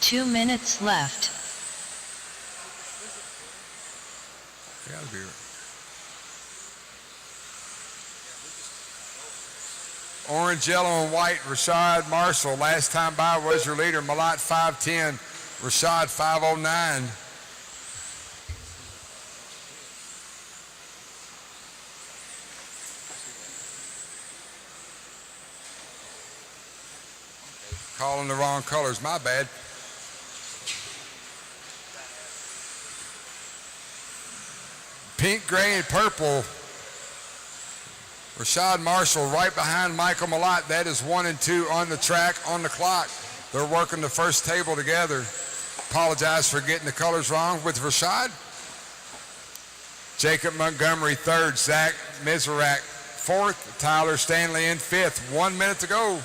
2 minutes left. gotta be right. Orange, yellow, and white, Rashad Marshall. Last time by was your leader. Malott 5:10. Rashad 5:09. Calling the wrong colors, my bad. Pink, gray, and purple. Rashad Marshall right behind Michael Malott. That is 1 and 2 on the track, on the clock. They're working the first table together. Apologize for getting the colors wrong with Rashad. Jacob Montgomery third, Zach Mizrak fourth, Tyler Stanley in fifth. 1 minute to go.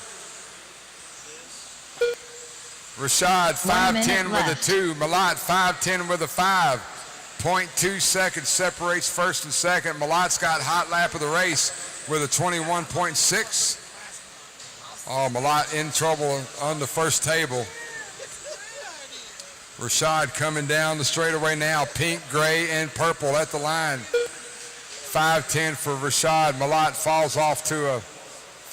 Rashad 5:10 with a 2, Malott 5:10 with a 5. 0.2 seconds separates first and second. Malott's got hot lap of the race with a 21.6. Oh, Malott in trouble on the first table. Rashad coming down the straightaway now. Pink, gray, and purple at the line. 5:10 for Rashad. Malott falls off to a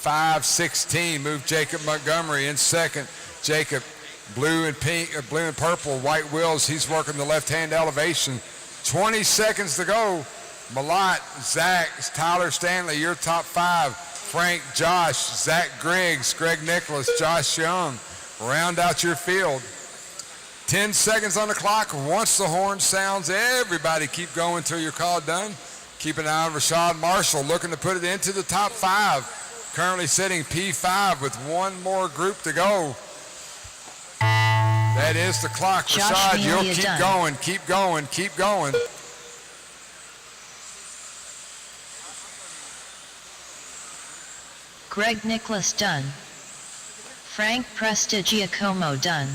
5:16. Move Jacob Montgomery in second. Jacob, blue and pink, blue and purple, white wheels. He's working the left-hand elevation. 20 seconds to go. Malott, Zach, Tyler Stanley, your top five. Frank, Josh, Zach Griggs, Greg Nicholas, Josh Young. Round out your field. 10 seconds on the clock. Once the horn sounds, everybody keep going till your call done. Keep an eye on Rashad Marshall, looking to put it into the top five. Currently sitting P5 with one more group to go. That is the clock. Rashad, you'll keep going, keep going, keep going. Greg Nicholas done. Frank Prestigiacomo done.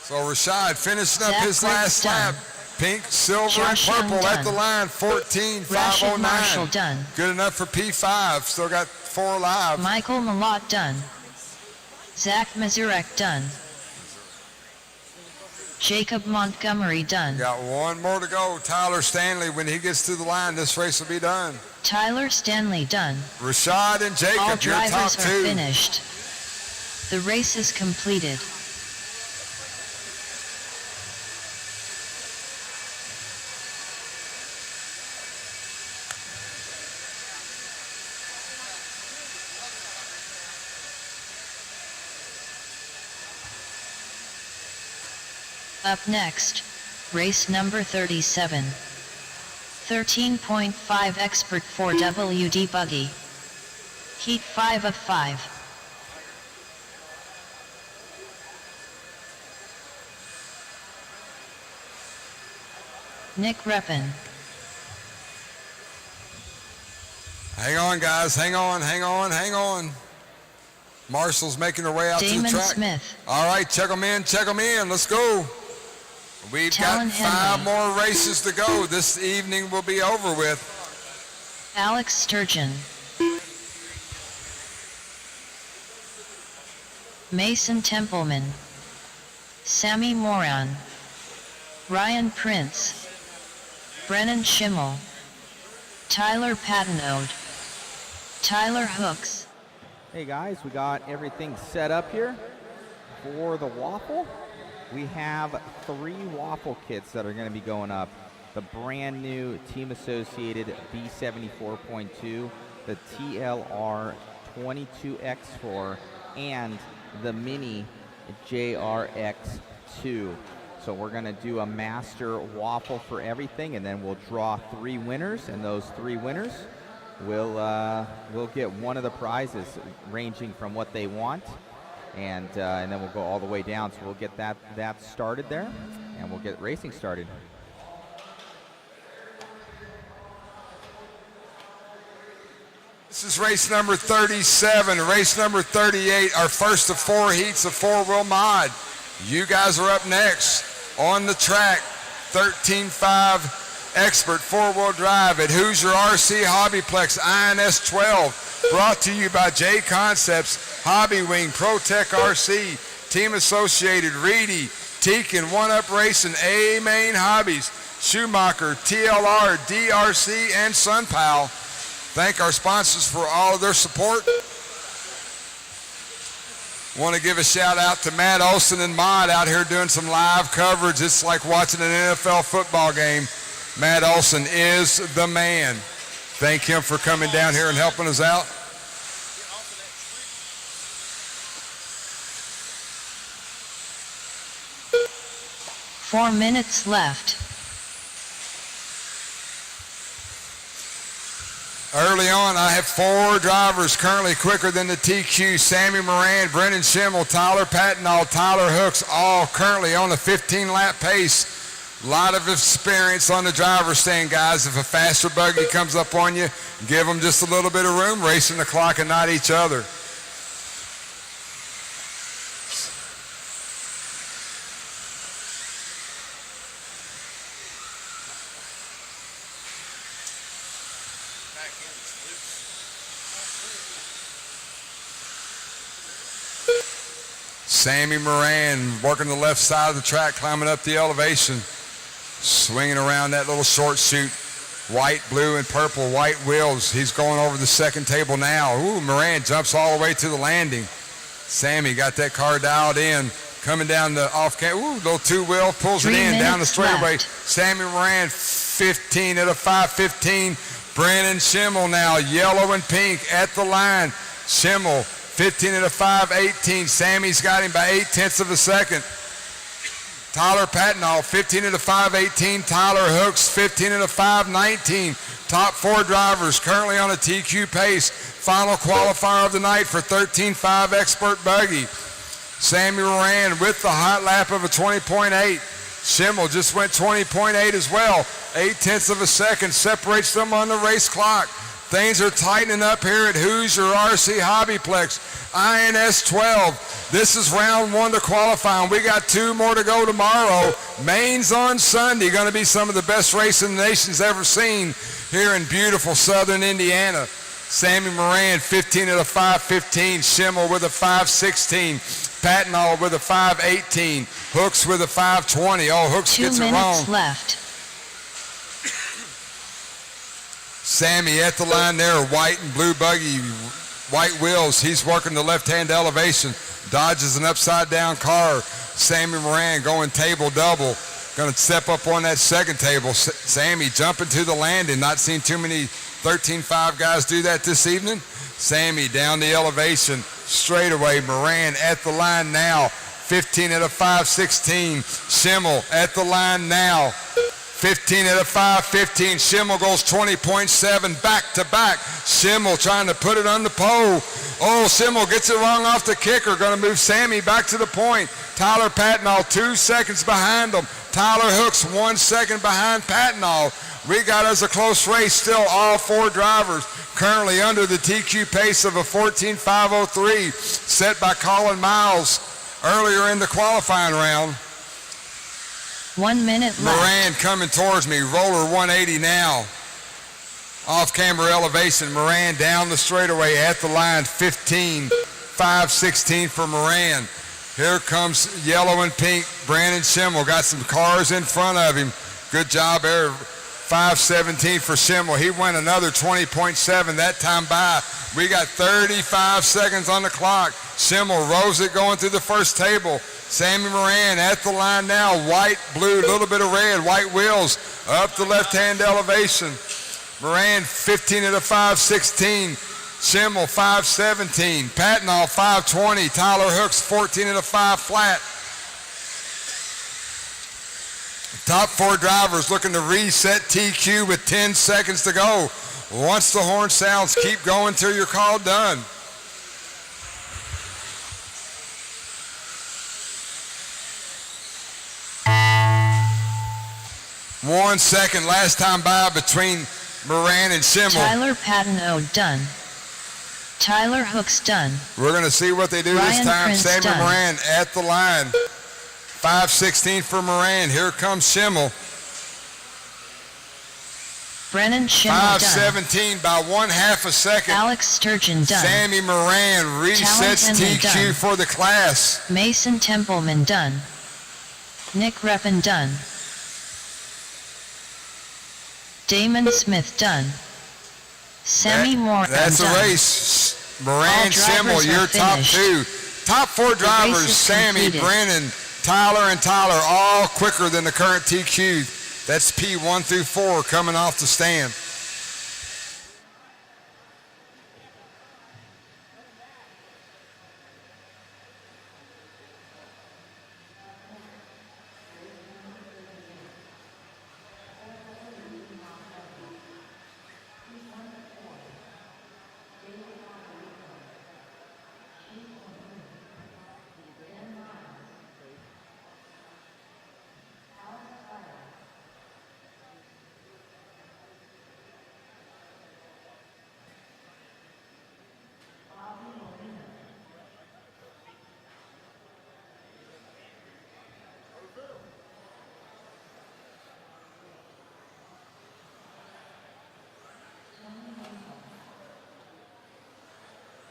So Rashad finishing up Zach his last lap. Pink, silver, Josh and purple Young at the line. 14.509. Rashid Marshall done. Good enough for P5. Still got 4 alive. Michael Malott done. Zach Mizurek done. Jacob Montgomery done. Got one more to go. Tyler Stanley, when he gets to the line, this race will be done. Tyler Stanley done. Rashad and Jacob, All your top drivers are two. finished. The race is completed. Up next, race number 37. 13.5 expert 4WD buggy. Heat 5 of 5. Nick Reppin. Hang on, guys. Hang on, hang on, hang on. Marshall's making her way out to the Damon track. Smith. All right, check them in, check them in. Let's go. We've Talon got 5 Henry. more races to go. This evening will be over with. Alex Sturgeon. Mason Templeman, Sammy Moran, Ryan Prince, Brennan Schimmel, Tyler Patenode, Tyler Hooks. Hey guys, we got everything set up here for the Waffle. We have 3 Waffle kits that are going to be going up. The brand new Team Associated B74.2, the TLR 22X4, and the Mini JRX2. So we're going to do a master waffle for everything, and then we'll draw 3 winners, and those 3 winners will get one of the prizes ranging from what they want, and then we'll go all the way down. So we'll get that started there, and we'll get racing started. This is race number 37. Race number 38, our first of 4 heats of 4-wheel mod. You guys are up next on the track. 13.5 expert 4-wheel drive at Hoosier RC HobbyPlex INS12. Brought to you by JConcepts, Hobby Wing, ProTech RC, Team Associated, Reedy, Teak and One Up Racing, A-Main Hobbies, Schumacher, TLR, DRC, and SunPal. Thank our sponsors for all of their support. Want to give a shout out to Matt Olson and Mod out here doing some live coverage. It's like watching an NFL football game. Matt Olson is the man. Thank him for coming down here and helping us out. Four minutes left. Early on, I have 4 drivers currently quicker than the TQ. Sammy Moran, Brennan Schimmel, Tyler Patenode, Tyler Hooks, all currently on a 15-lap pace. A lot of experience on the driver's stand, guys. If a faster buggy comes up on you, give them just a little bit of room, racing the clock and not each other. Sammy Moran working the left side of the track, climbing up the elevation, swinging around that little short chute. White, blue, and purple, white wheels. He's going over the second table now. Ooh, Moran jumps all the way to the landing. Sammy got that car dialed in, coming down the off-camp. Ooh, little 2-wheel, pulls it in down the straightaway. Sammy Moran, 15 at a 5:15. Brennan Schimmel now, yellow and pink at the line. Schimmel, 15 at a 5:18. Sammy's got him by 0.8 of a second. Tyler Patenode, 15 at a 5:18. Tyler Hooks, 15 at a 5:19. Top 4 drivers currently on a TQ pace. Final qualifier of the night for 13.5 expert buggy. Sammy Moran with the hot lap of a 20.8. Schimmel just went 20.8 as well. 0.8 of a second separates them on the race clock. Things are tightening up here at Hoosier RC HobbyPlex, INS12. This is round 1 to qualify, and we got 2 more to go tomorrow. Maine's on Sunday. Going to be some of the best racing the nation's ever seen here in beautiful southern Indiana. Sammy Moran, 15 at a 5:15. Schimmel with a 5:16. Patenode with a 5:18. Hooks with a 5:20. Oh, Hooks gets it wrong. 2 minutes left. Sammy at the line there, white and blue buggy, white wheels. He's working the left-hand elevation, dodges an upside-down car. Sammy Moran going table double, going to step up on that second table. Sammy jumping to the landing. Not seen too many 13.5 guys do that this evening. Sammy down the elevation, straightaway. Moran at the line now, 15 at a 5:16. Schimmel at the line now. 15 at a 5:15. Schimmel goes 20.7 back to back. Schimmel trying to put it on the pole. Oh, Schimmel gets it wrong off the kicker. Going to move Sammy back to the point. Tyler Patenode 2 seconds behind him. Tyler Hooks 1 second behind Patenode. We got us a close race still. All 4 drivers currently under the TQ pace of a 14.503 set by Colin Miles earlier in the qualifying round. 1 minute left. Moran coming towards me, roller 180 now. Off camera elevation, Moran down the straightaway at the line, 15 5:16 for Moran. Here comes yellow and pink. Brandon Schimmel got some cars in front of him. Good job there. 5:17 for Schimmel. He went another 20.7 that time by. We got 35 seconds on the clock. Schimmel rose it going through the first table. Sammy Moran at the line now. White, blue, a little bit of red. White wheels up the left-hand elevation. Moran 15 at a 5:16. Schimmel 5:17. Patnall 5:20. Tyler Hooks 14 at a 5 flat. Top 4 drivers looking to reset TQ with 10 seconds to go. Once the horn sounds, keep going till you're called done. One second, last time by between Moran and Schimmel. Tyler Patino done. Tyler Hooks done. We're going to see what they do Ryan this time. Prince Sammy done. Moran at the line. 5:16 for Moran. Here comes Schimmel. Brennan Schimmel done. 5:17 by 1/2 a second. Alex Sturgeon done. Sammy Moran resets Talent Henley TQ done. for the class. Mason Templeman done. Nick Reppin done. Damon Smith done. Sammy Moore That's done. a race. All Moran, drivers Schimmel, are your top finished. 2. Top 4 race drivers, is Sammy, completed. Brennan, Tyler, and Tyler, all quicker than the current TQ. That's P1 through 4 coming off the stand.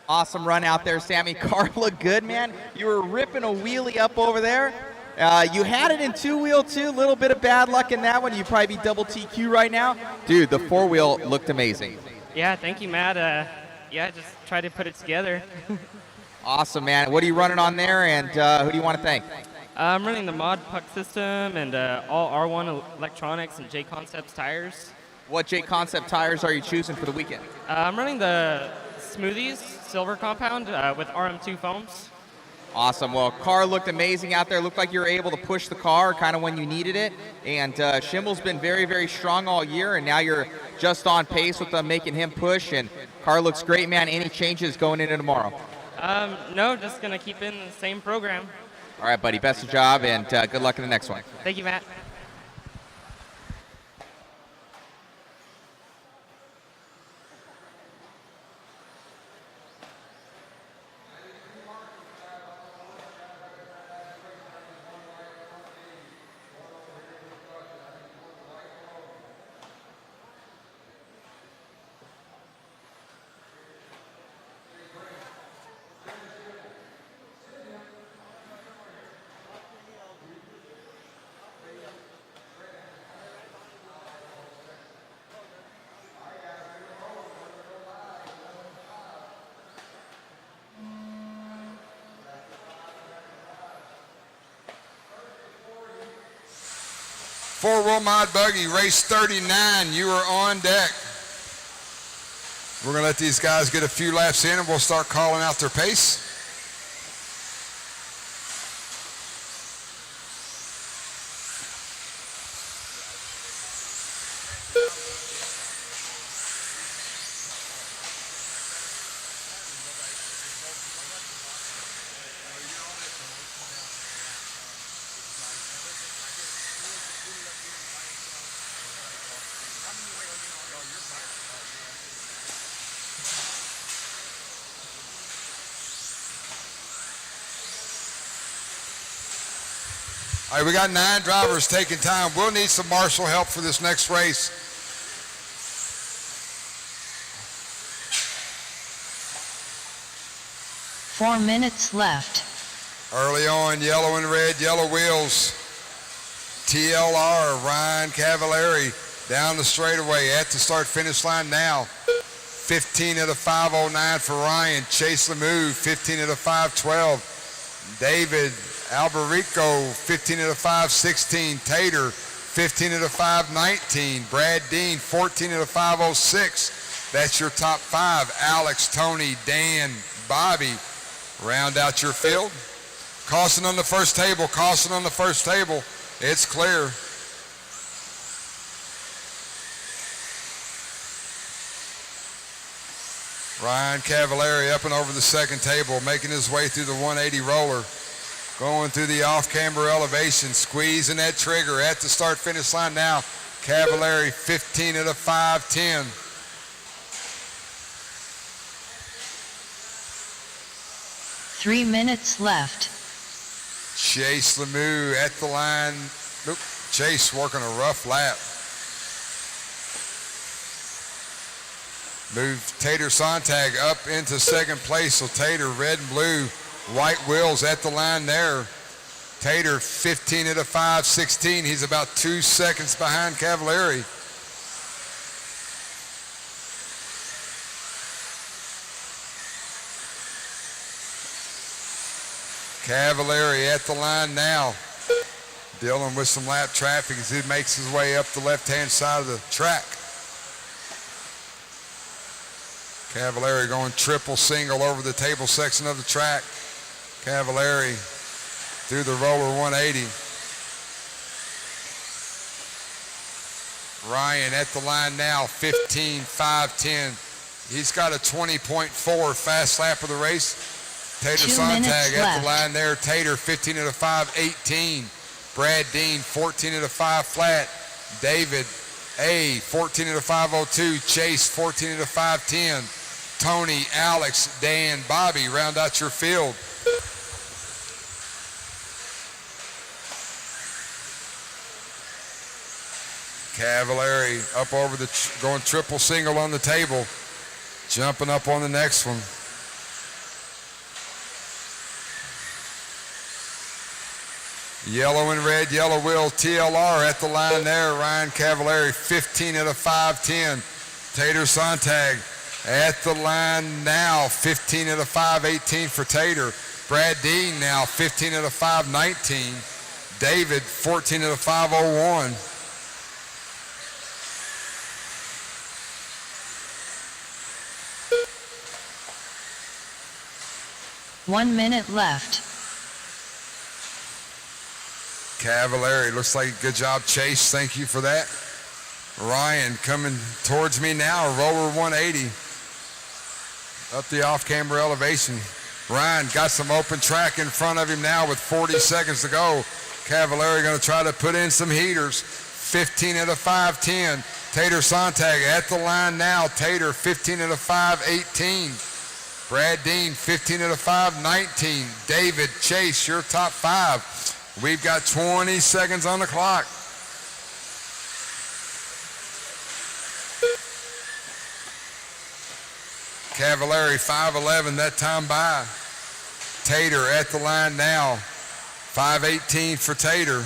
Awesome run out there, Sammy. Car looked good, man. You were ripping a wheelie up over there. You had it in 2-wheel too. A little bit of bad luck in that one. You'd probably be double TQ right now. Dude, the 4-wheel looked amazing. Yeah, thank you, Matt. Yeah, just try to put it together. Awesome, man. What are you running on there, and who do you want to thank? I'm running the mod puck system and all R1 electronics and JConcepts tires. What JConcept tires are you choosing for the weekend? I'm running the Smoothies silver compound with RM2 foams. Awesome. Well, car looked amazing out there. Looked like you were able to push the car kind of when you needed it. And Schimmel's been very, very strong all year, and now you're just on pace with them making him push. And car looks great, man. Any changes going into tomorrow? No, just going to keep in the same program. All right, buddy. Best of job, and good luck in the next one. Thank you, Matt. Four-wheel mod buggy, race 39. You are on deck. We're going to let these guys get a few laps in, and we'll start calling out their pace. All right, we got 9 drivers taking time. We'll need some marshal help for this next race. 4 minutes left. Early on, yellow and red, yellow wheels. TLR, Ryan Cavallari down the straightaway at the start-finish line now. 15 of the 5:09 for Ryan. Chase Lemieux, 15 of the 5:12. David Alberico, 15 of the 5:16. Tater, 15 of the 5:19. Brad Dean, 14 of the 5:06. That's your top five. Alex, Tony, Dan, Bobby, round out your field. Caution on the first table, caution on the first table. It's clear. Ryan Cavallari up and over the second table, making his way through the 180 roller. Going through the off-camber elevation, squeezing that trigger at the start-finish line now. Cavallari, 15 of the 5:10. Three minutes left. Chase Lemieux at the line. Nope. Chase working a rough lap. Move Tater Sontag up into second place. So Tater, red and blue, white wheels at the line there. Tater, 15 of the 5:16. He's about 2 seconds behind Cavallari. Cavallari at the line now. Dealing with some lap traffic as he makes his way up the left-hand side of the track. Cavallari going triple single over the table section of the track. Cavallari through the roller 180. Ryan at the line now, 15-5-10. He's got a 20.4 fast lap of the race. Tater 2 Sontag minutes at left. the line there. Tater, 15 of the 5:18. Brad Dean, 14 of the 5 flat. David A, 14 of the 5:02. Chase, 14 of the 5:10. Tony, Alex, Dan, Bobby, round out your field. Cavallari up over the, going triple single on the table. Jumping up on the next one. Yellow and red, yellow wheel, TLR at the line there. Ryan Cavallari, 15 of the 5:10. Tater Sontag at the line now, 15 of the 5:18 for Tater. Brad Dean now, 15 of the 5:19. David, 14 of the 5:01. One minute left. Cavallari, looks like a good job, Chase. Thank you for that. Ryan coming towards me now, roller 180. Up the off-camber elevation. Ryan got some open track in front of him now with 40 seconds to go. Cavallari going to try to put in some heaters. 15 of the 5:10. Tater Sontag at the line now. Tater, 15 of the 5:18. Brad Dean, 15 of the 5:19. David, Chase, your top five. We've got 20 seconds on the clock. Cavallari, 5:11 that time by. Tater at the line now. 5:18 for Tater.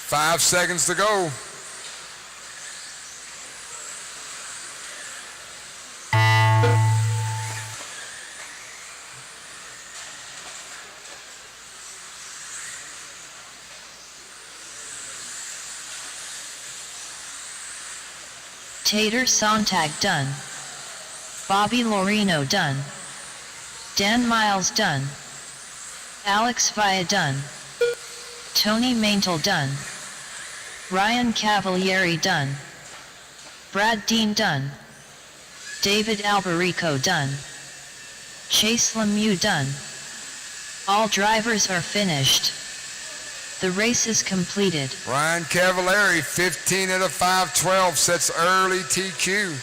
5 seconds to go. Tater Sontag done. Bobby Lorino done. Dan Miles done. Alex Villa done. Tony Maintel done. Ryan Cavallari done. Brad Dean done. David Alberico done. Chase Lemieux done. All drivers are finished. The race is completed. Ryan Cavallari, 15 of the 5:12, sets early TQ.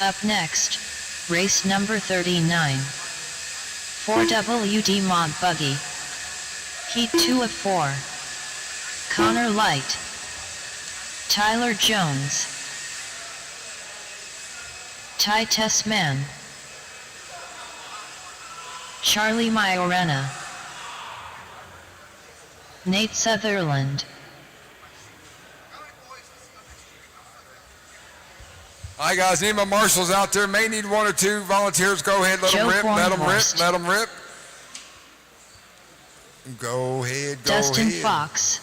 Up next, race number 39. 4WD Mod Buggy. Heat 2 of 4. Connor Light, Tyler Jones, Ty Tessman, Charlie Majorana, Nate Sutherland. All right, guys, need my marshals out there. May need one or two volunteers. Go ahead, let them Joe rip, let them rip, Bornhorst. let them rip. Go ahead, go Dustin ahead. Fox,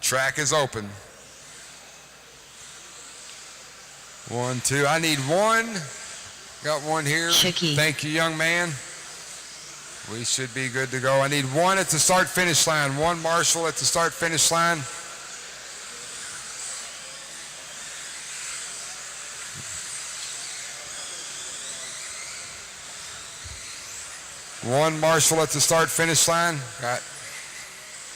Track is open. 1, 2. I need one. Got one here. Chicky. Thank you, young man. We should be good to go. I need one at the start-finish line. One marshal at the start-finish line. One marshal at the start-finish line. Got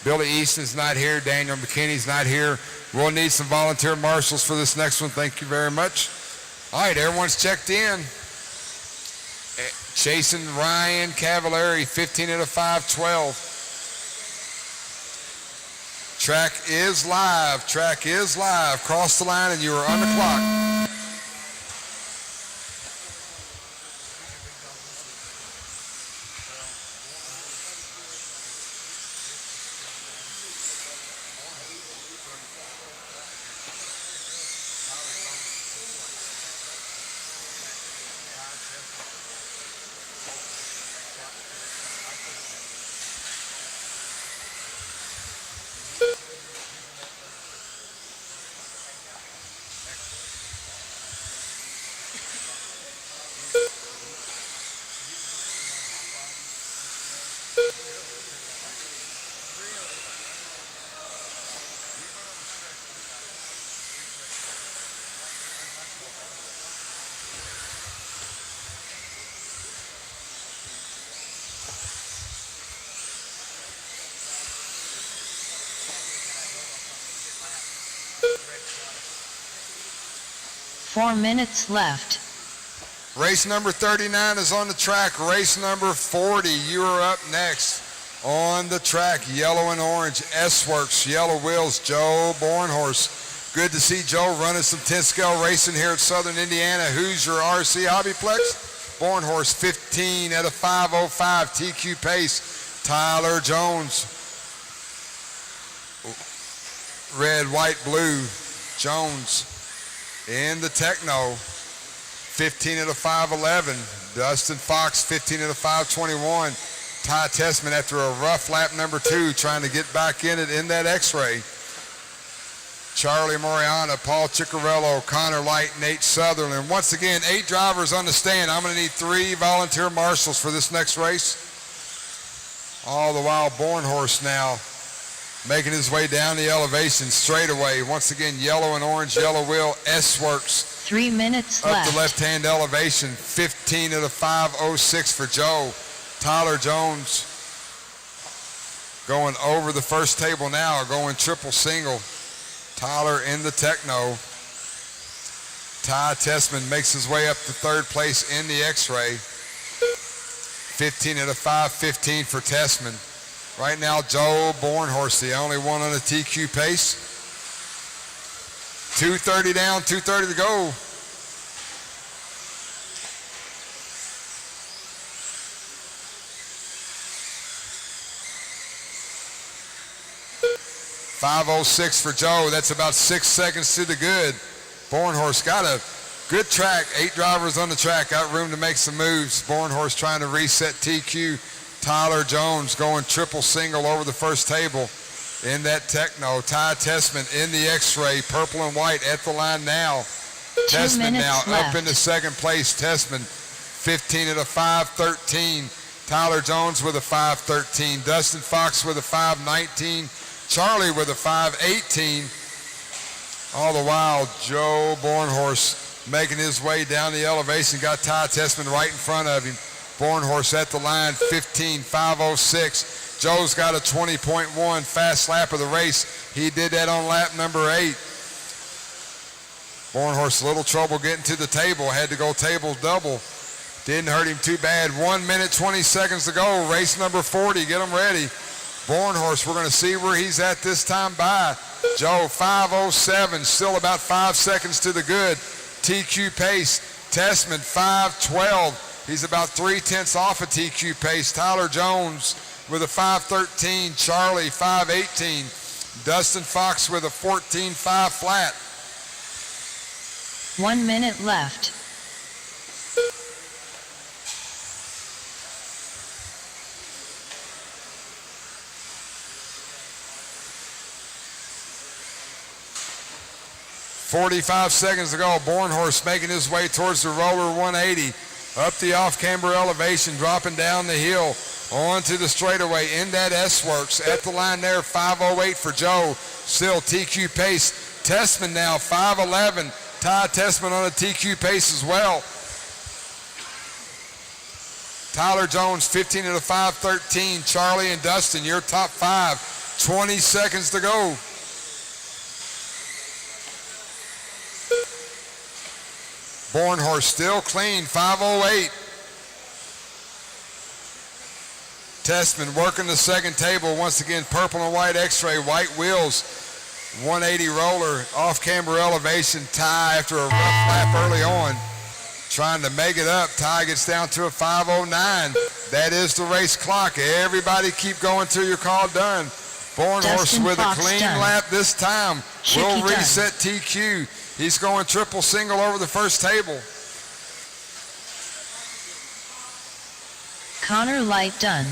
Billy Easton's not here. Daniel McKinney's not here. We'll need some volunteer marshals for this next one. Thank you very much. All right, everyone's checked in. Jason Ryan Cavallari, 15 out of 5, 12. Track is live. Track is live. Cross the line and you are on the clock. Four minutes left. Race number 39 is on the track. Race number 40, you are up next. On the track, yellow and orange, S-Works, yellow wheels, Joe Bornhorst. Good to see Joe running some 10-scale racing here at Southern Indiana. Hoosier RC HobbyPlex. Bornhorst, 15 out of 505, TQ pace. Tyler Jones. Red, white, blue, Jones. In the Techno, 15 out of 511. Dustin Fox, 15 out of 521. Ty Tessman after a rough lap number 2, trying to get back in it in that X-ray. Charlie Moriana, Paul Ciccarello, Connor Light, Nate Sutherland. Once again, 8 drivers on the stand. I'm going to need 3 volunteer marshals for this next race. All the while, Bornhorst now making his way down the elevation straightaway. Once again, yellow and orange, yellow wheel, S-Works. 3 minutes Up left. the left-hand elevation, 15 out of 506 for Joe. Tyler Jones going over the first table now, going triple single. Tyler in the Techno. Ty Tessman makes his way up to 3rd place in the X-Ray. 15 out of 515 for Tessman. Right now, Joe Bornhorst, the only one on the TQ pace. 2:30 down, 2:30 to go. .506 for Joe. That's about 6 seconds to the good. Bornhorst got a good track. 8 drivers on the track. Got room to make some moves. Bornhorst trying to reset TQ. Tyler Jones going triple single over the first table in that Techno. Ty Tessman in the X-Ray, purple and white at the line now. 2 Tessman now minutes left. up into 2nd place. Tessman 15 out of 513. Tyler Jones with a 513. Dustin Fox with a 519. Charlie with a 518. All the while, Joe Bornhorst making his way down the elevation. Got Ty Tessman right in front of him. Bornhorst at the line, 15.506. Joe's got a 20.1 fast lap of the race. He did that on lap number 8. Bornhorst, a little trouble getting to the table. Had to go table double. Didn't hurt him too bad. 1 minute, 20 seconds to go. Race number 40. Get them ready. Born horse, we're going to see where he's at this time by. Joe, 5:07, still about 5 seconds to the good. TQ pace. Testman, 5:12. He's about 3/10 off of TQ pace. Tyler Jones with a 5:13. Charlie, 5:18. Dustin Fox with a 14.5 flat. 1 minute left. .45 seconds to go. Born horse making his way towards the roller 180. Up the off-camber elevation, dropping down the hill onto the straightaway in that S-Works. At the line there, 5:08 for Joe. Still TQ pace. Testman now, 5:11. Ty Testman on a TQ pace as well. Tyler Jones, 15 at a 5:13. Charlie and Dustin, your top five. 20 seconds to go. Born horse still clean, 5:08. Testman working the second table. Once again, purple and white x-ray, white wheels, 180 roller, off-camber elevation. Ty after a rough lap early on, trying to make it up. Ty gets down to a 5:09. That is the race clock. Everybody keep going till your call done. Born horse with a clean lap this time. Will reset TQ. He's going triple single over the first table. Connor Light done.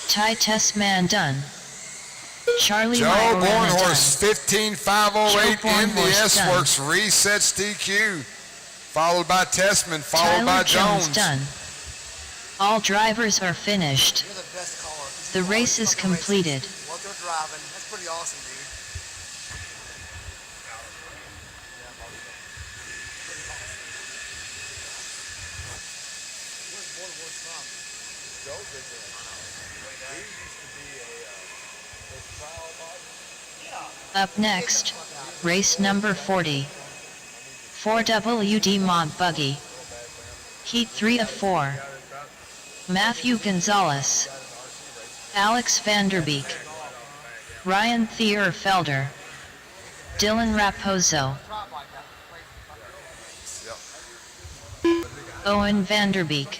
Ty Testman done. Charlie Joe Born horse, 15.508 in the S-Works, resets TQ. Followed by Testman, followed by Jones. Done. All drivers are finished. You're the best caller. The race is completed. What they're driving, that's pretty awesome, dude. Up next, race number 40. 4WD Mod Buggy. Heat 3 of 4. Matthew Gonzalez. Alex Vanderbeek. Ryan Thierfelder. Dylan Raposo. Owen Vanderbeek.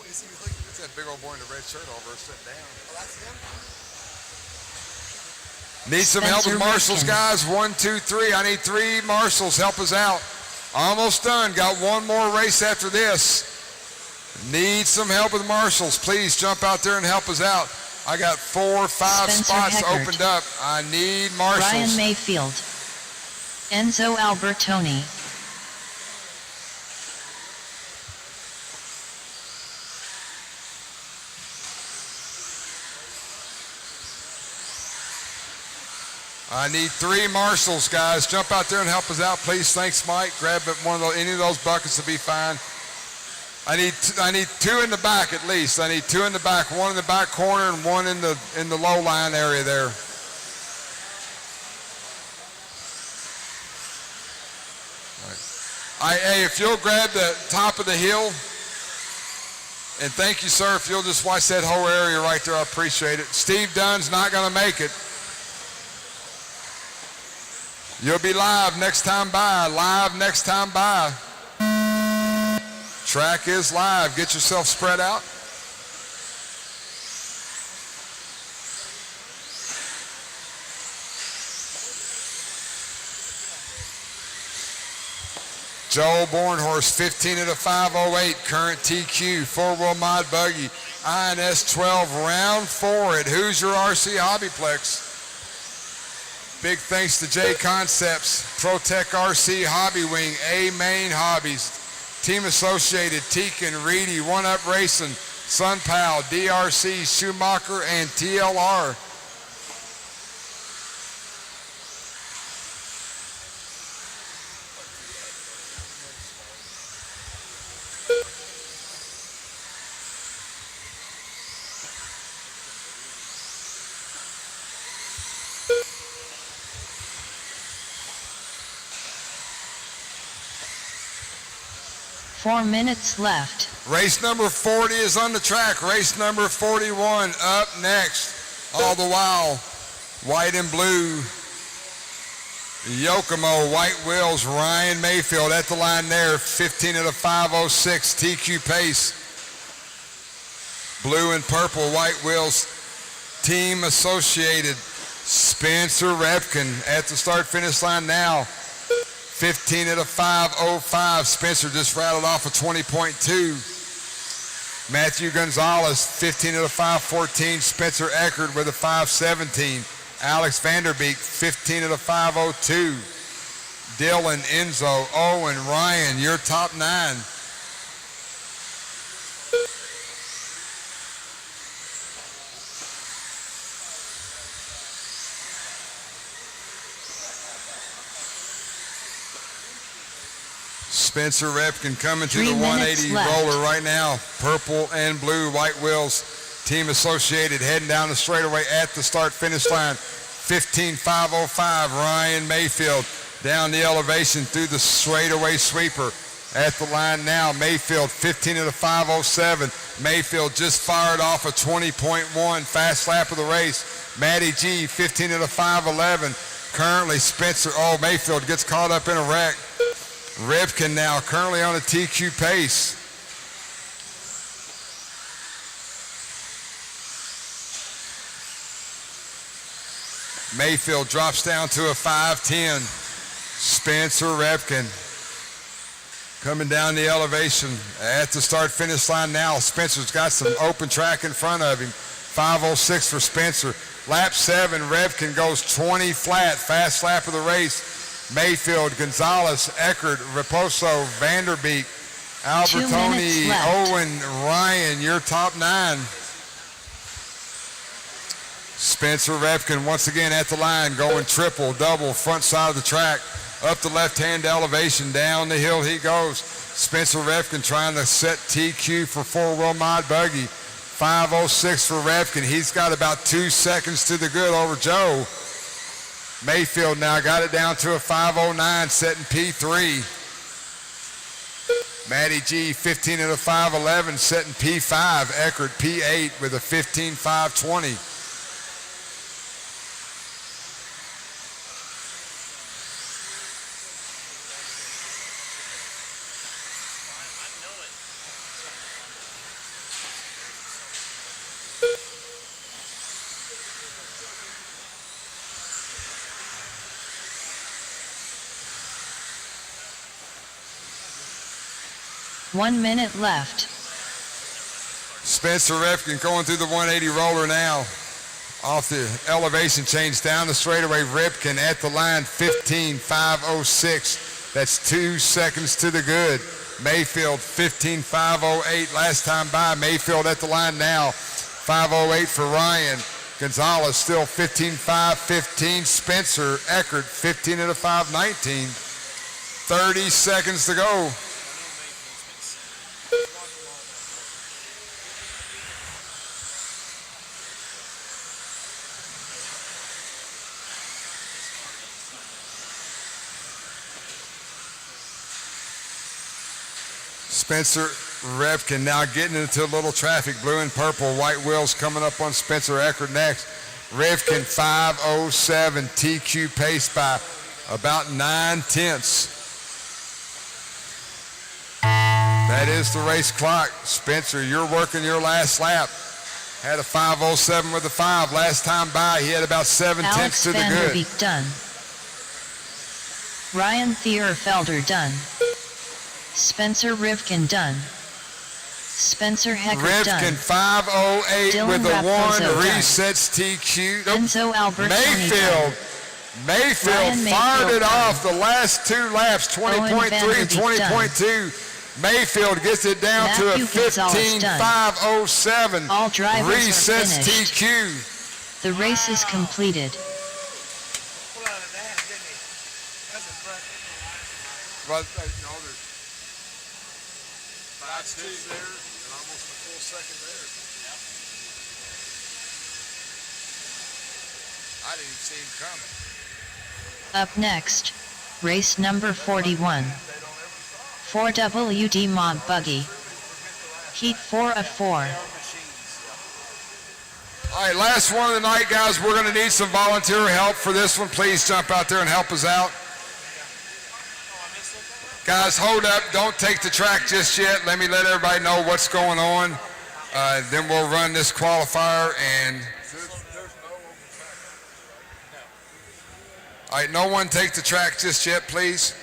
It's that big old boy in the red shirt over sitting down. Oh, that's him? Need some help with marshals, guys. 1, 2, 3. I need 3 marshals. Help us out. Almost done. Got one more race after this. Need some help with marshals. Please jump out there and help us out. I got 4 or 5 spots opened up. I need marshals. Ryan Mayfield. Enzo Albertoni. I need 3 marshals, guys. Jump out there and help us out, please. Thanks, Mike. Grab one of those, any of those buckets will be fine. I need 2 in the back at least. I need 2 in the back, 1 in the back corner and 1 in the low line area there. Hey, if you'll grab the top of the hill, and thank you, sir, if you'll just watch that whole area right there, I appreciate it. Steve Dunn's not going to make it. You'll be live next time by. Live next time by. Track is live. Get yourself spread out. Joel Bornhorst, 15 at a 5:08, current TQ, 4-wheel mod buggy, INS12, round 4 at Hoosier RC HobbyPlex. Big thanks to JConcepts, ProTech RC Hobby Wing, A-Main Hobbies, Team Associated, Tekin, Reedy, One Up Racing, SunPal, DRC, Schumacher, and TLR. 4 minutes left. Race number 40 is on the track. Race number 41 up next. All the while, white and blue. Yokomo, white wheels, Ryan Mayfield at the line there. 15 at a 5:06 TQ pace. Blue and purple, white wheels, team associated. Spencer Repkin at the start-finish line now. 15 at a 5:05. Spencer just rattled off a 20.2. Matthew Gonzalez, 15 at a 5:14. Spencer Eckert with a 5:17. Alex Vanderbeek, 15 at a 5:02. Dylan, Enzo, Owen, Ryan, your top 9. Spencer Repkin coming to the 180 roller right now. Purple and blue, white wheels, team associated, heading down the straightaway at the start-finish line. 15.505, Ryan Mayfield down the elevation through the straightaway sweeper. At the line now, Mayfield 15 at a 5:07. Mayfield just fired off a 20.1 fast lap of the race. Matty G 15 at a 5:11. Currently Spencer, Mayfield gets caught up in a wreck. Ripken now currently on a TQ pace. Mayfield drops down to a 5:10. Spencer Repkin coming down the elevation at the start-finish line now. Spencer's got some open track in front of him. 5:06 for Spencer. Lap 7, Repkin goes 20 flat, fast lap of the race. Mayfield, Gonzalez, Eckert, Raposo, Vanderbeek, Albertoni, Owen, Ryan, your top 9. Spencer Repkin once again at the line, going triple, double, front side of the track, up the left-hand elevation, down the hill he goes. Spencer Repkin trying to set TQ for four-wheel mod buggy. 5:06 for Repkin. He's got about 2 seconds to the good over Joe. Mayfield now got it down to a 5:09, setting P3. Matty G 15 at a 5:11, setting P5. Eckert P8 with a 15.520. One minute left. Spencer Repkin going through the 180 roller now. Off the elevation change down the straightaway. Repkin at the line, 15.506. That's 2 seconds to the good. Mayfield 15.508 last time by. Mayfield at the line now. 5:08 for Ryan. Gonzalez still 15.515. Spencer Eckert 15 at a 5:19. 30 seconds to go. Spencer Repkin now getting into a little traffic. Blue and purple, white wheels coming up on Spencer Eckert next. Repkin 5:07, TQ pace by about 9/10. That is the race clock. Spencer, you're working your last lap. Had a 5:07 with a 5. Last time by, he had about 7/10 to the good. Alex Vanderbeek done. Ryan Thierfelder done. Spencer Rivkin done. Spencer Heckert done. Rivkin 5:08 Dylan with a 1, Raposo resets TQ. Enzo Albertoni done. Mayfield fired it off the last 2 laps, 20.3 and 20.2. Mayfield gets it down to a 15.507. All drivers resets are finished. TQ. The race is completed. But, there's 5 there and almost a full second there. I didn't even see him coming. Up next, race number 41. 4WD Mod Buggy. Heat 4 of 4. All right, last one of the night, guys. We're going to need some volunteer help for this one. Please jump out there and help us out. Guys, hold up. Don't take the track just yet. Let me let everybody know what's going on. Then we'll run this qualifier and... All right, no one take the track just yet, please.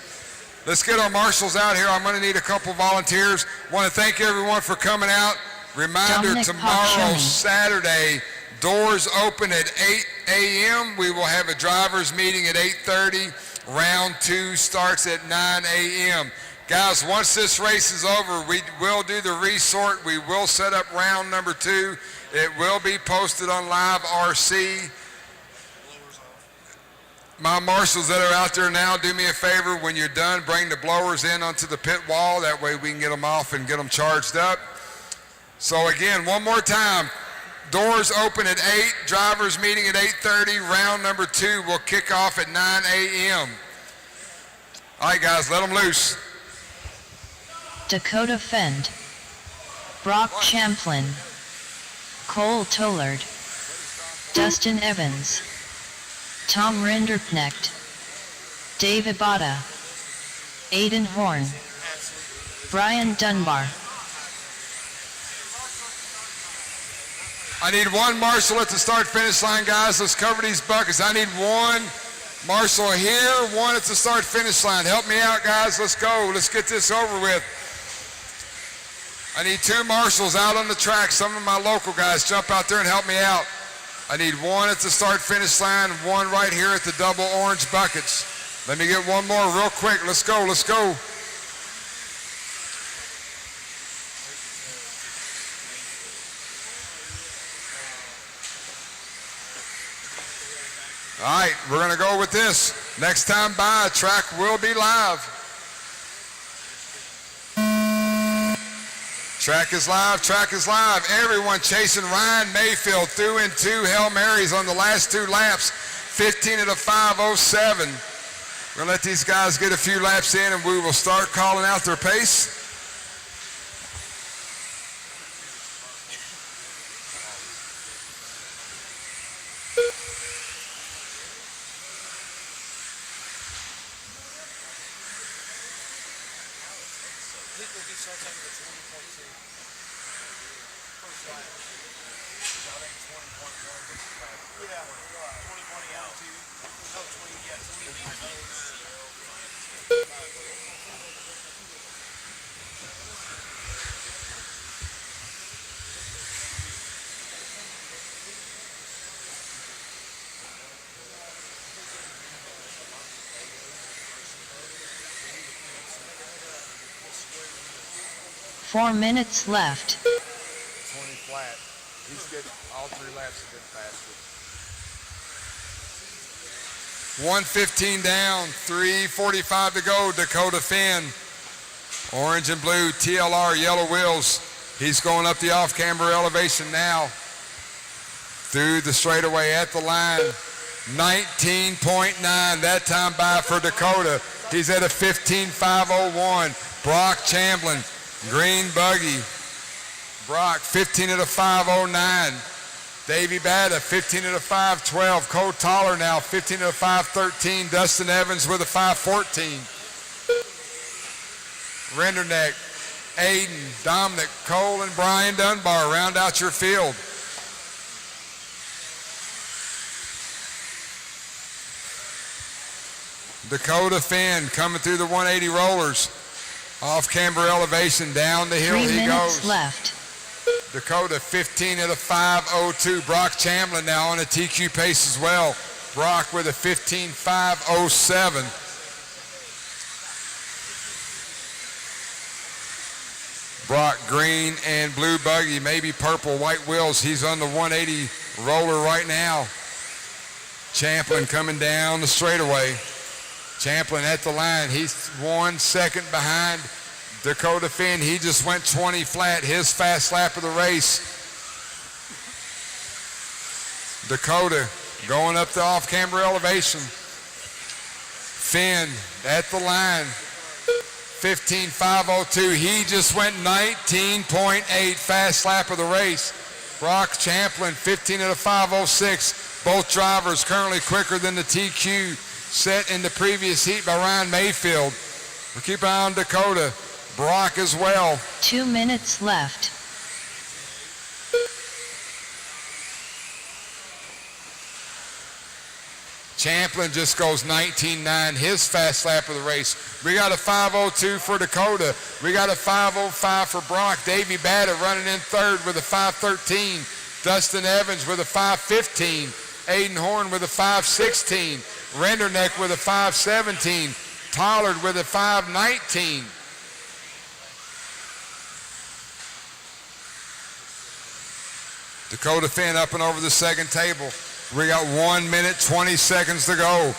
Let's get our marshals out here. I'm going to need a couple volunteers. Want to thank everyone for coming out. Reminder, Dominic tomorrow, Popchoni. Saturday, doors open at 8 a.m. We will have a driver's meeting at 8:30. Round 2 starts at 9 a.m. Guys, once this race is over, we will do the resort. We will set up round number 2. It will be posted on Live RC. My marshals that are out there now, do me a favor. When you're done, bring the blowers in onto the pit wall. That way we can get them off and get them charged up. So again, one more time. Doors open at 8, drivers meeting at 8:30. Round number 2 will kick off at 9 a.m. All right, guys, let them loose. Dakota Fend. Brock Champlin. Cole Tollard. Dustin Evans. Tom Rinderknecht. Dave Ibotta. Aiden Horn. Brian Dunbar. I need one marshal at the start-finish line, guys. Let's cover these buckets. I need one marshal here, one at the start-finish line. Help me out, guys. Let's go. Let's get this over with. I need 2 marshals out on the track. Some of my local guys, jump out there and help me out. I need one at the start-finish line, one right here at the double orange buckets. Let me get one more real quick. Let's go. Let's go. All right, we're going to go with this. Next time by, track will be live. Track is live, track is live. Everyone chasing Ryan Mayfield through in 2 Hail Marys on the last 2 laps. 15 at a 5:07. We're going to let these guys get a few laps in and we will start calling out their pace. Four minutes left. 20 flat. He's good. All 3 laps have been faster. 1:15 down, 3:45 to go. Dakota Finn. Orange and blue, TLR, yellow wheels. He's going up the off-camber elevation now. Through the straightaway at the line. 19.9 that time by for Dakota. He's at a 15.501. Brock Champlin. Green buggy. Brock, 15 at a 5:09. Davey Batta, 15 at a 5:12. Cole Toller now, 15 at a 5:13. Dustin Evans with a 5:14. Renderneck, Aiden, Dominic, Cole, and Brian Dunbar round out your field. Dakota Finn coming through the 180 rollers. Off-camber elevation, down the hill 3 he minutes goes. left. Dakota 15 at a 5:02. Brock Champlin now on a TQ pace as well. Brock with a 15.507. Brock green and blue buggy, maybe purple, white wheels. He's on the 180 roller right now. Champlin coming down the straightaway. Champlin at the line. He's 1 second behind Dakota Finn. He just went 20 flat, his fast lap of the race. Dakota going up the off-camber elevation. Finn at the line. 15.502. He just went 19.8, fast lap of the race. Brock Champlin, 15 at a 506. Both drivers currently quicker than the TQ set in the previous heat by Ryan Mayfield. We'll keep an eye on Dakota. Brock as well. 2 minutes left. Champlin just goes 19.9, his fast lap of the race. We got a 5.02 for Dakota. We got a 5.05 for Brock. Davey Batta running in third with a 5.13. Dustin Evans with a 5.15. Aiden Horn with a 5.16. Renderneck with a 5.17. Tollard with a 5.19. Dakota Finn up and over the second table. We got 1 minute, 20 seconds to go.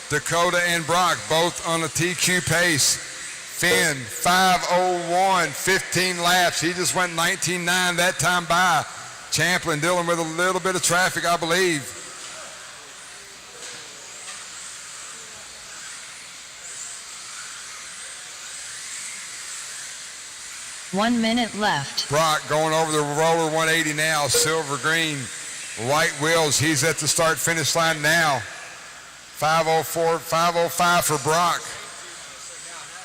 Dakota and Brock both on a TQ pace. Finn, 5.01, 15 laps. He just went 19.9 that time by. Champlin dealing with a little bit of traffic, I believe. One minute left. Brock going over the roller 180 now, silver green. White wheels, he's at the start-finish line now. 5.04, 5.05 for Brock.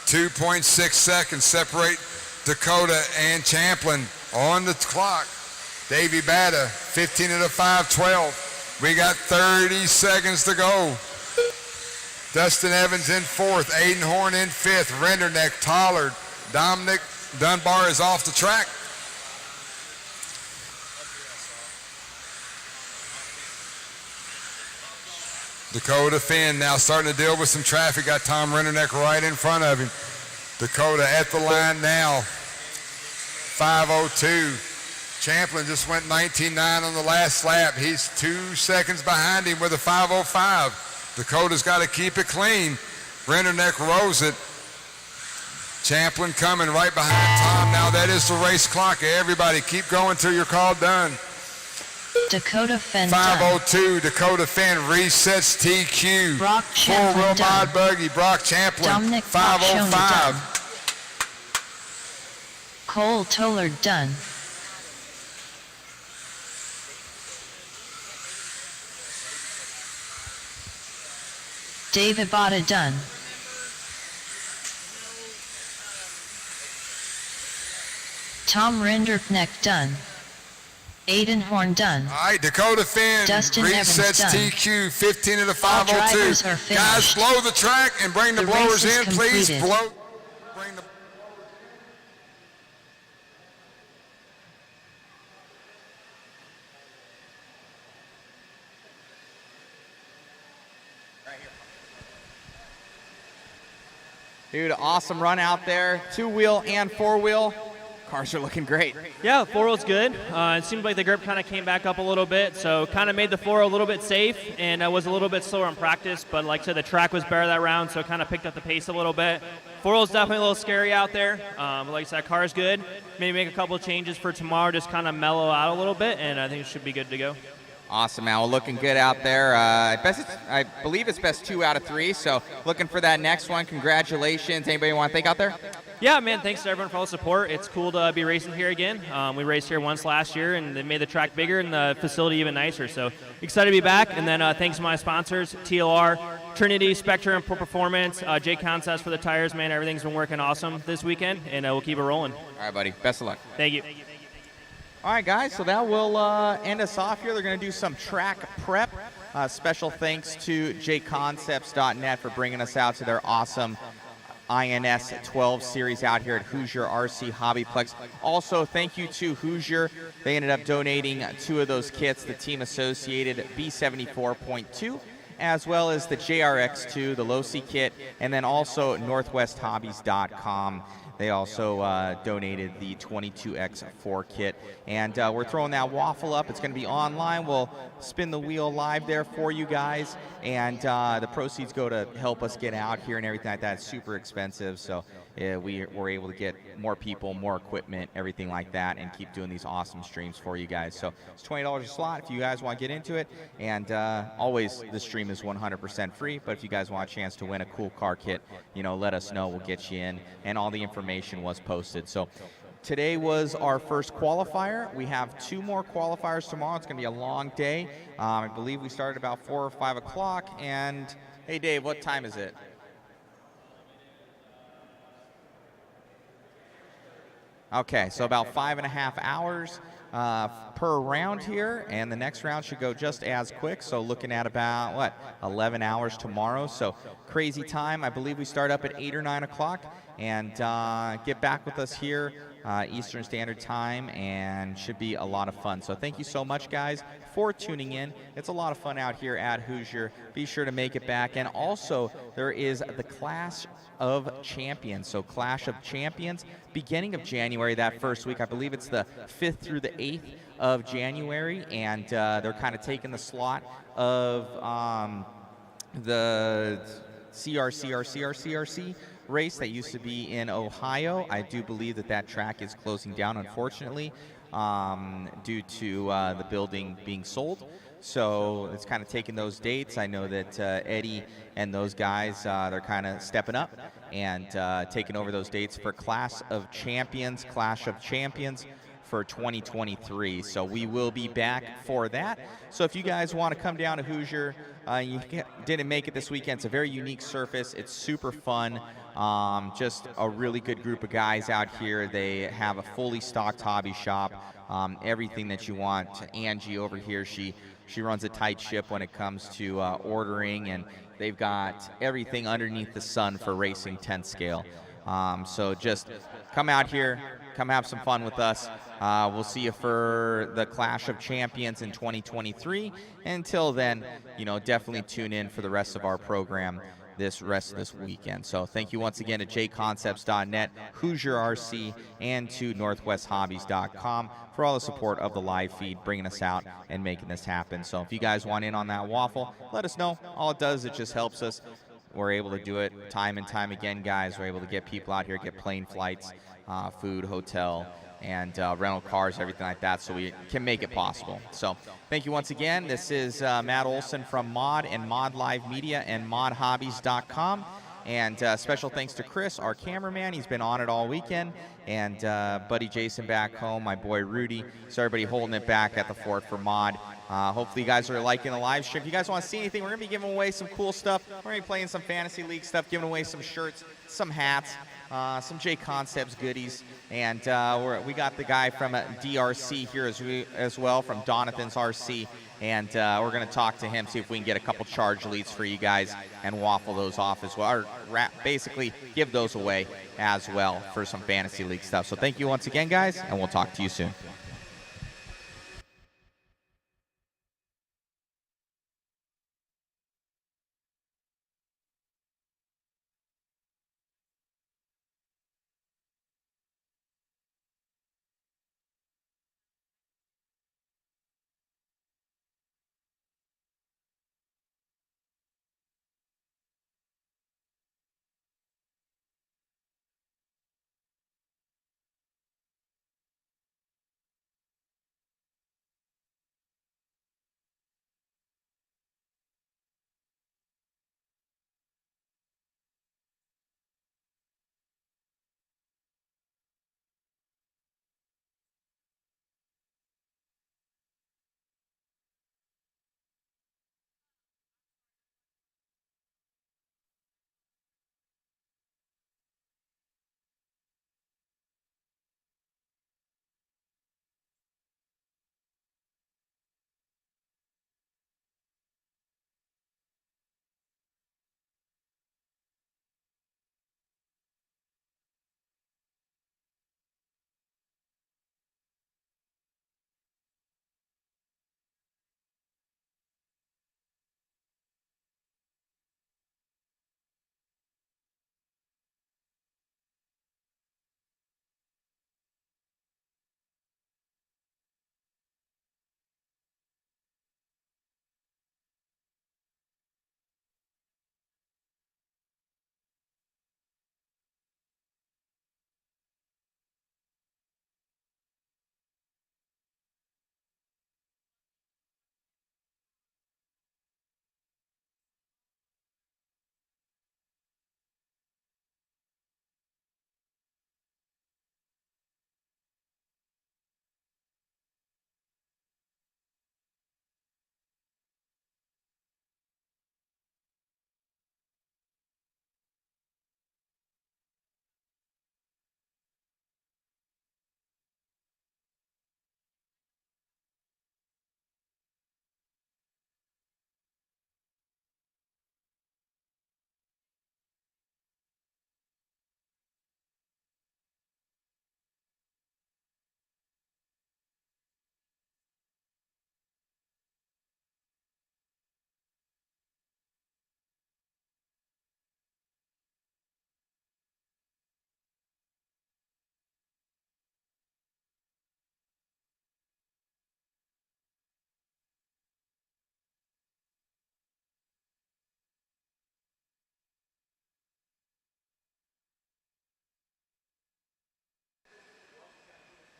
2.6 seconds separate Dakota and Champlin on the clock. Davey Batta, 15 at a 5.12. We got 30 seconds to go. Dustin Evans in fourth, Aiden Horn in fifth, Renderneck, Tollard, Dominic Dunbar is off the track. Dakota Finn now starting to deal with some traffic. Got Tom Renderneck right in front of him. Dakota at the line now. 5.02. Champlin just went 19.9 on the last lap. He's 2 seconds behind him with a 5.05. Dakota's got to keep it clean. Renderneck rows it. Champlin coming right behind Tom. Now that is the race clock. Everybody keep going till you're called done. Dakota Finn 5.02, Dakota Finn resets TQ. Brock Champlin Four-wheel mod buggy, Brock Champlin, Dominic 5.05. Cole Tollard done. David Batta done. Tom Renderneck done. Aiden Horn done. All right, Dakota Finn Dustin resets Evans done. TQ, 15 at a All drivers 5.02. are Guys, finished. blow the track and bring the The blowers race is in, please. completed. Blow. Bring the. Dude, awesome run out there. 2-wheel and 4-wheel. Cars are looking great. Yeah, 4-wheel's good. It seemed like the grip kind of came back up a little bit, so kind of made the 4 a little bit safe, and was a little bit slower in practice, but like I said, the track was better that round, so it kind of picked up the pace a little bit. 4-wheel's definitely a little scary out there. But like I said, car's good. Maybe make a couple of changes for tomorrow, just kind of mellow out a little bit, and I think it should be good to go. Awesome, Al. Looking good out there. I believe it's best 2 out of 3, so looking for that next one. Congratulations. Anybody want to thank out there? Yeah, man, thanks to everyone for all the support. It's cool to be racing here again. We raced here once last year, and they made the track bigger and the facility even nicer. So excited to be back. And then thanks to my sponsors, TLR, Trinity, Spectrum for performance, JConcepts for the tires, man. Everything's been working awesome this weekend, and we'll keep it rolling. All right, buddy. Best of luck. Thank you. All right, guys, so that will end us off here. They're going to do some track prep. Special thanks to JConcepts.net for bringing us out to their awesome INS12 series out here at Hoosier RC HobbyPlex. Also, thank you to Hoosier. They ended up donating 2 of those kits, the team associated B74.2, as well as the JRX2, the Losi kit, and then also NorthwestHobbies.com. They also donated the 22X4 kit. And we're throwing that waffle up. It's going to be online. We'll spin the wheel live there for you guys. And the proceeds go to help us get out here and everything like that. It's super expensive. So we were able to get more people, more equipment, everything like that, and keep doing these awesome streams for you guys. So it's $20 a slot if you guys want to get into it. And always, the stream is 100% free. But if you guys want a chance to win a cool car kit, you know, let us know. We'll get you in. And all the information was posted. So today was our first qualifier. We have 2 more qualifiers tomorrow. It's going to be a long day. I believe we started about 4 or 5 o'clock. And hey, Dave, what time is it? Okay, so about 5.5 hours per round here, and the next round should go just as quick. So looking at about, what, 11 hours tomorrow. So crazy time. I believe we start up at 8 or 9 o'clock, and get back with us here Eastern Standard Time, and should be a lot of fun. So thank you so much, guys, for tuning in. It's a lot of fun out here at Hoosier. Be sure to make it back. And also, there is the Clash of Champions. So Clash of Champions, beginning of January, that first week. I believe it's the 5th through the 8th of January, and they're kind of taking the slot of the CRC race that used to be in Ohio. I do believe that that track is closing down, unfortunately, due to the building being sold. So it's kind of taking those dates. I know that Eddie and those guys, they're kind of stepping up and taking over those dates for Clash of Champions for 2023. So we will be back for that. So if you guys want to come down to Hoosier, you didn't make it this weekend, it's a very unique surface. It's super fun. Just a really good group of guys out here. They have a fully stocked hobby shop. Everything that you want. Angie over here, she runs a tight ship when it comes to ordering, and they've got everything underneath the sun for racing 10th scale. So just come out here, come have some fun with us. We'll see you for the Clash of Champions in 2023. Until then, you know, definitely tune in for the rest of our program this weekend. So thank you once again to JConcepts.net, Hoosier RC, and to NorthwestHobbies.com for all the support of the live feed, bringing us out and making this happen. So if you guys want in on that waffle, let us know. All it does, it just helps us. We're able to do it time and time again, guys. We're able to get people out here, get plane flights, food, hotel, and rental cars, everything like that, so we can make it possible. So thank you once again. This is Matt Olson from Mod and Mod Live Media and ModHobbies.com. And special thanks to Chris, our cameraman. He's been on it all weekend. And buddy Jason back home, my boy Rudy. So everybody holding it back at the fort for Mod. Hopefully you guys are liking the live stream. If you guys want to see anything, we're going to be giving away some cool stuff. We're going to be playing some Fantasy League stuff, giving away some shirts, some hats, some JConcepts goodies. And we got the guy from DRC here as well, from Donathan's RC. And we're going to talk to him, see if we can get a couple charge leads for you guys and waffle those off as well, or basically give those away as well for some Fantasy League stuff. So thank you once again, guys, and we'll talk to you soon.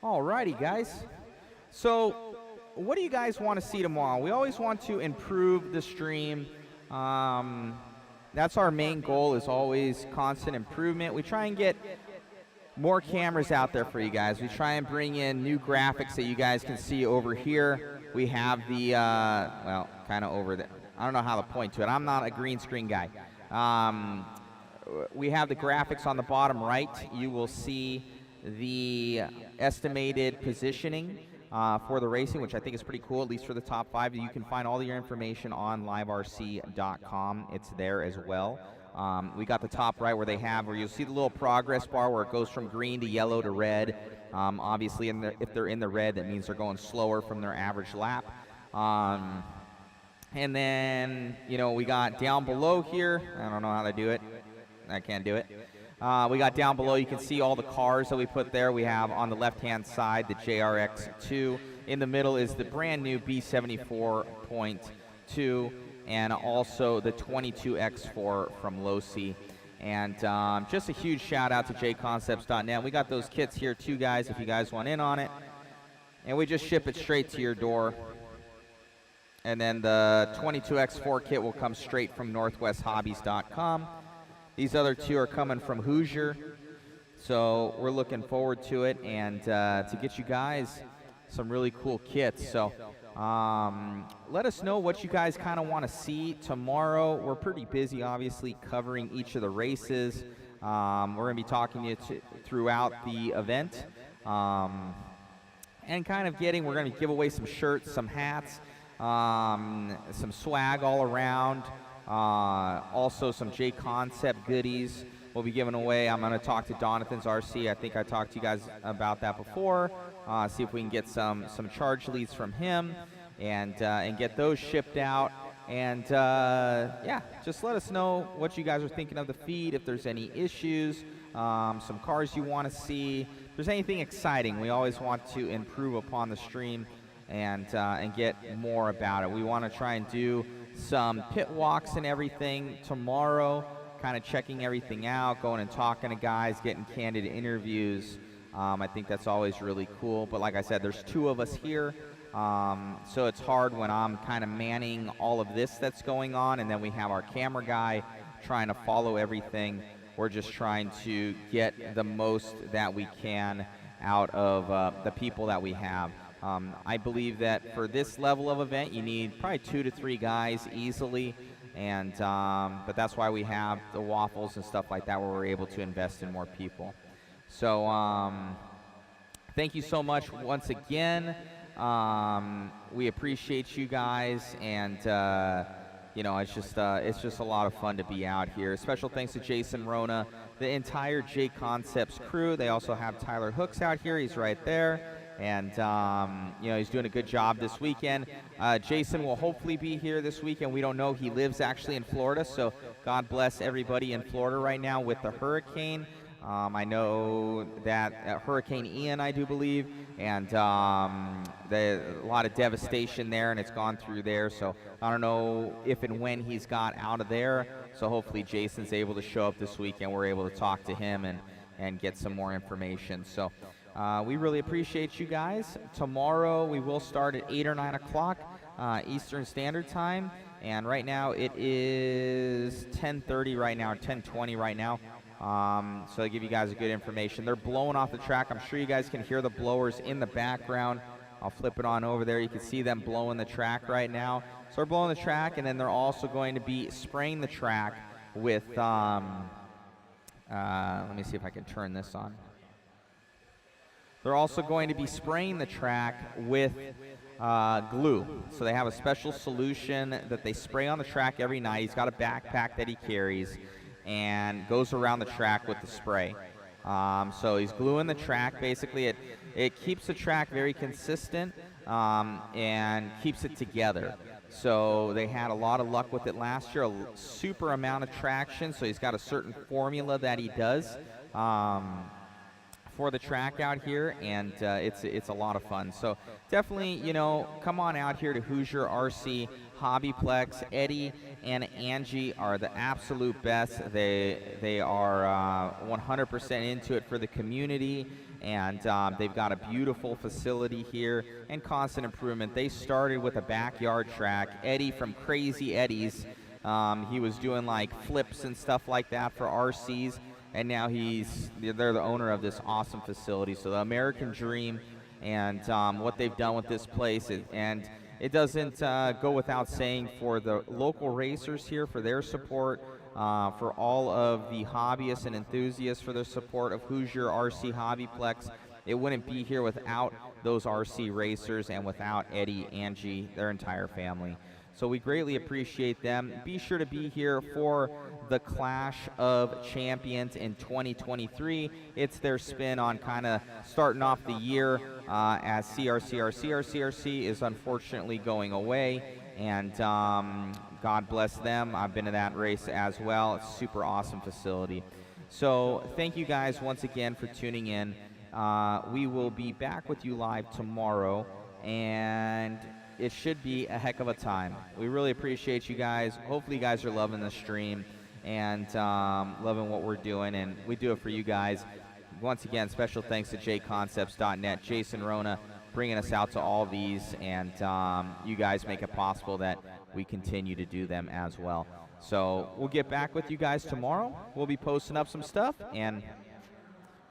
Alrighty, guys. So, what do you guys want to see tomorrow? We always want to improve the stream. That's our main goal, is always constant improvement. We try and get more cameras out there for you guys. We try and bring in new graphics that you guys can see over here. We have the, well, kind of over there. I don't know how to point to it. I'm not a green screen guy. We have the graphics on the bottom right. You will see the estimated positioning for the racing, which I think is pretty cool, at least for the top 5. You can find all your information on liverc.com. It's there as well. We got the top right where you'll see the little progress bar where it goes from green to yellow to red. Obviously, if they're in the red, that means they're going slower from their average lap. And then, we got down below here. I don't know how to do it. I can't do it. We got down below, you can see all the cars that we put there. We have on the left-hand side the JRX2. In the middle is the brand new B74.2, and also the 22X4 from Losi. And just a huge shout out to JConcepts.net. We got those kits here too, guys, if you guys want in on it. And we just ship it straight to your door. And then the 22X4 kit will come straight from northwesthobbies.com. These other two are coming from Hoosier, so we're looking forward to it and to get you guys some really cool kits. So let us know what you guys kind of want to see tomorrow. We're pretty busy, obviously, covering each of the races. We're going to be talking to you throughout the event and kind of we're going to give away some shirts, some hats, some swag all around. Also some JConcept goodies we'll be giving away. I'm going to talk to Donathan's RC. I think I talked to you guys about that before. See if we can get some charge leads from him and get those shipped out. And yeah, just let us know what you guys are thinking of the feed, if there's any issues, some cars you want to see. If there's anything exciting, we always want to improve upon the stream and get more about it. We want to try and do some pit walks and everything tomorrow, kind of checking everything out, going and talking to guys, getting candid interviews. I think that's always really cool. But like I said, there's 2 of us here, so it's hard when I'm kind of manning all of this that's going on, and then we have our camera guy trying to follow everything. We're just trying to get the most that we can out of the people that we have. I believe that for this level of event, you need probably 2 to 3 guys easily, and but that's why we have the waffles and stuff like that, where we're able to invest in more people. So thank you so much once again. We appreciate you guys, and it's just a lot of fun to be out here. Special thanks to Jason Rona, the entire JConcepts crew. They also have Tyler Hooks out here. He's right there. And, he's doing a good job this weekend. Jason will hopefully be here this weekend. We don't know. He lives actually in Florida, so God bless everybody in Florida right now with the hurricane. I know that Hurricane Ian, I do believe, and a lot of devastation there, and it's gone through there. So I don't know if and when he's got out of there. So hopefully Jason's able to show up this weekend. We're able to talk to him and get some more information. So we really appreciate you guys. Tomorrow we will start at 8 or 9 o'clock Eastern Standard Time, and right now it is 10:30 right now, or 10:20 right now. So they give you guys a good information. They're blowing off the track. I'm sure you guys can hear the blowers in the background. I'll flip it on over there. You can see them blowing the track right now. So they're blowing the track, and then they're also going to be spraying the track with let me see if I can turn this on. They're also going to be spraying the track with glue. So they have a special solution that they spray on the track every night. He's got a backpack that he carries and goes around the track with the spray. So he's gluing the track. Basically, it keeps the track very consistent and keeps it together. So they had a lot of luck with it last year, a super amount of traction. So he's got a certain formula that he does for the track out here, and it's a lot of fun. So definitely, you know, come on out here to Hoosier RC HobbyPlex. Eddie and Angie are the absolute best. They are 100% into it for the community, and they've got a beautiful facility here and constant improvement. They started with a backyard track. Eddie from Crazy Eddie's, he was doing like flips and stuff like that for RCs, and now they're the owner of this awesome facility. So the American dream, and what they've done with this place, and it doesn't go without saying for the local racers here for their support, for all of the hobbyists and enthusiasts for their support of Hoosier RC HobbyPlex. It wouldn't be here without those RC racers and without Eddie, Angie, their entire family. So we greatly appreciate them. Be sure to be here for the Clash of Champions in 2023. It's their spin on kind of starting off the year as CRC is unfortunately going away. And God bless them. I've been to that race as well. It's a super awesome facility. So thank you guys once again for tuning in. We will be back with you live tomorrow, and it should be a heck of a time. We really appreciate you guys. Hopefully you guys are loving the stream and loving what we're doing, and we do it for you guys. Once again, special thanks to JConcepts.net, Jason Rona, bringing us out to all these, and you guys make it possible that we continue to do them as well. So we'll get back with you guys tomorrow. We'll be posting up some stuff, and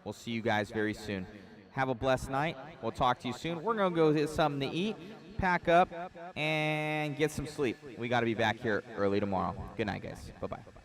we'll see you guys very soon. Have a blessed night. We'll talk to you soon. We're going to go get something to eat, pack up, and get some sleep. We got to be back here early tomorrow. Good night, guys. Bye-bye.